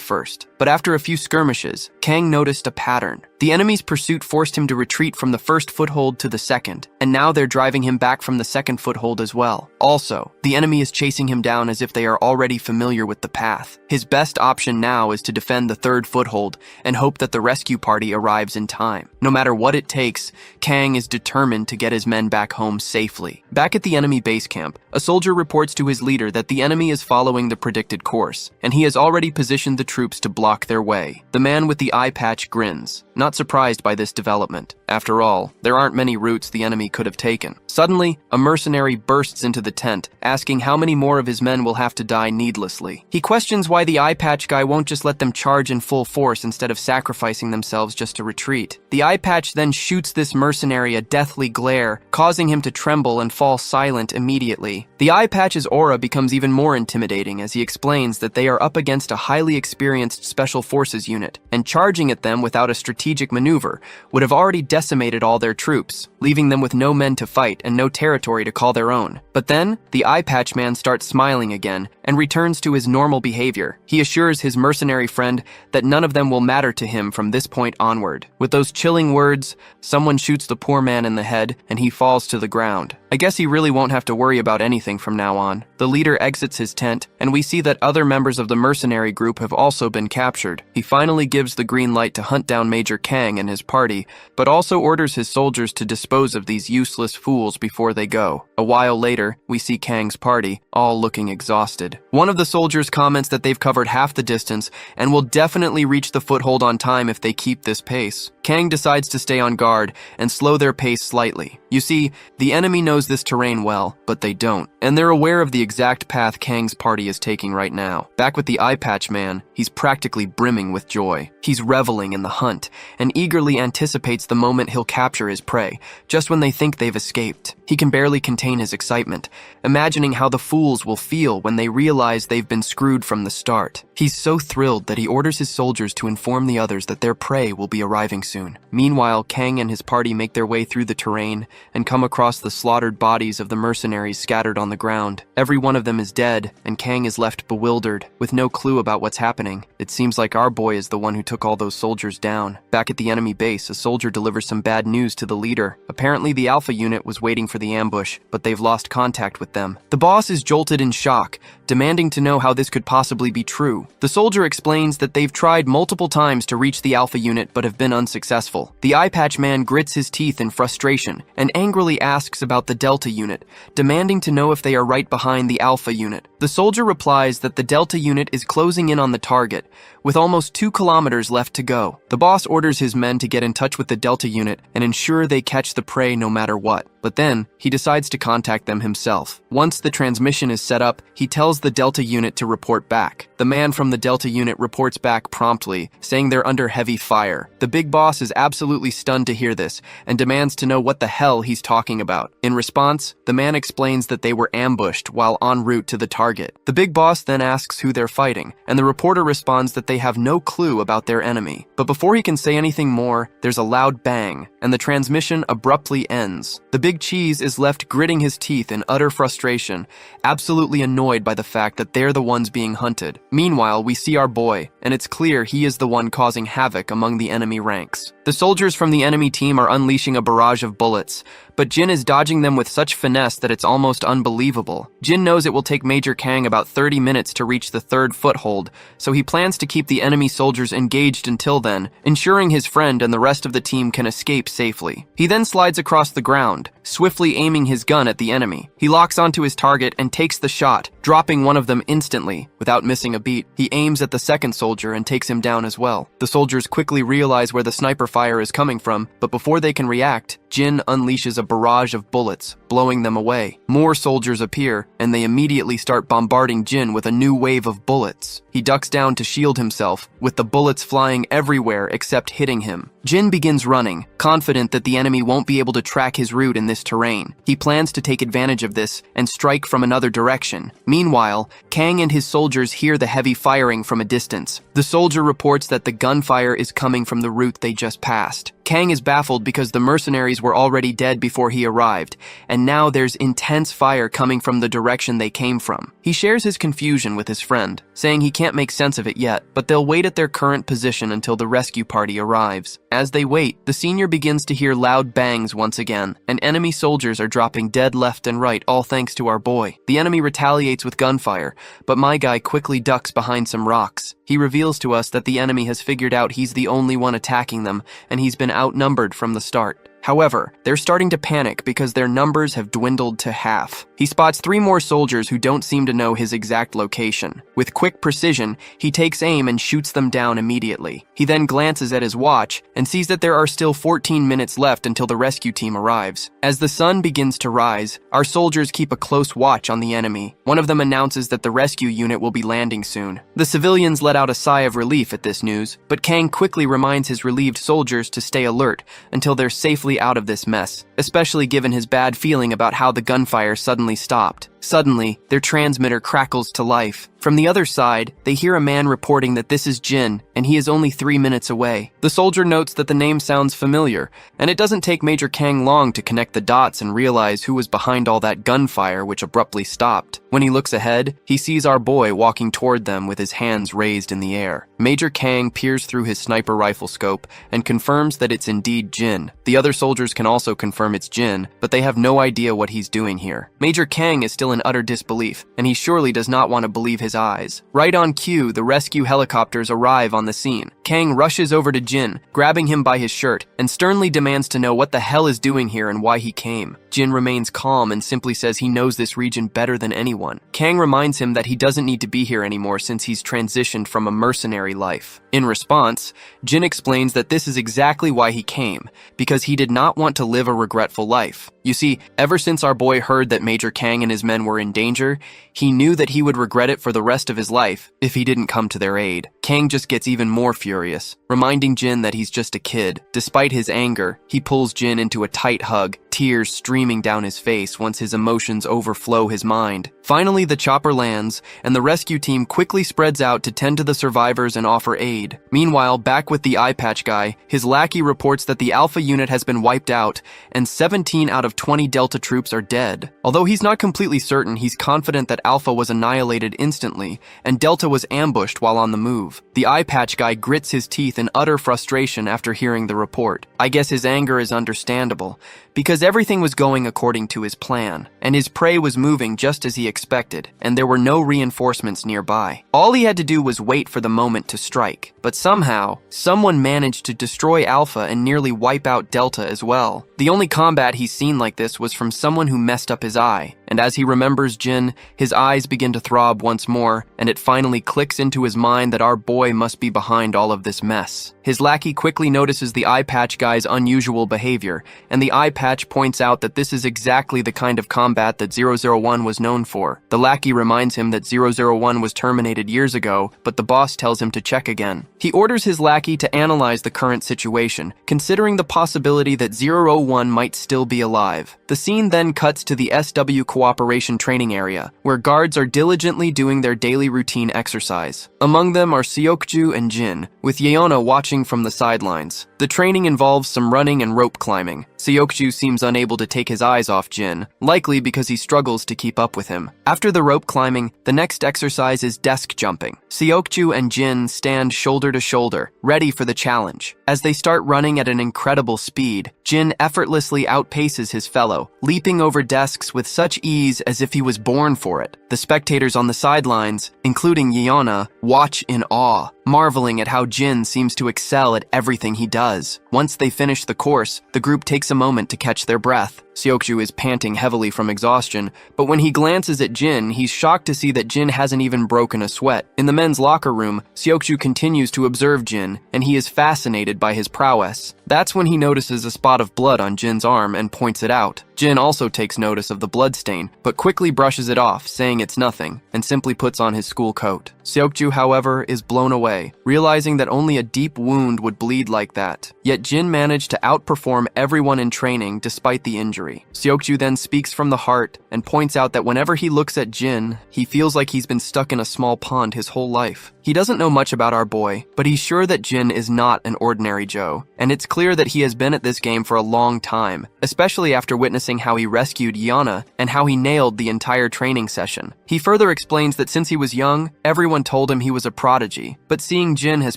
A: first, but after a few skirmishes, Kang noticed a pattern. The enemy's pursuit forced him to retreat from the first foothold to the second, and now they're driving him back from the second foothold as well. Also, the enemy is chasing him down as if they are already familiar with the path. His best option now is to defend the third foothold and hope that the rescue party arrives in time. No matter what it takes, Kang is determined to get his men back home safely. Back at the enemy base camp, a soldier reports to his leader that the enemy is following the predicted course, and he has already positioned the troops to block their way. The man with the eye patch grins, not surprised by this development. After all, there aren't many routes the enemy could have taken. Suddenly, a mercenary bursts into the tent, asking how many more of his men will have to die needlessly. He questions why the eye patch guy won't just let them charge in full force instead of sacrificing themselves just to retreat. The eye patch then shoots this mercenary a deathly glare, causing him to tremble and fall silent immediately. The eye patch's aura becomes even more intimidating as he explains that they are up against a highly experienced special forces unit, and charging at them without a strategic maneuver would have already decimated all their troops, leaving them with no men to fight and no territory to call their own. But then, the eye patch man starts smiling again and returns to his normal behavior. He assures his mercenary friend that none of them will matter to him from this point onward. With those chilling words, someone shoots the poor man in the head and he falls to the ground. I guess he really won't have to worry about anything from now on. The leader exits his tent, and we see that other members of the mercenary group have also been captured. He finally gives the green light to hunt down Major Kang and his party, but also orders his soldiers to dispose of these useless fools before they go. A while later, we see Kang's party, all looking exhausted. One of the soldiers comments that they've covered half the distance and will definitely reach the foothold on time if they keep this pace. Kang decides to stay on guard and slow their pace slightly. You see, the enemy knows this terrain well, but they don't, and they're aware of the exact path Kang's party is taking right now. Back with the eye patch man, he's practically brimming with joy. He's reveling in the hunt and eagerly anticipates the moment he'll capture his prey, just when they think they've escaped. He can barely contain his excitement, imagining how the fools will feel when they realize they've been screwed from the start. He's so thrilled that he orders his soldiers to inform the others that their prey will be arriving soon. Meanwhile, Kang and his party make their way through the terrain and come across the slaughtered bodies of the mercenaries scattered on the ground. Every one of them is dead, and Kang is left bewildered, with no clue about what's happening. It seems like our boy is the one who took all those soldiers down. Back at the enemy base, a soldier delivers some bad news to the leader. Apparently, the Alpha unit was waiting for the ambush, but they've lost contact with them. The boss is jolted in shock, demanding to know how this could possibly be true. The soldier explains that they've tried multiple times to reach the Alpha unit but have been unsuccessful. The eye patch man grits his teeth in frustration and angrily asks about the Delta unit, demanding to know if they are right behind the Alpha unit. The soldier replies that the Delta unit is closing in on the target, with almost 2 kilometers left to go. The boss orders his men to get in touch with the Delta unit and ensure they catch the prey no matter what. But then, he decides to contact them himself. Once the transmission is set up, he tells the Delta unit to report back. The man from the Delta unit reports back promptly, saying they're under heavy fire. The big boss is absolutely stunned to hear this and demands to know what the hell he's talking about. In response, the man explains that they were ambushed while en route to the target. The big boss then asks who they're fighting, and the reporter responds that they have no clue about their enemy. But before he can say anything more, there's a loud bang, and the transmission abruptly ends. The big cheese is left gritting his teeth in utter frustration, absolutely annoyed by the fact that they're the ones being hunted. Meanwhile, we see our boy, and it's clear he is the one causing havoc among the enemy ranks. The soldiers from the enemy team are unleashing a barrage of bullets, but Jin is dodging them with such finesse that it's almost unbelievable. Jin knows it will take Major Kang about 30 minutes to reach the third foothold, so he plans to keep the enemy soldiers engaged until then, ensuring his friend and the rest of the team can escape safely. He then slides across the ground, swiftly aiming his gun at the enemy. He locks onto his target and takes the shot, dropping one of them instantly. Without missing a beat, he aims at the second soldier and takes him down as well. The soldiers quickly realize where the sniper fire is coming from, but before they can react, Jin unleashes a barrage of bullets, blowing them away. More soldiers appear, and they immediately start bombarding Jin with a new wave of bullets. He ducks down to shield himself, with the bullets flying everywhere except hitting him. Jin begins running, confident that the enemy won't be able to track his route in this terrain. He plans to take advantage of this and strike from another direction. Meanwhile, Kang and his soldiers hear the heavy firing from a distance. The soldier reports that the gunfire is coming from the route they just passed. Kang is baffled because the mercenaries were already dead before he arrived, and now there's intense fire coming from the direction they came from. He shares his confusion with his friend, saying he can't make sense of it yet, but they'll wait at their current position until the rescue party arrives. As they wait, the senior begins to hear loud bangs once again, and enemy soldiers are dropping dead left and right, all thanks to our boy. The enemy retaliates with gunfire, but my guy quickly ducks behind some rocks. He reveals to us that the enemy has figured out he's the only one attacking them, and he's been outnumbered from the start. However, they're starting to panic because their numbers have dwindled to half. He spots 3 more soldiers who don't seem to know his exact location. With quick precision, he takes aim and shoots them down immediately. He then glances at his watch and sees that there are still 14 minutes left until the rescue team arrives. As the sun begins to rise, our soldiers keep a close watch on the enemy. One of them announces that the rescue unit will be landing soon. The civilians let out a sigh of relief at this news, but Kang quickly reminds his relieved soldiers to stay alert until they're safely out of this mess, especially given his bad feeling about how the gunfire suddenly stopped. Suddenly, their transmitter crackles to life. From the other side, they hear a man reporting that this is Jin, and he is only 3 minutes away. The soldier notes that the name sounds familiar, and it doesn't take Major Kang long to connect the dots and realize who was behind all that gunfire which abruptly stopped. When he looks ahead, he sees our boy walking toward them with his hands raised in the air. Major Kang peers through his sniper rifle scope and confirms that it's indeed Jin. The other soldiers can also confirm it's Jin, but they have no idea what he's doing here. Major Kang is still in utter disbelief, and he surely does not want to believe his eyes. Right on cue, the rescue helicopters arrive on the scene. Kang rushes over to Jin, grabbing him by his shirt, and sternly demands to know what the hell is doing here and why he came. Jin remains calm and simply says he knows this region better than anyone. Kang reminds him that he doesn't need to be here anymore since he's transitioned from a mercenary life. In response, Jin explains that this is exactly why he came, because he did not want to live a regretful life. You see, ever since our boy heard that Major Kang and his men were in danger, he knew that he would regret it for the rest of his life if he didn't come to their aid. Kang just gets even more furious, reminding Jin that he's just a kid. Despite his anger, he pulls Jin into a tight hug, tears streaming down his face once his emotions overflow his mind. Finally, the chopper lands, and the rescue team quickly spreads out to tend to the survivors and offer aid. Meanwhile, back with the eye patch guy, his lackey reports that the Alpha unit has been wiped out, and 17 out of 20 Delta troops are dead. Although he's not completely certain, he's confident that Alpha was annihilated instantly, and Delta was ambushed while on the move. The eye patch guy grits his teeth in utter frustration after hearing the report. I guess his anger is understandable, because everything was going according to his plan, and his prey was moving just as he expected, and there were no reinforcements nearby. All he had to do was wait for the moment to strike, but somehow, someone managed to destroy Alpha and nearly wipe out Delta as well. The only combat he's seen like this was from someone who messed up his eye, and as he remembers Jin, his eyes begin to throb once more, and it finally clicks into his mind that our boy must be behind all of this mess. His lackey quickly notices the eye patch guy's unusual behavior, and the eye patch points out that this is exactly the kind of combat that 001 was known for. The lackey reminds him that 001 was terminated years ago, but the boss tells him to check again. He orders his lackey to analyze the current situation, considering the possibility that 001 might still be alive. The scene then cuts to the SW Cooperation Training Area, where guards are diligently doing their daily routine exercise. Among them are Seokju and Jin, with Yeona watching from the sidelines. The training involves some running and rope climbing. Seokju seems unable to take his eyes off Jin, likely because he struggles to keep up with him. After the rope climbing, the next exercise is desk jumping. Seokju and Jin stand shoulder to shoulder, ready for the challenge. As they start running at an incredible speed, Jin effortlessly outpaces his fellow, leaping over desks with such ease as if he was born for it. The spectators on the sidelines, including Yeona, watch in awe, marveling at how Jin seems to excel at everything he does. Once they finish the course, the group takes a moment to catch their breath. Seokju is panting heavily from exhaustion, but when he glances at Jin, he's shocked to see that Jin hasn't even broken a sweat. In the men's locker room, Seokju continues to observe Jin, and he is fascinated by his prowess. That's when he notices a spot of blood on Jin's arm and points it out. Jin also takes notice of the blood stain, but quickly brushes it off, saying it's nothing, and simply puts on his school coat. Seokju, however, is blown away, realizing that only a deep wound would bleed like that. Yet Jin managed to outperform everyone in training despite the injury. Seokju then speaks from the heart and points out that whenever he looks at Jin, he feels like he's been stuck in a small pond his whole life. He doesn't know much about our boy, but he's sure that Jin is not an ordinary Joe, and it's clear that he has been at this game for a long time, especially after witnessing how he rescued Yeona and how he nailed the entire training session. He further explains that since he was young, everyone told him he was a prodigy, but seeing Jin has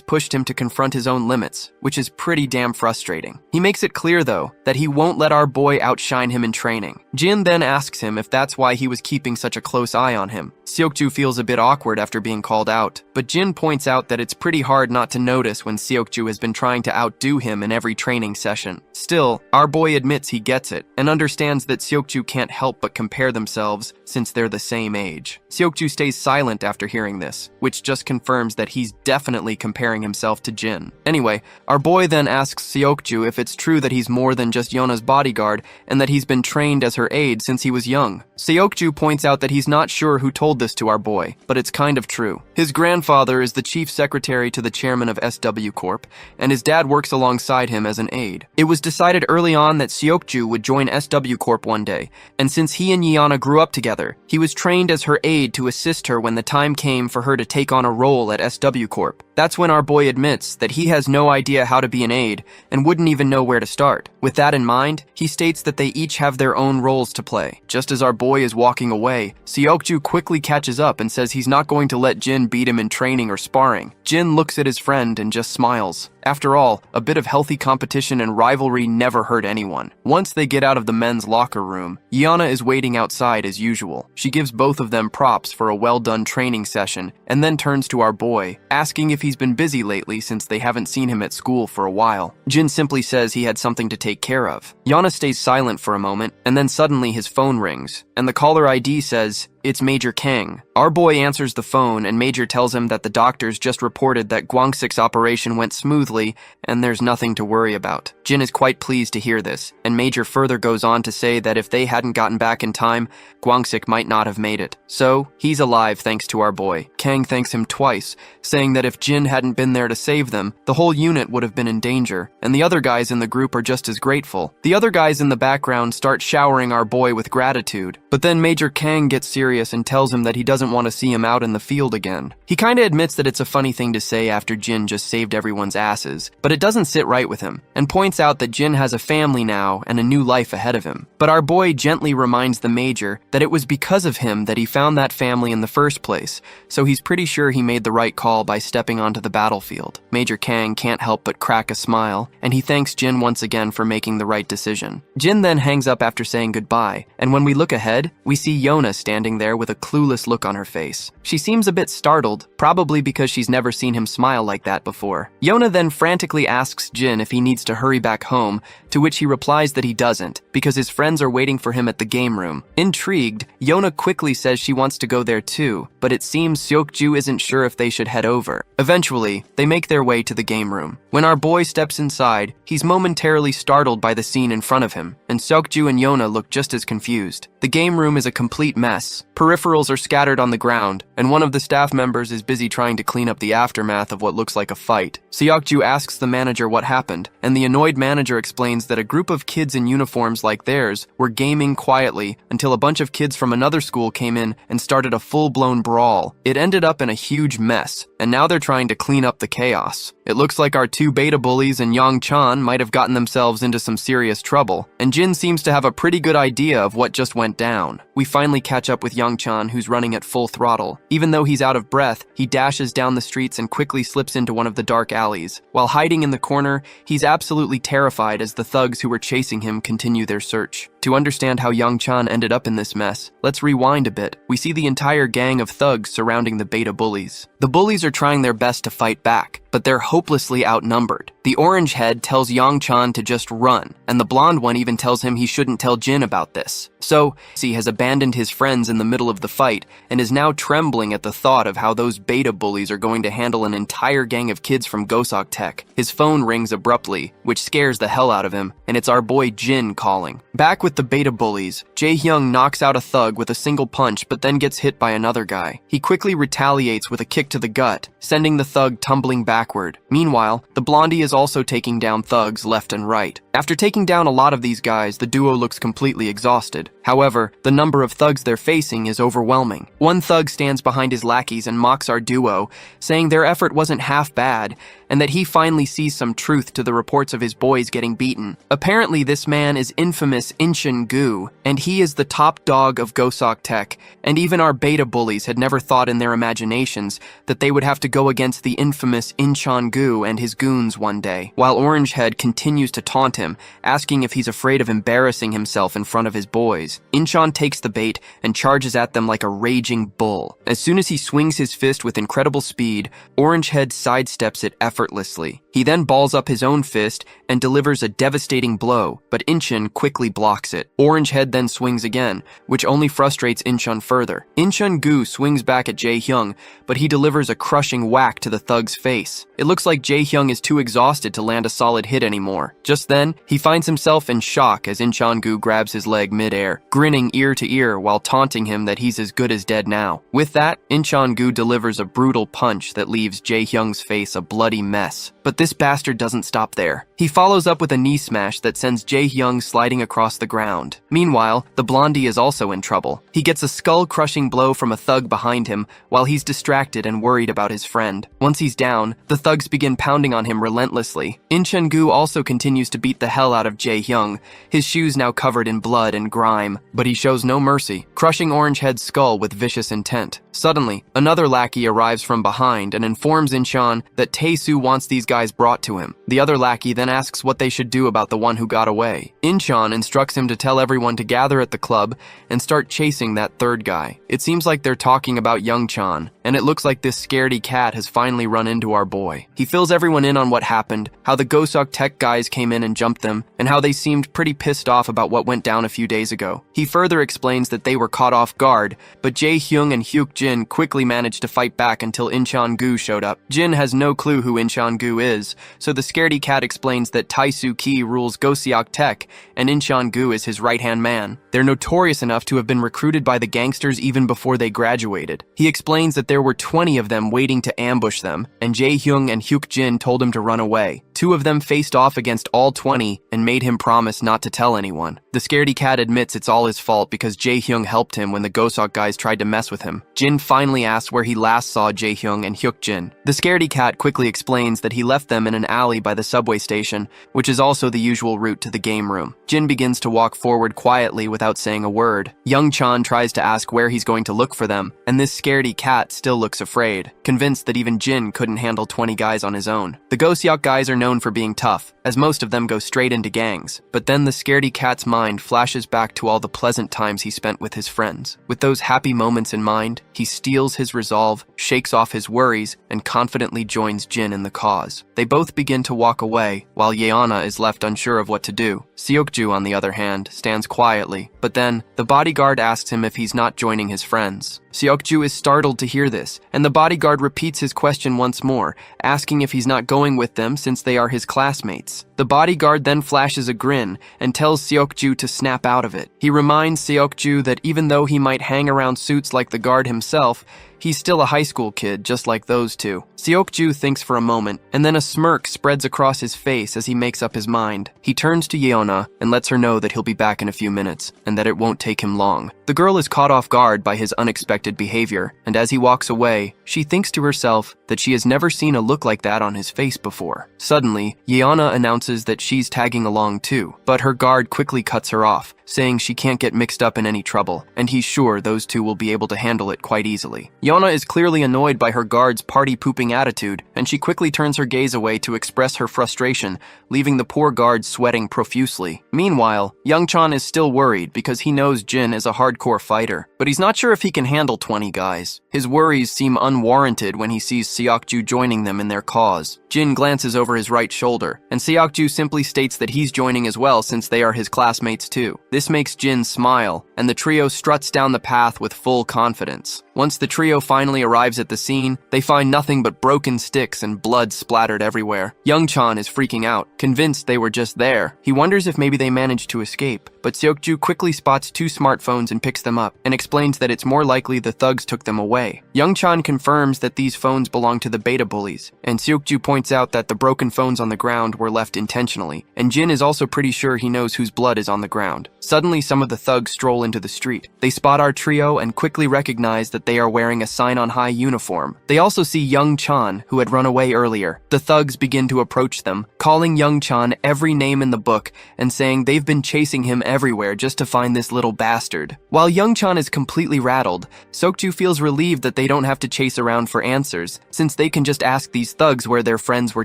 A: pushed him to confront his own limits, which is pretty damn frustrating. He makes it clear, though, that he won't let our boy outshine him in training. Jin then asks him if that's why he was keeping such a close eye on him. Seokju feels a bit awkward after being called out, but Jin points out that it's pretty hard not to notice when Seokju has been trying to outdo him in every training session. Still, our boy admits he gets it, and understands that Seokju can't help but compare themselves since they're the same age. Seokju stays silent after hearing this, which just confirms that he's definitely comparing himself to Jin. Anyway, our boy then asks Seokju if it's true that he's more than just Yona's bodyguard, and that he's been trained as her aide since he was young. Seokju points out that he's not sure who told this to our boy, but it's kind of true. His grandfather father is the chief secretary to the chairman of SW Corp, and his dad works alongside him as an aide. It was decided early on that Seokju would join SW Corp one day, and since he and Yeona grew up together, he was trained as her aide to assist her when the time came for her to take on a role at SW Corp. That's when our boy admits that he has no idea how to be an aide and wouldn't even know where to start. With that in mind, he states that they each have their own roles to play. Just as our boy is walking away, Seokju quickly catches up and says he's not going to let Jin beat him in training or sparring. Jin looks at his friend and just smiles. After all, a bit of healthy competition and rivalry never hurt anyone. Once they get out of the men's locker room, Yeona is waiting outside as usual. She gives both of them props for a well-done training session and then turns to our boy, asking if he's been busy lately since they haven't seen him at school for a while. Jin simply says he had something to take care of. Yeona stays silent for a moment, and then suddenly his phone rings, and the caller ID says, "It's Major Kang." Our boy answers the phone, and Major tells him that the doctors just reported that Gwangsik's operation went smoothly and there's nothing to worry about. Jin is quite pleased to hear this, and Major further goes on to say that if they hadn't gotten back in time, Gwangsik might not have made it. So, he's alive thanks to our boy. Kang thanks him twice, saying that if Jin hadn't been there to save them, the whole unit would have been in danger, and the other guys in the group are just as grateful. The other guys in the background start showering our boy with gratitude, but then Major Kang gets serious and tells him that he doesn't want to see him out in the field again. He kinda admits that it's a funny thing to say after Jin just saved everyone's asses, but it doesn't sit right with him, and points out that Jin has a family now and a new life ahead of him. But our boy gently reminds the Major that it was because of him that he found that family in the first place, so he's pretty sure he made the right call by stepping onto the battlefield. Major Kang can't help but crack a smile, and he thanks Jin once again for making the right decision. Jin then hangs up after saying goodbye, and when we look ahead, we see Yeona standing there with a clueless look on her face. She seems a bit startled, probably because she's never seen him smile like that before. Yeona then frantically asks Jin if he needs to hurry back home, to which he replies that he doesn't, because his friends are waiting for him at the game room. Intrigued, Yeona quickly says she wants to go there too, but it seems Seokju isn't sure if they should head over. Eventually, they make their way to the game room. When our boy steps inside, he's momentarily startled by the scene in front of him, and Seokju and Yeona look just as confused. The game room is a complete mess. Peripherals are scattered on the ground, and one of the staff members is busy trying to clean up the aftermath of what looks like a fight. Seokju asks the manager what happened, and the annoyed manager explains that a group of kids in uniforms like theirs were gaming quietly until a bunch of kids from another school came in and started a full-blown brawl. It ended up in a huge mess, and now they're trying to clean up the chaos. It looks like our two beta bullies and Yang Chan might have gotten themselves into some serious trouble, and Jin seems to have a pretty good idea of what just went down. We finally catch up with Yang Chan, who's running at full throttle. Even though he's out of breath, he dashes down the streets and quickly slips into one of the dark alleys. While hiding in the corner, he's absolutely terrified as the thugs who were chasing him continue their search. To understand how Yang Chan ended up in this mess, let's rewind a bit. We see the entire gang of thugs surrounding the beta bullies. The bullies are trying their best to fight back, but they're hopelessly outnumbered. The orange head tells Yang Chan to just run, and the blonde one even tells him he shouldn't tell Jin about this. So, he has abandoned his friends in the middle of the fight, and is now trembling at the thought of how those beta bullies are going to handle an entire gang of kids from Gosok Tech. His phone rings abruptly, which scares the hell out of him, and it's our boy Jin calling. Back with the beta bullies, Jae-hyung knocks out a thug with a single punch but then gets hit by another guy. He quickly retaliates with a kick to the gut, sending the thug tumbling backward. Meanwhile, the blondie is also taking down thugs left and right. After taking down a lot of these guys, the duo looks completely exhausted. However, the number of thugs they're facing is overwhelming. One thug stands behind his lackeys and mocks our duo, saying their effort wasn't half bad, and that he finally sees some truth to the reports of his boys getting beaten. Apparently, this man is infamous Incheon Gu, and he is the top dog of Gosok Tech, and even our beta bullies had never thought in their imaginations that they would have to go against the infamous Incheon Gu and his goons one day. While Orangehead continues to taunt him, asking if he's afraid of embarrassing himself in front of his boys. Incheon takes the bait and charges at them like a raging bull. As soon as he swings his fist with incredible speed, Orangehead sidesteps it effortlessly effortlessly. He then balls up his own fist and delivers a devastating blow, but Incheon quickly blocks it. Orange Head then swings again, which only frustrates Incheon further. Incheon-gu swings back at Jae-hyung, but he delivers a crushing whack to the thug's face. It looks like Jae-hyung is too exhausted to land a solid hit anymore. Just then, he finds himself in shock as Incheon-gu grabs his leg mid-air, grinning ear to ear while taunting him that he's as good as dead now. With that, Incheon-gu delivers a brutal punch that leaves Jae-hyung's face a bloody mess. But this bastard doesn't stop there. He follows up with a knee smash that sends Jae-hyung sliding across the ground. Meanwhile, the blondie is also in trouble. He gets a skull-crushing blow from a thug behind him while he's distracted and worried about his friend. Once he's down, the thugs begin pounding on him relentlessly. Incheon-gu also continues to beat the hell out of Jae-hyung, his shoes now covered in blood and grime, but he shows no mercy, crushing Orange Head's skull with vicious intent. Suddenly, another lackey arrives from behind and informs Incheon that Tae-soo wants these guys brought to him. The other lackey then asks what they should do about the one who got away. Incheon instructs him to tell everyone to gather at the club and start chasing that third guy. It seems like they're talking about Young-chan, and it looks like this scaredy cat has finally run into our boy. He fills everyone in on what happened, how the Gosok Tech guys came in and jumped them, and how they seemed pretty pissed off about what went down a few days ago. He further explains that they were caught off guard, but Jae-hyung and Hyuk-jin quickly managed to fight back until Incheon-gu showed up. Jin has no clue who Incheon-gu is, so the scaredy cat explains that Tae-soo Ki rules Gosok Tech, and Incheon-gu is his right-hand man. They're notorious enough to have been recruited by the gangsters even before they graduated. He explains that there were 20 of them waiting to ambush them, and Jae-hyung and Hyuk-jin told him to run away. 2 of them faced off against all 20 and made him promise not to tell anyone. The scaredy cat admits it's all his fault because Jae-hyung helped him when the Gosok guys tried to mess with him. Jin finally asks where he last saw Jae-hyung and Hyuk-jin. The scaredy cat quickly explains that he left them in an alley by the subway station, which is also the usual route to the game room. Jin begins to walk forward quietly without saying a word. Young-chan tries to ask where he's going to look for them, and this scaredy cat still looks afraid, convinced that even Jin couldn't handle 20 guys on his own. The Gosok guys are known for being tough, as most of them go straight into gangs. But then the scaredy cat's mind flashes back to all the pleasant times he spent with his friends. With those happy moments in mind, he steels his resolve, shakes off his worries, and confidently joins Jin in the cause. They both begin to walk away, while Yeona is left unsure of what to do. Seokju, on the other hand, stands quietly, but then the bodyguard asks him if he's not joining his friends. Seokju is startled to hear this, and the bodyguard repeats his question once more, asking if he's not going with them since they are his classmates. The bodyguard then flashes a grin and tells Seokju to snap out of it. He reminds Seokju that even though he might hang around suits like the guard himself, he's still a high school kid just like those two. Seokju thinks for a moment, and then a smirk spreads across his face as he makes up his mind. He turns to Yeona and lets her know that he'll be back in a few minutes, and that it won't take him long. The girl is caught off guard by his unexpected behavior, and as he walks away, she thinks to herself that she has never seen a look like that on his face before. Suddenly, Yeona announces that she's tagging along too, but her guard quickly cuts her off, saying she can't get mixed up in any trouble, and he's sure those two will be able to handle it quite easily. Yeona is clearly annoyed by her guard's party-pooping attitude, and she quickly turns her gaze away to express her frustration, leaving the poor guard sweating profusely. Meanwhile, Young-chan is still worried because he knows Jin is a hardcore fighter, but he's not sure if he can handle 20 guys. His worries seem unwarranted when he sees Seokju joining them in their cause. Jin glances over his right shoulder, and Seokju simply states that he's joining as well since they are his classmates too. This makes Jin smile, and the trio struts down the path with full confidence. Once the trio finally arrives at the scene, they find nothing but broken sticks and blood splattered everywhere. Young-chan is freaking out, convinced they were just there. He wonders if maybe they managed to escape, but Seokju quickly spots 2 smartphones and picks them up, and explains that it's more likely the thugs took them away. Young-chan confirms that these phones belong to the beta bullies, and Seokju points out that the broken phones on the ground were left intentionally, and Jin is also pretty sure he knows whose blood is on the ground. Suddenly, some of the thugs stroll into the street. They spot our trio and quickly recognize that they are wearing a sign-on-high uniform. They also see Young-chan, who had run away earlier. The thugs begin to approach them, calling Young-chan every name in the book and saying they've been chasing him everywhere just to find this little bastard. While Young-chan is completely rattled, Seokju feels relieved that they don't have to chase around for answers, since they can just ask these thugs where their friends were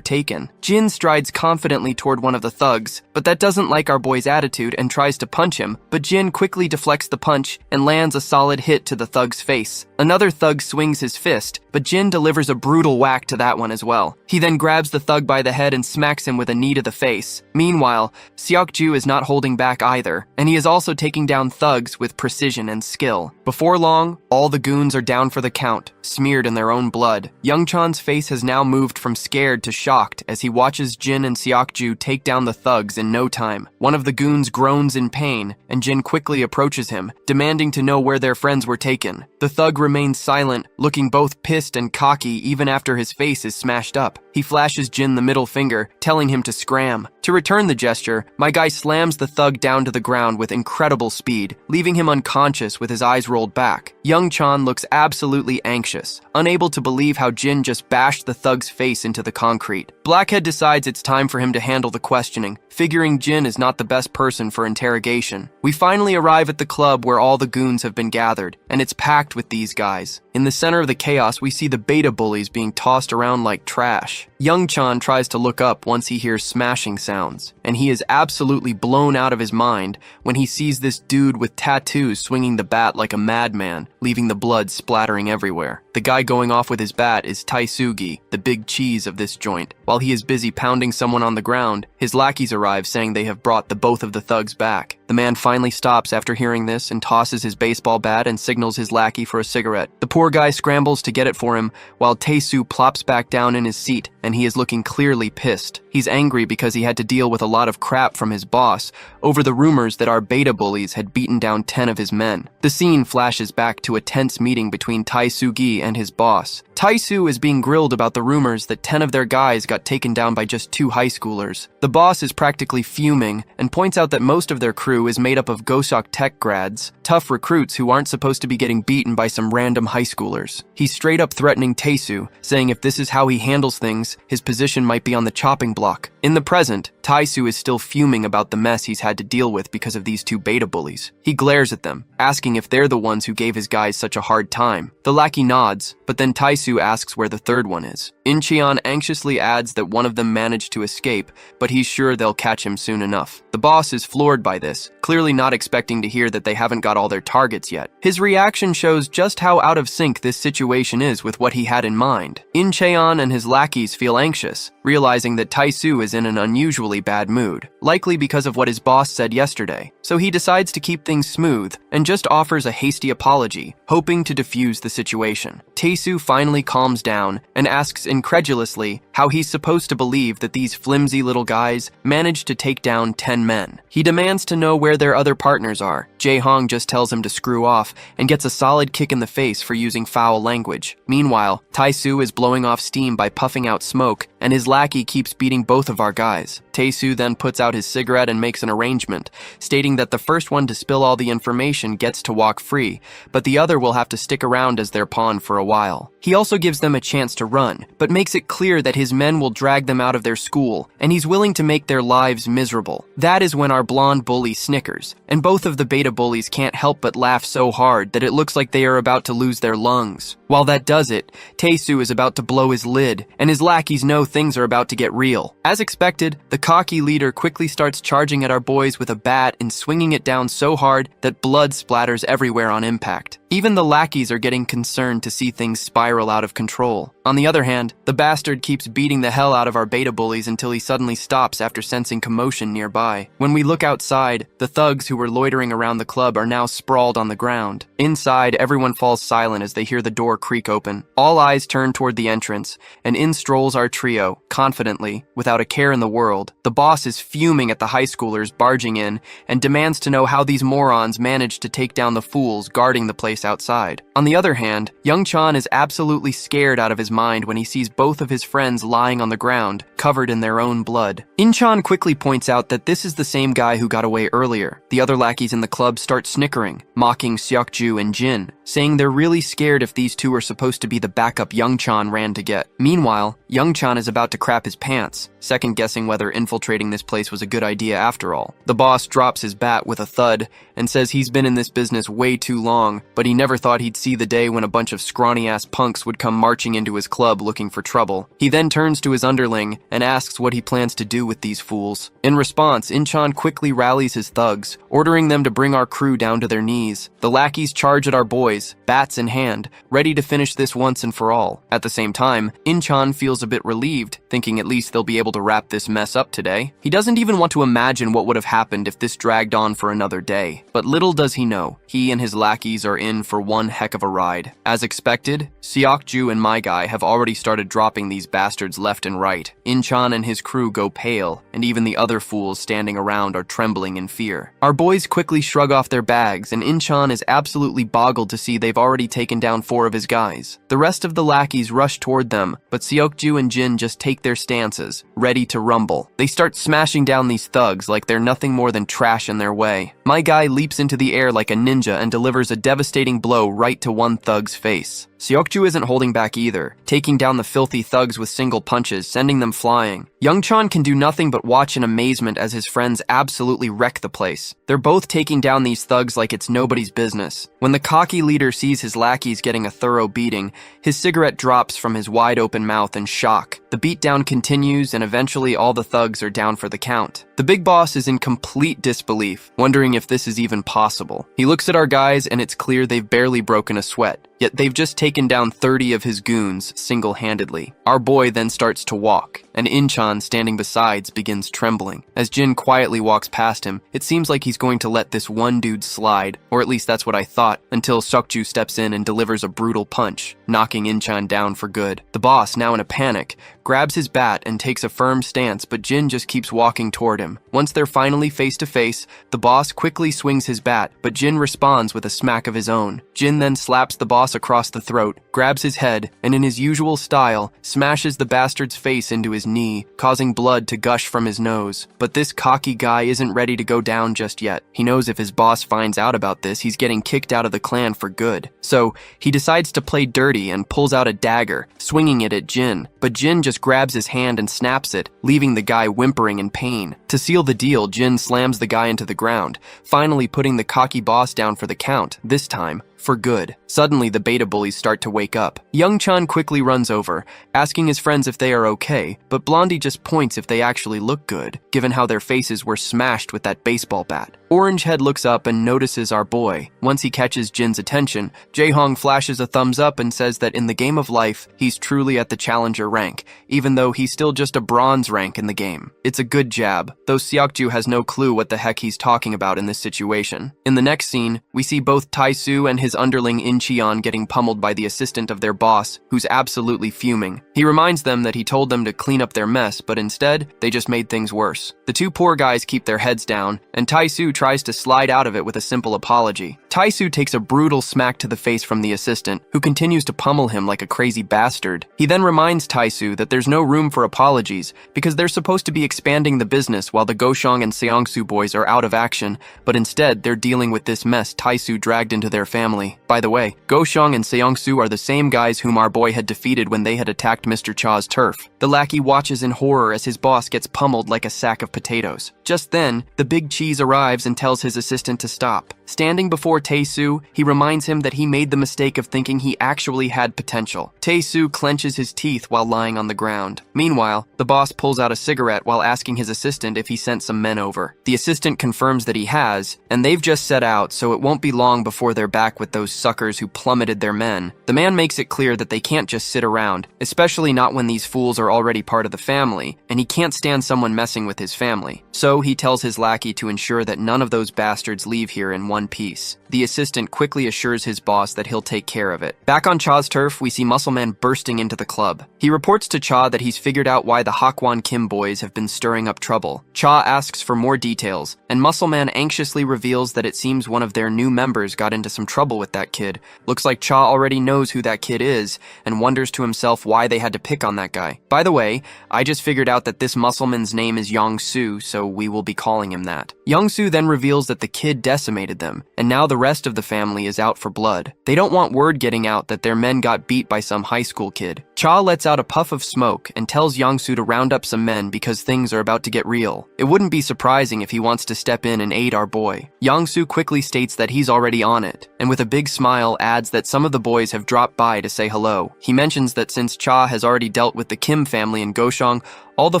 A: taken. Jin strides confidently toward one of the thugs, but that doesn't like our boy's attitude and tries to punch him, but Jin quickly deflects the punch and lands a solid hit to the thug's face. Another thug swings his fist, but Jin delivers a brutal whack to that one as well. He then grabs the thug by the head and smacks him with a knee to the face. Meanwhile, Seokju is not holding back either, and he is also taking down thugs with precision and skill. Before long, all the goons are down for the count, smeared in their own blood. Youngchan's face has now moved from scared to shocked as he watches Jin and Seokju take down the thugs in no time. One of the goons groans in pain, and Jin quickly approaches him, demanding to know where their friends were taken. The thug remains silent, looking both pissed and cocky even after his face is smashed up. He flashes Jin the middle finger, telling him to scram. To return the gesture, my guy slams the thug down to the ground with incredible speed, leaving him unconscious with his eyes rolled back. Youngchan looks absolutely anxious, unable to believe how Jin just bashed the thug's face into the concrete. Blackhead decides it's time for him to handle the questioning, figuring Jin is not the best person for interrogation. We finally arrive at the club where all the goons have been gathered, and it's packed with these guys. In the center of the chaos, we see the beta bullies being tossed around like trash. Youngchan tries to look up once he hears smashing sounds, and he is absolutely blown out of his mind when he sees this dude with tattoos swinging the bat like a madman, leaving the blood splattering everywhere. The guy going off with his bat is Taisugi, the big cheese of this joint. While he is busy pounding someone on the ground, his lackeys arrive saying they have brought both of the thugs back. The man finally stops after hearing this and tosses his baseball bat and signals his lackey for a cigarette. The poor guy scrambles to get it for him, while Taesu plops back down in his seat, and he is looking clearly pissed. He's angry because he had to deal with a lot of crap from his boss over the rumors that our beta bullies had beaten down 10 of his men. The scene flashes back to a tense meeting between Taisugi and his boss. Taisu is being grilled about the rumors that 10 of their guys got taken down by just 2 high schoolers. The boss is practically fuming and points out that most of their crew is made up of Gosok Tech grads, tough recruits who aren't supposed to be getting beaten by some random high schoolers. He's straight up threatening Taisu, saying if this is how he handles things, his position might be on the chopping block. In the present, Taisu is still fuming about the mess he's had to deal with because of these 2 beta bullies. He glares at them, asking if they're the ones who gave his guys such a hard time. The lackey nods, but then Taisu asks where the third one is. Incheon anxiously adds that one of them managed to escape, but he's sure they'll catch him soon enough. The boss is floored by this, clearly not expecting to hear that they haven't got all their targets yet. His reaction shows just how out of sync this situation is with what he had in mind. Incheon and his lackeys feel anxious, realizing that Taisu is in an unusually bad mood, likely because of what his boss said yesterday. So he decides to keep things smooth and just offers a hasty apology, hoping to defuse the situation. Taisu finally calms down and asks incredulously how he's supposed to believe that these flimsy little guys managed to take down 10 men. He demands to know where their other partners are. Jae-hong just tells him to screw off and gets a solid kick in the face for using foul language. Meanwhile, Taisu is blowing off steam by puffing out smoke, and his lackey keeps beating both of our guys. Taisu then puts out his cigarette and makes an arrangement, stating that the first one to spill all the information gets to walk free, but the other will have to stick around as their pawn for a while. He also gives them a chance to run, but makes it clear that his men will drag them out of their school, and he's willing to make their lives miserable. That is when our blonde bully snickers, and both of the beta bullies can't help but laugh so hard that it looks like they are about to lose their lungs. While that does it, Taisu is about to blow his lid, and his lackeys know things are about to get real. As expected, the cocky leader quickly starts charging at our boys with a bat and swinging it down so hard that blood splatters everywhere on impact. Even the lackeys are getting concerned to see things spiral out of control. On the other hand, the bastard keeps beating the hell out of our beta bullies until he suddenly stops after sensing commotion nearby. When we look outside, the thugs who were loitering around the club are now sprawled on the ground. Inside, everyone falls silent as they hear the door creak open. All eyes turn toward the entrance, and in strolls our trio, confidently, without a care in the world. The boss is fuming at the high schoolers barging in and demands to know how these morons managed to take down the fools guarding the place outside. On the other hand, Youngchan is absolutely scared out of his mind when he sees both of his friends lying on the ground, covered in their own blood. Incheon quickly points out that this is the same guy who got away earlier. The other lackeys in the club start snickering, mocking Seokju and Jin, saying they're really scared if these two are supposed to be the backup Youngchan ran to get. Meanwhile, Youngchan is about to crap his pants, second-guessing whether infiltrating this place was a good idea after all. The boss drops his bat with a thud and says he's been in this business way too long, but he never thought he'd see the day when a bunch of scrawny-ass punks would come marching into his club looking for trouble. He then turns to his underling and asks what he plans to do with these fools. In response, Incheon quickly rallies his thugs, ordering them to bring our crew down to their knees. The lackeys charge at our boys, boys, bats in hand, ready to finish this once and for all. At the same time, Inchan feels a bit relieved, thinking at least they'll be able to wrap this mess up today. He doesn't even want to imagine what would have happened if this dragged on for another day. But little does he know, he and his lackeys are in for one heck of a ride. As expected, Seokju and My Guy have already started dropping these bastards left and right. Inchan and his crew go pale, and even the other fools standing around are trembling in fear. Our boys quickly shrug off their bags, and Inchan is absolutely boggled to see they've already taken down 4 of his guys. The rest of the lackeys rush toward them, but Seokju and Jin just take their stances, ready to rumble. They start smashing down these thugs like they're nothing more than trash in their way. My Guy leaps into the air like a ninja and delivers a devastating blow right to one thug's face. Seokju isn't holding back either, taking down the filthy thugs with single punches, sending them flying. Youngchan can do nothing but watch in amazement as his friends absolutely wreck the place. They're both taking down these thugs like it's nobody's business. When the cocky leader sees his lackeys getting a thorough beating, his cigarette drops from his wide-open mouth in shock. The beatdown continues, and eventually all the thugs are down for the count. The big boss is in complete disbelief, wondering if this is even possible. He looks at our guys, and it's clear they've barely broken a sweat. Yet they've just taken down 30 of his goons single-handedly. Our boy then starts to walk, and Inchan, standing besides, begins trembling. As Jin quietly walks past him, it seems like he's going to let this one dude slide, or at least that's what I thought, until Seokju steps in and delivers a brutal punch, knocking Inchan down for good. The boss, now in a panic, grabs his bat and takes a firm stance, but Jin just keeps walking toward him. Once they're finally face to face, the boss quickly swings his bat, but Jin responds with a smack of his own. Jin then slaps the boss across the throat, grabs his head, and in his usual style, smashes the bastard's face into his knee, causing blood to gush from his nose. But this cocky guy isn't ready to go down just yet. He knows if his boss finds out about this, he's getting kicked out of the clan for good. So, he decides to play dirty and pulls out a dagger, swinging it at Jin. But Jin just grabs his hand and snaps it, leaving the guy whimpering in pain. To seal the deal, Jin slams the guy into the ground, finally putting the cocky boss down for the count, this time for good. Suddenly, the beta bullies start to wake up. Youngchan quickly runs over, asking his friends if they are okay, but Blondie just points if they actually look good, given how their faces were smashed with that baseball bat. Orangehead looks up and notices our boy. Once he catches Jin's attention, Jaehong flashes a thumbs up and says that in the game of life, he's truly at the challenger rank, even though he's still just a bronze rank in the game. It's a good jab, though Seokju has no clue what the heck he's talking about in this situation. In the next scene, we see both Taesu and his underling Incheon getting pummeled by the assistant of their boss, who's absolutely fuming. He reminds them that he told them to clean up their mess, but instead, they just made things worse. The 2 poor guys keep their heads down, and Taesu tries to slide out of it with a simple apology. Taesu takes a brutal smack to the face from the assistant, who continues to pummel him like a crazy bastard. He then reminds Taesu that there's no room for apologies, because they're supposed to be expanding the business while the Goshong and Seongsu boys are out of action, but instead they're dealing with this mess Taesu dragged into their family. By the way, Goshong and Seongsu are the same guys whom our boy had defeated when they had attacked Mr. Cha's turf. The lackey watches in horror as his boss gets pummeled like a sack of potatoes. Just then, the big cheese arrives and tells his assistant to stop. Standing before Taesu, he reminds him that he made the mistake of thinking he actually had potential. Taesu clenches his teeth while lying on the ground. Meanwhile, the boss pulls out a cigarette while asking his assistant if he sent some men over. The assistant confirms that he has, and they've just set out, so it won't be long before they're back with those suckers who plummeted their men. The man makes it clear that they can't just sit around, especially not when these fools are already part of the family, and he can't stand someone messing with his family. So he tells his lackey to ensure that none of those bastards leave here in one piece. The assistant quickly assures his boss that he'll take care of it. Back on Cha's turf, we see Muscleman bursting into the club. He reports to Cha that he's figured out why the Hakwon Kim boys have been stirring up trouble. Cha asks for more details, and Muscleman anxiously reveals that it seems one of their new members got into some trouble with that kid. Looks like Cha already knows who that kid is, and wonders to himself why they had to pick on that guy. By the way, I just figured out that this Muscleman's name is Yong-Soo, so we will be calling him that. Yong-Soo then reveals that the kid decimated them, and now the rest of the family is out for blood. They don't want word getting out that their men got beat by some high school kid. Cha lets out a puff of smoke and tells Young-soo to round up some men because things are about to get real. It wouldn't be surprising if he wants to step in and aid our boy. Young-soo quickly states that he's already on it, and with a big smile adds that some of the boys have dropped by to say hello. He mentions that since Cha has already dealt with the Kim family in Goshong, all the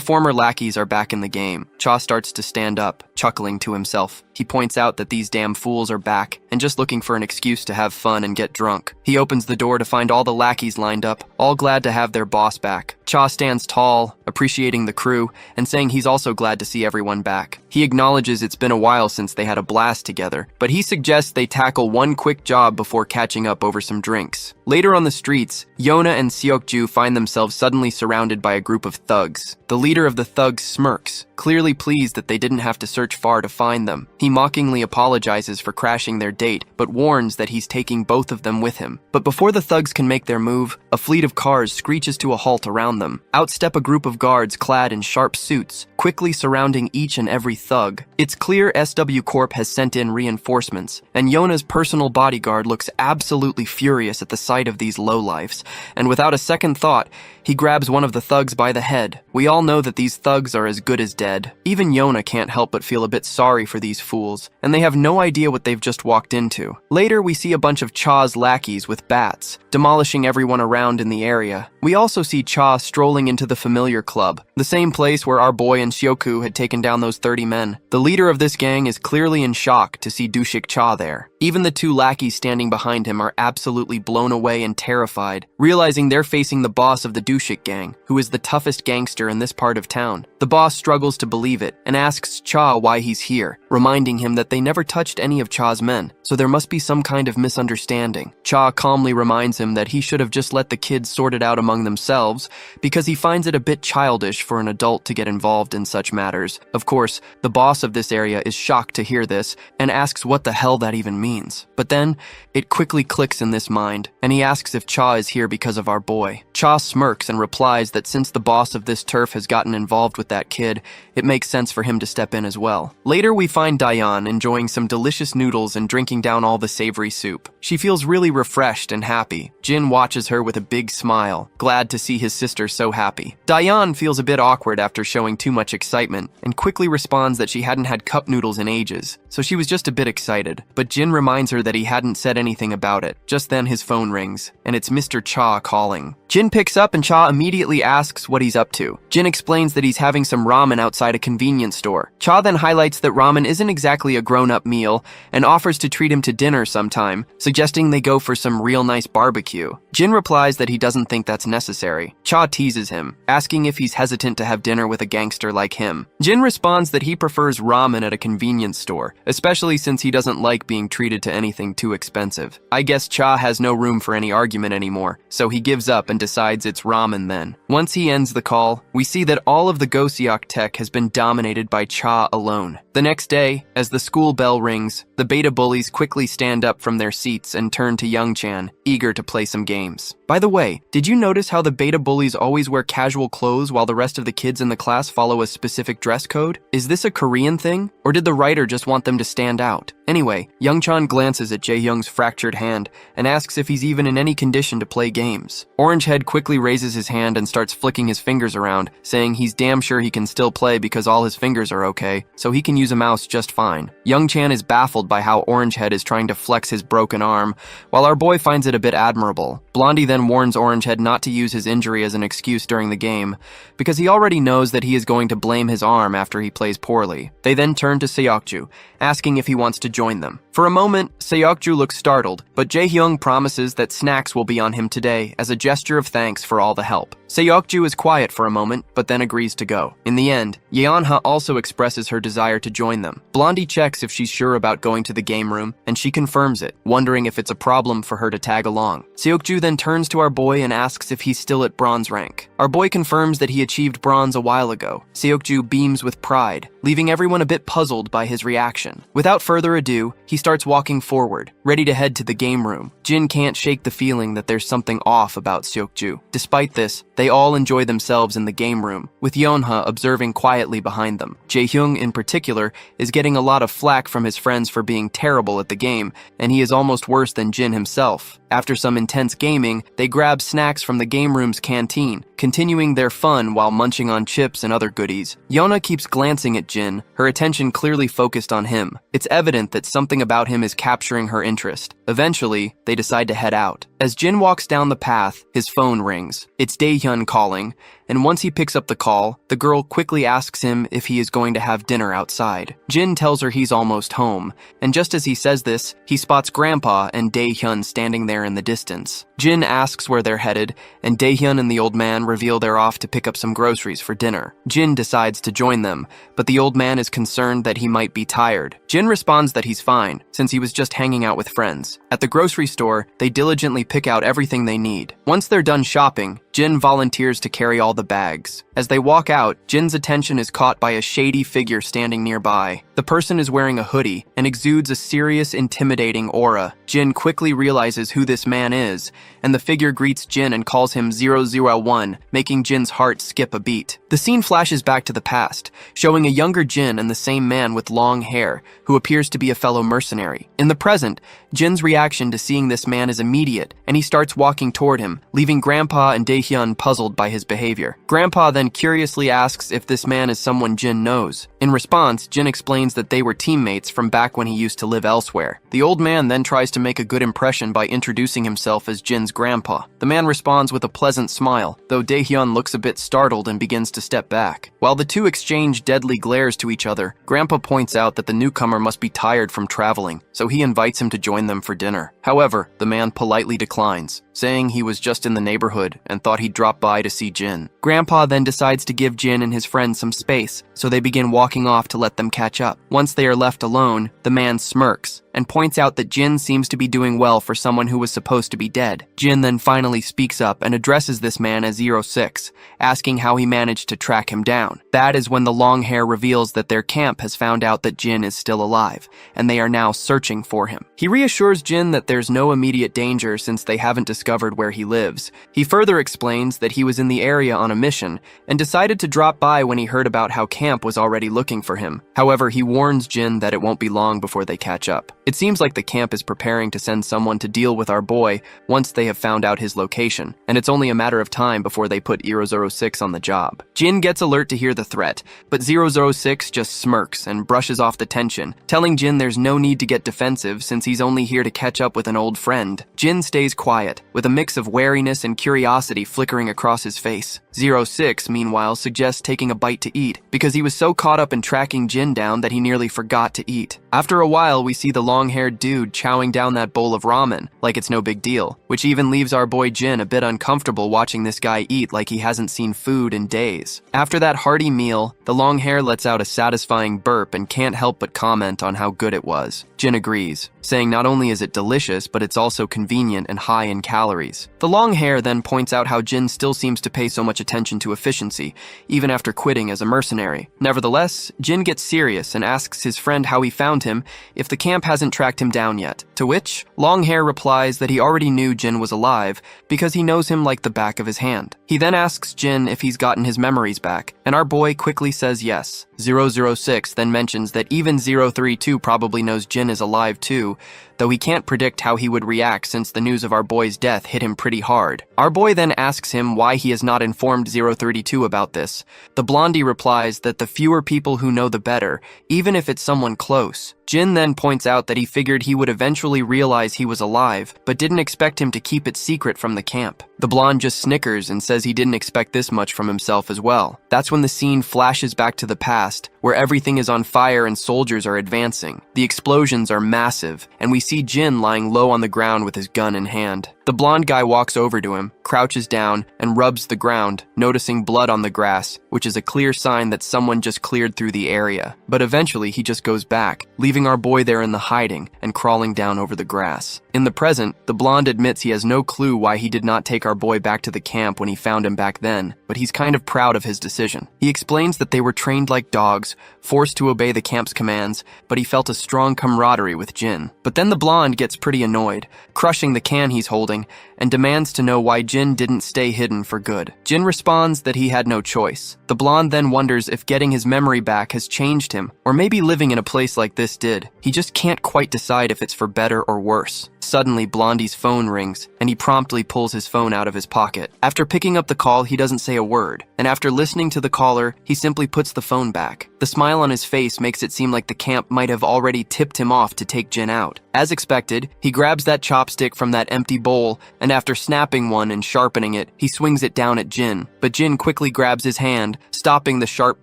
A: former lackeys are back in the game. Cha starts to stand up, chuckling to himself. He points out that these damn fools are back and just looking for an excuse to have fun and get drunk. He opens the door to find all the lackeys lined up, all glad to have their boss back. Cha stands tall, appreciating the crew, and saying he's also glad to see everyone back. He acknowledges it's been a while since they had a blast together, but he suggests they tackle one quick job before catching up over some drinks. Later on the streets, Yona and Seokju find themselves suddenly surrounded by a group of thugs. The leader of the thugs smirks, clearly pleased that they didn't have to search far to find them. He mockingly apologizes for crashing their date, but warns that he's taking both of them with him. But before the thugs can make their move, a fleet of cars screeches to a halt around them. Out step a group of guards clad in sharp suits, quickly surrounding each and every thug. It's clear SW Corp has sent in reinforcements, and Yona's personal bodyguard looks absolutely furious at the sight of these lowlifes, and without a second thought, he grabs one of the thugs by the head. We all know that these thugs are as good as dead. Even Yona can't help but feel a bit sorry for these fools, and they have no idea what they've just walked into. Later, we see a bunch of Cha's lackeys with bats, demolishing everyone around in the area. We also see Cha strolling into the familiar club, the same place where our boy and Shioku had taken down those 30 men. The leader of this gang is clearly in shock to see Dushik Cha there. Even the two lackeys standing behind him are absolutely blown away and terrified, realizing they're facing the boss of the Dushik gang, who is the toughest gangster in this part of town. The boss struggles to believe it and asks Cha why he's here, reminding him that they never touched any of Cha's men, so there must be some kind of misunderstanding. Cha calmly reminds him that he should have just let the kids sort it out among themselves, because he finds it a bit childish for an adult to get involved in such matters. Of course, the boss of this area is shocked to hear this and asks what the hell that even means. But then, it quickly clicks in this mind, and he asks if Cha is here because of our boy. Cha smirks and replies that since the boss of this turf has gotten involved with that kid, it makes sense for him to step in as well. Later, we find Dayan enjoying some delicious noodles and drinking down all the savory soup. She feels really refreshed and happy. Jin watches her with a big smile, glad to see his sister so happy. Dayan feels a bit awkward after showing too much excitement, and quickly responds that she hadn't had cup noodles in ages, so she was just a bit excited. But Jin reminds her that he hadn't said anything about it. Just then his phone rings, and it's Mr. Cha calling. Jin picks up and Cha immediately asks what he's up to. Jin explains that he's having some ramen outside a convenience store. Cha then highlights that ramen isn't exactly a grown-up meal and offers to treat him to dinner sometime, suggesting they go for some real nice barbecue. Jin replies that he doesn't think that's necessary. Cha teases him, asking if he's hesitant to have dinner with a gangster like him. Jin responds that he prefers ramen at a convenience store, especially since he doesn't like being treated to anything too expensive. I guess Cha has no room for any argument anymore, so he gives up and decides it's ramen then. Once he ends the call, we see that all of the Gosiok tech has been dominated by Cha alone. The next day, as the school bell rings, the beta bullies quickly stand up from their seats and turn to Young-chan, eager to play some games. By the way, did you notice how the beta bullies always wear casual clothes while the rest of the kids in the class follow a specific dress code? Is this a Korean thing, or did the writer just want them to stand out? Anyway, Young-chan glances at Jae-hyung's fractured hand and asks if he's even in any condition to play games. Orangehead quickly raises his hand and starts flicking his fingers around, saying he's damn sure he can still play because all his fingers are okay, so he can use a mouse just fine. Young-chan is baffled by how Orangehead is trying to flex his broken arm, while our boy finds it a bit admirable. Blondie then warns Orangehead not to use his injury as an excuse during the game, because he already knows that he is going to blame his arm after he plays poorly. They then turn to Seokju, asking if he wants to join them. For a moment, Seokju looks startled, but Jae-hyung promises that snacks will be on him today as a gesture of thanks for all the help. Seokju is quiet for a moment, but then agrees to go. In the end, Yeonha also expresses her desire to join them. Blondie checks if she's sure about going to the game room, and she confirms it, wondering if it's a problem for her to tag along. Seokju then turns to our boy and asks if he's still at bronze rank. Our boy confirms that he achieved bronze a while ago. Seokju beams with pride, leaving everyone a bit puzzled by his reaction. Without further ado, he starts walking forward, ready to head to the game room. Jin can't shake the feeling that there's something off about Seokju. Despite this, they all enjoy themselves in the game room, with Yeonha observing quietly behind them. Jae-hyung, in particular, is getting a lot of flack from his friends for being terrible at the game, and he is almost worse than Jin himself. After some intense gaming, they grab snacks from the game room's canteen, continuing their fun while munching on chips and other goodies. Yona keeps glancing at Jin, her attention clearly focused on him. It's evident that something about him is capturing her interest. Eventually, they decide to head out. As Jin walks down the path, his phone rings. It's Daehyun calling, and once he picks up the call, the girl quickly asks him if he is going to have dinner outside. Jin tells her he's almost home, and just as he says this, he spots Grandpa and Daehyun standing there in the distance. Jin asks where they're headed, and Daehyun and the old man reveal they're off to pick up some groceries for dinner. Jin decides to join them, but the old man is concerned that he might be tired. Jin responds that he's fine, since he was just hanging out with friends. At the grocery store, they diligently pick out everything they need. Once they're done shopping, Jin volunteers to carry all the bags. As they walk out, Jin's attention is caught by a shady figure standing nearby. The person is wearing a hoodie and exudes a serious, intimidating aura. Jin quickly realizes who this man is, and the figure greets Jin and calls him 001, making Jin's heart skip a beat. The scene flashes back to the past, showing a younger Jin and the same man with long hair, who appears to be a fellow mercenary. In the present, Jin's reaction to seeing this man is immediate, and he starts walking toward him, leaving Grandpa and Daehyun puzzled by his behavior. Grandpa then curiously asks if this man is someone Jin knows. In response, Jin explains that they were teammates from back when he used to live elsewhere. The old man then tries to make a good impression by introducing himself as Jin's grandpa. The man responds with a pleasant smile, though Daehyun looks a bit startled and begins to step back. While the two exchange deadly glares to each other, Grandpa points out that the newcomer must be tired from traveling, so he invites him to join them for dinner. However, the man politely declines, saying he was just in the neighborhood and thought he'd drop by to see Jin. Grandpa then decides to give Jin and his friend some space, so they begin walking off to let them catch up. Once they are left alone, the man smirks and points out that Jin seems to be doing well for someone who was supposed to be dead. Jin then finally speaks up and addresses this man as 06, asking how he managed to track him down. That is when the long hair reveals that their camp has found out that Jin is still alive, and they are now searching for him. He reassures Jin that there's no immediate danger since they haven't discovered where he lives. He further explains that he was in the area on a mission and decided to drop by when he heard about how camp was already looking for him. However, he warns Jin that it won't be long before they catch up. It seems like the camp is preparing to send someone to deal with our boy once they have found out his location, and it's only a matter of time before they put 006 on the job. Jin gets alert to hear the threat, but 006 just smirks and brushes off the tension, telling Jin there's no need to get defensive since he's only here to catch up with an old friend. Jin stays quiet, with a mix of wariness and curiosity flickering across his face. 06, meanwhile, suggests taking a bite to eat, because he was so caught up in tracking Jin down that he nearly forgot to eat. After a while, we see the long-haired dude chowing down that bowl of ramen like it's no big deal, which even leaves our boy Jin a bit uncomfortable watching this guy eat like he hasn't seen food in days. After that hearty meal, the long hair lets out a satisfying burp and can't help but comment on how good it was. Jin agrees, saying not only is it delicious, but it's also convenient and high in calories. The long hair then points out how Jin still seems to pay so much attention to efficiency, even after quitting as a mercenary. Nevertheless, Jin gets serious and asks his friend how he found him if the camp hasn't tracked him down yet, to which Longhair replies that he already knew Jin was alive because he knows him like the back of his hand. He then asks Jin if he's gotten his memories back, and our boy quickly says yes. 006 then mentions that even 032 probably knows Jin is alive too, though he can't predict how he would react since the news of our boy's death hit him pretty hard. Our boy then asks him why he has not informed 032 about this. The blondie replies that the fewer people who know the better, even if it's someone close. Jin then points out that he figured he would eventually realize he was alive, but didn't expect him to keep it secret from the camp. The blonde just snickers and says he didn't expect this much from himself as well. That's when the scene flashes back to the past, where everything is on fire and soldiers are advancing. The explosions are massive, and we see Jin lying low on the ground with his gun in hand. The blonde guy walks over to him, crouches down, and rubs the ground, noticing blood on the grass, which is a clear sign that someone just cleared through the area. But eventually he just goes back, leaving our boy there in the hiding and crawling down over the grass. In the present, the blonde admits he has no clue why he did not take our boy back to the camp when he found him back then, but he's kind of proud of his decision. He explains that they were trained like dogs, forced to obey the camp's commands, but he felt a strong camaraderie with Jin. But then the blonde gets pretty annoyed, crushing the can he's holding, and demands to know why Jin didn't stay hidden for good. Jin responds that he had no choice. The blonde then wonders if getting his memory back has changed him, or maybe living in a place like this did. He just can't quite decide if it's for better or worse. Suddenly, Blondie's phone rings, and he promptly pulls his phone out of his pocket. After picking up the call, he doesn't say a word, and after listening to the caller, he simply puts the phone back. The smile on his face makes it seem like the camp might have already tipped him off to take Jin out. As expected, he grabs that chopstick from that empty bowl, and after snapping one and sharpening it, he swings it down at Jin. But Jin quickly grabs his hand, stopping the sharp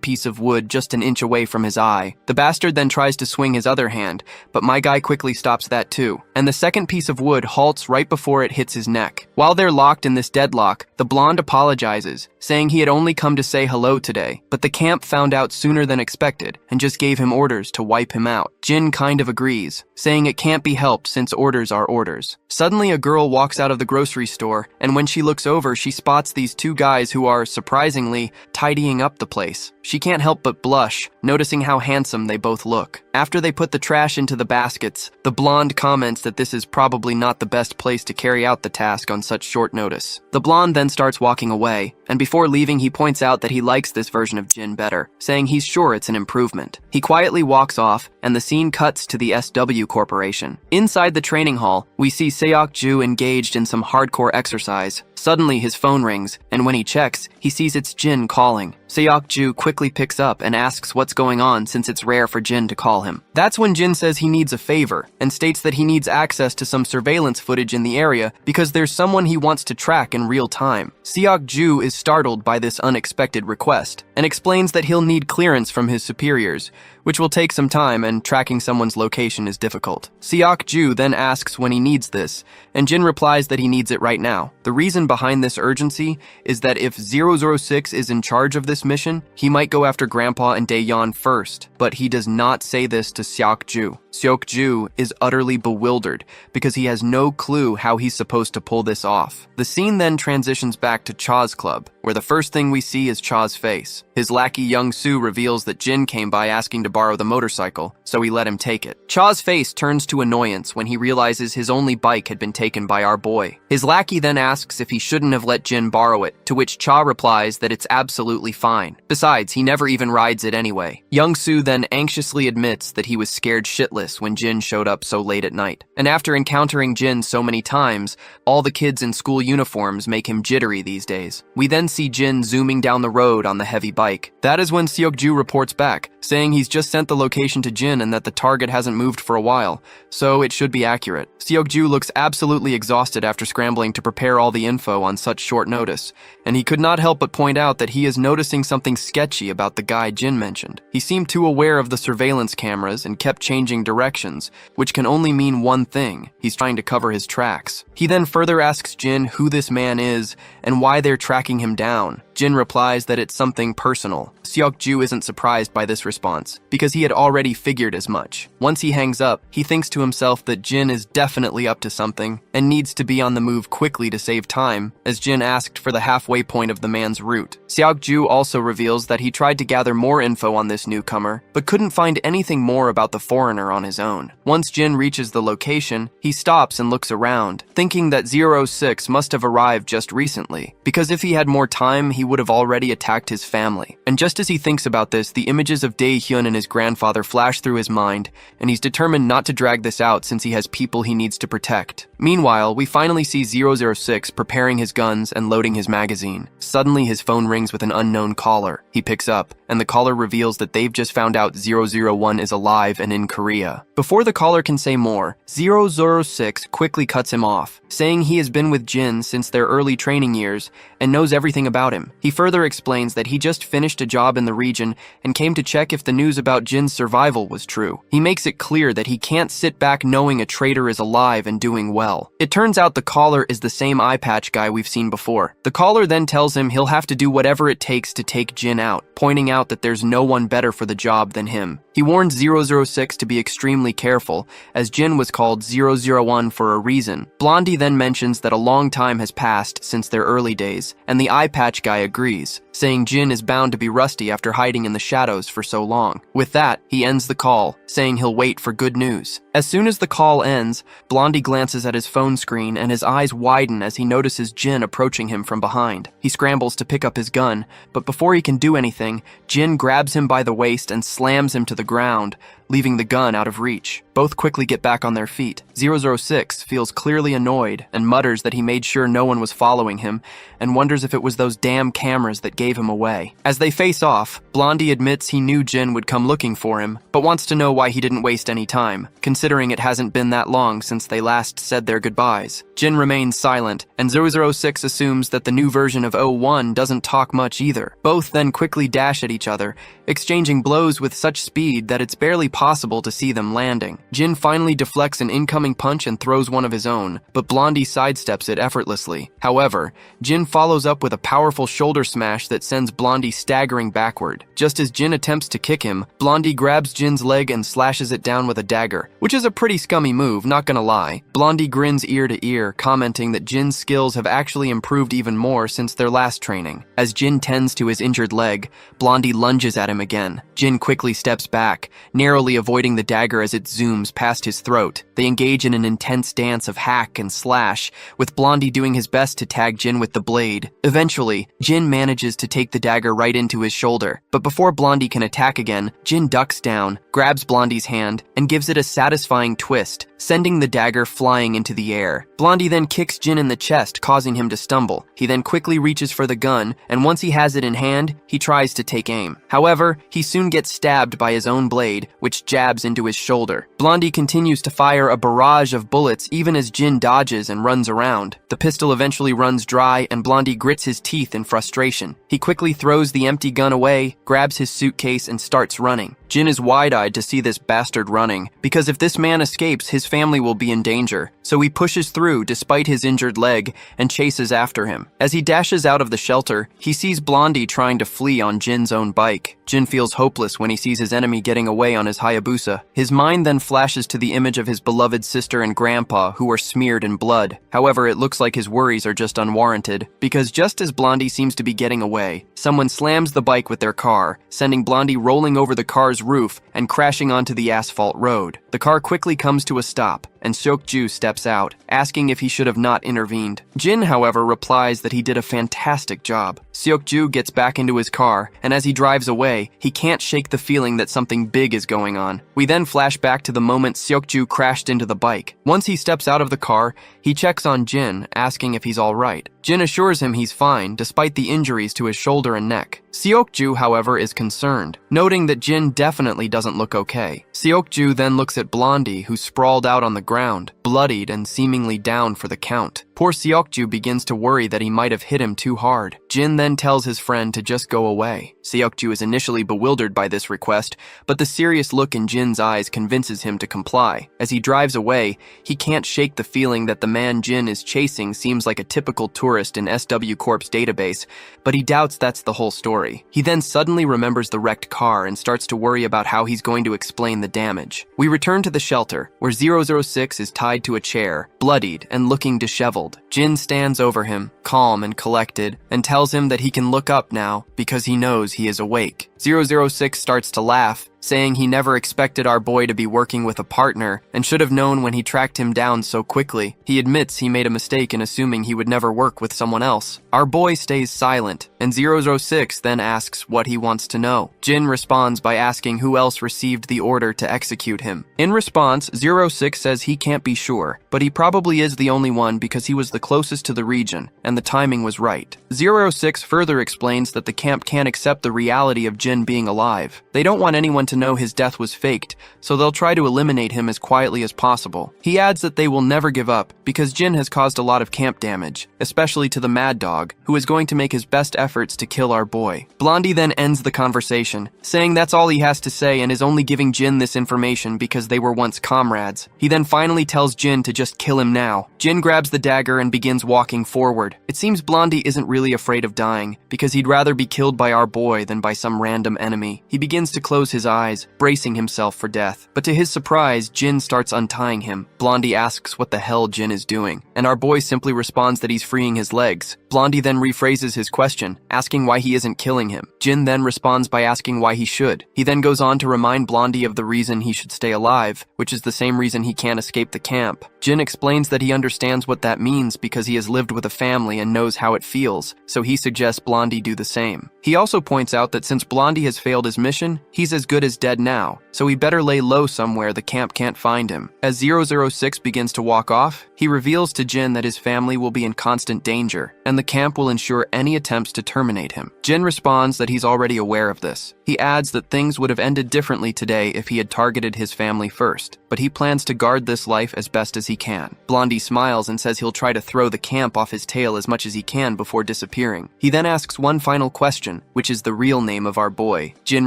A: piece of wood just an inch away from his eye. The bastard then tries to swing his other hand, but my guy quickly stops that too. And the second piece of wood halts right before it hits his neck. While they're locked in this deadlock, the blonde apologizes, saying he had only come to say hello today, but the camp found out sooner than expected and just gave him orders to wipe him out. Jin kind of agrees, saying it can't be helped since orders are orders. Suddenly, a girl walks out of the grocery store, and when she looks over, she spots these two guys who are, surprisingly, tidying up the place. She can't help but blush, noticing how handsome they both look. After they put the trash into the baskets, the blonde comments that this is probably not the best place to carry out the task on such short notice. The blonde then starts walking away, and before leaving he points out that he likes this version of Jin better, saying he's sure it's an improvement. He quietly walks off, and the scene cuts to the SW Corporation. Inside the training hall, we see Seok-ju engaged in some hardcore exercise. Suddenly his phone rings, and when he checks, he sees it's Jin calling. Seok-ju quickly picks up and asks what's going on since it's rare for Jin to call him. That's when Jin says he needs a favor, and states that he needs access to some surveillance footage in the area because there's someone he wants to track in real time. Seok-ju is startled by this unexpected request, and explains that he'll need clearance from his superiors, which will take some time and tracking someone's location is difficult. Seok-ju then asks when he needs this, and Jin replies that he needs it right now. The reason behind this urgency is that if 006 is in charge of this mission, he might go after Grandpa and Daeyeon first, but he does not say this to Seok-ju. Seok-ju is utterly bewildered because he has no clue how he's supposed to pull this off. The scene then transitions back to Cha's club, where the first thing we see is Cha's face. His lackey Young-soo reveals that Jin came by asking to borrow the motorcycle, so he let him take it. Cha's face turns to annoyance when he realizes his only bike had been taken by our boy. His lackey then asks if he shouldn't have let Jin borrow it, to which Cha replies that it's absolutely fine. Besides, he never even rides it anyway. Young-soo then anxiously admits that he was scared shitless when Jin showed up so late at night. And after encountering Jin so many times, all the kids in school uniforms make him jittery these days. We then see Jin zooming down the road on the heavy bike. That is when Seok-ju reports back, saying he's just sent the location to Jin and that the target hasn't moved for a while, so it should be accurate. Seok-ju looks absolutely exhausted after scrambling to prepare all the info on such short notice, and he could not help but point out that he is noticing something sketchy about the guy Jin mentioned. He seemed too aware of the surveillance cameras and kept changing directions, which can only mean one thing: he's trying to cover his tracks. He then further asks Jin who this man is and why they're tracking him down. Jin replies that it's something personal. Seok-ju isn't surprised by this response, because he had already figured as much. Once he hangs up, he thinks to himself that Jin is definitely up to something, and needs to be on the move quickly to save time, as Jin asked for the halfway point of the man's route. Seok-ju also reveals that he tried to gather more info on this newcomer, but couldn't find anything more about the foreigner on his own. Once Jin reaches the location, he stops and looks around, thinking that 06 must have arrived just recently, because if he had more time, he would have already attacked his family. And just as he thinks about this, the images of Dae-hyun and his grandfather flash through his mind, and he's determined not to drag this out since he has people he needs to protect. Meanwhile, we finally see 006 preparing his guns and loading his magazine. Suddenly, his phone rings with an unknown caller. He picks up, and the caller reveals that they've just found out 001 is alive and in Korea. Before the caller can say more, 006 quickly cuts him off, saying he has been with Jin since their early training years and knows everything about him. He further explains that he just finished a job in the region and came to check if the news about Jin's survival was true. He makes it clear that he can't sit back knowing a traitor is alive and doing well. It turns out the caller is the same eye patch guy we've seen before. The caller then tells him he'll have to do whatever it takes to take Jin out, pointing out that there's no one better for the job than him. He warns 006 to be extremely careful, as Jin was called 001 for a reason. Blondie then mentions that a long time has passed since their early days, and the eye patch guy agrees, saying Jin is bound to be rusty after hiding in the shadows for so long. With that, he ends the call, saying he'll wait for good news. As soon as the call ends, Blondie glances at his phone screen and his eyes widen as he notices Jin approaching him from behind. He scrambles to pick up his gun, but before he can do anything, Jin grabs him by the waist and slams him to the ground, leaving the gun out of reach. Both quickly get back on their feet. 006 feels clearly annoyed and mutters that he made sure no one was following him and wonders if it was those damn cameras that gave him away. As they face off, Blondie admits he knew Jin would come looking for him, but wants to know why he didn't waste any time, considering it hasn't been that long since they last said their goodbyes. Jin remains silent, and 006 assumes that the new version of 01 doesn't talk much either. Both then quickly dash at each other, exchanging blows with such speed that it's barely possible to see them landing. Jin finally deflects an incoming punch and throws one of his own, but Blondie sidesteps it effortlessly. However, Jin follows up with a powerful shoulder smash that sends Blondie staggering backward. Just as Jin attempts to kick him, Blondie grabs Jin's leg and slashes it down with a dagger, which is a pretty scummy move, not gonna lie. Blondie grins ear to ear, commenting that Jin's skills have actually improved even more since their last training. As Jin tends to his injured leg, Blondie lunges at him again. Jin quickly steps back, narrowly avoiding the dagger as it zooms past his throat. They engage in an intense dance of hack and slash, with Blondie doing his best to tag Jin with the blade. Eventually, Jin manages to take the dagger right into his shoulder, but before Blondie can attack again, Jin ducks down, grabs Blondie's hand, and gives it a satisfying twist, sending the dagger flying into the air. Blondie then kicks Jin in the chest, causing him to stumble. He then quickly reaches for the gun, and once he has it in hand, he tries to take aim. However, he soon gets stabbed by his own blade, which jabs into his shoulder. Blondie continues to fire a barrage of bullets even as Jin dodges and runs around. The pistol eventually runs dry, and Blondie grits his teeth in frustration. He quickly throws the empty gun away, grabs his suitcase, and starts running. Jin is wide-eyed to see this bastard running, because if this man escapes, his family will be in danger. So he pushes through despite his injured leg and chases after him. As he dashes out of the shelter, he sees Blondie trying to flee on Jin's own bike. Jin feels hopeless when he sees his enemy getting away on his Hayabusa. His mind then flashes to the image of his beloved sister and grandpa, who are smeared in blood. However, it looks like his worries are just unwarranted, because just as Blondie seems to be getting away, someone slams the bike with their car, sending Blondie rolling over the car's roof and crashing onto the asphalt road. The car quickly comes to a stop, and Seokju steps out, asking if he should have not intervened. Jin, however, replies that he did a fantastic job. Seokju gets back into his car, and as he drives away, he can't shake the feeling that something big is going on. We then flash back to the moment Seokju crashed into the bike. Once he steps out of the car, he checks on Jin, asking if he's alright. Jin assures him he's fine, despite the injuries to his shoulder and neck. Seokju, however, is concerned, noting that Jin definitely doesn't look okay. Seokju then looks at Blondie, who sprawled out on the ground, bloodied and seemingly down for the count. Poor Seokju begins to worry that he might have hit him too hard. Jin then tells his friend to just go away. Seokju is initially bewildered by this request, but the serious look in Jin's eyes convinces him to comply. As he drives away, he can't shake the feeling that the man Jin is chasing seems like a typical tourist in SW Corp's database, but he doubts that's the whole story. He then suddenly remembers the wrecked car and starts to worry about how he's going to explain the damage. We return to the shelter, where 006 is tied to a chair, bloodied and looking disheveled. Jin stands over him, calm and collected, and tells him that he can look up now because he knows he is awake. 006 starts to laugh, saying he never expected our boy to be working with a partner and should have known when he tracked him down so quickly. He admits he made a mistake in assuming he would never work with someone else. Our boy stays silent, and 006 then asks what he wants to know. Jin responds by asking who else received the order to execute him. In response, 06 says he can't be sure, but he probably is the only one because he was the closest to the region, and the timing was right. 06 further explains that the camp can't accept the reality of Jin being alive. They don't want anyone to know his death was faked, so they'll try to eliminate him as quietly as possible. He adds that they will never give up, because Jin has caused a lot of camp damage, especially to the Mad Dog, who is going to make his best efforts to kill our boy. Blondie then ends the conversation, saying that's all he has to say and is only giving Jin this information because they were once comrades. He then finally tells Jin to just kill him now. Jin grabs the dagger and begins walking forward. It seems Blondie isn't really afraid of dying, because he'd rather be killed by our boy than by some random enemy. He begins to close his eyes, bracing himself for death. But to his surprise, Jin starts untying him. Blondie asks what the hell Jin is doing, and our boy simply responds that he's freeing his legs. Blondie then rephrases his question, asking why he isn't killing him. Jin then responds by asking why he should. He then goes on to remind Blondie of the reason he should stay alive, which is the same reason he can't escape the camp. Jin explains that he understands what that means because he has lived with a family and knows how it feels, so he suggests Blondie do the same. He also points out that since Blondie has failed his mission, he's as good as is dead now, so he better lay low somewhere the camp can't find him. As 006 begins to walk off, he reveals to Jin that his family will be in constant danger, and the camp will ensure any attempts to terminate him. Jin responds that he's already aware of this. He adds that things would have ended differently today if he had targeted his family first, but he plans to guard this life as best as he can. Blondie smiles and says he'll try to throw the camp off his tail as much as he can before disappearing. He then asks one final question, which is the real name of our boy. Jin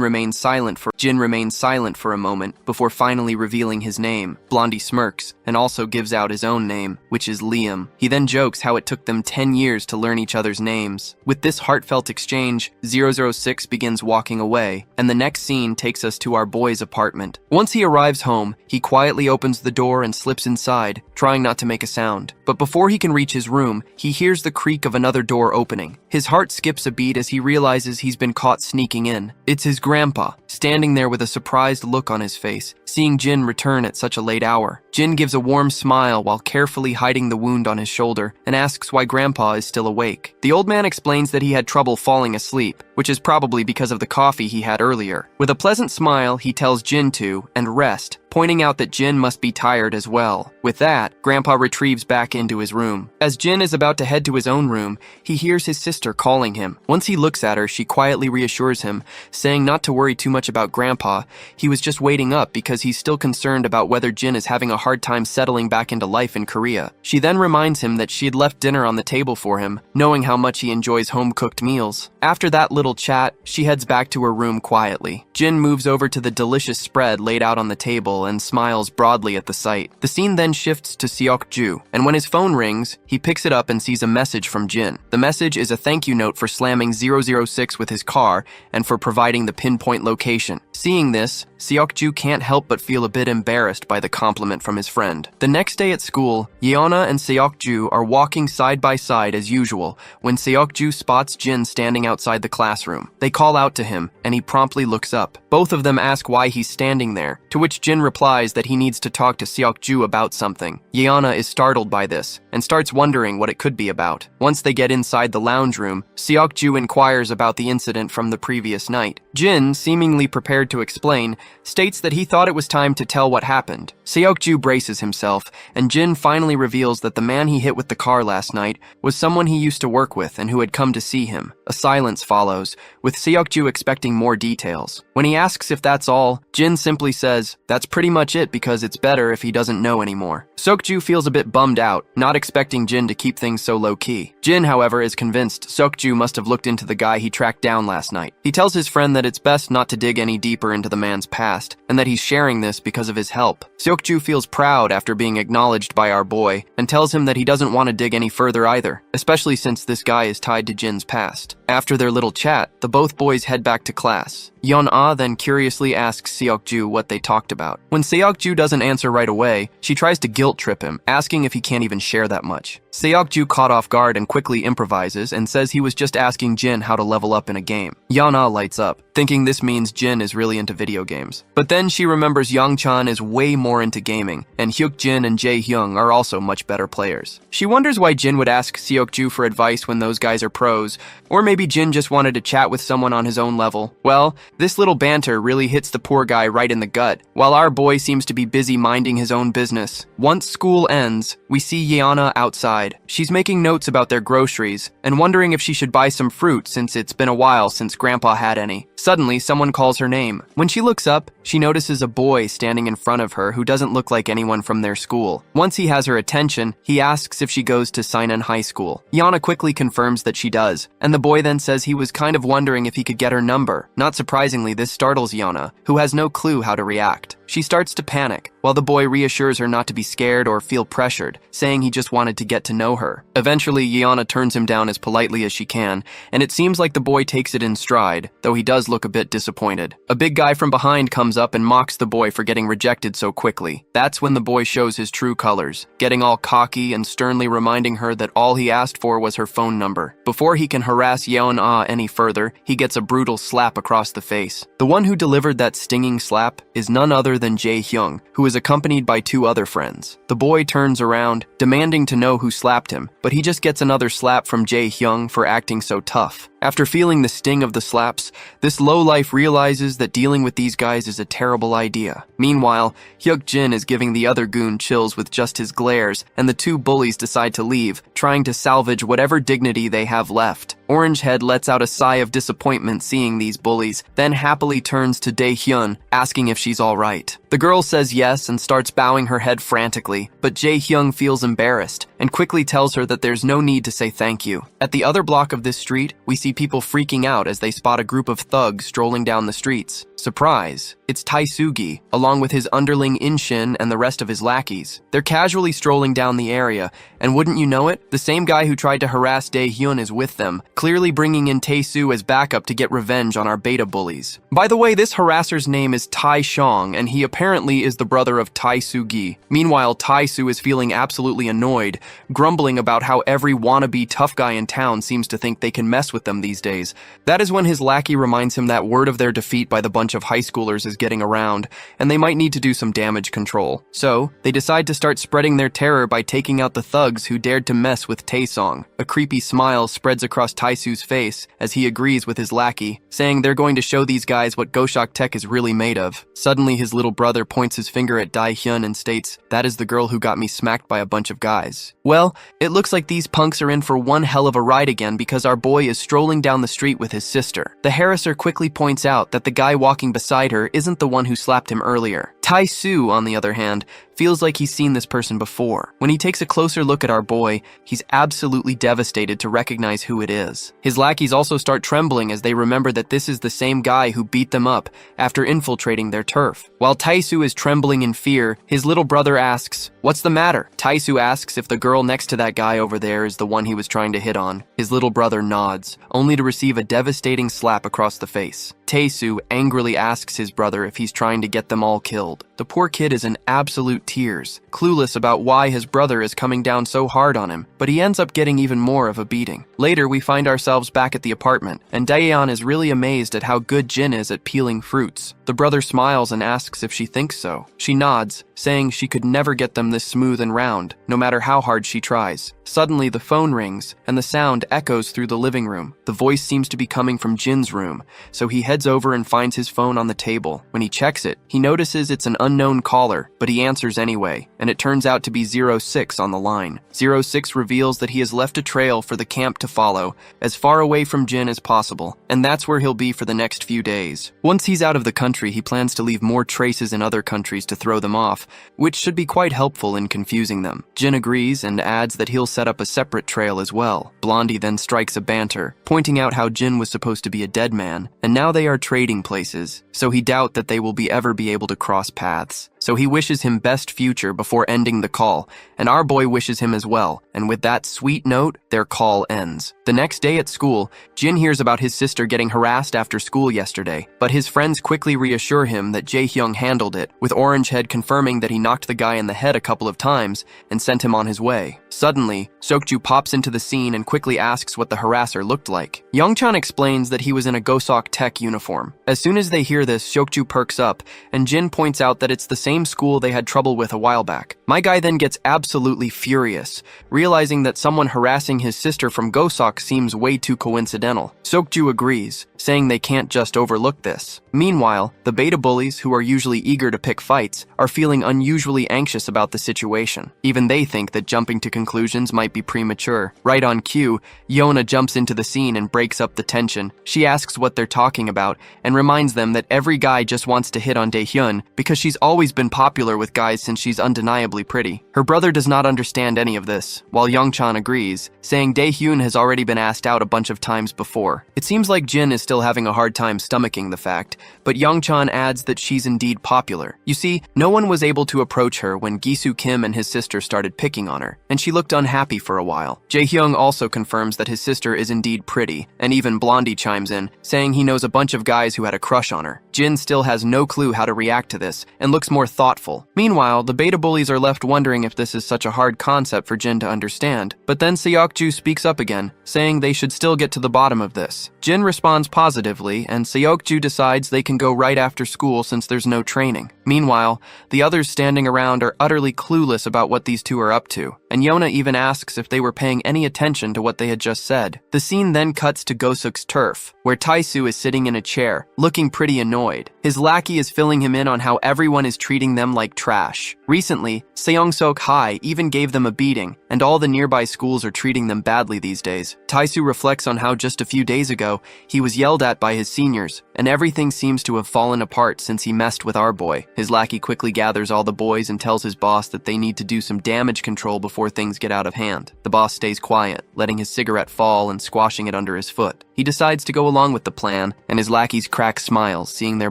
A: remains silent for a moment before finally revealing his name. Blondie smirks and also gives out his own name, which is Liam. He then jokes how it took them 10 years to learn each other's names. With this heartfelt exchange, 006 begins walking away, and the next scene takes us to our boy's apartment. Once he arrives home, he quietly opens the door and slips inside, trying not to make a sound. But before he can reach his room, he hears the creak of another door opening. His heart skips a beat as he realizes he's been caught sneaking in. It's his grandpa, standing there with a surprised look on his face, seeing Jin return at such a late hour. Jin gives a warm smile while carefully hiding the wound on his shoulder and asks why Grandpa is still awake. The old man explains that he had trouble falling asleep, which is probably because of the coffee he had earlier. With a pleasant smile, he tells Jin to and rest, pointing out that Jin must be tired as well. With that, Grandpa retrieves back into his room. As Jin is about to head to his own room, he hears his sister calling him. Once he looks at her, she quietly reassures him, saying not to worry too much about Grandpa. He was just waiting up because he's still concerned about whether Jin is having a hard time settling back into life in Korea. She then reminds him that she had left dinner on the table for him, knowing how much he enjoys home-cooked meals. After that little chat, she heads back to her room quietly. Jin moves over to the delicious spread laid out on the table and smiles broadly at the sight. The scene then shifts to Seok-ju, and when his phone rings, he picks it up and sees a message from Jin. The message is a thank you note for slamming 006 with his car and for providing the pinpoint location. Seeing this, Seok-ju can't help but feel a bit embarrassed by the compliment from his friend. The next day at school, Yeona and Seok-ju are walking side by side as usual when Seok-ju spots Jin standing outside the classroom. They call out to him, and he promptly looks up. Both of them ask why he's standing there, to which Jin replies that he needs to talk to Seok-ju about something. Yeona is startled by this and starts wondering what it could be about. Once they get inside the lounge room, Seok-ju inquires about the incident from the previous night. Jin, seemingly prepared to explain, states that he thought it was time to tell what happened. Seok-ju braces himself, and Jin finally reveals that the man he hit with the car last night was someone he used to work with and who had come to see him. A silence follows, with Seok-ju expecting more details. When he asks if that's all, Jin simply says, that's pretty much it because it's better if he doesn't know anymore. Seok-ju feels a bit bummed out, not expecting Jin to keep things so low-key. Jin, however, is convinced Seok-ju must have looked into the guy he tracked down last night. He tells his friend that it's best not to dig any deeper into the man's past, and that he's sharing this because of his help. Seok-ju feels proud after being acknowledged by our boy, and tells him that he doesn't want to dig any further either, especially since this guy is tied to Jin's past. After their little chat, the both boys head back to class. Yeon-ah then curiously asks Seok-ju what they talked about. When Seok-ju doesn't answer right away, she tries to guilt trip him, asking if he can't even share that much. Seok-ju caught off guard and quickly improvises and says he was just asking Jin how to level up in a game. Yeon-ah lights up, thinking this means Jin is really into video games. But then she remembers Young-chan is way more into gaming, and Hyuk-jin and Jae-hyung are also much better players. She wonders why Jin would ask Seok-ju for advice when those guys are pros, or maybe Jin just wanted to chat with someone on his own level. Well, this little banter really hits the poor guy right in the gut, while our boy seems to be busy minding his own business. Once school ends, we see Yeona outside. She's making notes about their groceries, and wondering if she should buy some fruit since it's been a while since Grandpa had any. Suddenly, someone calls her name. When she looks up, she notices a boy standing in front of her who doesn't look like anyone from their school. Once he has her attention, he asks if she goes to Seinan High School. Yeona quickly confirms that she does, and the boy then says he was kind of wondering if he could get her number. Not surprisingly, this startles Yeona, who has no clue how to react. She starts to panic, while the boy reassures her not to be scared or feel pressured, saying he just wanted to get to know her. Eventually, Yeona turns him down as politely as she can, and it seems like the boy takes it in stride, though he does look a bit disappointed. A big guy from behind comes up and mocks the boy for getting rejected so quickly. That's when the boy shows his true colors, getting all cocky and sternly reminding her that all he asked for was her phone number. Before he can harass Yeon-ah any further, he gets a brutal slap across the face. The one who delivered that stinging slap is none other than Jae-hyung, who is accompanied by 2 other friends. The boy turns around, demanding to know who slapped him, but he just gets another slap from Jae-hyung for acting so tough. After feeling the sting of the slaps, this lowlife realizes that dealing with these guys is a terrible idea. Meanwhile, Hyuk-jin is giving the other goon chills with just his glares, and the 2 bullies decide to leave, trying to salvage whatever dignity they have left. Orangehead lets out a sigh of disappointment seeing these bullies, then happily turns to Dae-hyun, asking if she's alright. The girl says yes and starts bowing her head frantically, but Jae-hyung feels embarrassed and quickly tells her that there's no need to say thank you. At the other block of this street, we see people freaking out as they spot a group of thugs strolling down the streets. Surprise! It's Tae-sugi, along with his underling In-shin and the rest of his lackeys. They're casually strolling down the area, and wouldn't you know it, the same guy who tried to harass Dae-hyun is with them, clearly bringing in Tae-soo as backup to get revenge on our beta bullies. By the way, this harasser's name is Tae-shong, and he apparently is the brother of Tae-sugi. Meanwhile, Tae-soo is feeling absolutely annoyed, grumbling about how every wannabe tough guy in town seems to think they can mess with them these days. That is when his lackey reminds him that word of their defeat by the bunch of high schoolers is getting around, and they might need to do some damage control. So, they decide to start spreading their terror by taking out the thugs who dared to mess with Tae-song. A creepy smile spreads across Tae-soo's face as he agrees with his lackey, saying they're going to show these guys what Goshok Tech is really made of. Suddenly, his little brother points his finger at Dae-hyun and states, "That is the girl who got me smacked by a bunch of guys." Well, it looks like these punks are in for one hell of a ride again because our boy is strolling down the street with his sister. The harasser quickly points out that the guy walking beside her isn't the one who slapped him earlier. Tae-soo, on the other hand, feels like he's seen this person before. When he takes a closer look at our boy, he's absolutely devastated to recognize who it is. His lackeys also start trembling as they remember that this is the same guy who beat them up after infiltrating their turf. While Tae-soo is trembling in fear, his little brother asks, "What's the matter?" Tae-soo asks if the girl next to that guy over there is the one he was trying to hit on. His little brother nods, only to receive a devastating slap across the face. Tae-soo angrily asks his brother if he's trying to get them all killed. The poor kid is in absolute tears, clueless about why his brother is coming down so hard on him, but he ends up getting even more of a beating. Later, we find ourselves back at the apartment, and Daeyeon is really amazed at how good Jin is at peeling fruits. The brother smiles and asks if she thinks so. She nods, saying she could never get them this smooth and round, no matter how hard she tries. Suddenly, the phone rings, and the sound echoes through the living room. The voice seems to be coming from Jin's room, so he heads over and finds his phone on the table. When he checks it, he notices it's an unknown caller, but he answers anyway, and it turns out to be 06 on the line. 06 reveals that he has left a trail for the camp to follow, as far away from Jin as possible, and that's where he'll be for the next few days. Once he's out of the country, he plans to leave more traces in other countries to throw them off, which should be quite helpful in confusing them. Jin agrees and adds that he'll set up a separate trail as well. Blondie then strikes a banter, pointing out how Jin was supposed to be a dead man, and now they are trading places, so he doubts that they will ever be able to cross paths. So he wishes him best future before ending the call, and our boy wishes him as well, and with that sweet note, their call ends. The next day at school, Jin hears about his sister getting harassed after school yesterday, but his friends quickly reassure him that Jae-hyung handled it, with Orangehead confirming that he knocked the guy in the head a couple of times and sent him on his way. Suddenly, Seokju pops into the scene and quickly asks what the harasser looked like. Youngchan explains that he was in a Goshok Tech uniform. As soon as they hear this, Seokju perks up, and Jin points out that it's the same school they had trouble with a while back. My guy then gets absolutely furious, realizing that someone harassing his sister from Goshok seems way too coincidental. Seokju agrees, saying they can't just overlook this. Meanwhile, the beta bullies, who are usually eager to pick fights, are feeling unusually anxious about the situation. Even they think that jumping to conclusions might be premature. Right on cue, Yona jumps into the scene and breaks up the tension. She asks what they're talking about and reminds them that every guy just wants to hit on Daehyun because she's always been popular with guys since she's undeniably pretty. Her brother does not understand any of this, while Youngchan agrees, saying Daehyun has already been asked out a bunch of times before. It seems like Jin is still having a hard time stomaching the fact, but Youngchan adds that she's indeed popular. You see, no one was able to approach her when Gisu Kim and his sister started picking on her, and she looked unhappy for a while. Jae-hyung also confirms that his sister is indeed pretty, and even Blondie chimes in, saying he knows a bunch of guys who had a crush on her. Jin still has no clue how to react to this, and looks more thoughtful. Meanwhile, the beta bullies are left wondering if this is such a hard concept for Jin to understand. But then Seokju speaks up again, saying they should still get to the bottom of this. Jin responds positively, and Seokju decides they can go right after school since there's no training. Meanwhile, the others standing around are utterly clueless about what these two are up to, and Yona even asks if they were paying any attention to what they had just said. The scene then cuts to Gosuk's turf, where Taisu is sitting in a chair, looking pretty annoyed. His lackey is filling him in on how everyone is treating them like trash. Recently, Seongsok High even gave them a beating, and all the nearby schools are treating them badly these days. Taisu reflects on how just a few days ago, he was yelled at by his seniors, and everything seems to have fallen apart since he messed with our boy. His lackey quickly gathers all the boys and tells his boss that they need to do some damage control before things get out of hand. The boss stays quiet, letting his cigarette fall and squashing it under his foot. He decides to go along with the plan, and his lackeys crack smiles, seeing their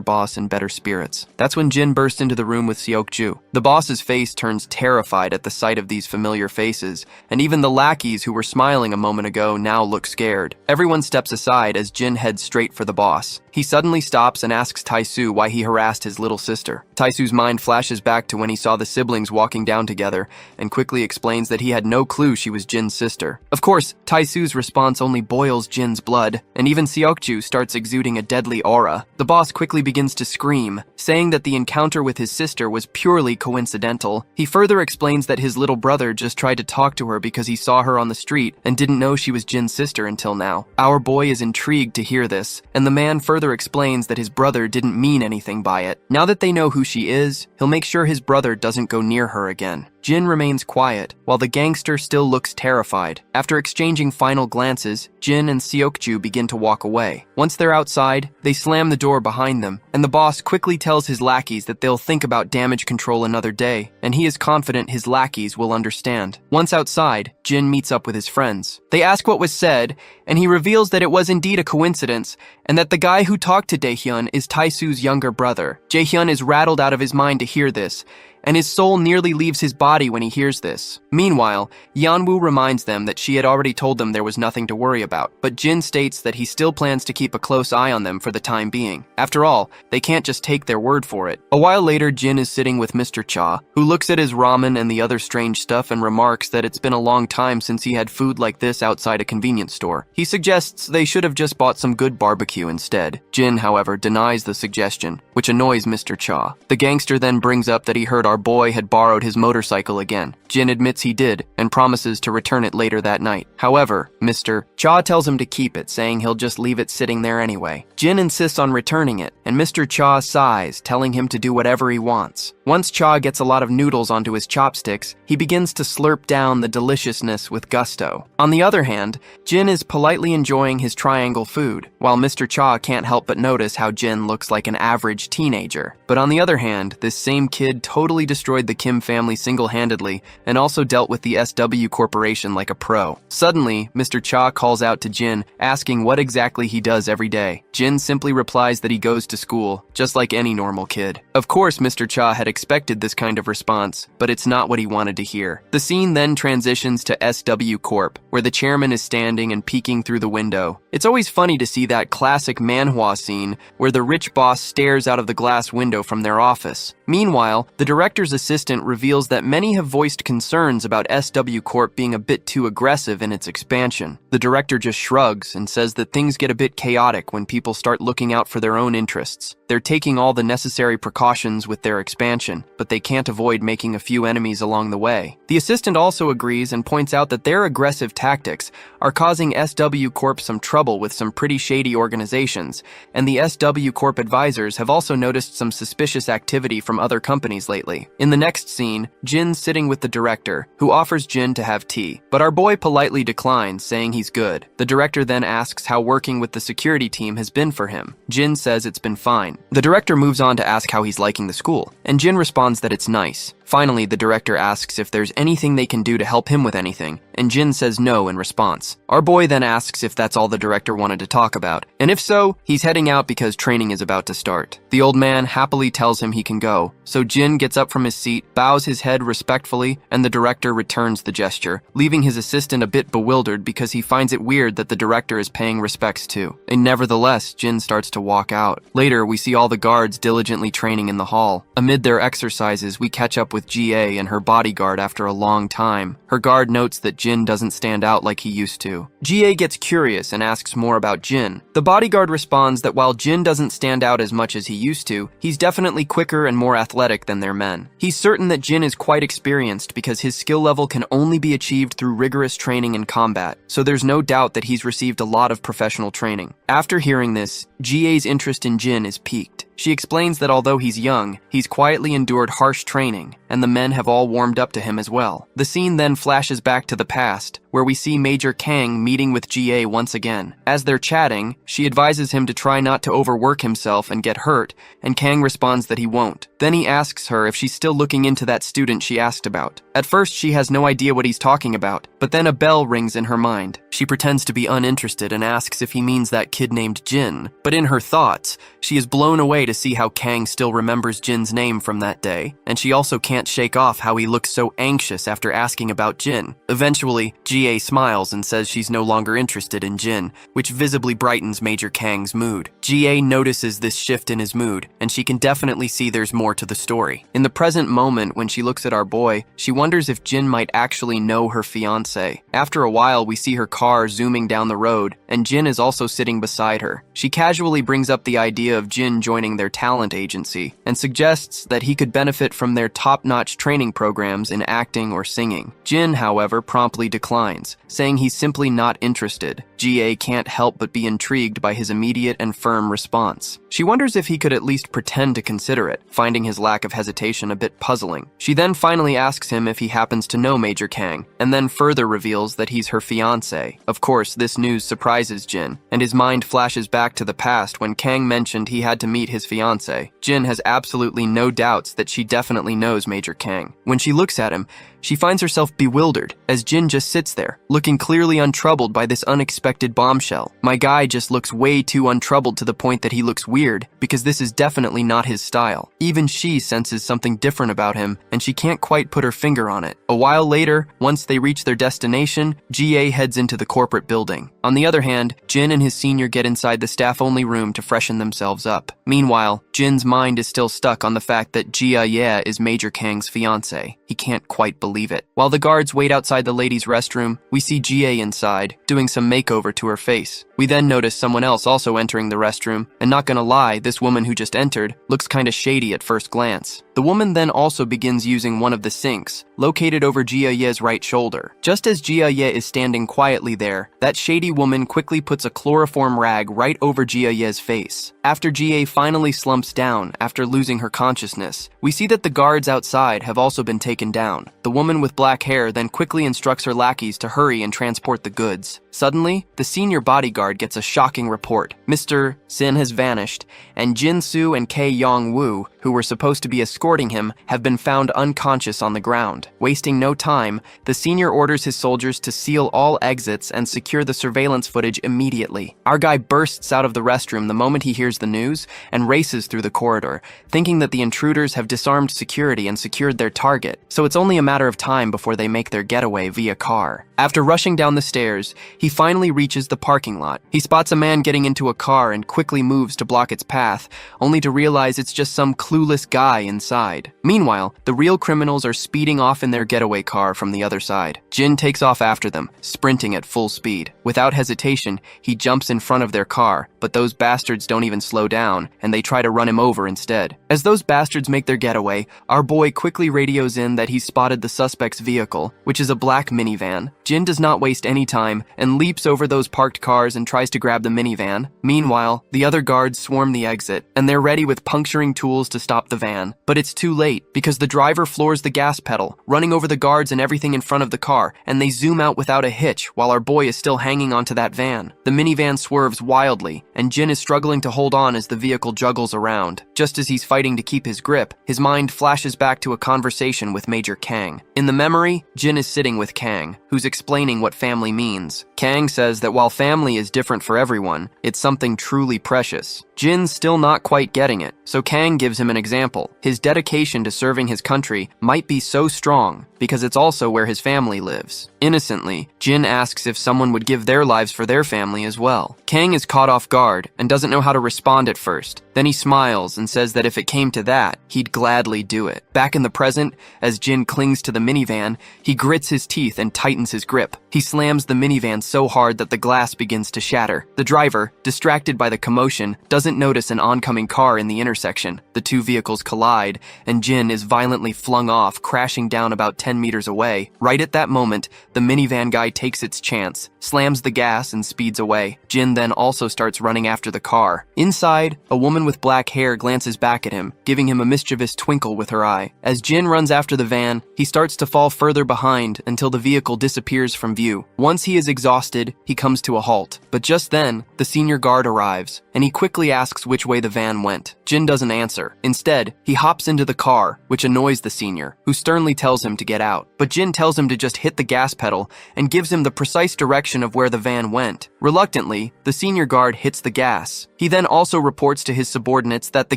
A: boss in better spirits. That's when Jin bursts into the room with Seokju. The boss's face turns terrified at the sight of these familiar faces, and even the lackeys who were smiling a moment ago now look scared. Everyone steps aside as Jin heads straight for the boss. He suddenly stops and asks Taisu why he harassed his little sister. Taisu's mind flashes back to when he saw the siblings walking down together, and quickly explains that he had no clue she was Jin's sister. Of course, Taisu's response only boils Jin's blood, and even Seokju starts exuding a deadly aura. The boss quickly begins to scream, saying that the encounter with his sister was purely coincidental. He further explains that his little brother just tried to talk to her because he saw her on the street and didn't know she was Jin's sister until now. Our boy is intrigued to hear this, and the man further explains that his brother didn't mean anything by it. Now that they know who she is, he'll make sure his brother doesn't go near her again. Jin remains quiet, while the gangster still looks terrified. After exchanging final glances, Jin and Seokju begin to walk away. Once they're outside, they slam the door behind them, and the boss quickly tells his lackeys that they'll think about damage control another day, and he is confident his lackeys will understand. Once outside, Jin meets up with his friends. They ask what was said, and he reveals that it was indeed a coincidence, and that the guy who talked to Daehyun is Taisu's younger brother. Jaehyun is rattled out of his mind to hear this, and his soul nearly leaves his body when he hears this. Meanwhile, Yeonwoo reminds them that she had already told them there was nothing to worry about, but Jin states that he still plans to keep a close eye on them for the time being. After all, they can't just take their word for it. A while later, Jin is sitting with Mr. Cha, who looks at his ramen and the other strange stuff and remarks that it's been a long time since he had food like this outside a convenience store. He suggests they should have just bought some good barbecue instead. Jin, however, denies the suggestion, which annoys Mr. Cha. The gangster then brings up that he heard our boy had borrowed his motorcycle again. Jin admits he did, and promises to return it later that night. However, Mr. Cha tells him to keep it, saying he'll just leave it sitting there anyway. Jin insists on returning it, and Mr. Cha sighs, telling him to do whatever he wants. Once Cha gets a lot of noodles onto his chopsticks, he begins to slurp down the deliciousness with gusto. On the other hand, Jin is politely enjoying his triangle food, while Mr. Cha can't help but notice how Jin looks like an average teenager. But on the other hand, this same kid totally destroyed the Kim family single-handedly and also dealt with the SW Corporation like a pro. Suddenly, Mr. Cha calls out to Jin, asking what exactly he does every day. Jin simply replies that he goes to school, just like any normal kid. Of course, Mr. Cha had expected this kind of response, but it's not what he wanted to hear. The scene then transitions to SW Corp, where the chairman is standing and peeking through the window. It's always funny to see that classic Manhwa scene where the rich boss stares out of the glass window from their office. Meanwhile, the director's assistant reveals that many have voiced concerns about SW Corp being a bit too aggressive in its expansion. The director just shrugs and says that things get a bit chaotic when people start looking out for their own interests. They're taking all the necessary precautions with their expansion, but they can't avoid making a few enemies along the way. The assistant also agrees and points out that their aggressive tactics are causing SW Corp some trouble with some pretty shady organizations, and the SW Corp advisors have also noticed some suspicious activity from other companies lately. In the next scene, Jin's sitting with the director, who offers Jin to have tea, but our boy politely declines, saying he's good. The director then asks how working with the security team has been for him. Jin says it's been fine. The director moves on to ask how he's liking the school, and Jin responds that it's nice. Finally, the director asks if there's anything they can do to help him with anything, and Jin says no in response. Our boy then asks if that's all the director wanted to talk about, and if so, he's heading out because training is about to start. The old man happily tells him he can go, so Jin gets up from his seat, bows his head respectfully, and the director returns the gesture, leaving his assistant a bit bewildered because he finds it weird that the director is paying respects too. And nevertheless, Jin starts to walk out. Later, we see all the guards diligently training in the hall. Amid their exercises, we catch up with G.A. and her bodyguard after a long time. Her guard notes that Jin doesn't stand out like he used to. G.A. gets curious and asks more about Jin. The bodyguard responds that while Jin doesn't stand out as much as he used to, he's definitely quicker and more athletic than their men. He's certain that Jin is quite experienced because his skill level can only be achieved through rigorous training in combat, so there's no doubt that he's received a lot of professional training. After hearing this, G.A.'s interest in Jin is piqued. She explains that although he's young, he's quietly endured harsh training, and the men have all warmed up to him as well. The scene then flashes back to the past, where we see Major Kang meeting with G.A. once again. As they're chatting, she advises him to try not to overwork himself and get hurt, and Kang responds that he won't. Then he asks her if she's still looking into that student she asked about. At first, she has no idea what he's talking about, but then a bell rings in her mind. She pretends to be uninterested and asks if he means that kid named Jin, but in her thoughts, she is blown away to see how Kang still remembers Jin's name from that day, and she also can't shake off how he looks so anxious after asking about Jin. Eventually, G.A. smiles and says she's no longer interested in Jin, which visibly brightens Major Kang's mood. G.A. notices this shift in his mood, and she can definitely see there's more to the story. In the present moment, when she looks at our boy, she wonders if Jin might actually know her fiancé. After a while, we see her car zooming down the road, and Jin is also sitting beside her. She casually brings up the idea of Jin joining their talent agency, and suggests that he could benefit from their top-notch training programs in acting or singing. Jin, however, promptly declines, saying he's simply not interested. G.A. can't help but be intrigued by his immediate and firm response. She wonders if he could at least pretend to consider it, finding his lack of hesitation a bit puzzling. She then finally asks him if he happens to know Major Kang, and then further reveals that he's her fiancé. Of course, this news surprises Jin, and his mind flashes back to the past when Kang mentioned he had to meet his fiancé. Jin has absolutely no doubts that she definitely knows Major Kang. When she looks at him, she finds herself bewildered, as Jin just sits there, looking clearly untroubled by this unexpected bombshell. My guy just looks way too untroubled to the point that he looks weird, because this is definitely not his style. Even she senses something different about him, and she can't quite put her finger on it. A while later, once they reach their destination, G.A. heads into the corporate building. On the other hand, Jin and his senior get inside the staff-only room to freshen themselves up. Meanwhile, Jin's mind is still stuck on the fact that Jia is Major Kang's fiancé. He can't quite believe it. While the guards wait outside the ladies' restroom, we see G.A. inside, doing some makeover to her face. We then notice someone else also entering the restroom, and not gonna lie, this woman who just entered looks kinda shady at first glance. The woman then also begins using one of the sinks, located over Jia-Ye's right shoulder. Just as Jia-Ye is standing quietly there, that shady woman quickly puts a chloroform rag right over Jia-Ye's face. After Jia finally slumps down after losing her consciousness, we see that the guards outside have also been taken down. The woman with black hair then quickly instructs her lackeys to hurry and transport the goods. Suddenly, the senior bodyguard gets a shocking report. Mr. Sin has vanished, and Jin-Soo and K. Yong-Woo, who were supposed to be escorting him, have been found unconscious on the ground. Wasting no time, the senior orders his soldiers to seal all exits and secure the surveillance footage immediately. Our guy bursts out of the restroom the moment he hears the news and races through the corridor, thinking that the intruders have disarmed security and secured their target, so it's only a matter of time before they make their getaway via car. After rushing down the stairs, he finally reaches the parking lot. He spots a man getting into a car and quickly moves to block its path, only to realize it's just some clueless guy inside. Meanwhile, the real criminals are speeding off in their getaway car from the other side. Jin takes off after them, sprinting at full speed. Without hesitation, he jumps in front of their car, but those bastards don't even slow down, and they try to run him over instead. As those bastards make their getaway, our boy quickly radios in that he's spotted the suspect's vehicle, which is a black minivan. Jin does not waste any time and leaps over those parked cars and tries to grab the minivan. Meanwhile, the other guards swarm the exit, and they're ready with puncturing tools to stop the van. But it's too late, because the driver floors the gas pedal, running over the guards and everything in front of the car, and they zoom out without a hitch while our boy is still hanging onto that van. The minivan swerves wildly, and Jin is struggling to hold hold on as the vehicle juggles around. Just as he's fighting to keep his grip, his mind flashes back to a conversation with Major Kang. In the memory, Jin is sitting with Kang, who's explaining what family means. Kang says that while family is different for everyone, it's something truly precious. Jin's still not quite getting it, so Kang gives him an example. His dedication to serving his country might be so strong because it's also where his family lives. Innocently, Jin asks if someone would give their lives for their family as well. Kang is caught off guard and doesn't know how to respond at first. Then he smiles and says that if it came to that, he'd gladly do it. Back in the present, as Jin clings to the minivan, he grits his teeth and tightens his grip. He slams the minivan so hard that the glass begins to shatter. The driver, distracted by the commotion, doesn't notice an oncoming car in the intersection. The two vehicles collide, and Jin is violently flung off, crashing down about 10 meters away. Right at that moment, the minivan guy takes its chance, slams the gas, and speeds away. Jin then also starts running after the car. Inside, a woman with black hair glances back at him, giving him a mischievous twinkle with her eye. As Jin runs after the van, he starts to fall further behind until the vehicle disappears from view. Once he is exhausted, he comes to a halt. But just then, the senior guard arrives, and he quickly asks which way the van went. Jin doesn't answer. Instead, he hops into the car, which annoys the senior, who sternly tells him to get out. But Jin tells him to just hit the gas pedal and gives him the precise direction of where the van went. Reluctantly, the senior guard hits the gas. He then also reports to his subordinates that the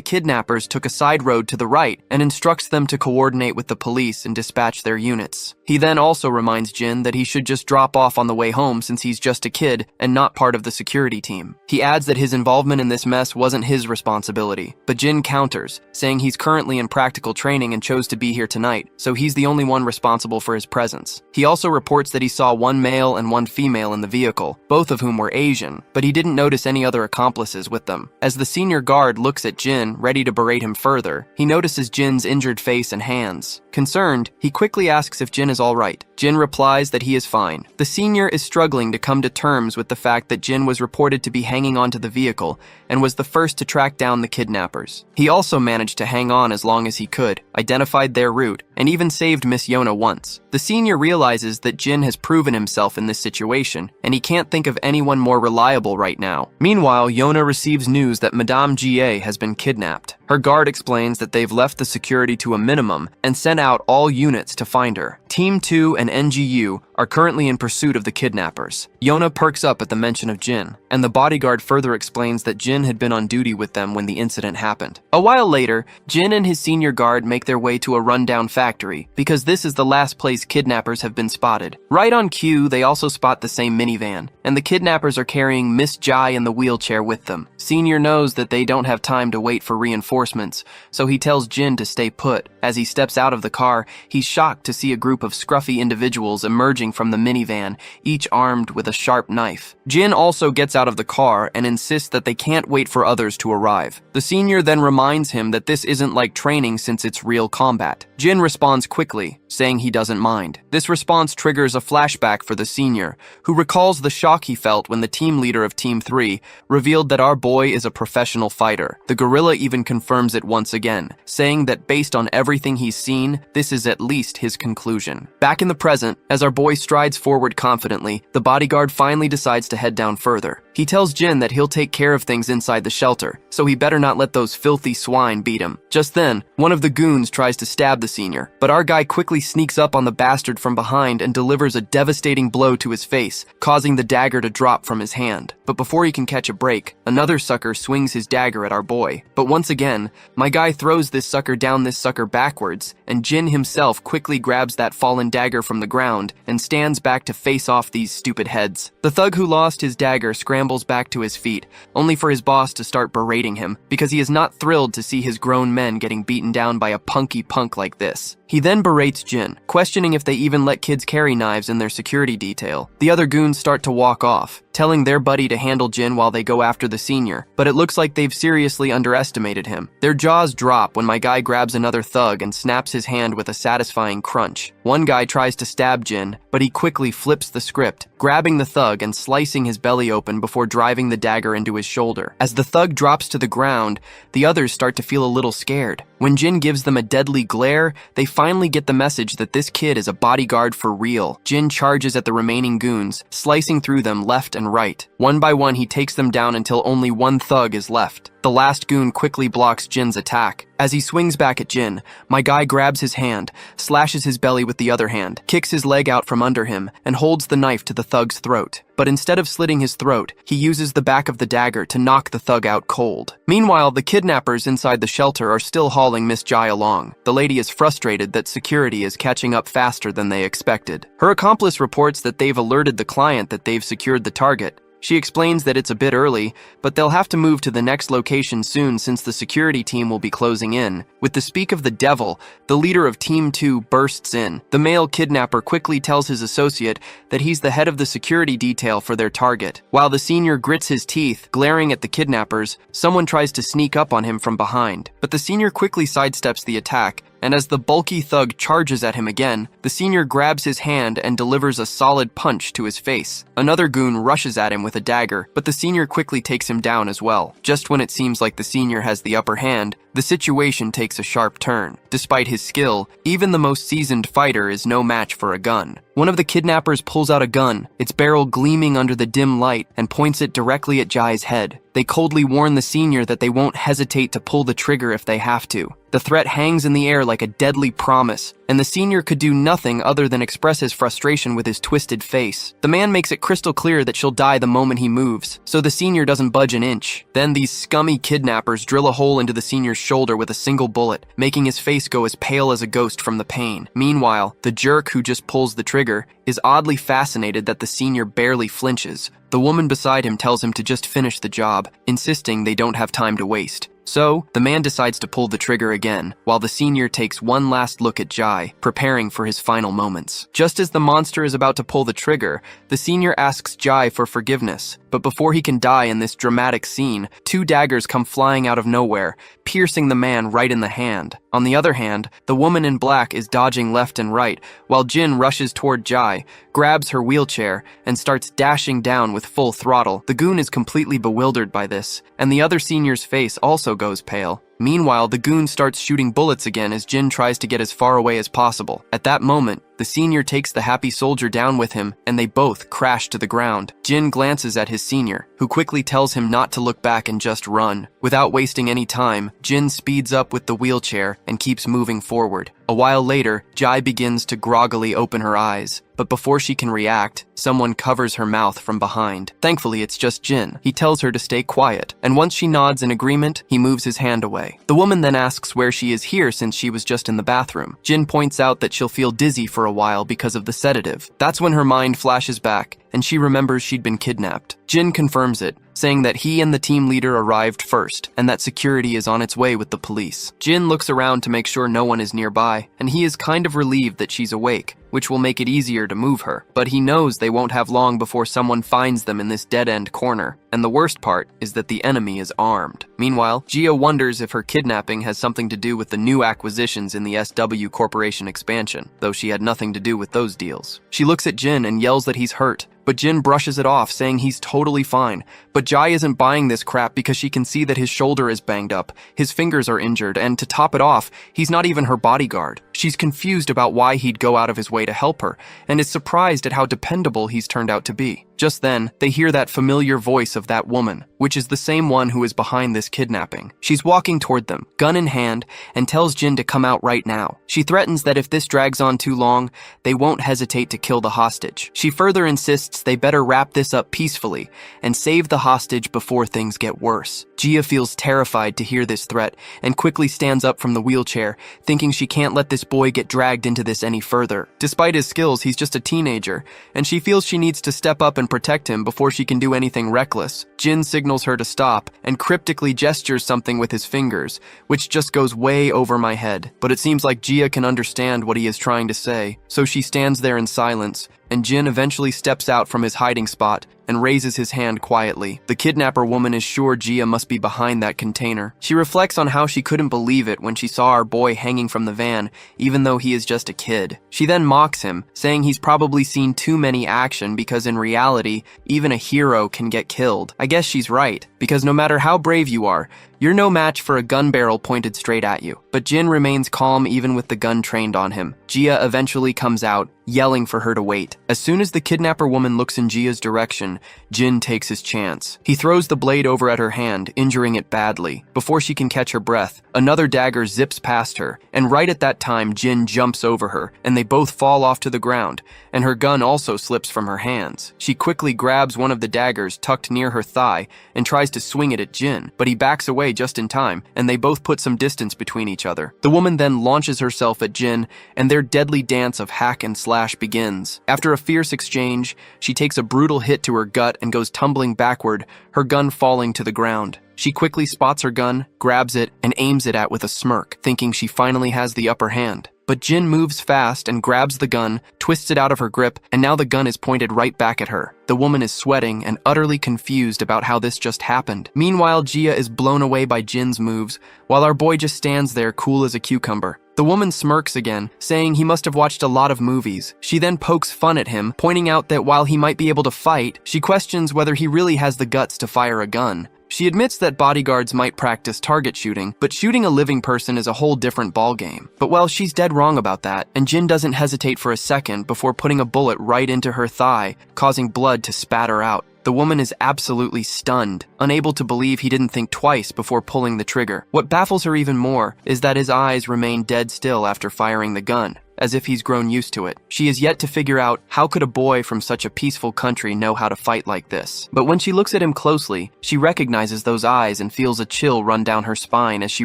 A: kidnappers took a side road to the right and instructs them to coordinate with the police and dispatch their units. He then also reminds Jin that he should just drop off on the way home since he's just a kid and not part of the security team. He adds that his involvement in this mess wasn't his responsibility, but Jin counters, saying he's currently in practical training and chose to be here tonight, so he's the only one responsible for his presence. He also reports that he saw one male and one female in the vehicle, both of whom were Asian, but he didn't notice any other accomplices with them. As the senior guard looks at Jin, ready to berate him further, he notices Jin's injured face and hands. Concerned, he quickly asks if Jin is all right. Jin replies that he is fine. The senior is struggling to come to terms with the fact that Jin was reported to be hanging onto the vehicle and was the first to track down the kidnappers. He also managed to hang on as long as he could, identified their route, and even saved Miss Yona once. The senior realizes that Jin has proven himself in this situation, and he can't think of anyone more reliable right now. Meanwhile, Yona receives news that Madame G.A. has been kidnapped. Her guard explains that they've left the security to a minimum and sent out all units to find her. Team 2 and NGU are currently in pursuit of the kidnappers. Yona perks up at the mention of Jin, and the bodyguard further explains that Jin had been on duty with them when the incident happened. A while later, Jin and his senior guard make their way to a rundown factory, because this is the last place kidnappers have been spotted. Right on cue, they also spot the same minivan, and the kidnappers are carrying Miss Jai in the wheelchair with them. Senior knows that they don't have time to wait for reinforcements, so he tells Jin to stay put. As he steps out of the car, he's shocked to see a group of scruffy individuals emerging from the minivan, each armed with a sharp knife. Jin also gets out of the car and insists that they can't wait for others to arrive. The senior then reminds him that this isn't like training since it's real combat. Jin responds quickly, saying he doesn't mind. This response triggers a flashback for the senior, who recalls the shock he felt when the team leader of Team 3 revealed that our boy is a professional fighter. The gorilla even confirms it once again, saying that based on everything he's seen, this is at least his conclusion. Back in the present, as our boy strides forward confidently, the bodyguard finally decides to head down further. He tells Jin that he'll take care of things inside the shelter, so he better not let those filthy swine beat him. Just then, one of the goons tries to stab the senior, but our guy quickly sneaks up on the bastard from behind and delivers a devastating blow to his face, causing the dagger to drop from his hand. But before he can catch a break, another sucker swings his dagger at our boy. But once again, my guy throws this sucker down this sucker backwards, and Jin himself quickly grabs that fallen dagger from the ground and stands back to face off these stupid heads. The thug who lost his dagger scrambles back to his feet, only for his boss to start berating him, because he is not thrilled to see his grown men getting beaten down by a punky punk like this. He then berates Jin, questioning if they even let kids carry knives in their security detail. The other goons start to walk off, telling their buddy to handle Jin while they go after the senior, but it looks like they've seriously underestimated him. Their jaws drop when my guy grabs another thug and snaps his hand with a satisfying crunch. One guy tries to stab Jin, but he quickly flips the script, grabbing the thug and slicing his belly open before driving the dagger into his shoulder. As the thug drops to the ground, the others start to feel a little scared. When Jin gives them a deadly glare, they finally get the message that this kid is a bodyguard for real. Jin charges at the remaining goons, slicing through them left and right. One by one, he takes them down until only one thug is left. The The last goon quickly blocks Jin's attack. As he swings back at Jin, my guy grabs his hand, slashes his belly with the other hand, kicks his leg out from under him, and holds the knife to the thug's throat. But instead of slitting his throat, he uses the back of the dagger to knock the thug out cold. Meanwhile, the kidnappers inside the shelter are still hauling Miss Jai along. The lady is frustrated that security is catching up faster than they expected. Her accomplice reports that they've alerted the client that they've secured the target. She explains that it's a bit early, but they'll have to move to the next location soon since the security team will be closing in. With the speak of the devil, the leader of Team 2 bursts in. The male kidnapper quickly tells his associate that he's the head of the security detail for their target. While the senior grits his teeth, glaring at the kidnappers, someone tries to sneak up on him from behind. But the senior quickly sidesteps the attack, and as the bulky thug charges at him again, the senior grabs his hand and delivers a solid punch to his face. Another goon rushes at him with a dagger, but the senior quickly takes him down as well. Just when it seems like the senior has the upper hand, the situation takes a sharp turn. Despite his skill, even the most seasoned fighter is no match for a gun. One of the kidnappers pulls out a gun, its barrel gleaming under the dim light, and points it directly at Jai's head. They coldly warn the senior that they won't hesitate to pull the trigger if they have to. The threat hangs in the air like a deadly promise, and the senior could do nothing other than express his frustration with his twisted face. The man makes it crystal clear that she'll die the moment he moves, so the senior doesn't budge an inch. Then these scummy kidnappers drill a hole into the senior's shoulder with a single bullet, making his face go as pale as a ghost from the pain. Meanwhile, the jerk who just pulls the trigger is oddly fascinated that the senior barely flinches. The woman beside him tells him to just finish the job, insisting they don't have time to waste. So, the man decides to pull the trigger again, while the senior takes one last look at Jai, preparing for his final moments. Just as the monster is about to pull the trigger, the senior asks Jai for forgiveness. But before he can die in this dramatic scene, 2 daggers come flying out of nowhere, piercing the man right in the hand. On the other hand, the woman in black is dodging left and right, while Jin rushes toward Jai, grabs her wheelchair, and starts dashing down with full throttle. The goon is completely bewildered by this, and the other senior's face also goes pale. Meanwhile, the goon starts shooting bullets again as Jin tries to get as far away as possible. At that moment, the senior takes the happy soldier down with him, and they both crash to the ground. Jin glances at his senior, who quickly tells him not to look back and just run. Without wasting any time, Jin speeds up with the wheelchair and keeps moving forward. A while later, Jai begins to groggily open her eyes, but before she can react, someone covers her mouth from behind. Thankfully, it's just Jin. He tells her to stay quiet, and once she nods in agreement, he moves his hand away. The woman then asks where she is here since she was just in the bathroom. Jin points out that she'll feel dizzy for a while because of the sedative. That's when her mind flashes back, and she remembers she'd been kidnapped. Jin confirms it, saying that he and the team leader arrived first, and that security is on its way with the police. Jin looks around to make sure no one is nearby, and he is kind of relieved that she's awake, which will make it easier to move her. But he knows they won't have long before someone finds them in this dead-end corner, and the worst part is that the enemy is armed. Meanwhile, Gia wonders if her kidnapping has something to do with the new acquisitions in the SW Corporation expansion, though she had nothing to do with those deals. She looks at Jin and yells that he's hurt, but Jin brushes it off, saying he's totally fine. But Jai isn't buying this crap because she can see that his shoulder is banged up, his fingers are injured, and to top it off, he's not even her bodyguard. She's confused about why he'd go out of his way to help her, and is surprised at how dependable he's turned out to be. Just then, they hear that familiar voice of that woman, which is the same one who is behind this kidnapping. She's walking toward them, gun in hand, and tells Jin to come out right now. She threatens that if this drags on too long, they won't hesitate to kill the hostage. She further insists they better wrap this up peacefully and save the hostage before things get worse. Gia feels terrified to hear this threat and quickly stands up from the wheelchair, thinking she can't let this boy get dragged into this any further. Despite his skills, he's just a teenager, and she feels she needs to step up and protect him before she can do anything reckless. Jin signals her to stop and cryptically gestures something with his fingers, which just goes way over my head. But it seems like Gia can understand what he is trying to say, so she stands there in silence, and Jin eventually steps out from his hiding spot and raises his hand quietly. The kidnapper woman is sure Gia must be behind that container. She reflects on how she couldn't believe it when she saw our boy hanging from the van, even though he is just a kid. She then mocks him, saying he's probably seen too many action because in reality, even a hero can get killed. I guess she's right, because no matter how brave you are, "You're no match for a gun barrel pointed straight at you." But Jin remains calm even with the gun trained on him. Jia eventually comes out, yelling for her to wait. As soon as the kidnapper woman looks in Jia's direction, Jin takes his chance. He throws the blade over at her hand, injuring it badly. Before she can catch her breath, another dagger zips past her, and right at that time, Jin jumps over her, and they both fall off to the ground, and her gun also slips from her hands. She quickly grabs one of the daggers tucked near her thigh and tries to swing it at Jin, but he backs away just in time, and they both put some distance between each other. The woman then launches herself at Jin, and their deadly dance of hack and slash begins. After a fierce exchange, she takes a brutal hit to her gut and goes tumbling backward, her gun falling to the ground. She quickly spots her gun, grabs it, and aims it at with a smirk, thinking she finally has the upper hand. But Jin moves fast and grabs the gun, twists it out of her grip, and now the gun is pointed right back at her. The woman is sweating and utterly confused about how this just happened. Meanwhile, Jia is blown away by Jin's moves, while our boy just stands there cool as a cucumber. The woman smirks again, saying he must have watched a lot of movies. She then pokes fun at him, pointing out that while he might be able to fight, she questions whether he really has the guts to fire a gun. She admits that bodyguards might practice target shooting, but shooting a living person is a whole different ballgame. But well, she's dead wrong about that, and Jin doesn't hesitate for a second before putting a bullet right into her thigh, causing blood to spatter out. The woman is absolutely stunned, unable to believe he didn't think twice before pulling the trigger. What baffles her even more is that his eyes remain dead still after firing the gun, as if he's grown used to it. She is yet to figure out how could a boy from such a peaceful country know how to fight like this. But when she looks at him closely, she recognizes those eyes and feels a chill run down her spine as she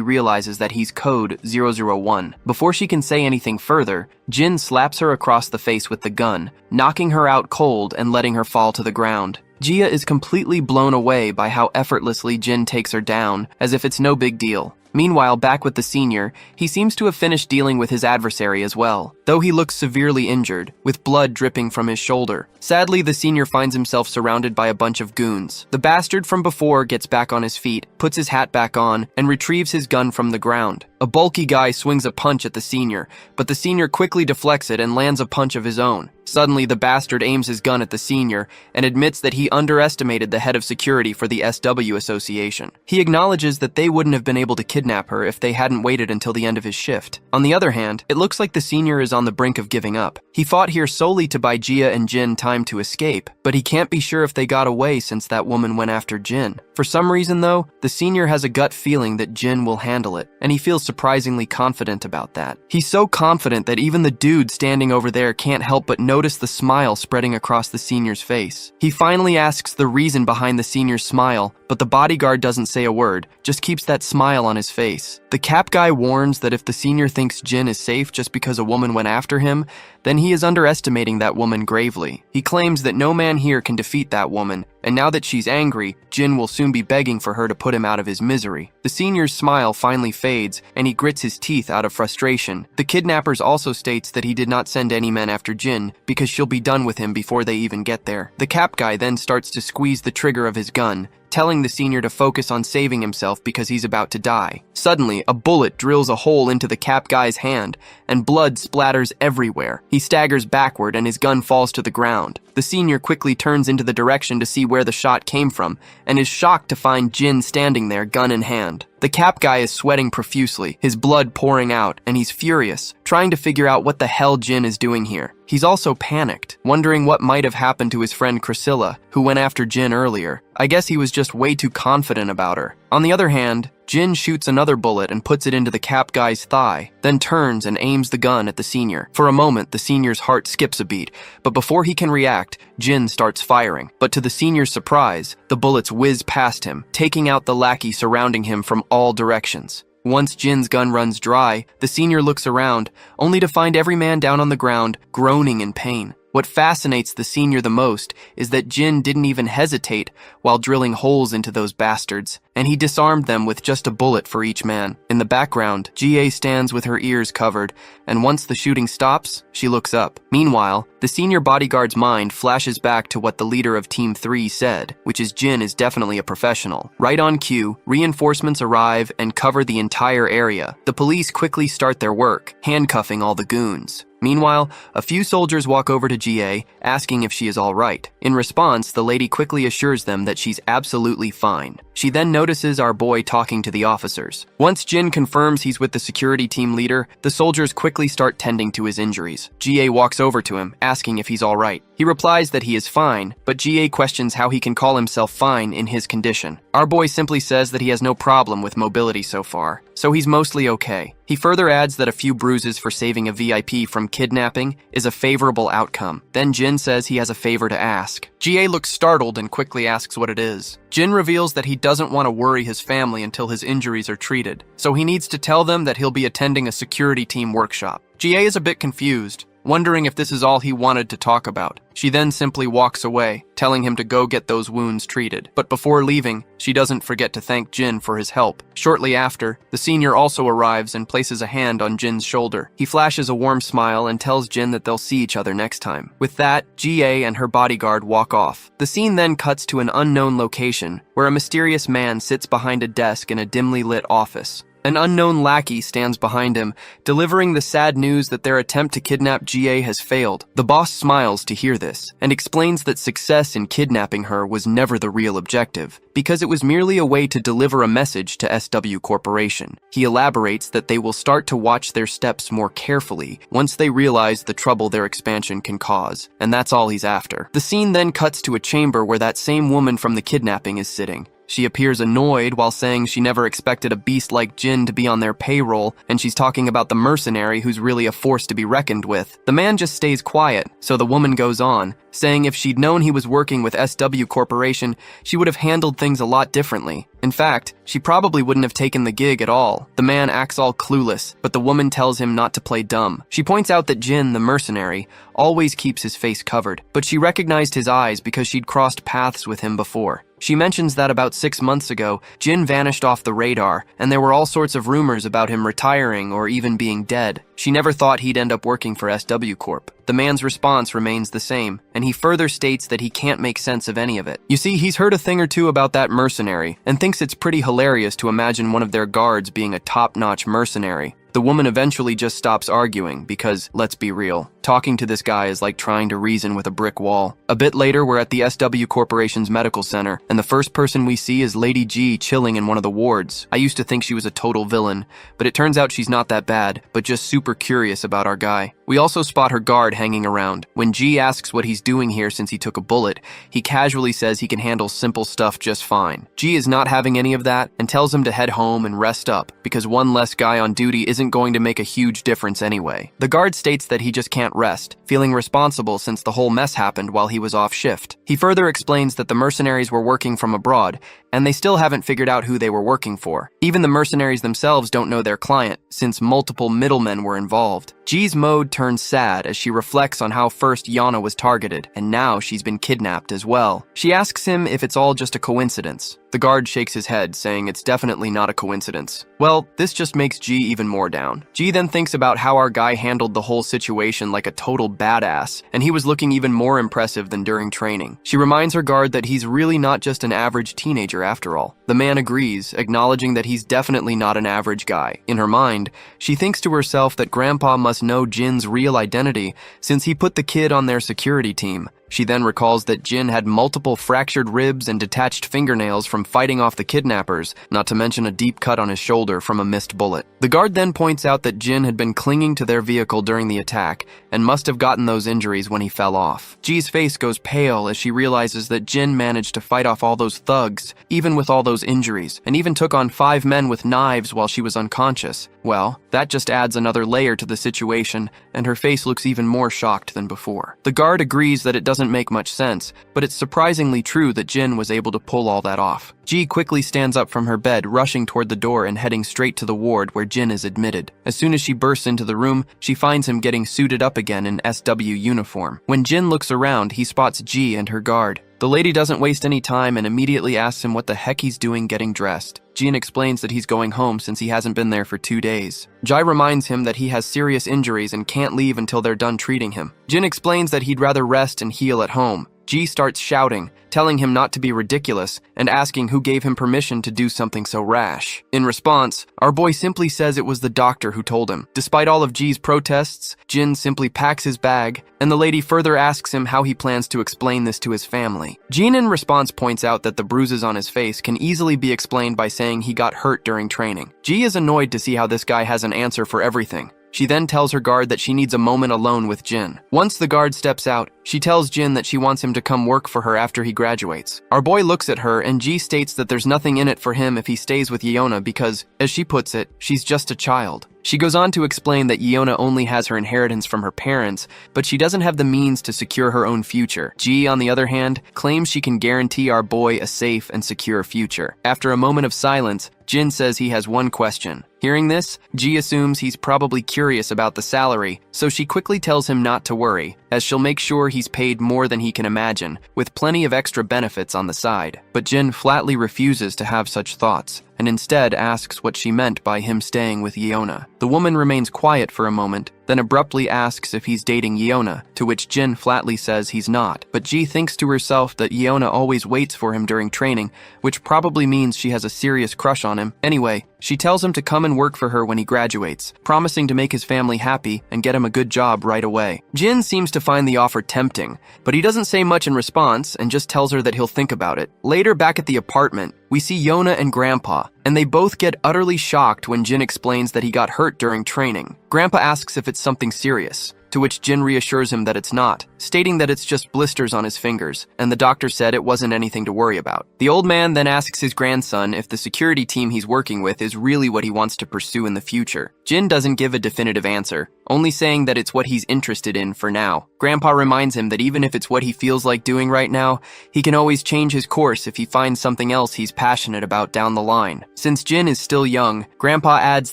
A: realizes that he's code 001. Before she can say anything further, Jin slaps her across the face with the gun, knocking her out cold and letting her fall to the ground. Jia is completely blown away by how effortlessly Jin takes her down, as if it's no big deal. Meanwhile, back with the senior, he seems to have finished dealing with his adversary as well, though he looks severely injured, with blood dripping from his shoulder. Sadly, the senior finds himself surrounded by a bunch of goons. The bastard from before gets back on his feet, puts his hat back on, and retrieves his gun from the ground. A bulky guy swings a punch at the senior, but the senior quickly deflects it and lands a punch of his own. Suddenly, the bastard aims his gun at the senior and admits that he underestimated the head of security for the SW Association. He acknowledges that they wouldn't have been able to kidnap her if they hadn't waited until the end of his shift. On the other hand, it looks like the senior is on the brink of giving up. He fought here solely to buy Jia and Jin time to escape, but he can't be sure if they got away since that woman went after Jin. For some reason though, the senior has a gut feeling that Jin will handle it, and he feels surprisingly confident about that. He's so confident that even the dude standing over there can't help but notice the smile spreading across the senior's face. He finally asks the reason behind the senior's smile, but the bodyguard doesn't say a word, just keeps that smile on his face. The cap guy warns that if the senior thinks Jin is safe just because a woman went after him, then he is underestimating that woman gravely. He claims that no man here can defeat that woman, and now that she's angry, Jin will soon be begging for her to put him out of his misery. The senior's smile finally fades, and he grits his teeth out of frustration. The kidnappers also states that he did not send any men after Jin because she'll be done with him before they even get there. The cap guy then starts to squeeze the trigger of his gun, telling the senior to focus on saving himself because he's about to die. Suddenly, a bullet drills a hole into the cap guy's hand, and blood splatters everywhere. He staggers backward and his gun falls to the ground. The senior quickly turns into the direction to see where the shot came from, and is shocked to find Jin standing there, gun in hand. The cap guy is sweating profusely, his blood pouring out, and he's furious, trying to figure out what the hell Jin is doing here. He's also panicked, wondering what might have happened to his friend Priscilla, who went after Jin earlier. I guess he was just way too confident about her. On the other hand, Jin shoots another bullet and puts it into the cap guy's thigh, then turns and aims the gun at the senior. For a moment, the senior's heart skips a beat, but before he can react, Jin starts firing. But to the senior's surprise, the bullets whiz past him, taking out the lackey surrounding him from all directions. Once Jin's gun runs dry, the senior looks around, only to find every man down on the ground, groaning in pain. What fascinates the senior the most is that Jin didn't even hesitate while drilling holes into those bastards, and he disarmed them with just a bullet for each man. In the background, GA stands with her ears covered, and once the shooting stops, she looks up. Meanwhile, the senior bodyguard's mind flashes back to what the leader of Team 3 said, which is Jin is definitely a professional. Right on cue, reinforcements arrive and cover the entire area. The police quickly start their work, handcuffing all the goons. Meanwhile, a few soldiers walk over to GA, asking if she is all right. In response, the lady quickly assures them that she's absolutely fine. She then notes notices our boy talking to the officers. Once Jin confirms he's with the security team leader, the soldiers quickly start tending to his injuries. GA walks over to him, asking if he's alright. He replies that he is fine, but GA questions how he can call himself fine in his condition. Our boy simply says that he has no problem with mobility so far, so he's mostly okay. He further adds that a few bruises for saving a VIP from kidnapping is a favorable outcome. Then Jin says he has a favor to ask. GA looks startled and quickly asks what it is. Jin reveals that he doesn't want to worry his family until his injuries are treated, so he needs to tell them that he'll be attending a security team workshop. GA is a bit confused, wondering if this is all he wanted to talk about. She then simply walks away, telling him to go get those wounds treated. But before leaving, she doesn't forget to thank Jin for his help. Shortly after, the senior also arrives and places a hand on Jin's shoulder. He flashes a warm smile and tells Jin that they'll see each other next time. With that, GA and her bodyguard walk off. The scene then cuts to an unknown location, where a mysterious man sits behind a desk in a dimly lit office. An unknown lackey stands behind him, delivering the sad news that their attempt to kidnap GA has failed. The boss smiles to hear this, and explains that success in kidnapping her was never the real objective, because it was merely a way to deliver a message to SW Corporation. He elaborates that they will start to watch their steps more carefully once they realize the trouble their expansion can cause, and that's all he's after. The scene then cuts to a chamber where that same woman from the kidnapping is sitting. She appears annoyed while saying she never expected a beast like Jin to be on their payroll, and she's talking about the mercenary who's really a force to be reckoned with. The man just stays quiet, so the woman goes on, saying if she'd known he was working with SW Corporation, she would have handled things a lot differently. In fact, she probably wouldn't have taken the gig at all. The man acts all clueless, but the woman tells him not to play dumb. She points out that Jin, the mercenary, always keeps his face covered, but she recognized his eyes because she'd crossed paths with him before. She mentions that about 6 months ago, Jin vanished off the radar, and there were all sorts of rumors about him retiring or even being dead. She never thought he'd end up working for SW Corp. The man's response remains the same, and he further states that he can't make sense of any of it. You see, he's heard a thing or two about that mercenary, and thinks it's pretty hilarious to imagine one of their guards being a top-notch mercenary. The woman eventually just stops arguing because, let's be real, talking to this guy is like trying to reason with a brick wall. A bit later, we're at the SW Corporation's medical center, and the first person we see is Lady G chilling in one of the wards. I used to think she was a total villain, but it turns out she's not that bad, but just super curious about our guy. We also spot her guard hanging around. When G asks what he's doing here since he took a bullet, he casually says he can handle simple stuff just fine. G is not having any of that and tells him to head home and rest up, because one less guy on duty isn't going to make a huge difference anyway. The guard states that he just can't rest, feeling responsible since the whole mess happened while he was off shift. He further explains that the mercenaries were working from abroad, and they still haven't figured out who they were working for. Even the mercenaries themselves don't know their client, since multiple middlemen were involved. G's mode turns sad as she reflects on how first Yana was targeted, and now she's been kidnapped as well. She asks him if it's all just a coincidence. The guard shakes his head, saying it's definitely not a coincidence. Well, this just makes G even more down. G then thinks about how our guy handled the whole situation like a total badass, and he was looking even more impressive than during training. She reminds her guard that he's really not just an average teenager after all. The man agrees, acknowledging that he's definitely not an average guy. In her mind, she thinks to herself that Grandpa must know Jin's real identity since he put the kid on their security team. She then recalls that Jin had multiple fractured ribs and detached fingernails from fighting off the kidnappers, not to mention a deep cut on his shoulder from a missed bullet. The guard then points out that Jin had been clinging to their vehicle during the attack and must have gotten those injuries when he fell off. G's face goes pale as she realizes that Jin managed to fight off all those thugs, even with all those injuries, and even took on 5 men with knives while she was unconscious. Well, that just adds another layer to the situation, and her face looks even more shocked than before. The guard agrees that it doesn't make much sense, but it's surprisingly true that Jin was able to pull all that off. G quickly stands up from her bed, rushing toward the door and heading straight to the ward where Jin is admitted. As soon as she bursts into the room, she finds him getting suited up again in SW uniform. When Jin looks around, he spots G and her guard. The lady doesn't waste any time and immediately asks him what the heck he's doing getting dressed. Jin explains that he's going home since he hasn't been there for 2 days. Jai reminds him that he has serious injuries and can't leave until they're done treating him. Jin explains that he'd rather rest and heal at home. G starts shouting, telling him not to be ridiculous and asking who gave him permission to do something so rash. In response, our boy simply says it was the doctor who told him. Despite all of G's protests, Jin simply packs his bag, and the lady further asks him how he plans to explain this to his family. Jin in response points out that the bruises on his face can easily be explained by saying he got hurt during training. G is annoyed to see how this guy has an answer for everything. She then tells her guard that she needs a moment alone with Jin. Once the guard steps out, she tells Jin that she wants him to come work for her after he graduates. Our boy looks at her and G states that there's nothing in it for him if he stays with Yeona because, as she puts it, she's just a child. She goes on to explain that Yeona only has her inheritance from her parents, but she doesn't have the means to secure her own future. G, on the other hand, claims she can guarantee our boy a safe and secure future. After a moment of silence, Jin says he has one question. Hearing this, G assumes he's probably curious about the salary, so she quickly tells him not to worry, as she'll make sure he's paid more than he can imagine, with plenty of extra benefits on the side. But Jin flatly refuses to have such thoughts, and instead asks what she meant by him staying with Yeona. The woman remains quiet for a moment, then abruptly asks if he's dating Yeona, to which Jin flatly says he's not. But G thinks to herself that Yeona always waits for him during training, which probably means she has a serious crush on him. Anyway, she tells him to come and work for her when he graduates, promising to make his family happy and get him a good job right away. Jin seems to find the offer tempting, but he doesn't say much in response and just tells her that he'll think about it. Later, back at the apartment, we see Yeona and Grandpa, and they both get utterly shocked when Jin explains that he got hurt during training. Grandpa asks if it's something serious, to which Jin reassures him that it's not, stating that it's just blisters on his fingers, and the doctor said it wasn't anything to worry about. The old man then asks his grandson if the security team he's working with is really what he wants to pursue in the future. Jin doesn't give a definitive answer, only saying that it's what he's interested in for now. Grandpa reminds him that even if it's what he feels like doing right now, he can always change his course if he finds something else he's passionate about down the line. Since Jin is still young, Grandpa adds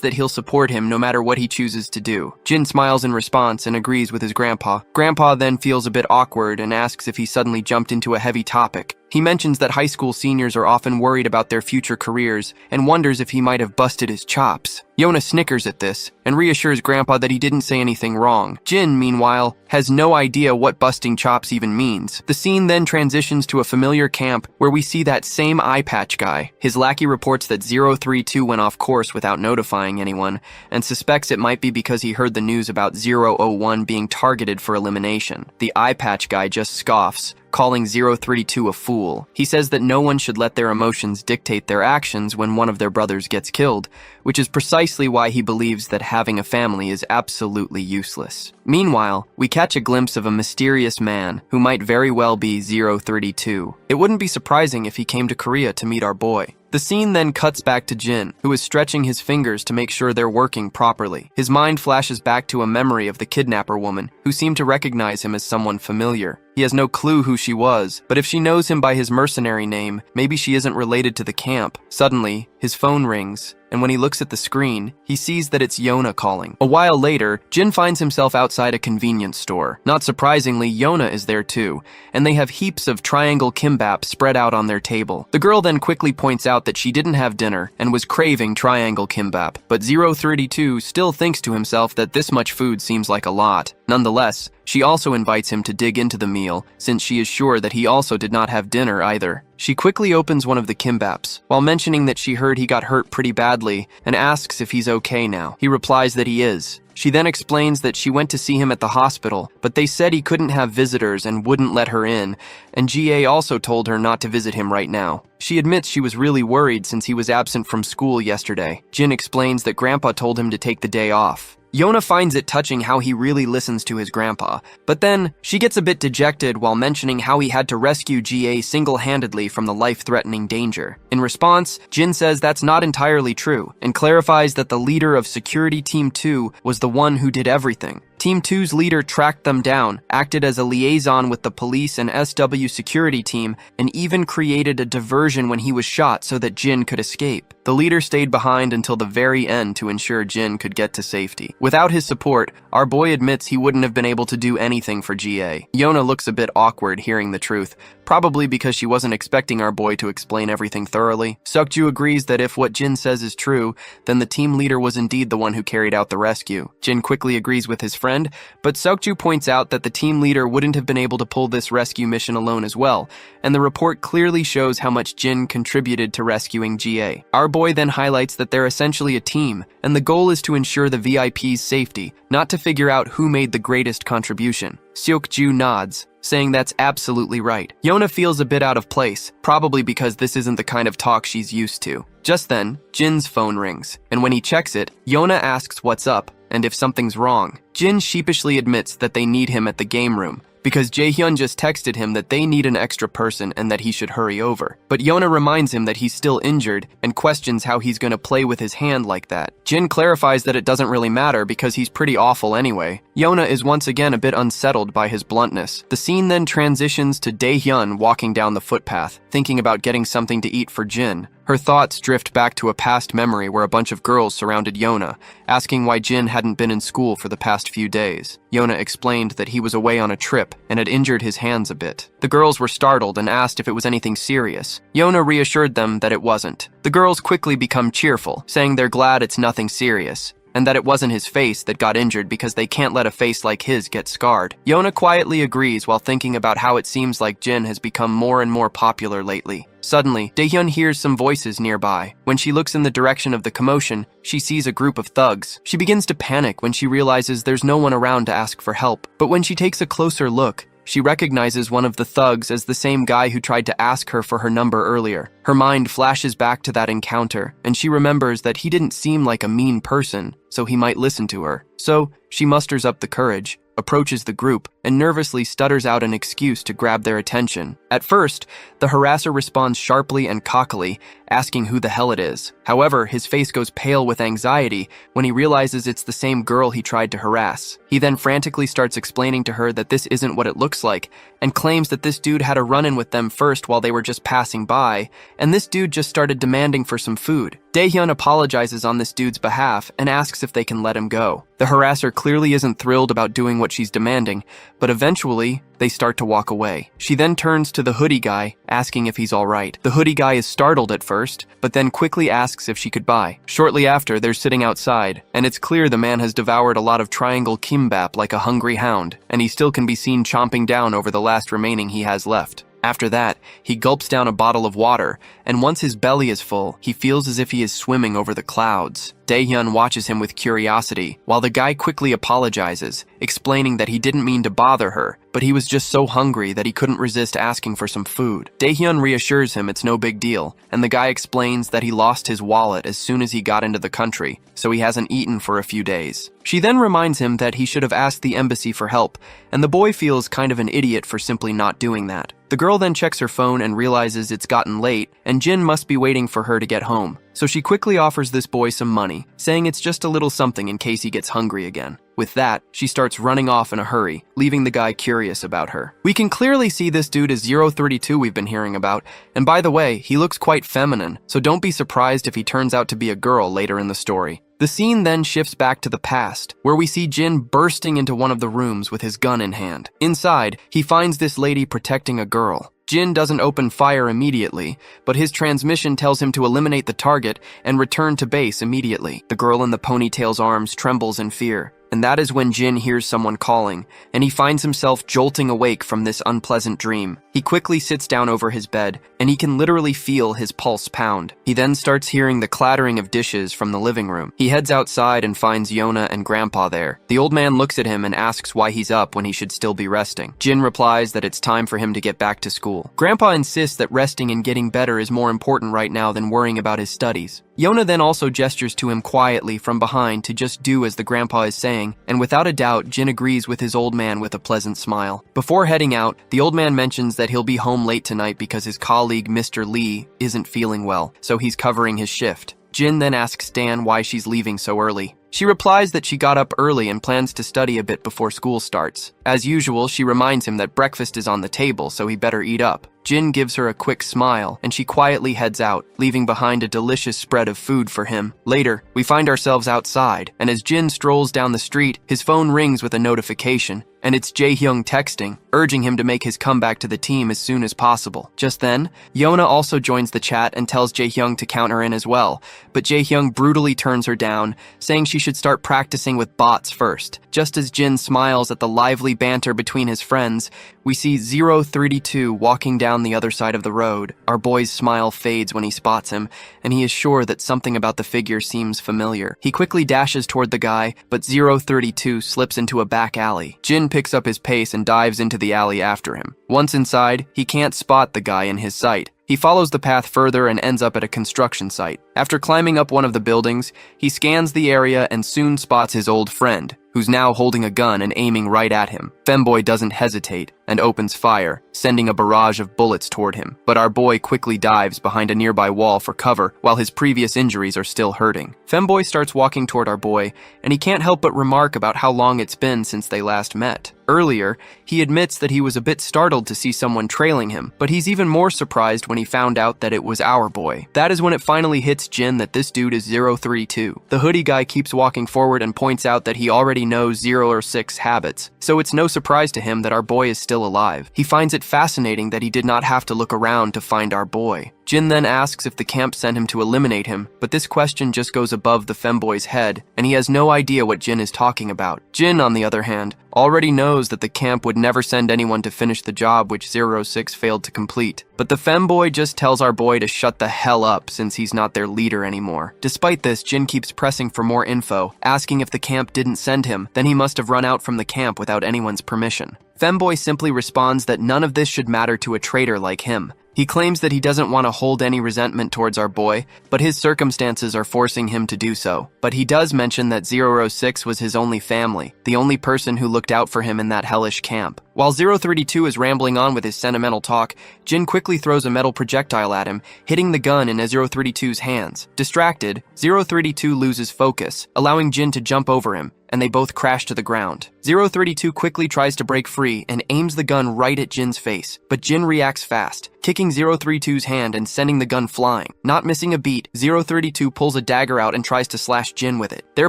A: that he'll support him no matter what he chooses to do. Jin smiles in response and agrees with his grandpa. Grandpa then feels a bit awkward and asks if he suddenly jumped into a heavy topic. He mentions that high school seniors are often worried about their future careers and wonders if he might have busted his chops. Yeona snickers at this and reassures Grandpa that he didn't say anything wrong. Jin, meanwhile, has no idea what busting chops even means. The scene then transitions to a familiar camp where we see that same eye patch guy. His lackey reports that 032 went off course without notifying anyone and suspects it might be because he heard the news about 001 being targeted for elimination. The eye patch guy just scoffs, calling 032 a fool. He says that no one should let their emotions dictate their actions when one of their brothers gets killed, which is precisely why he believes that having a family is absolutely useless. Meanwhile, we catch a glimpse of a mysterious man who might very well be 032. It wouldn't be surprising if he came to Korea to meet our boy. The scene then cuts back to Jin, who is stretching his fingers to make sure they're working properly. His mind flashes back to a memory of the kidnapper woman, who seemed to recognize him as someone familiar. He has no clue who she was, but if she knows him by his mercenary name, maybe she isn't related to the camp. Suddenly, his phone rings, and when he looks at the screen, he sees that it's Yeona calling. A while later, Jin finds himself outside a convenience store. Not surprisingly, Yeona is there too, and they have heaps of triangle kimbap spread out on their table. The girl then quickly points out that she didn't have dinner and was craving triangle kimbap, but 032 still thinks to himself that this much food seems like a lot. Nonetheless, she also invites him to dig into the meal, since she is sure that he also did not have dinner either. She quickly opens one of the kimbaps, while mentioning that she heard he got hurt pretty badly, and asks if he's okay now. He replies that he is. She then explains that she went to see him at the hospital, but they said he couldn't have visitors and wouldn't let her in, and GA also told her not to visit him right now. She admits she was really worried since he was absent from school yesterday. Jin explains that Grandpa told him to take the day off. Yeona finds it touching how he really listens to his grandpa, but then she gets a bit dejected while mentioning how he had to rescue GA single-handedly from the life-threatening danger. In response, Jin says that's not entirely true, and clarifies that the leader of Security Team 2 was the one who did everything. Team 2's leader tracked them down, acted as a liaison with the police and SW security team, and even created a diversion when he was shot so that Jin could escape. The leader stayed behind until the very end to ensure Jin could get to safety. Without his support, our boy admits he wouldn't have been able to do anything for GA. Yeona looks a bit awkward hearing the truth, probably because she wasn't expecting our boy to explain everything thoroughly. Seokju agrees that if what Jin says is true, then the team leader was indeed the one who carried out the rescue. Jin quickly agrees with his friend friend, but Seokju points out that the team leader wouldn't have been able to pull this rescue mission alone as well, and the report clearly shows how much Jin contributed to rescuing GA. Our boy then highlights that they're essentially a team, and the goal is to ensure the VIP's safety, not to figure out who made the greatest contribution. Seokju nods, saying that's absolutely right. Yona feels a bit out of place, probably because this isn't the kind of talk she's used to. Just then, Jin's phone rings, and when he checks it, Yona asks what's up, and if something's wrong. Jin sheepishly admits that they need him at the game room, because Jaehyun just texted him that they need an extra person and that he should hurry over. But Yona reminds him that he's still injured and questions how he's gonna play with his hand like that. Jin clarifies that it doesn't really matter because he's pretty awful anyway. Yona is once again a bit unsettled by his bluntness. The scene then transitions to Daehyun walking down the footpath, thinking about getting something to eat for Jin. Her thoughts drift back to a past memory where a bunch of girls surrounded Yona, asking why Jin hadn't been in school for the past few days. Yona explained that he was away on a trip and had injured his hands a bit. The girls were startled and asked if it was anything serious. Yona reassured them that it wasn't. The girls quickly become cheerful, saying they're glad it's nothing serious, and that it wasn't his face that got injured because they can't let a face like his get scarred. Yona quietly agrees while thinking about how it seems like Jin has become more and more popular lately. Suddenly, Daehyun hears some voices nearby. When she looks in the direction of the commotion, she sees a group of thugs. She begins to panic when she realizes there's no one around to ask for help. But when she takes a closer look, she recognizes one of the thugs as the same guy who tried to ask her for her number earlier. Her mind flashes back to that encounter, and she remembers that he didn't seem like a mean person, so he might listen to her. So, she musters up the courage, approaches the group, and nervously stutters out an excuse to grab their attention. At first, the harasser responds sharply and cockily, asking who the hell it is. However, his face goes pale with anxiety when he realizes it's the same girl he tried to harass. He then frantically starts explaining to her that this isn't what it looks like, and claims that this dude had a run-in with them first while they were just passing by, and this dude just started demanding for some food. Daehyun apologizes on this dude's behalf and asks if they can let him go. The harasser clearly isn't thrilled about doing what she's demanding, but eventually, they start to walk away. She then turns to the hoodie guy, asking if he's alright. The hoodie guy is startled at first, but then quickly asks if she could buy. Shortly after, they're sitting outside, and it's clear the man has devoured a lot of triangle kimbap like a hungry hound, and he still can be seen chomping down over the last remaining he has left. After that, he gulps down a bottle of water, and once his belly is full, he feels as if he is swimming over the clouds. Daehyun watches him with curiosity, while the guy quickly apologizes, explaining that he didn't mean to bother her, but he was just so hungry that he couldn't resist asking for some food. Daehyun reassures him it's no big deal, and the guy explains that he lost his wallet as soon as he got into the country, so he hasn't eaten for a few days. She then reminds him that he should have asked the embassy for help, and the boy feels kind of an idiot for simply not doing that. The girl then checks her phone and realizes it's gotten late, and Jin must be waiting for her to get home. So she quickly offers this boy some money, saying it's just a little something in case he gets hungry again. With that, she starts running off in a hurry, leaving the guy curious about her. We can clearly see this dude is 032 we've been hearing about, and by the way, he looks quite feminine, so don't be surprised if he turns out to be a girl later in the story. The scene then shifts back to the past, where we see Jin bursting into one of the rooms with his gun in hand. Inside, he finds this lady protecting a girl. Jin doesn't open fire immediately, but his transmission tells him to eliminate the target and return to base immediately. The girl in the ponytail's arms trembles in fear, and that is when Jin hears someone calling, and he finds himself jolting awake from this unpleasant dream. He quickly sits down over his bed, and he can literally feel his pulse pound. He then starts hearing the clattering of dishes from the living room. He heads outside and finds Yona and Grandpa there. The old man looks at him and asks why he's up when he should still be resting. Jin replies that it's time for him to get back to school. Grandpa insists that resting and getting better is more important right now than worrying about his studies. Yona then also gestures to him quietly from behind to just do as the grandpa is saying, and without a doubt, Jin agrees with his old man with a pleasant smile. Before heading out, the old man mentions that he'll be home late tonight because his colleague Mr. Lee isn't feeling well, so he's covering his shift. Jin then asks Stan why she's leaving so early. She replies that she got up early and plans to study a bit before school starts. As usual, she reminds him that breakfast is on the table, so he better eat up. Jin gives her a quick smile, and she quietly heads out, leaving behind a delicious spread of food for him. Later, we find ourselves outside, and as Jin strolls down the street, his phone rings with a notification. and it's Jae-hyung texting, urging him to make his comeback to the team as soon as possible. Just then, Yona also joins the chat and tells Jae-hyung to count her in as well, but Jae-hyung brutally turns her down, saying she should start practicing with bots first. Just as Jin smiles at the lively banter between his friends, we see 032 walking down the other side of the road. Our boy's smile fades when he spots him, and he is sure that something about the figure seems familiar. He quickly dashes toward the guy, but 032 slips into a back alley. Jin picks up his pace and dives into the alley after him. Once inside, he can't spot the guy in his sight. He follows the path further and ends up at a construction site. After climbing up one of the buildings, he scans the area and soon spots his old friend, who's now holding a gun and aiming right at him. Femboy doesn't hesitate and opens fire, sending a barrage of bullets toward him. But our boy quickly dives behind a nearby wall for cover while his previous injuries are still hurting. Femboy starts walking toward our boy, and he can't help but remark about how long it's been since they last met. Earlier, he admits that he was a bit startled to see someone trailing him, but he's even more surprised when he found out that it was our boy. That is when it finally hits Jin that this dude is 032. The hoodie guy keeps walking forward and points out that he already knows 006 habits, so it's no surprise to him that our boy is still alive. He finds it fascinating that he did not have to look around to find our boy. Jin then asks if the camp sent him to eliminate him, but this question just goes above the femboy's head, and he has no idea what Jin is talking about. Jin, on the other hand, already knows that the camp would never send anyone to finish the job which 006 failed to complete. But the femboy just tells our boy to shut the hell up since he's not their leader anymore. Despite this, Jin keeps pressing for more info, asking if the camp didn't send him, then he must have run out from the camp without anyone's permission. Femboy simply responds that none of this should matter to a traitor like him. He claims that he doesn't want to hold any resentment towards our boy, but his circumstances are forcing him to do so. But he does mention that 006 was his only family, the only person who looked out for him in that hellish camp. While 032 is rambling on with his sentimental talk, Jin quickly throws a metal projectile at him, hitting the gun in 032's hands. Distracted, 032 loses focus, allowing Jin to jump over him, and they both crash to the ground. 032 quickly tries to break free and aims the gun right at Jin's face, but Jin reacts fast, kicking 032's hand and sending the gun flying. Not missing a beat, 032 pulls a dagger out and tries to slash Jin with it. Their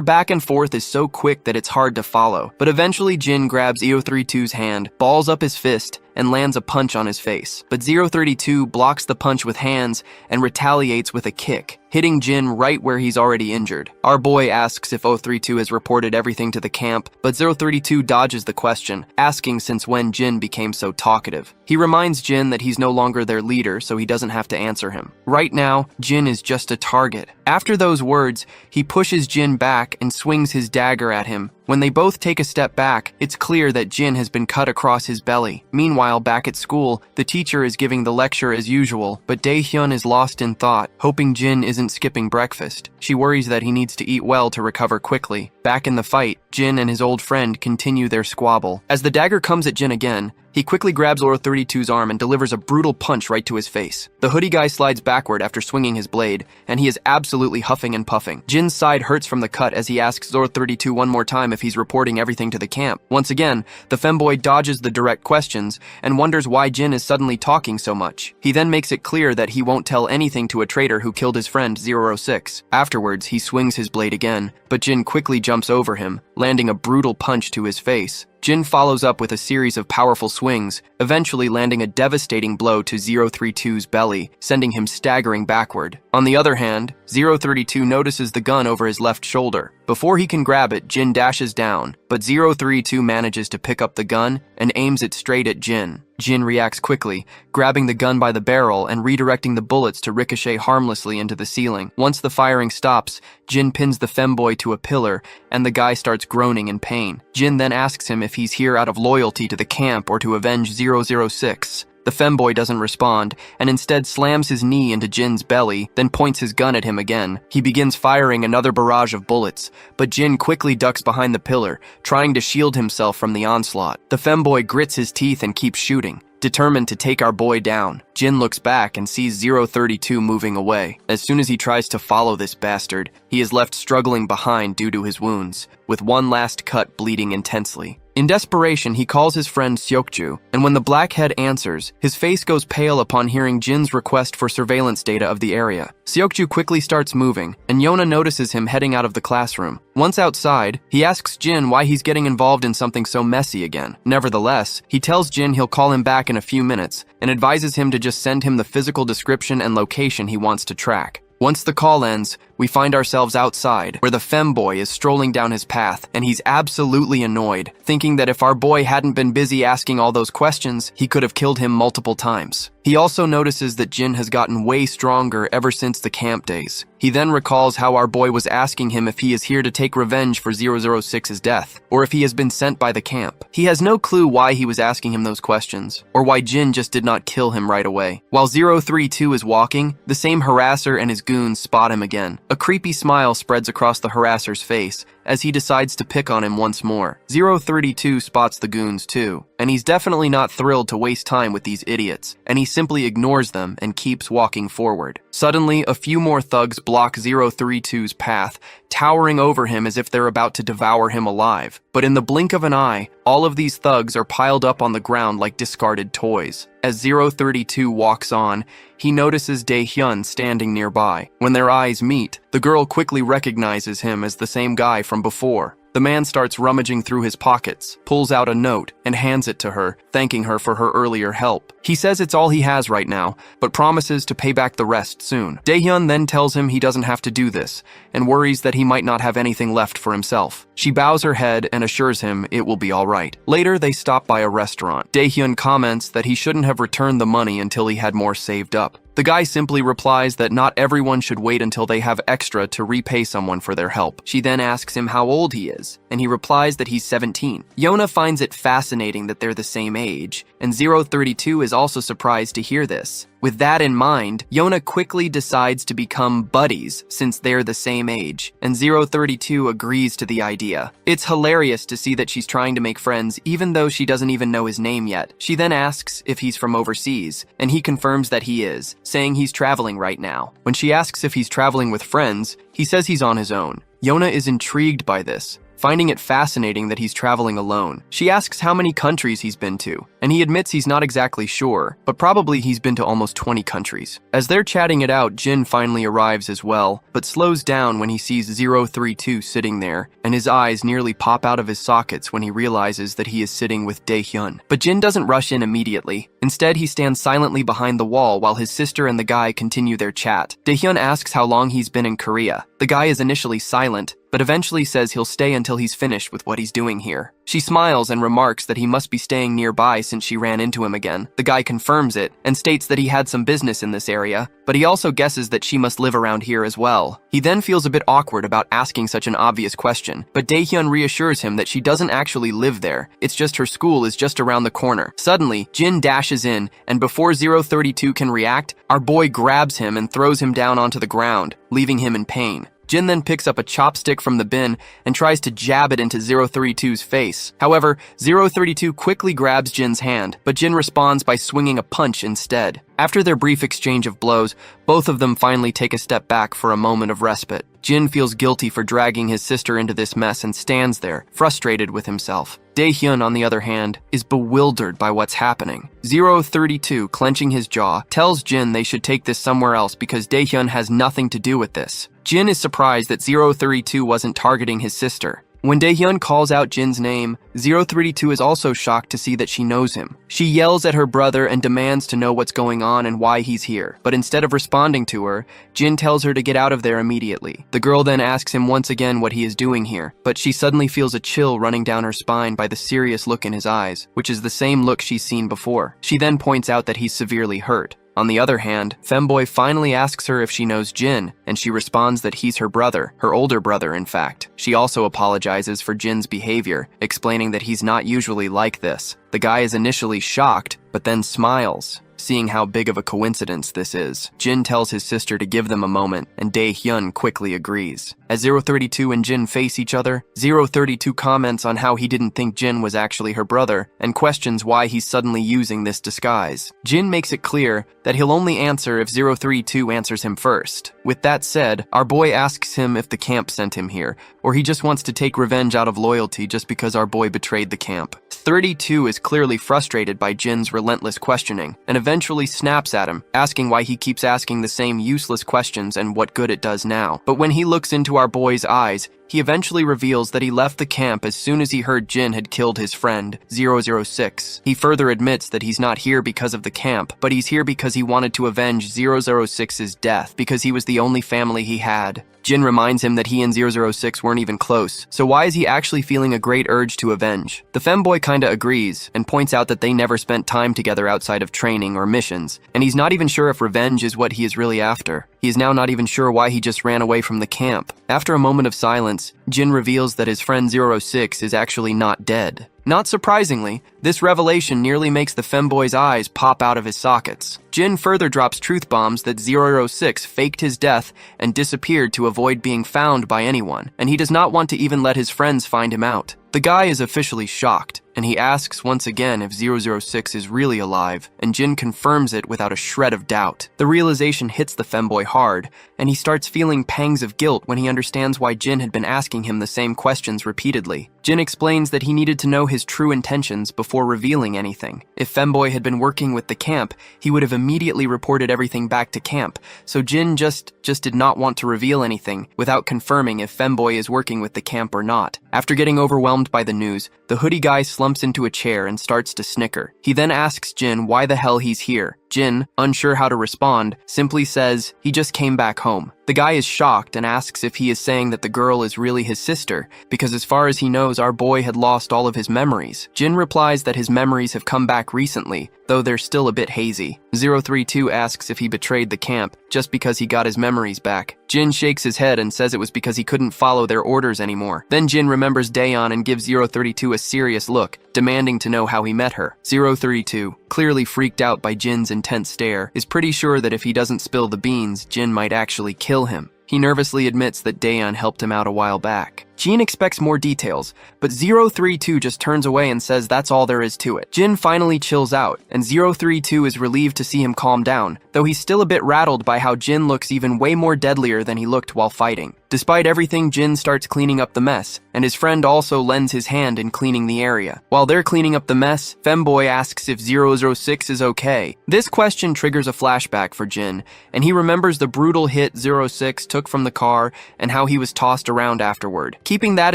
A: back and forth is so quick that it's hard to follow, but eventually Jin grabs 032's hand, balls up his fist, and lands a punch on his face. But 032 blocks the punch with hands and retaliates with a kick, hitting Jin right where he's already injured. Our boy asks if 032 has reported everything to the camp, but 032 dodges the question, asking since when Jin became so talkative. He reminds Jin that he's no longer their leader, so he doesn't have to answer him. Right now, Jin is just a target. After those words, he pushes Jin back and swings his dagger at him. When they both take a step back, it's clear that Jin has been cut across his belly. Meanwhile, back at school, the teacher is giving the lecture as usual, but Dae-hyun is lost in thought, hoping Jin isn't skipping breakfast. She worries that he needs to eat well to recover quickly. Back in the fight, Jin and his old friend continue their squabble. As the dagger comes at Jin again, he quickly grabs 032's arm and delivers a brutal punch right to his face. The hoodie guy slides backward after swinging his blade, and he is absolutely huffing and puffing. Jin's side hurts from the cut as he asks 032 one more time if he's reporting everything to the camp. Once again, the femboy dodges the direct questions and wonders why Jin is suddenly talking so much. He then makes it clear that he won't tell anything to a traitor who killed his friend 006. Afterwards, he swings his blade again, but Jin quickly jumps over him, landing a brutal punch to his face. Jin follows up with a series of powerful swings, eventually landing a devastating blow to 032's belly, sending him staggering backward. On the other hand, 032 notices the gun over his left shoulder. Before he can grab it, Jin dashes down, but 032 manages to pick up the gun and aims it straight at Jin. Jin reacts quickly, grabbing the gun by the barrel and redirecting the bullets to ricochet harmlessly into the ceiling. Once the firing stops, Jin pins the femboy to a pillar, and the guy starts groaning in pain. Jin then asks him if he's here out of loyalty to the camp or to avenge 006. The femboy doesn't respond, and instead slams his knee into Jin's belly, then points his gun at him again. He begins firing another barrage of bullets, but Jin quickly ducks behind the pillar, trying to shield himself from the onslaught. The femboy grits his teeth and keeps shooting, determined to take our boy down. Jin looks back and sees 032 moving away. As soon as he tries to follow this bastard, he is left struggling behind due to his wounds, with one last cut bleeding intensely. In desperation, he calls his friend Seokju, and when the blackhead answers, his face goes pale upon hearing Jin's request for surveillance data of the area. Seokju quickly starts moving, and Yona notices him heading out of the classroom. Once outside, he asks Jin why he's getting involved in something so messy again. Nevertheless, he tells Jin he'll call him back in a few minutes, and advises him to just send him the physical description and location he wants to track. Once the call ends, we find ourselves outside, where the femboy is strolling down his path, and he's absolutely annoyed, thinking that if our boy hadn't been busy asking all those questions, he could have killed him multiple times. He also notices that Jin has gotten way stronger ever since the camp days. He then recalls how our boy was asking him if he is here to take revenge for 006's death, or if he has been sent by the camp. He has no clue why he was asking him those questions, or why Jin just did not kill him right away. While 032 is walking, the same harasser and his goons spot him again. A creepy smile spreads across the harasser's face as he decides to pick on him once more. 032 spots the goons too, and he's definitely not thrilled to waste time with these idiots, and he simply ignores them and keeps walking forward. Suddenly, a few more thugs block 032's path, towering over him as if they're about to devour him alive. But in the blink of an eye, all of these thugs are piled up on the ground like discarded toys. As 032 walks on, he notices Dae-hyun standing nearby. When their eyes meet, the girl quickly recognizes him as the same guy from before. The man starts rummaging through his pockets, pulls out a note, and hands it to her, thanking her for her earlier help. He says it's all he has right now, but promises to pay back the rest soon. Dae-hyun then tells him he doesn't have to do this, and worries that he might not have anything left for himself. She bows her head and assures him it will be all right. Later, they stop by a restaurant. Dae-hyun comments that he shouldn't have returned the money until he had more saved up. The guy simply replies that not everyone should wait until they have extra to repay someone for their help. She then asks him how old he is, and he replies that he's 17. Yona finds it fascinating that they're the same age, and 032 is also surprised to hear this. With that in mind, Yona quickly decides to become buddies since they're the same age, and 032 agrees to the idea. It's hilarious to see that she's trying to make friends even though she doesn't even know his name yet. She then asks if he's from overseas, and he confirms that he is, saying he's traveling right now. When she asks if he's traveling with friends, he says he's on his own. Yona is intrigued by this, finding it fascinating that he's traveling alone. She asks how many countries he's been to, and he admits he's not exactly sure, but probably he's been to almost 20 countries. As they're chatting it out, Jin finally arrives as well, but slows down when he sees 032 sitting there, and his eyes nearly pop out of his sockets when he realizes that he is sitting with Dae-hyun. But Jin doesn't rush in immediately. Instead, he stands silently behind the wall while his sister and the guy continue their chat. Dae-hyun asks how long he's been in Korea. The guy is initially silent, but eventually says he'll stay until he's finished with what he's doing here. She smiles and remarks that he must be staying nearby since she ran into him again. The guy confirms it and states that he had some business in this area, but he also guesses that she must live around here as well. He then feels a bit awkward about asking such an obvious question, but Dae-hyun reassures him that she doesn't actually live there. It's just her school is just around the corner. Suddenly, Jin dashes in, and before 032 can react, our boy grabs him and throws him down onto the ground, leaving him in pain. Jin then picks up a chopstick from the bin and tries to jab it into 032's face. However, 032 quickly grabs Jin's hand, but Jin responds by swinging a punch instead. After their brief exchange of blows, both of them finally take a step back for a moment of respite. Jin feels guilty for dragging his sister into this mess and stands there, frustrated with himself. Dae-hyun, on the other hand, is bewildered by what's happening. 032, clenching his jaw, tells Jin they should take this somewhere else because Dae-hyun has nothing to do with this. Jin is surprised that 032 wasn't targeting his sister. When Dae-hyun calls out Jin's name, 032 is also shocked to see that she knows him. She yells at her brother and demands to know what's going on and why he's here. But instead of responding to her, Jin tells her to get out of there immediately. The girl then asks him once again what he is doing here, but she suddenly feels a chill running down her spine by the serious look in his eyes, which is the same look she's seen before. She then points out that he's severely hurt. On the other hand, Femboy finally asks her if she knows Jin, and she responds that he's her brother, her older brother in fact. She also apologizes for Jin's behavior, explaining that he's not usually like this. The guy is initially shocked, but then smiles, seeing how big of a coincidence this is. Jin tells his sister to give them a moment, and Dae-hyun quickly agrees. As 032 and Jin face each other, 032 comments on how he didn't think Jin was actually her brother and questions why he's suddenly using this disguise. Jin makes it clear that he'll only answer if 032 answers him first. With that said, our boy asks him if the camp sent him here, or he just wants to take revenge out of loyalty just because our boy betrayed the camp. 32 is clearly frustrated by Jin's relentless questioning and eventually snaps at him, asking why he keeps asking the same useless questions and what good it does now. But when he looks into our boy's eyes, he eventually reveals that he left the camp as soon as he heard Jin had killed his friend, 006. He further admits that he's not here because of the camp, but he's here because he wanted to avenge 006's death, because he was the only family he had. Jin reminds him that he and 006 weren't even close, so why is he actually feeling a great urge to avenge? The femboy kinda agrees, and points out that they never spent time together outside of training or missions, and he's not even sure if revenge is what he is really after. He is now not even sure why he just ran away from the camp. After a moment of silence, Jin reveals that his friend 06 is actually not dead. Not surprisingly, this revelation nearly makes the femboy's eyes pop out of his sockets. Jin further drops truth bombs that 006 faked his death and disappeared to avoid being found by anyone, and he does not want to even let his friends find him out. The guy is officially shocked, and he asks once again if 006 is really alive, and Jin confirms it without a shred of doubt. The realization hits the femboy hard, and he starts feeling pangs of guilt when he understands why Jin had been asking him the same questions repeatedly. Jin explains that he needed to know his true intentions before revealing anything. If femboy had been working with the camp, he would have immediately reported everything back to camp, so Jin just did not want to reveal anything without confirming if femboy is working with the camp or not. After getting overwhelmed by the news, the hoodie guy slumps into a chair and starts to snicker. He then asks Jin why the hell he's here. Jin, unsure how to respond, simply says he just came back home. The guy is shocked and asks if he is saying that the girl is really his sister, because as far as he knows, our boy had lost all of his memories. Jin replies that his memories have come back recently, though they're still a bit hazy. 032 asks if he betrayed the camp just because he got his memories back. Jin shakes his head and says it was because he couldn't follow their orders anymore. Then Jin remembers Daeon and gives 032 a serious look, demanding to know how he met her. 032, clearly freaked out by Jin's intense stare, is pretty sure that if he doesn't spill the beans, Jin might actually kill him. He nervously admits that Daeon helped him out a while back. Jin expects more details, but 032 just turns away and says that's all there is to it. Jin finally chills out, and 032 is relieved to see him calm down, though he's still a bit rattled by how Jin looks even way more deadlier than he looked while fighting. Despite everything, Jin starts cleaning up the mess, and his friend also lends his hand in cleaning the area. While they're cleaning up the mess, femboy asks if 006 is okay. This question triggers a flashback for Jin, and he remembers the brutal hit 06 took from the car and how he was tossed around afterward. Keeping that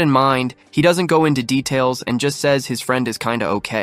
A: in mind, he doesn't go into details and just says his friend is kinda okay.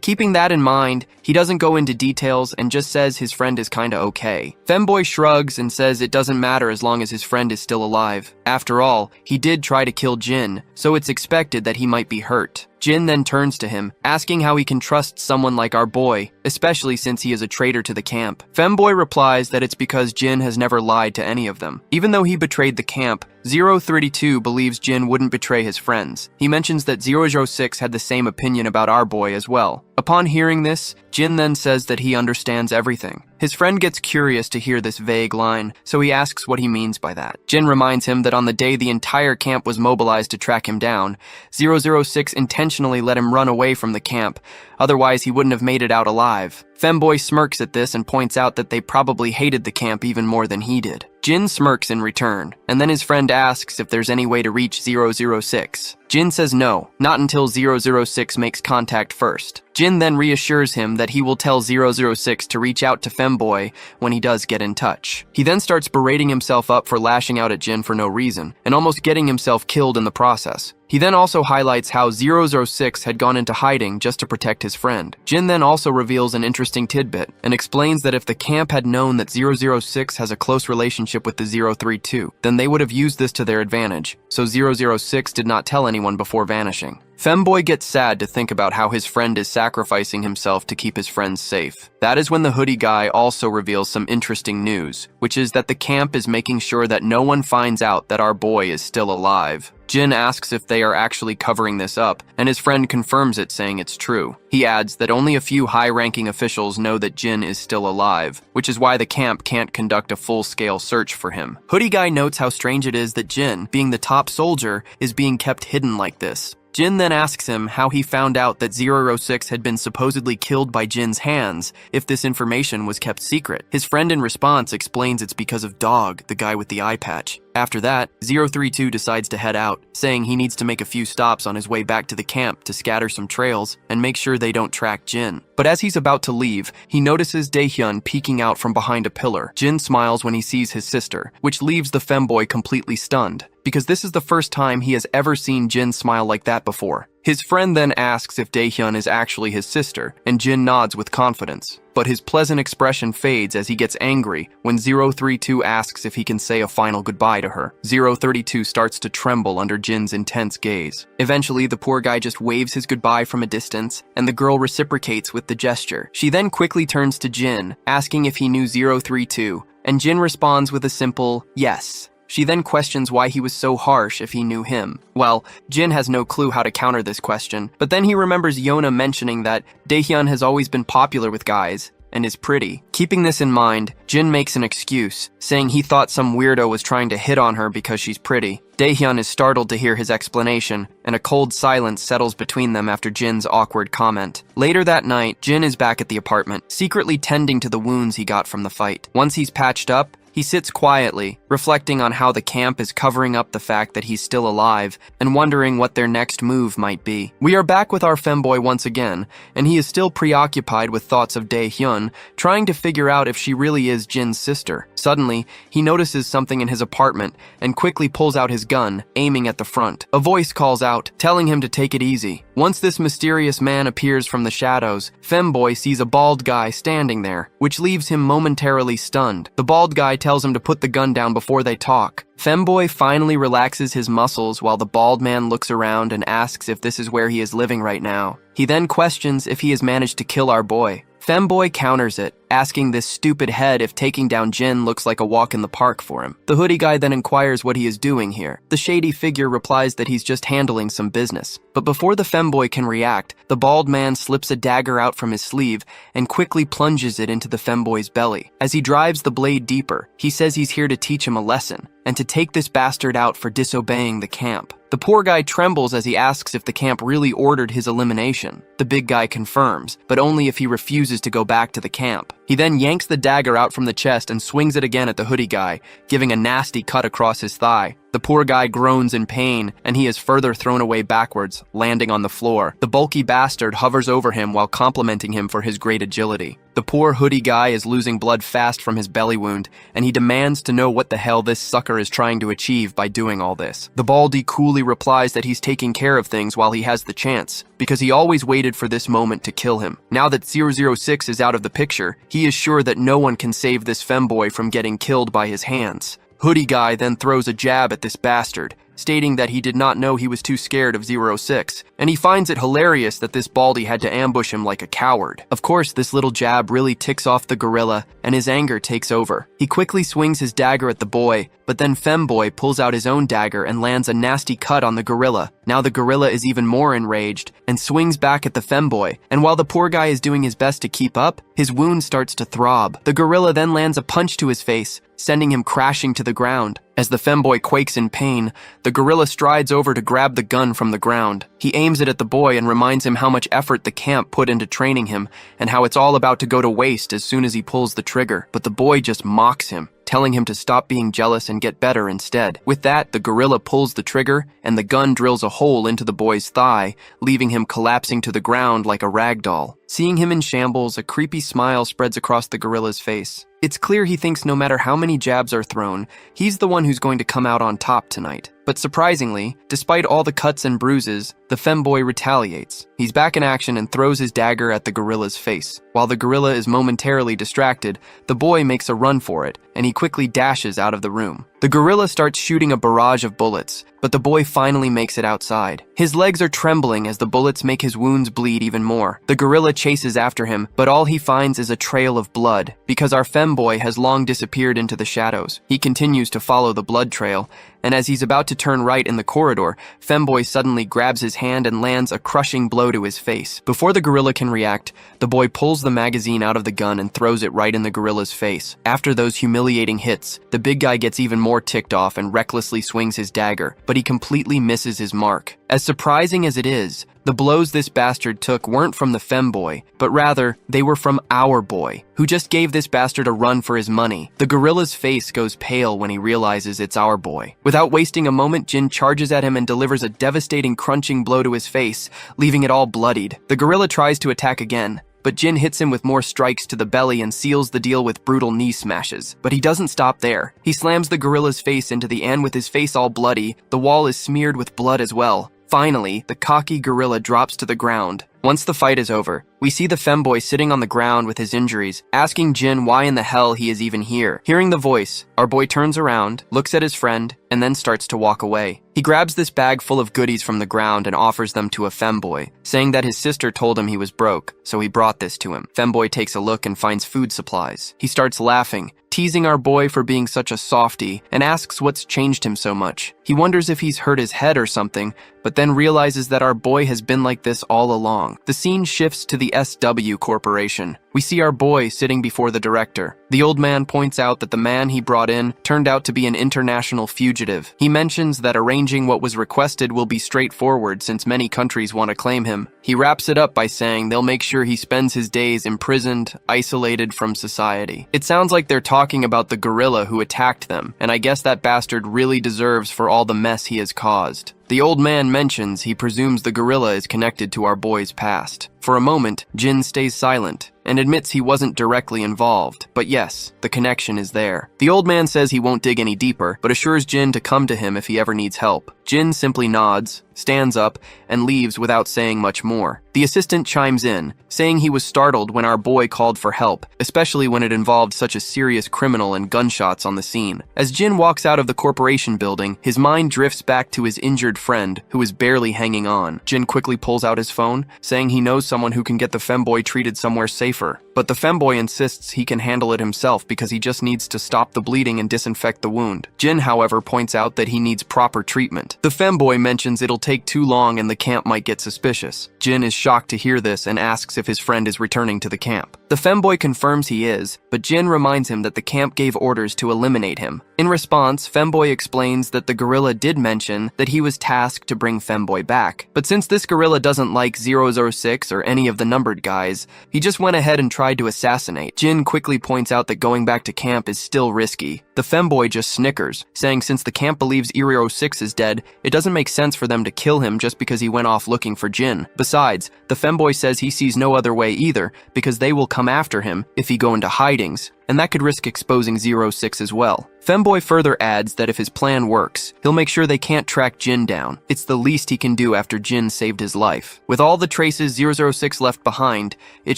A: Keeping that in mind, he doesn't go into details and just says his friend is kinda okay. Femboy shrugs and says it doesn't matter as long as his friend is still alive. After all, he did try to kill Jin, so it's expected that he might be hurt. Jin then turns to him, asking how he can trust someone like our boy, especially since he is a traitor to the camp. Femboy replies that it's because Jin has never lied to any of them. Even though he betrayed the camp, 032 believes Jin wouldn't betray his friends. He mentions that 006 had the same opinion about our boy as well. Upon hearing this, Jin then says that he understands everything. His friend gets curious to hear this vague line, so he asks what he means by that. Jin reminds him that on the day the entire camp was mobilized to track him down, 006 intentionally let him run away from the camp, otherwise he wouldn't have made it out alive. Femboy smirks at this and points out that they probably hated the camp even more than he did. Jin smirks in return, and then his friend asks if there's any way to reach 006. Jin says no, not until 006 makes contact first. Jin then reassures him that he will tell 006 to reach out to Femboy when he does get in touch. He then starts berating himself up for lashing out at Jin for no reason, and almost getting himself killed in the process. He then also highlights how 006 had gone into hiding just to protect his friend. Jin then also reveals an interesting tidbit, and explains that if the camp had known that 006 has a close relationship with the 032, then they would have used this to their advantage, so 006 did not tell anyone before vanishing. Femboy gets sad to think about how his friend is sacrificing himself to keep his friends safe. That is when the hoodie guy also reveals some interesting news, which is that the camp is making sure that no one finds out that our boy is still alive. Jin asks if they are actually covering this up, and his friend confirms it, saying it's true. He adds that only a few high-ranking officials know that Jin is still alive, which is why the camp can't conduct a full-scale search for him. Hoodie Guy notes how strange it is that Jin, being the top soldier, is being kept hidden like this. Jin then asks him how he found out that 006 had been supposedly killed by Jin's hands if this information was kept secret. His friend in response explains it's because of Dog, the guy with the eye patch. After that, 032 decides to head out, saying he needs to make a few stops on his way back to the camp to scatter some trails and make sure they don't track Jin. But as he's about to leave, he notices Daehyun peeking out from behind a pillar. Jin smiles when he sees his sister, which leaves the femboy completely stunned, because this is the first time he has ever seen Jin smile like that before. His friend then asks if Daehyun is actually his sister, and Jin nods with confidence. But his pleasant expression fades as he gets angry when 032 asks if he can say a final goodbye to her. 032 starts to tremble under Jin's intense gaze. Eventually, the poor guy just waves his goodbye from a distance, and the girl reciprocates with the gesture. She then quickly turns to Jin, asking if he knew 032, and Jin responds with a simple yes. She then questions why he was so harsh if he knew him. Well, Jin has no clue how to counter this question, but then he remembers Yona mentioning that Daehyun has always been popular with guys and is pretty. Keeping this in mind, Jin makes an excuse, saying he thought some weirdo was trying to hit on her because she's pretty. Daehyun is startled to hear his explanation, and a cold silence settles between them after Jin's awkward comment. Later that night, Jin is back at the apartment, secretly tending to the wounds he got from the fight. Once he's patched up, he sits quietly, reflecting on how the camp is covering up the fact that he's still alive and wondering what their next move might be. We are back with our femboy once again, and he is still preoccupied with thoughts of Daehyun, trying to figure out if she really is Jin's sister. Suddenly, he notices something in his apartment and quickly pulls out his gun, aiming at the front. A voice calls out, telling him to take it easy. Once this mysterious man appears from the shadows, femboy sees a bald guy standing there, which leaves him momentarily stunned. The bald guy tells him to put the gun down before they talk. Femboy finally relaxes his muscles while the bald man looks around and asks if this is where he is living right now. He then questions if he has managed to kill our boy. Femboy counters it, asking this stupid head if taking down Jin looks like a walk in the park for him. The hoodie guy then inquires what he is doing here. The shady figure replies that he's just handling some business. But before the femboy can react, the bald man slips a dagger out from his sleeve and quickly plunges it into the femboy's belly. As he drives the blade deeper, he says he's here to teach him a lesson, and to take this bastard out for disobeying the camp. The poor guy trembles as he asks if the camp really ordered his elimination. The big guy confirms, but only if he refuses to go back to the camp. He then yanks the dagger out from the chest and swings it again at the hoodie guy, giving a nasty cut across his thigh. The poor guy groans in pain, and he is further thrown away backwards, landing on the floor. The bulky bastard hovers over him while complimenting him for his great agility. The poor hoodie guy is losing blood fast from his belly wound, and he demands to know what the hell this sucker is trying to achieve by doing all this. The baldy coolly replies that he's taking care of things while he has the chance, because he always waited for this moment to kill him. Now that 006 is out of the picture, he is sure that no one can save this femboy from getting killed by his hands. Hoodie guy then throws a jab at this bastard, stating that he did not know he was too scared of 006, and he finds it hilarious that this baldy had to ambush him like a coward. Of course, this little jab really ticks off the gorilla, and his anger takes over. He quickly swings his dagger at the boy, but then femboy pulls out his own dagger and lands a nasty cut on the gorilla. Now the gorilla is even more enraged, and swings back at the femboy, and while the poor guy is doing his best to keep up, his wound starts to throb. The gorilla then lands a punch to his face, sending him crashing to the ground. As the femboy quakes in pain, the gorilla strides over to grab the gun from the ground. He aims it at the boy and reminds him how much effort the camp put into training him, and how it's all about to go to waste as soon as he pulls the trigger. But the boy just mocks him, telling him to stop being jealous and get better instead. With that, the gorilla pulls the trigger, and the gun drills a hole into the boy's thigh, leaving him collapsing to the ground like a rag doll. Seeing him in shambles, a creepy smile spreads across the gorilla's face. It's clear he thinks no matter how many jabs are thrown, he's the one who's going to come out on top tonight. But surprisingly, despite all the cuts and bruises, the femboy retaliates. He's back in action and throws his dagger at the gorilla's face. While the gorilla is momentarily distracted, the boy makes a run for it, and he quickly dashes out of the room. The gorilla starts shooting a barrage of bullets, but the boy finally makes it outside. His legs are trembling as the bullets make his wounds bleed even more. The gorilla chases after him, but all he finds is a trail of blood, because our femboy has long disappeared into the shadows. He continues to follow the blood trail, and as he's about to turn right in the corridor, Femboy suddenly grabs his hand and lands a crushing blow to his face. Before the gorilla can react, the boy pulls the magazine out of the gun and throws it right in the gorilla's face. After those humiliating hits, the big guy gets even more ticked off and recklessly swings his dagger, but he completely misses his mark. As surprising as it is, the blows this bastard took weren't from the femboy, but rather, they were from our boy, who just gave this bastard a run for his money. The gorilla's face goes pale when he realizes it's our boy. Without wasting a moment, Jin charges at him and delivers a devastating crunching blow to his face, leaving it all bloodied. The gorilla tries to attack again, but Jin hits him with more strikes to the belly and seals the deal with brutal knee smashes. But he doesn't stop there. He slams the gorilla's face into the end with his face all bloody. The wall is smeared with blood as well. Finally, the cocky gorilla drops to the ground. Once the fight is over, we see the femboy sitting on the ground with his injuries, asking Jin why in the hell he is even here. Hearing the voice, our boy turns around, looks at his friend, and then starts to walk away. He grabs this bag full of goodies from the ground and offers them to a femboy, saying that his sister told him he was broke, so he brought this to him. Femboy takes a look and finds food supplies. He starts laughing, teasing our boy for being such a softie, and asks what's changed him so much. He wonders if he's hurt his head or something, but then realizes that our boy has been like this all along. The scene shifts to the SW Corporation. We see our boy sitting before the director. The old man points out that the man he brought in turned out to be an international fugitive. He mentions that arranging what was requested will be straightforward since many countries want to claim him. He wraps it up by saying they'll make sure he spends his days imprisoned, isolated from society. It sounds like they're talking about the gorilla who attacked them, and I guess that bastard really deserves for all the mess he has caused. The old man mentions he presumes the gorilla is connected to our boy's past. For a moment, Jin stays silent and admits he wasn't directly involved, but yes, the connection is there. The old man says he won't dig any deeper, but assures Jin to come to him if he ever needs help. Jin simply nods, stands up, and leaves without saying much more. The assistant chimes in, saying he was startled when our boy called for help, especially when it involved such a serious criminal and gunshots on the scene. As Jin walks out of the corporation building, his mind drifts back to his injured friend, who is barely hanging on. Jin quickly pulls out his phone, saying he knows someone who can get the femboy treated somewhere safer. But the femboy insists he can handle it himself because he just needs to stop the bleeding and disinfect the wound. Jin, however, points out that he needs proper treatment. The femboy mentions it'll take too long and the camp might get suspicious. Jin is shocked to hear this and asks if his friend is returning to the camp. The femboy confirms he is, but Jin reminds him that the camp gave orders to eliminate him. In response, femboy explains that the gorilla did mention that he was tasked to bring femboy back. But since this gorilla doesn't like 006 or any of the numbered guys, he just went ahead and tried to assassinate. Jin quickly points out that going back to camp is still risky. The femboy just snickers, saying since the camp believes 006 is dead, it doesn't make sense for them to kill him just because he went off looking for Jin. Besides, the femboy says he sees no other way either, because they will come after him if he go into hidings, and that could risk exposing 06 as well. Femboy further adds that if his plan works, he'll make sure they can't track Jin down. It's the least he can do after Jin saved his life. With all the traces 006 left behind, it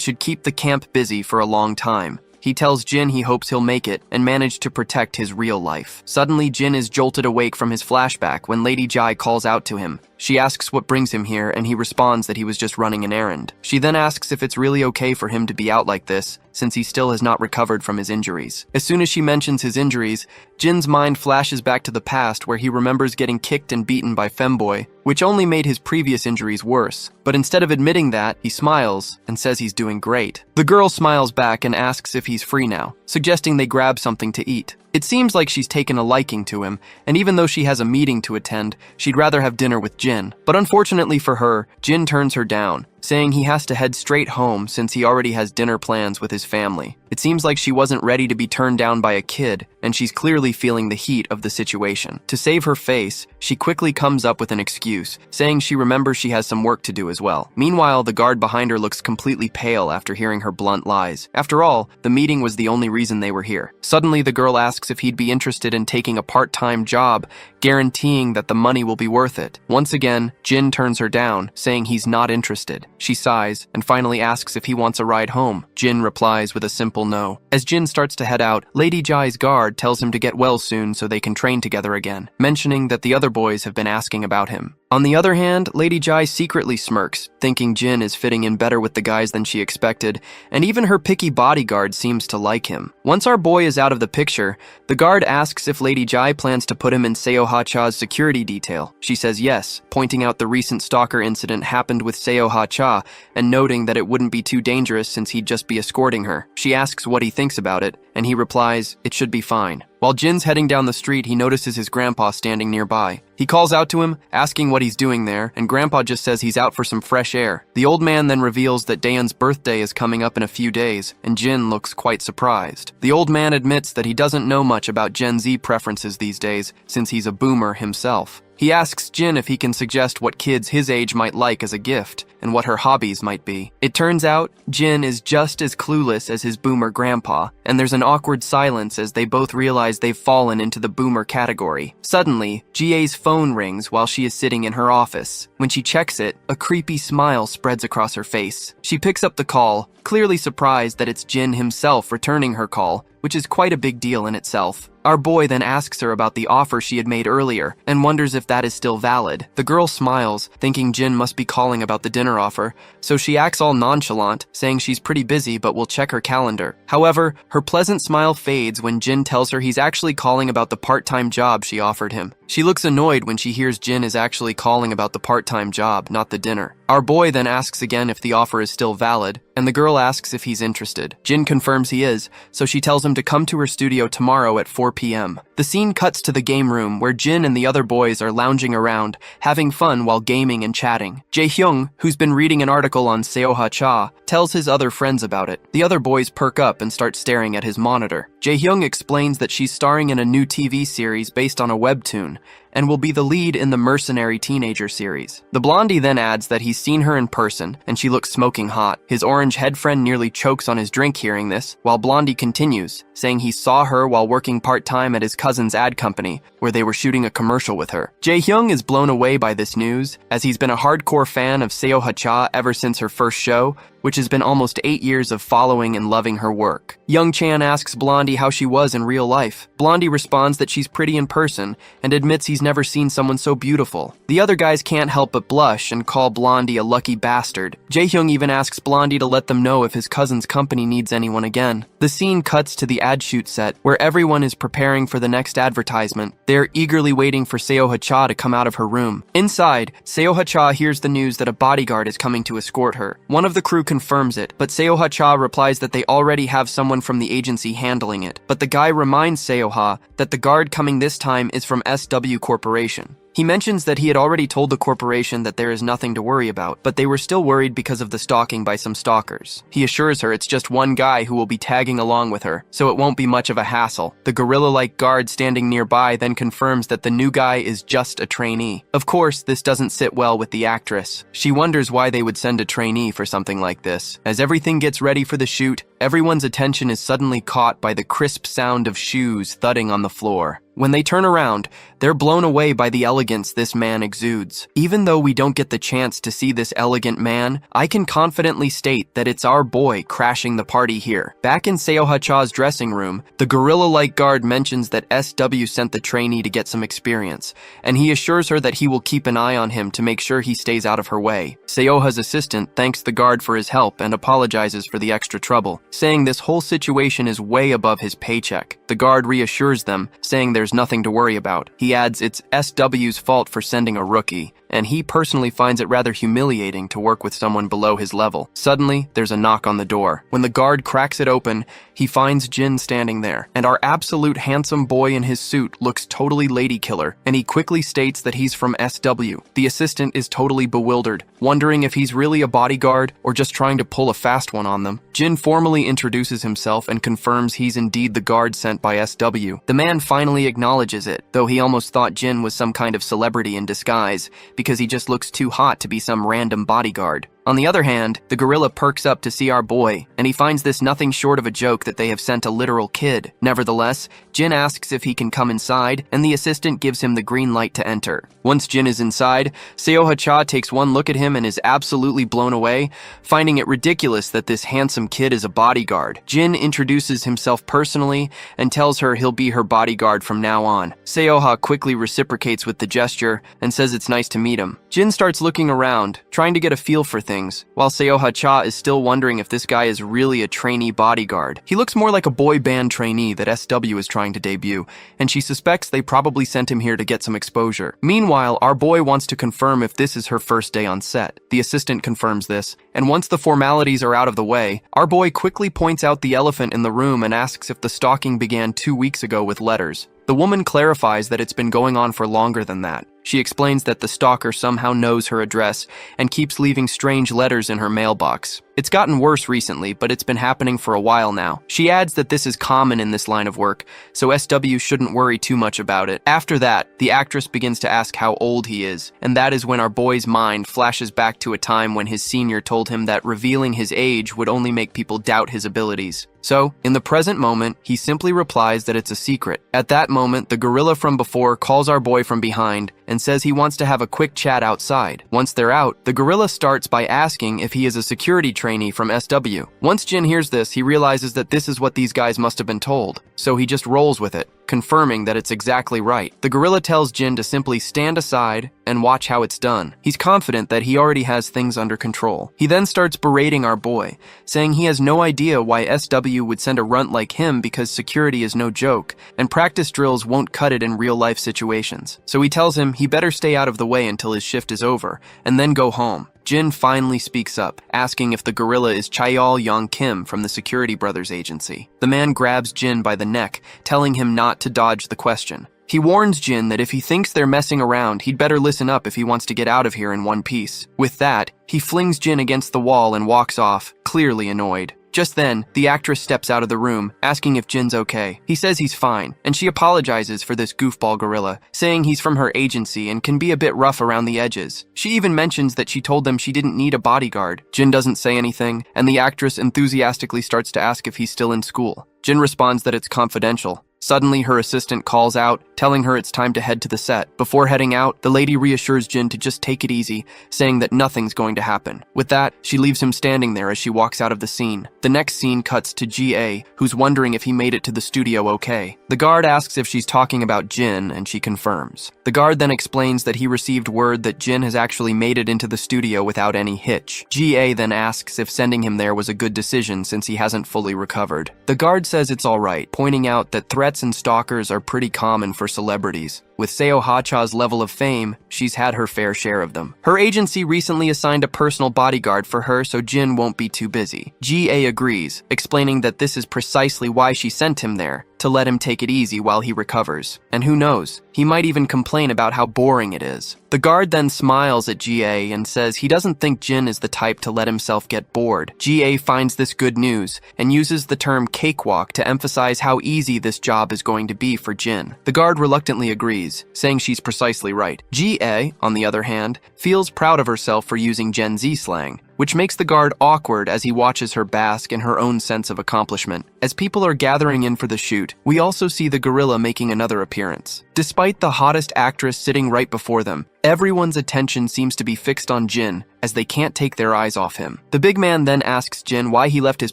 A: should keep the camp busy for a long time. He tells Jin he hopes he'll make it and manage to protect his real life. Suddenly, Jin is jolted awake from his flashback when Lady Jai calls out to him. She asks what brings him here, and he responds that he was just running an errand. She then asks if it's really okay for him to be out like this, since he still has not recovered from his injuries. As soon as she mentions his injuries, Jin's mind flashes back to the past where he remembers getting kicked and beaten by femboy, which only made his previous injuries worse. But instead of admitting that, he smiles and says he's doing great. The girl smiles back and asks if he's free now, suggesting they grab something to eat. It seems like she's taken a liking to him, and even though she has a meeting to attend, she'd rather have dinner with Jin. But unfortunately for her, Jin turns her down, saying he has to head straight home since he already has dinner plans with his family. It seems like she wasn't ready to be turned down by a kid, and she's clearly feeling the heat of the situation. To save her face, she quickly comes up with an excuse, saying she remembers she has some work to do as well. Meanwhile, the guard behind her looks completely pale after hearing her blunt lies. After all, the meeting was the only reason they were here. Suddenly, the girl asks if he'd be interested in taking a part-time job, guaranteeing that the money will be worth it. Once again, Jin turns her down, saying he's not interested. She sighs and finally asks if he wants a ride home. Jin replies with a simple no. As Jin starts to head out, Lady Jai's guard tells him to get well soon so they can train together again, mentioning that the other boys have been asking about him. On the other hand, Lady Jai secretly smirks, thinking Jin is fitting in better with the guys than she expected, and even her picky bodyguard seems to like him. Once our boy is out of the picture, the guard asks if Lady Jai plans to put him in Seo Ha-cha's security detail. She says yes, pointing out the recent stalker incident happened with Seo Ha-cha, and noting that it wouldn't be too dangerous since he'd just be escorting her. She asks what he thinks about it, and he replies, "It should be fine." While Jin's heading down the street, he notices his grandpa standing nearby. He calls out to him, asking what he's doing there, and Grandpa just says he's out for some fresh air. The old man then reveals that Daeun's birthday is coming up in a few days, and Jin looks quite surprised. The old man admits that he doesn't know much about Gen Z preferences these days, since he's a boomer himself. He asks Jin if he can suggest what kids his age might like as a gift, and what her hobbies might be. It turns out, Jin is just as clueless as his boomer grandpa, and there's an awkward silence as they both realize they've fallen into the boomer category. Suddenly, Jie's phone rings while she is sitting in her office. When she checks it, a creepy smile spreads across her face. She picks up the call, clearly surprised that it's Jin himself returning her call, which is quite a big deal in itself. Our boy then asks her about the offer she had made earlier, and wonders if that is still valid. The girl smiles, thinking Jin must be calling about the dinner offer, so she acts all nonchalant, saying she's pretty busy but will check her calendar. However, her pleasant smile fades when Jin tells her he's actually calling about the part-time job she offered him. She looks annoyed when she hears Jin is actually calling about the part-time job, not the dinner. Our boy then asks again if the offer is still valid, and the girl asks if he's interested. Jin confirms he is, so she tells him to come to her studio tomorrow at 4 p.m. The scene cuts to the game room where Jin and the other boys are lounging around, having fun while gaming and chatting. Jae-hyung, who's been reading an article on Seo Ha-cha, tells his other friends about it. The other boys perk up and start staring at his monitor. Jae-hyung explains that she's starring in a new TV series based on a webtoon, and will be the lead in the Mercenary teenager series. The blondie then adds that he's seen her in person, and she looks smoking hot. His orange head friend nearly chokes on his drink hearing this, while Blondie continues, saying he saw her while working part-time at his cousin's ad company, where they were shooting a commercial with her. Jae-hyung is blown away by this news, as he's been a hardcore fan of Seo Ha-cha ever since her first show, which has been almost 8 years of following and loving her work. Young Chan asks Blondie how she was in real life. Blondie responds that she's pretty in person, and admits he's never seen someone so beautiful. The other guys can't help but blush and call Blondie a lucky bastard. Jae-hyung even asks Blondie to let them know if his cousin's company needs anyone again. The scene cuts to the ad shoot set, where everyone is preparing for the next advertisement. They're eagerly waiting for Seo Ha-cha to come out of her room. Inside, Seo Ha-cha hears the news that a bodyguard is coming to escort her. One of the crew confirms it, but Seo Ha-cha replies that they already have someone from the agency handling it. But the guy reminds Seo Ha that the guard coming this time is from SW Corporation. He mentions that he had already told the corporation that there is nothing to worry about, but they were still worried because of the stalking by some stalkers. He assures her it's just one guy who will be tagging along with her, so it won't be much of a hassle. The gorilla-like guard standing nearby then confirms that the new guy is just a trainee. Of course, this doesn't sit well with the actress. She wonders why they would send a trainee for something like this. As everything gets ready for the shoot, everyone's attention is suddenly caught by the crisp sound of shoes thudding on the floor. When they turn around, they're blown away by the elegance this man exudes. Even though we don't get the chance to see this elegant man, I can confidently state that it's our boy crashing the party here. Back in Seo Ha-cha's dressing room, the gorilla-like guard mentions that SW sent the trainee to get some experience, and he assures her that he will keep an eye on him to make sure he stays out of her way. Seoha's assistant thanks the guard for his help and apologizes for the extra trouble, saying this whole situation is way above his paycheck. The guard reassures them, saying there's nothing to worry about. He adds it's SW's fault for sending a rookie, and he personally finds it rather humiliating to work with someone below his level. Suddenly, there's a knock on the door. When the guard cracks it open, he finds Jin standing there, and our absolute handsome boy in his suit looks totally lady killer, and he quickly states that he's from SW. The assistant is totally bewildered, wondering if he's really a bodyguard or just trying to pull a fast one on them. Jin formally introduces himself and confirms he's indeed the guard sent by SW. The man finally acknowledges it, though he almost thought Jin was some kind of celebrity in disguise, because he just looks too hot to be some random bodyguard. On the other hand, the gorilla perks up to see our boy, and he finds this nothing short of a joke that they have sent a literal kid. Nevertheless, Jin asks if he can come inside, and the assistant gives him the green light to enter. Once Jin is inside, Seo-ha-cha takes one look at him and is absolutely blown away, finding it ridiculous that this handsome kid is a bodyguard. Jin introduces himself personally and tells her he'll be her bodyguard from now on. Seo-ha quickly reciprocates with the gesture and says it's nice to meet him. Jin starts looking around, trying to get a feel for things, while Seo-ha-cha is still wondering if this guy is really a trainee bodyguard. He looks more like a boy band trainee that SW is trying to debut, and she suspects they probably sent him here to get some exposure. Meanwhile, our boy wants to confirm if this is her first day on set. The assistant confirms this, and once the formalities are out of the way, our boy quickly points out the elephant in the room and asks if the stalking began 2 weeks ago with letters. The woman clarifies that it's been going on for longer than that. She explains that the stalker somehow knows her address and keeps leaving strange letters in her mailbox. It's gotten worse recently, but it's been happening for a while now. She adds that this is common in this line of work, so SW shouldn't worry too much about it. After that, the actress begins to ask how old he is, and that is when our boy's mind flashes back to a time when his senior told him that revealing his age would only make people doubt his abilities. So, in the present moment, he simply replies that it's a secret. At that moment, the gorilla from before calls our boy from behind and says he wants to have a quick chat outside. Once they're out, the gorilla starts by asking if he is a security trainee from SW. Once Jin hears this, he realizes that this is what these guys must have been told, so he just rolls with it, confirming that it's exactly right. The gorilla tells Jin to simply stand aside and watch how it's done. He's confident that he already has things under control. He then starts berating our boy, saying he has no idea why SW would send a runt like him because security is no joke, and practice drills won't cut it in real-life situations. So he tells him he better stay out of the way until his shift is over, and then go home. Jin finally speaks up, asking if the gorilla is Chaeol Young Kim from the Security Brothers agency. The man grabs Jin by the neck, telling him not to dodge the question. He warns Jin that if he thinks they're messing around, he'd better listen up if he wants to get out of here in one piece. With that, he flings Jin against the wall and walks off, clearly annoyed. Just then, the actress steps out of the room, asking if Jin's okay. He says he's fine, and she apologizes for this goofball gorilla, saying he's from her agency and can be a bit rough around the edges. She even mentions that she told them she didn't need a bodyguard. Jin doesn't say anything, and the actress enthusiastically starts to ask if he's still in school. Jin responds that it's confidential. Suddenly, her assistant calls out, telling her it's time to head to the set. Before heading out, the lady reassures Jin to just take it easy, saying that nothing's going to happen. With that, she leaves him standing there as she walks out of the scene. The next scene cuts to G.A., who's wondering if he made it to the studio okay. The guard asks if she's talking about Jin, and she confirms. The guard then explains that he received word that Jin has actually made it into the studio without any hitch. G.A. then asks if sending him there was a good decision since he hasn't fully recovered. The guard says it's alright, pointing out that threats and stalkers are pretty common for celebrities. With Seo-ha-cha's level of fame, she's had her fair share of them. Her agency recently assigned a personal bodyguard for her so Jin won't be too busy. G.A. agrees, explaining that this is precisely why she sent him there, to let him take it easy while he recovers. And who knows, he might even complain about how boring it is. The guard then smiles at G.A. and says he doesn't think Jin is the type to let himself get bored. G.A. finds this good news and uses the term cakewalk to emphasize how easy this job is going to be for Jin. The guard reluctantly agrees, saying she's precisely right. G.A., on the other hand, feels proud of herself for using Gen Z slang, which makes the guard awkward as he watches her bask in her own sense of accomplishment. As people are gathering in for the shoot, we also see the gorilla making another appearance. Despite the hottest actress sitting right before them, everyone's attention seems to be fixed on Jin, as they can't take their eyes off him. The big man then asks Jin why he left his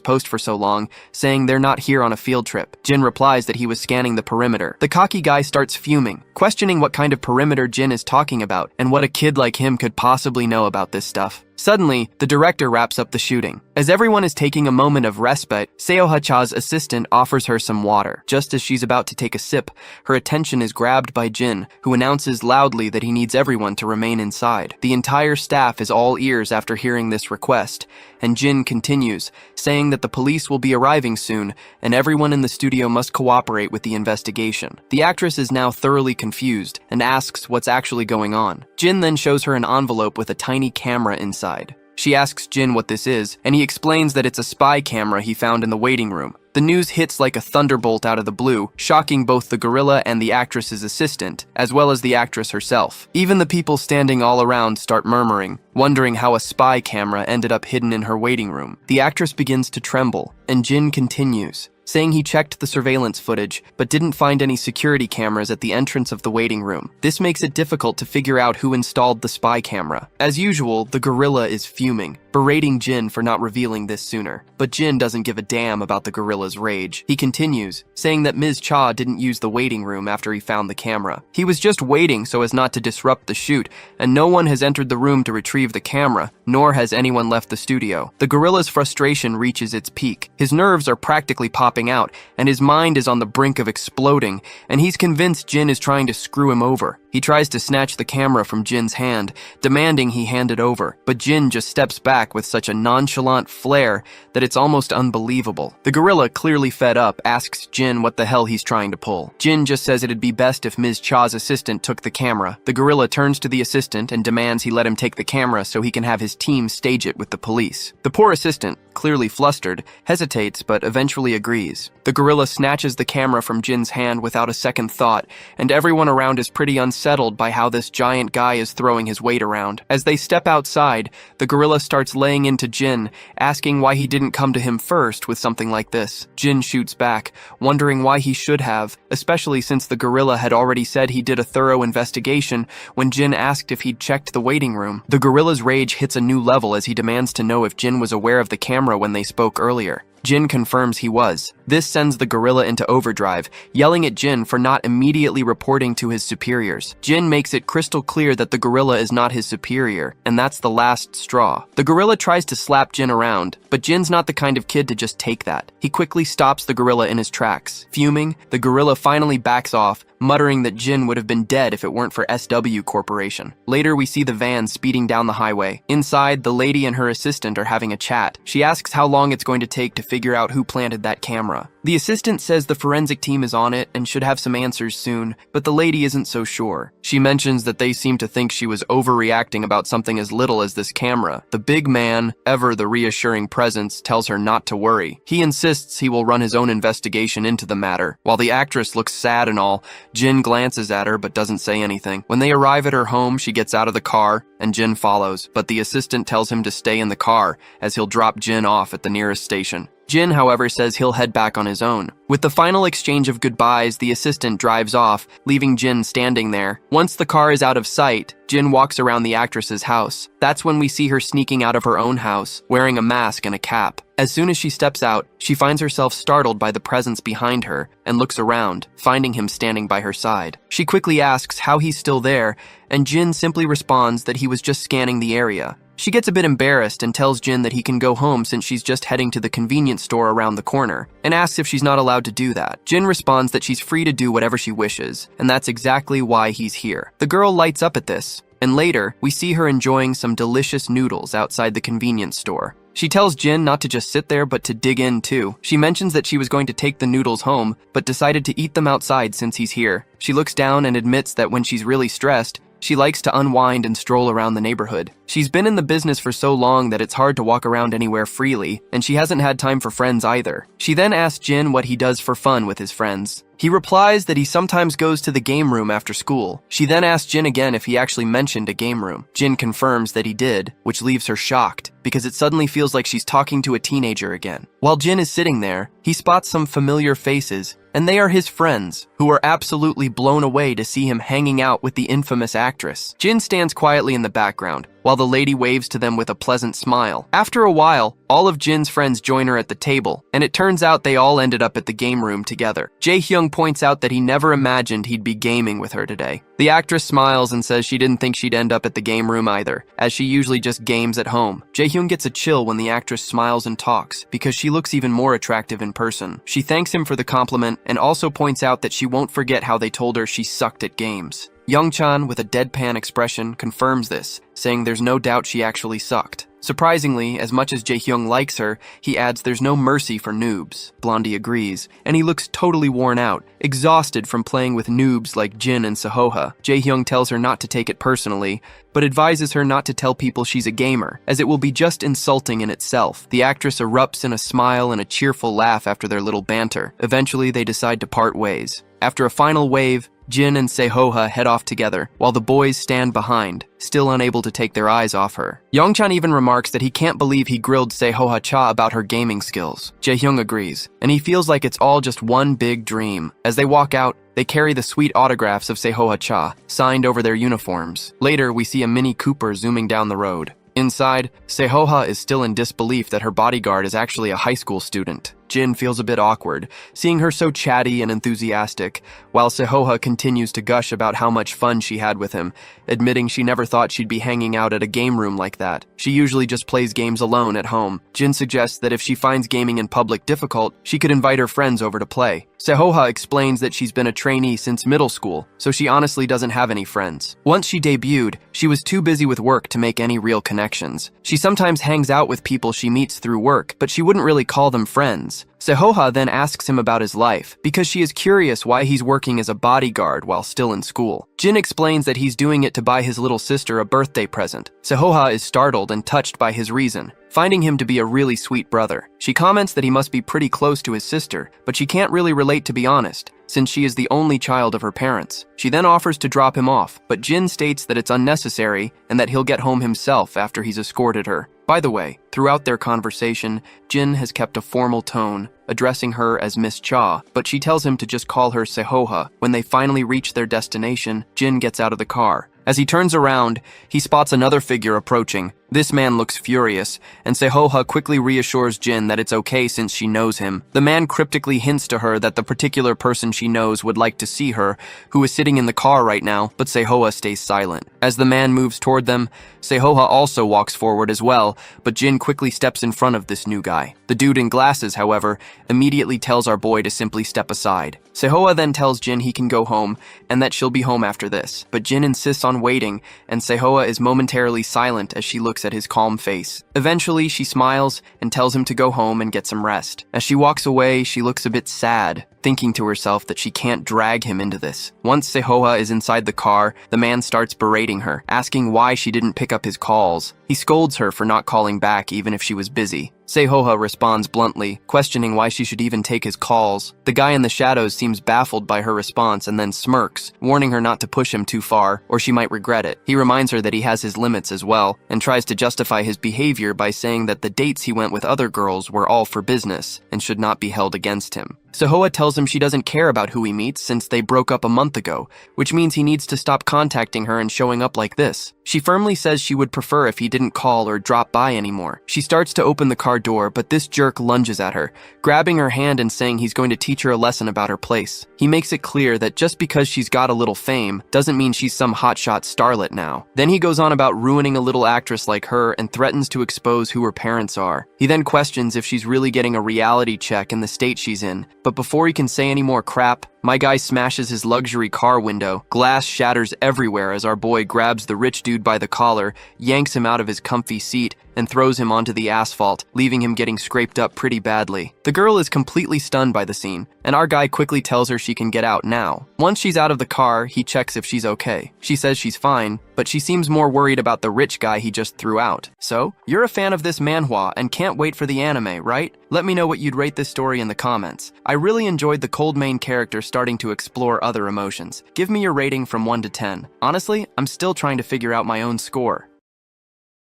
A: post for so long, saying they're not here on a field trip. Jin replies that he was scanning the perimeter. The cocky guy starts fuming, questioning what kind of perimeter Jin is talking about, and what a kid like him could possibly know about this stuff. Suddenly, the director wraps up the shooting. As everyone is taking a moment of respite, Seo-ha-cha's assistant offers her some water. Just as she's about to take a sip, her attention is grabbed by Jin, who announces loudly that he needs everyone to remain inside. The entire staff is all ears after hearing this request, and Jin continues, saying that the police will be arriving soon, and everyone in the studio must cooperate with the investigation. The actress is now thoroughly confused, and asks what's actually going on. Jin then shows her an envelope with a tiny camera inside. She asks Jin what this is, and he explains that it's a spy camera he found in the waiting room. The news hits like a thunderbolt out of the blue, shocking both the gorilla and the actress's assistant, as well as the actress herself. Even the people standing all around start murmuring, wondering how a spy camera ended up hidden in her waiting room. The actress begins to tremble, and Jin continues, saying he checked the surveillance footage, but didn't find any security cameras at the entrance of the waiting room. This makes it difficult to figure out who installed the spy camera. As usual, the gorilla is fuming, berating Jin for not revealing this sooner. But Jin doesn't give a damn about the gorilla's rage. He continues, saying that Ms. Cha didn't use the waiting room after he found the camera. He was just waiting so as not to disrupt the shoot, and no one has entered the room to retrieve the camera, nor has anyone left the studio. The gorilla's frustration reaches its peak. His nerves are practically popping out, and his mind is on the brink of exploding, and he's convinced Jin is trying to screw him over. He tries to snatch the camera from Jin's hand, demanding he hand it over, but Jin just steps back with such a nonchalant flair that it's almost unbelievable. The gorilla, clearly fed up, asks Jin what the hell he's trying to pull. Jin just says it'd be best if Ms. Cha's assistant took the camera. The gorilla turns to the assistant and demands he let him take the camera so he can have his team stage it with the police. The poor assistant, clearly flustered, hesitates but eventually agrees. The gorilla snatches the camera from Jin's hand without a second thought, and everyone around is pretty unsettled by how this giant guy is throwing his weight around. As they step outside, the gorilla starts laying into Jin, asking why he didn't come to him first with something like this. Jin shoots back, wondering why he should have, especially since the gorilla had already said he did a thorough investigation when Jin asked if he'd checked the waiting room. The gorilla's rage hits a new level as he demands to know if Jin was aware of the camera when they spoke earlier. Jin confirms he was. This sends the gorilla into overdrive, yelling at Jin for not immediately reporting to his superiors. Jin makes it crystal clear that the gorilla is not his superior, and that's the last straw. The gorilla tries to slap Jin around, but Jin's not the kind of kid to just take that. He quickly stops the gorilla in his tracks. Fuming, the gorilla finally backs off, muttering that Jin would have been dead if it weren't for SW Corporation. Later, we see the van speeding down the highway. Inside, the lady and her assistant are having a chat. She asks how long it's going to take to figure out who planted that camera. The assistant says the forensic team is on it and should have some answers soon, but the lady isn't so sure. She mentions that they seem to think she was overreacting about something as little as this camera. The big man, ever the reassuring presence, tells her not to worry. He insists he will run his own investigation into the matter. While the actress looks sad and all, Jin glances at her but doesn't say anything. When they arrive at her home, she gets out of the car and Jin follows, but the assistant tells him to stay in the car as he'll drop Jin off at the nearest station. Jin, however, says he'll head back on his own. With the final exchange of goodbyes, the assistant drives off, leaving Jin standing there. Once the car is out of sight, Jin walks around the actress's house. That's when we see her sneaking out of her own house, wearing a mask and a cap. As soon as she steps out, she finds herself startled by the presence behind her and looks around, finding him standing by her side. She quickly asks how he's still there, and Jin simply responds that he was just scanning the area. She gets a bit embarrassed and tells Jin that he can go home since she's just heading to the convenience store around the corner, and asks if she's not allowed to do that. Jin responds that she's free to do whatever she wishes, and that's exactly why he's here. The girl lights up at this, and later, we see her enjoying some delicious noodles outside the convenience store. She tells Jin not to just sit there but to dig in too. She mentions that she was going to take the noodles home, but decided to eat them outside since he's here. She looks down and admits that when she's really stressed, she likes to unwind and stroll around the neighborhood. She's been in the business for so long that it's hard to walk around anywhere freely, and she hasn't had time for friends either. She then asks Jin what he does for fun with his friends. He replies that he sometimes goes to the game room after school. She then asks Jin again if he actually mentioned a game room. Jin confirms that he did, which leaves her shocked, because it suddenly feels like she's talking to a teenager again. While Jin is sitting there, he spots some familiar faces, and they are his friends, who are absolutely blown away to see him hanging out with the infamous actress. Jin stands quietly in the background, while the lady waves to them with a pleasant smile. After a while, all of Jin's friends join her at the table, and it turns out they all ended up at the game room together. Jae-hyung points out that he never imagined he'd be gaming with her today. The actress smiles and says she didn't think she'd end up at the game room either, as she usually just games at home. Jae-hyung gets a chill when the actress smiles and talks, because she looks even more attractive in person. She thanks him for the compliment, and also points out that she won't forget how they told her she sucked at games. Young-chan, with a deadpan expression, confirms this, saying there's no doubt she actually sucked. Surprisingly, as much as Jae-hyung likes her, he adds there's no mercy for noobs. Blondie agrees, and he looks totally worn out, exhausted from playing with noobs like Jin and Sehoha. Jae-hyung tells her not to take it personally, but advises her not to tell people she's a gamer, as it will be just insulting in itself. The actress erupts in a smile and a cheerful laugh after their little banter. Eventually, they decide to part ways. After a final wave, Jin and Sehoha head off together, while the boys stand behind, still unable to take their eyes off her. Yongchan even remarks that he can't believe he grilled Sehoha Cha about her gaming skills. Jae-hyung agrees, and he feels like it's all just one big dream. As they walk out, they carry the sweet autographs of Sehoha Cha, signed over their uniforms. Later, we see a Mini Cooper zooming down the road. Inside, Sehoha is still in disbelief that her bodyguard is actually a high school student. Jin feels a bit awkward, seeing her so chatty and enthusiastic, while Sehoha continues to gush about how much fun she had with him, admitting she never thought she'd be hanging out at a game room like that. She usually just plays games alone at home. Jin suggests that if she finds gaming in public difficult, she could invite her friends over to play. Sehoha explains that she's been a trainee since middle school, so she honestly doesn't have any friends. Once she debuted, she was too busy with work to make any real connections. She sometimes hangs out with people she meets through work, but she wouldn't really call them friends. Sehoha then asks him about his life, because she is curious why he's working as a bodyguard while still in school. Jin explains that he's doing it to buy his little sister a birthday present. Sehoha is startled and touched by his reason, finding him to be a really sweet brother. She comments that he must be pretty close to his sister, but she can't really relate, to be honest, since she is the only child of her parents. She then offers to drop him off, but Jin states that it's unnecessary and that he'll get home himself after he's escorted her. By the way, throughout their conversation, Jin has kept a formal tone, addressing her as Miss Cha, but she tells him to just call her Sehoha. When they finally reach their destination, Jin gets out of the car. As he turns around, he spots another figure approaching. This man looks furious, and Sehoha quickly reassures Jin that it's okay since she knows him. The man cryptically hints to her that the particular person she knows would like to see her, who is sitting in the car right now, but Sehoha stays silent. As the man moves toward them, Sehoha also walks forward as well, but Jin quickly steps in front of this new guy. The dude in glasses, however, immediately tells our boy to simply step aside. Sehoha then tells Jin he can go home, and that she'll be home after this, but Jin insists on waiting, and Sehoha is momentarily silent as she looks at his calm face. Eventually, she smiles and tells him to go home and get some rest. As she walks away, she looks a bit sad, thinking to herself that she can't drag him into this. Once Sehoha is inside the car, the man starts berating her, asking why she didn't pick up his calls. He scolds her for not calling back even if she was busy. Sehoha responds bluntly, questioning why she should even take his calls. The guy in the shadows seems baffled by her response and then smirks, warning her not to push him too far, or she might regret it. He reminds her that he has his limits as well, and tries to justify his behavior by saying that the dates he went with other girls were all for business and should not be held against him. Sehoha tells him she doesn't care about who he meets since they broke up a month ago, which means he needs to stop contacting her and showing up like this. She firmly says she would prefer if he didn't call or drop by anymore. She starts to open the car door, but this jerk lunges at her, grabbing her hand and saying he's going to teach her a lesson about her place. He makes it clear that just because she's got a little fame doesn't mean she's some hotshot starlet now. Then he goes on about ruining a little actress like her and threatens to expose who her parents are. He then questions if she's really getting a reality check in the state she's in, but before he can say any more crap, my guy smashes his luxury car window. Glass shatters everywhere as our boy grabs the rich dude by the collar, yanks him out of his comfy seat, and throws him onto the asphalt, leaving him getting scraped up pretty badly. The girl is completely stunned by the scene, and our guy quickly tells her she can get out now. Once she's out of the car, he checks if she's okay. She says she's fine, but she seems more worried about the rich guy he just threw out. So, you're a fan of this manhwa and can't wait for the anime, right? Let me know what you'd rate this story in the comments. I really enjoyed the cold main character starting to explore other emotions. Give me your rating from 1 to 10. Honestly, I'm still trying to figure out my own score.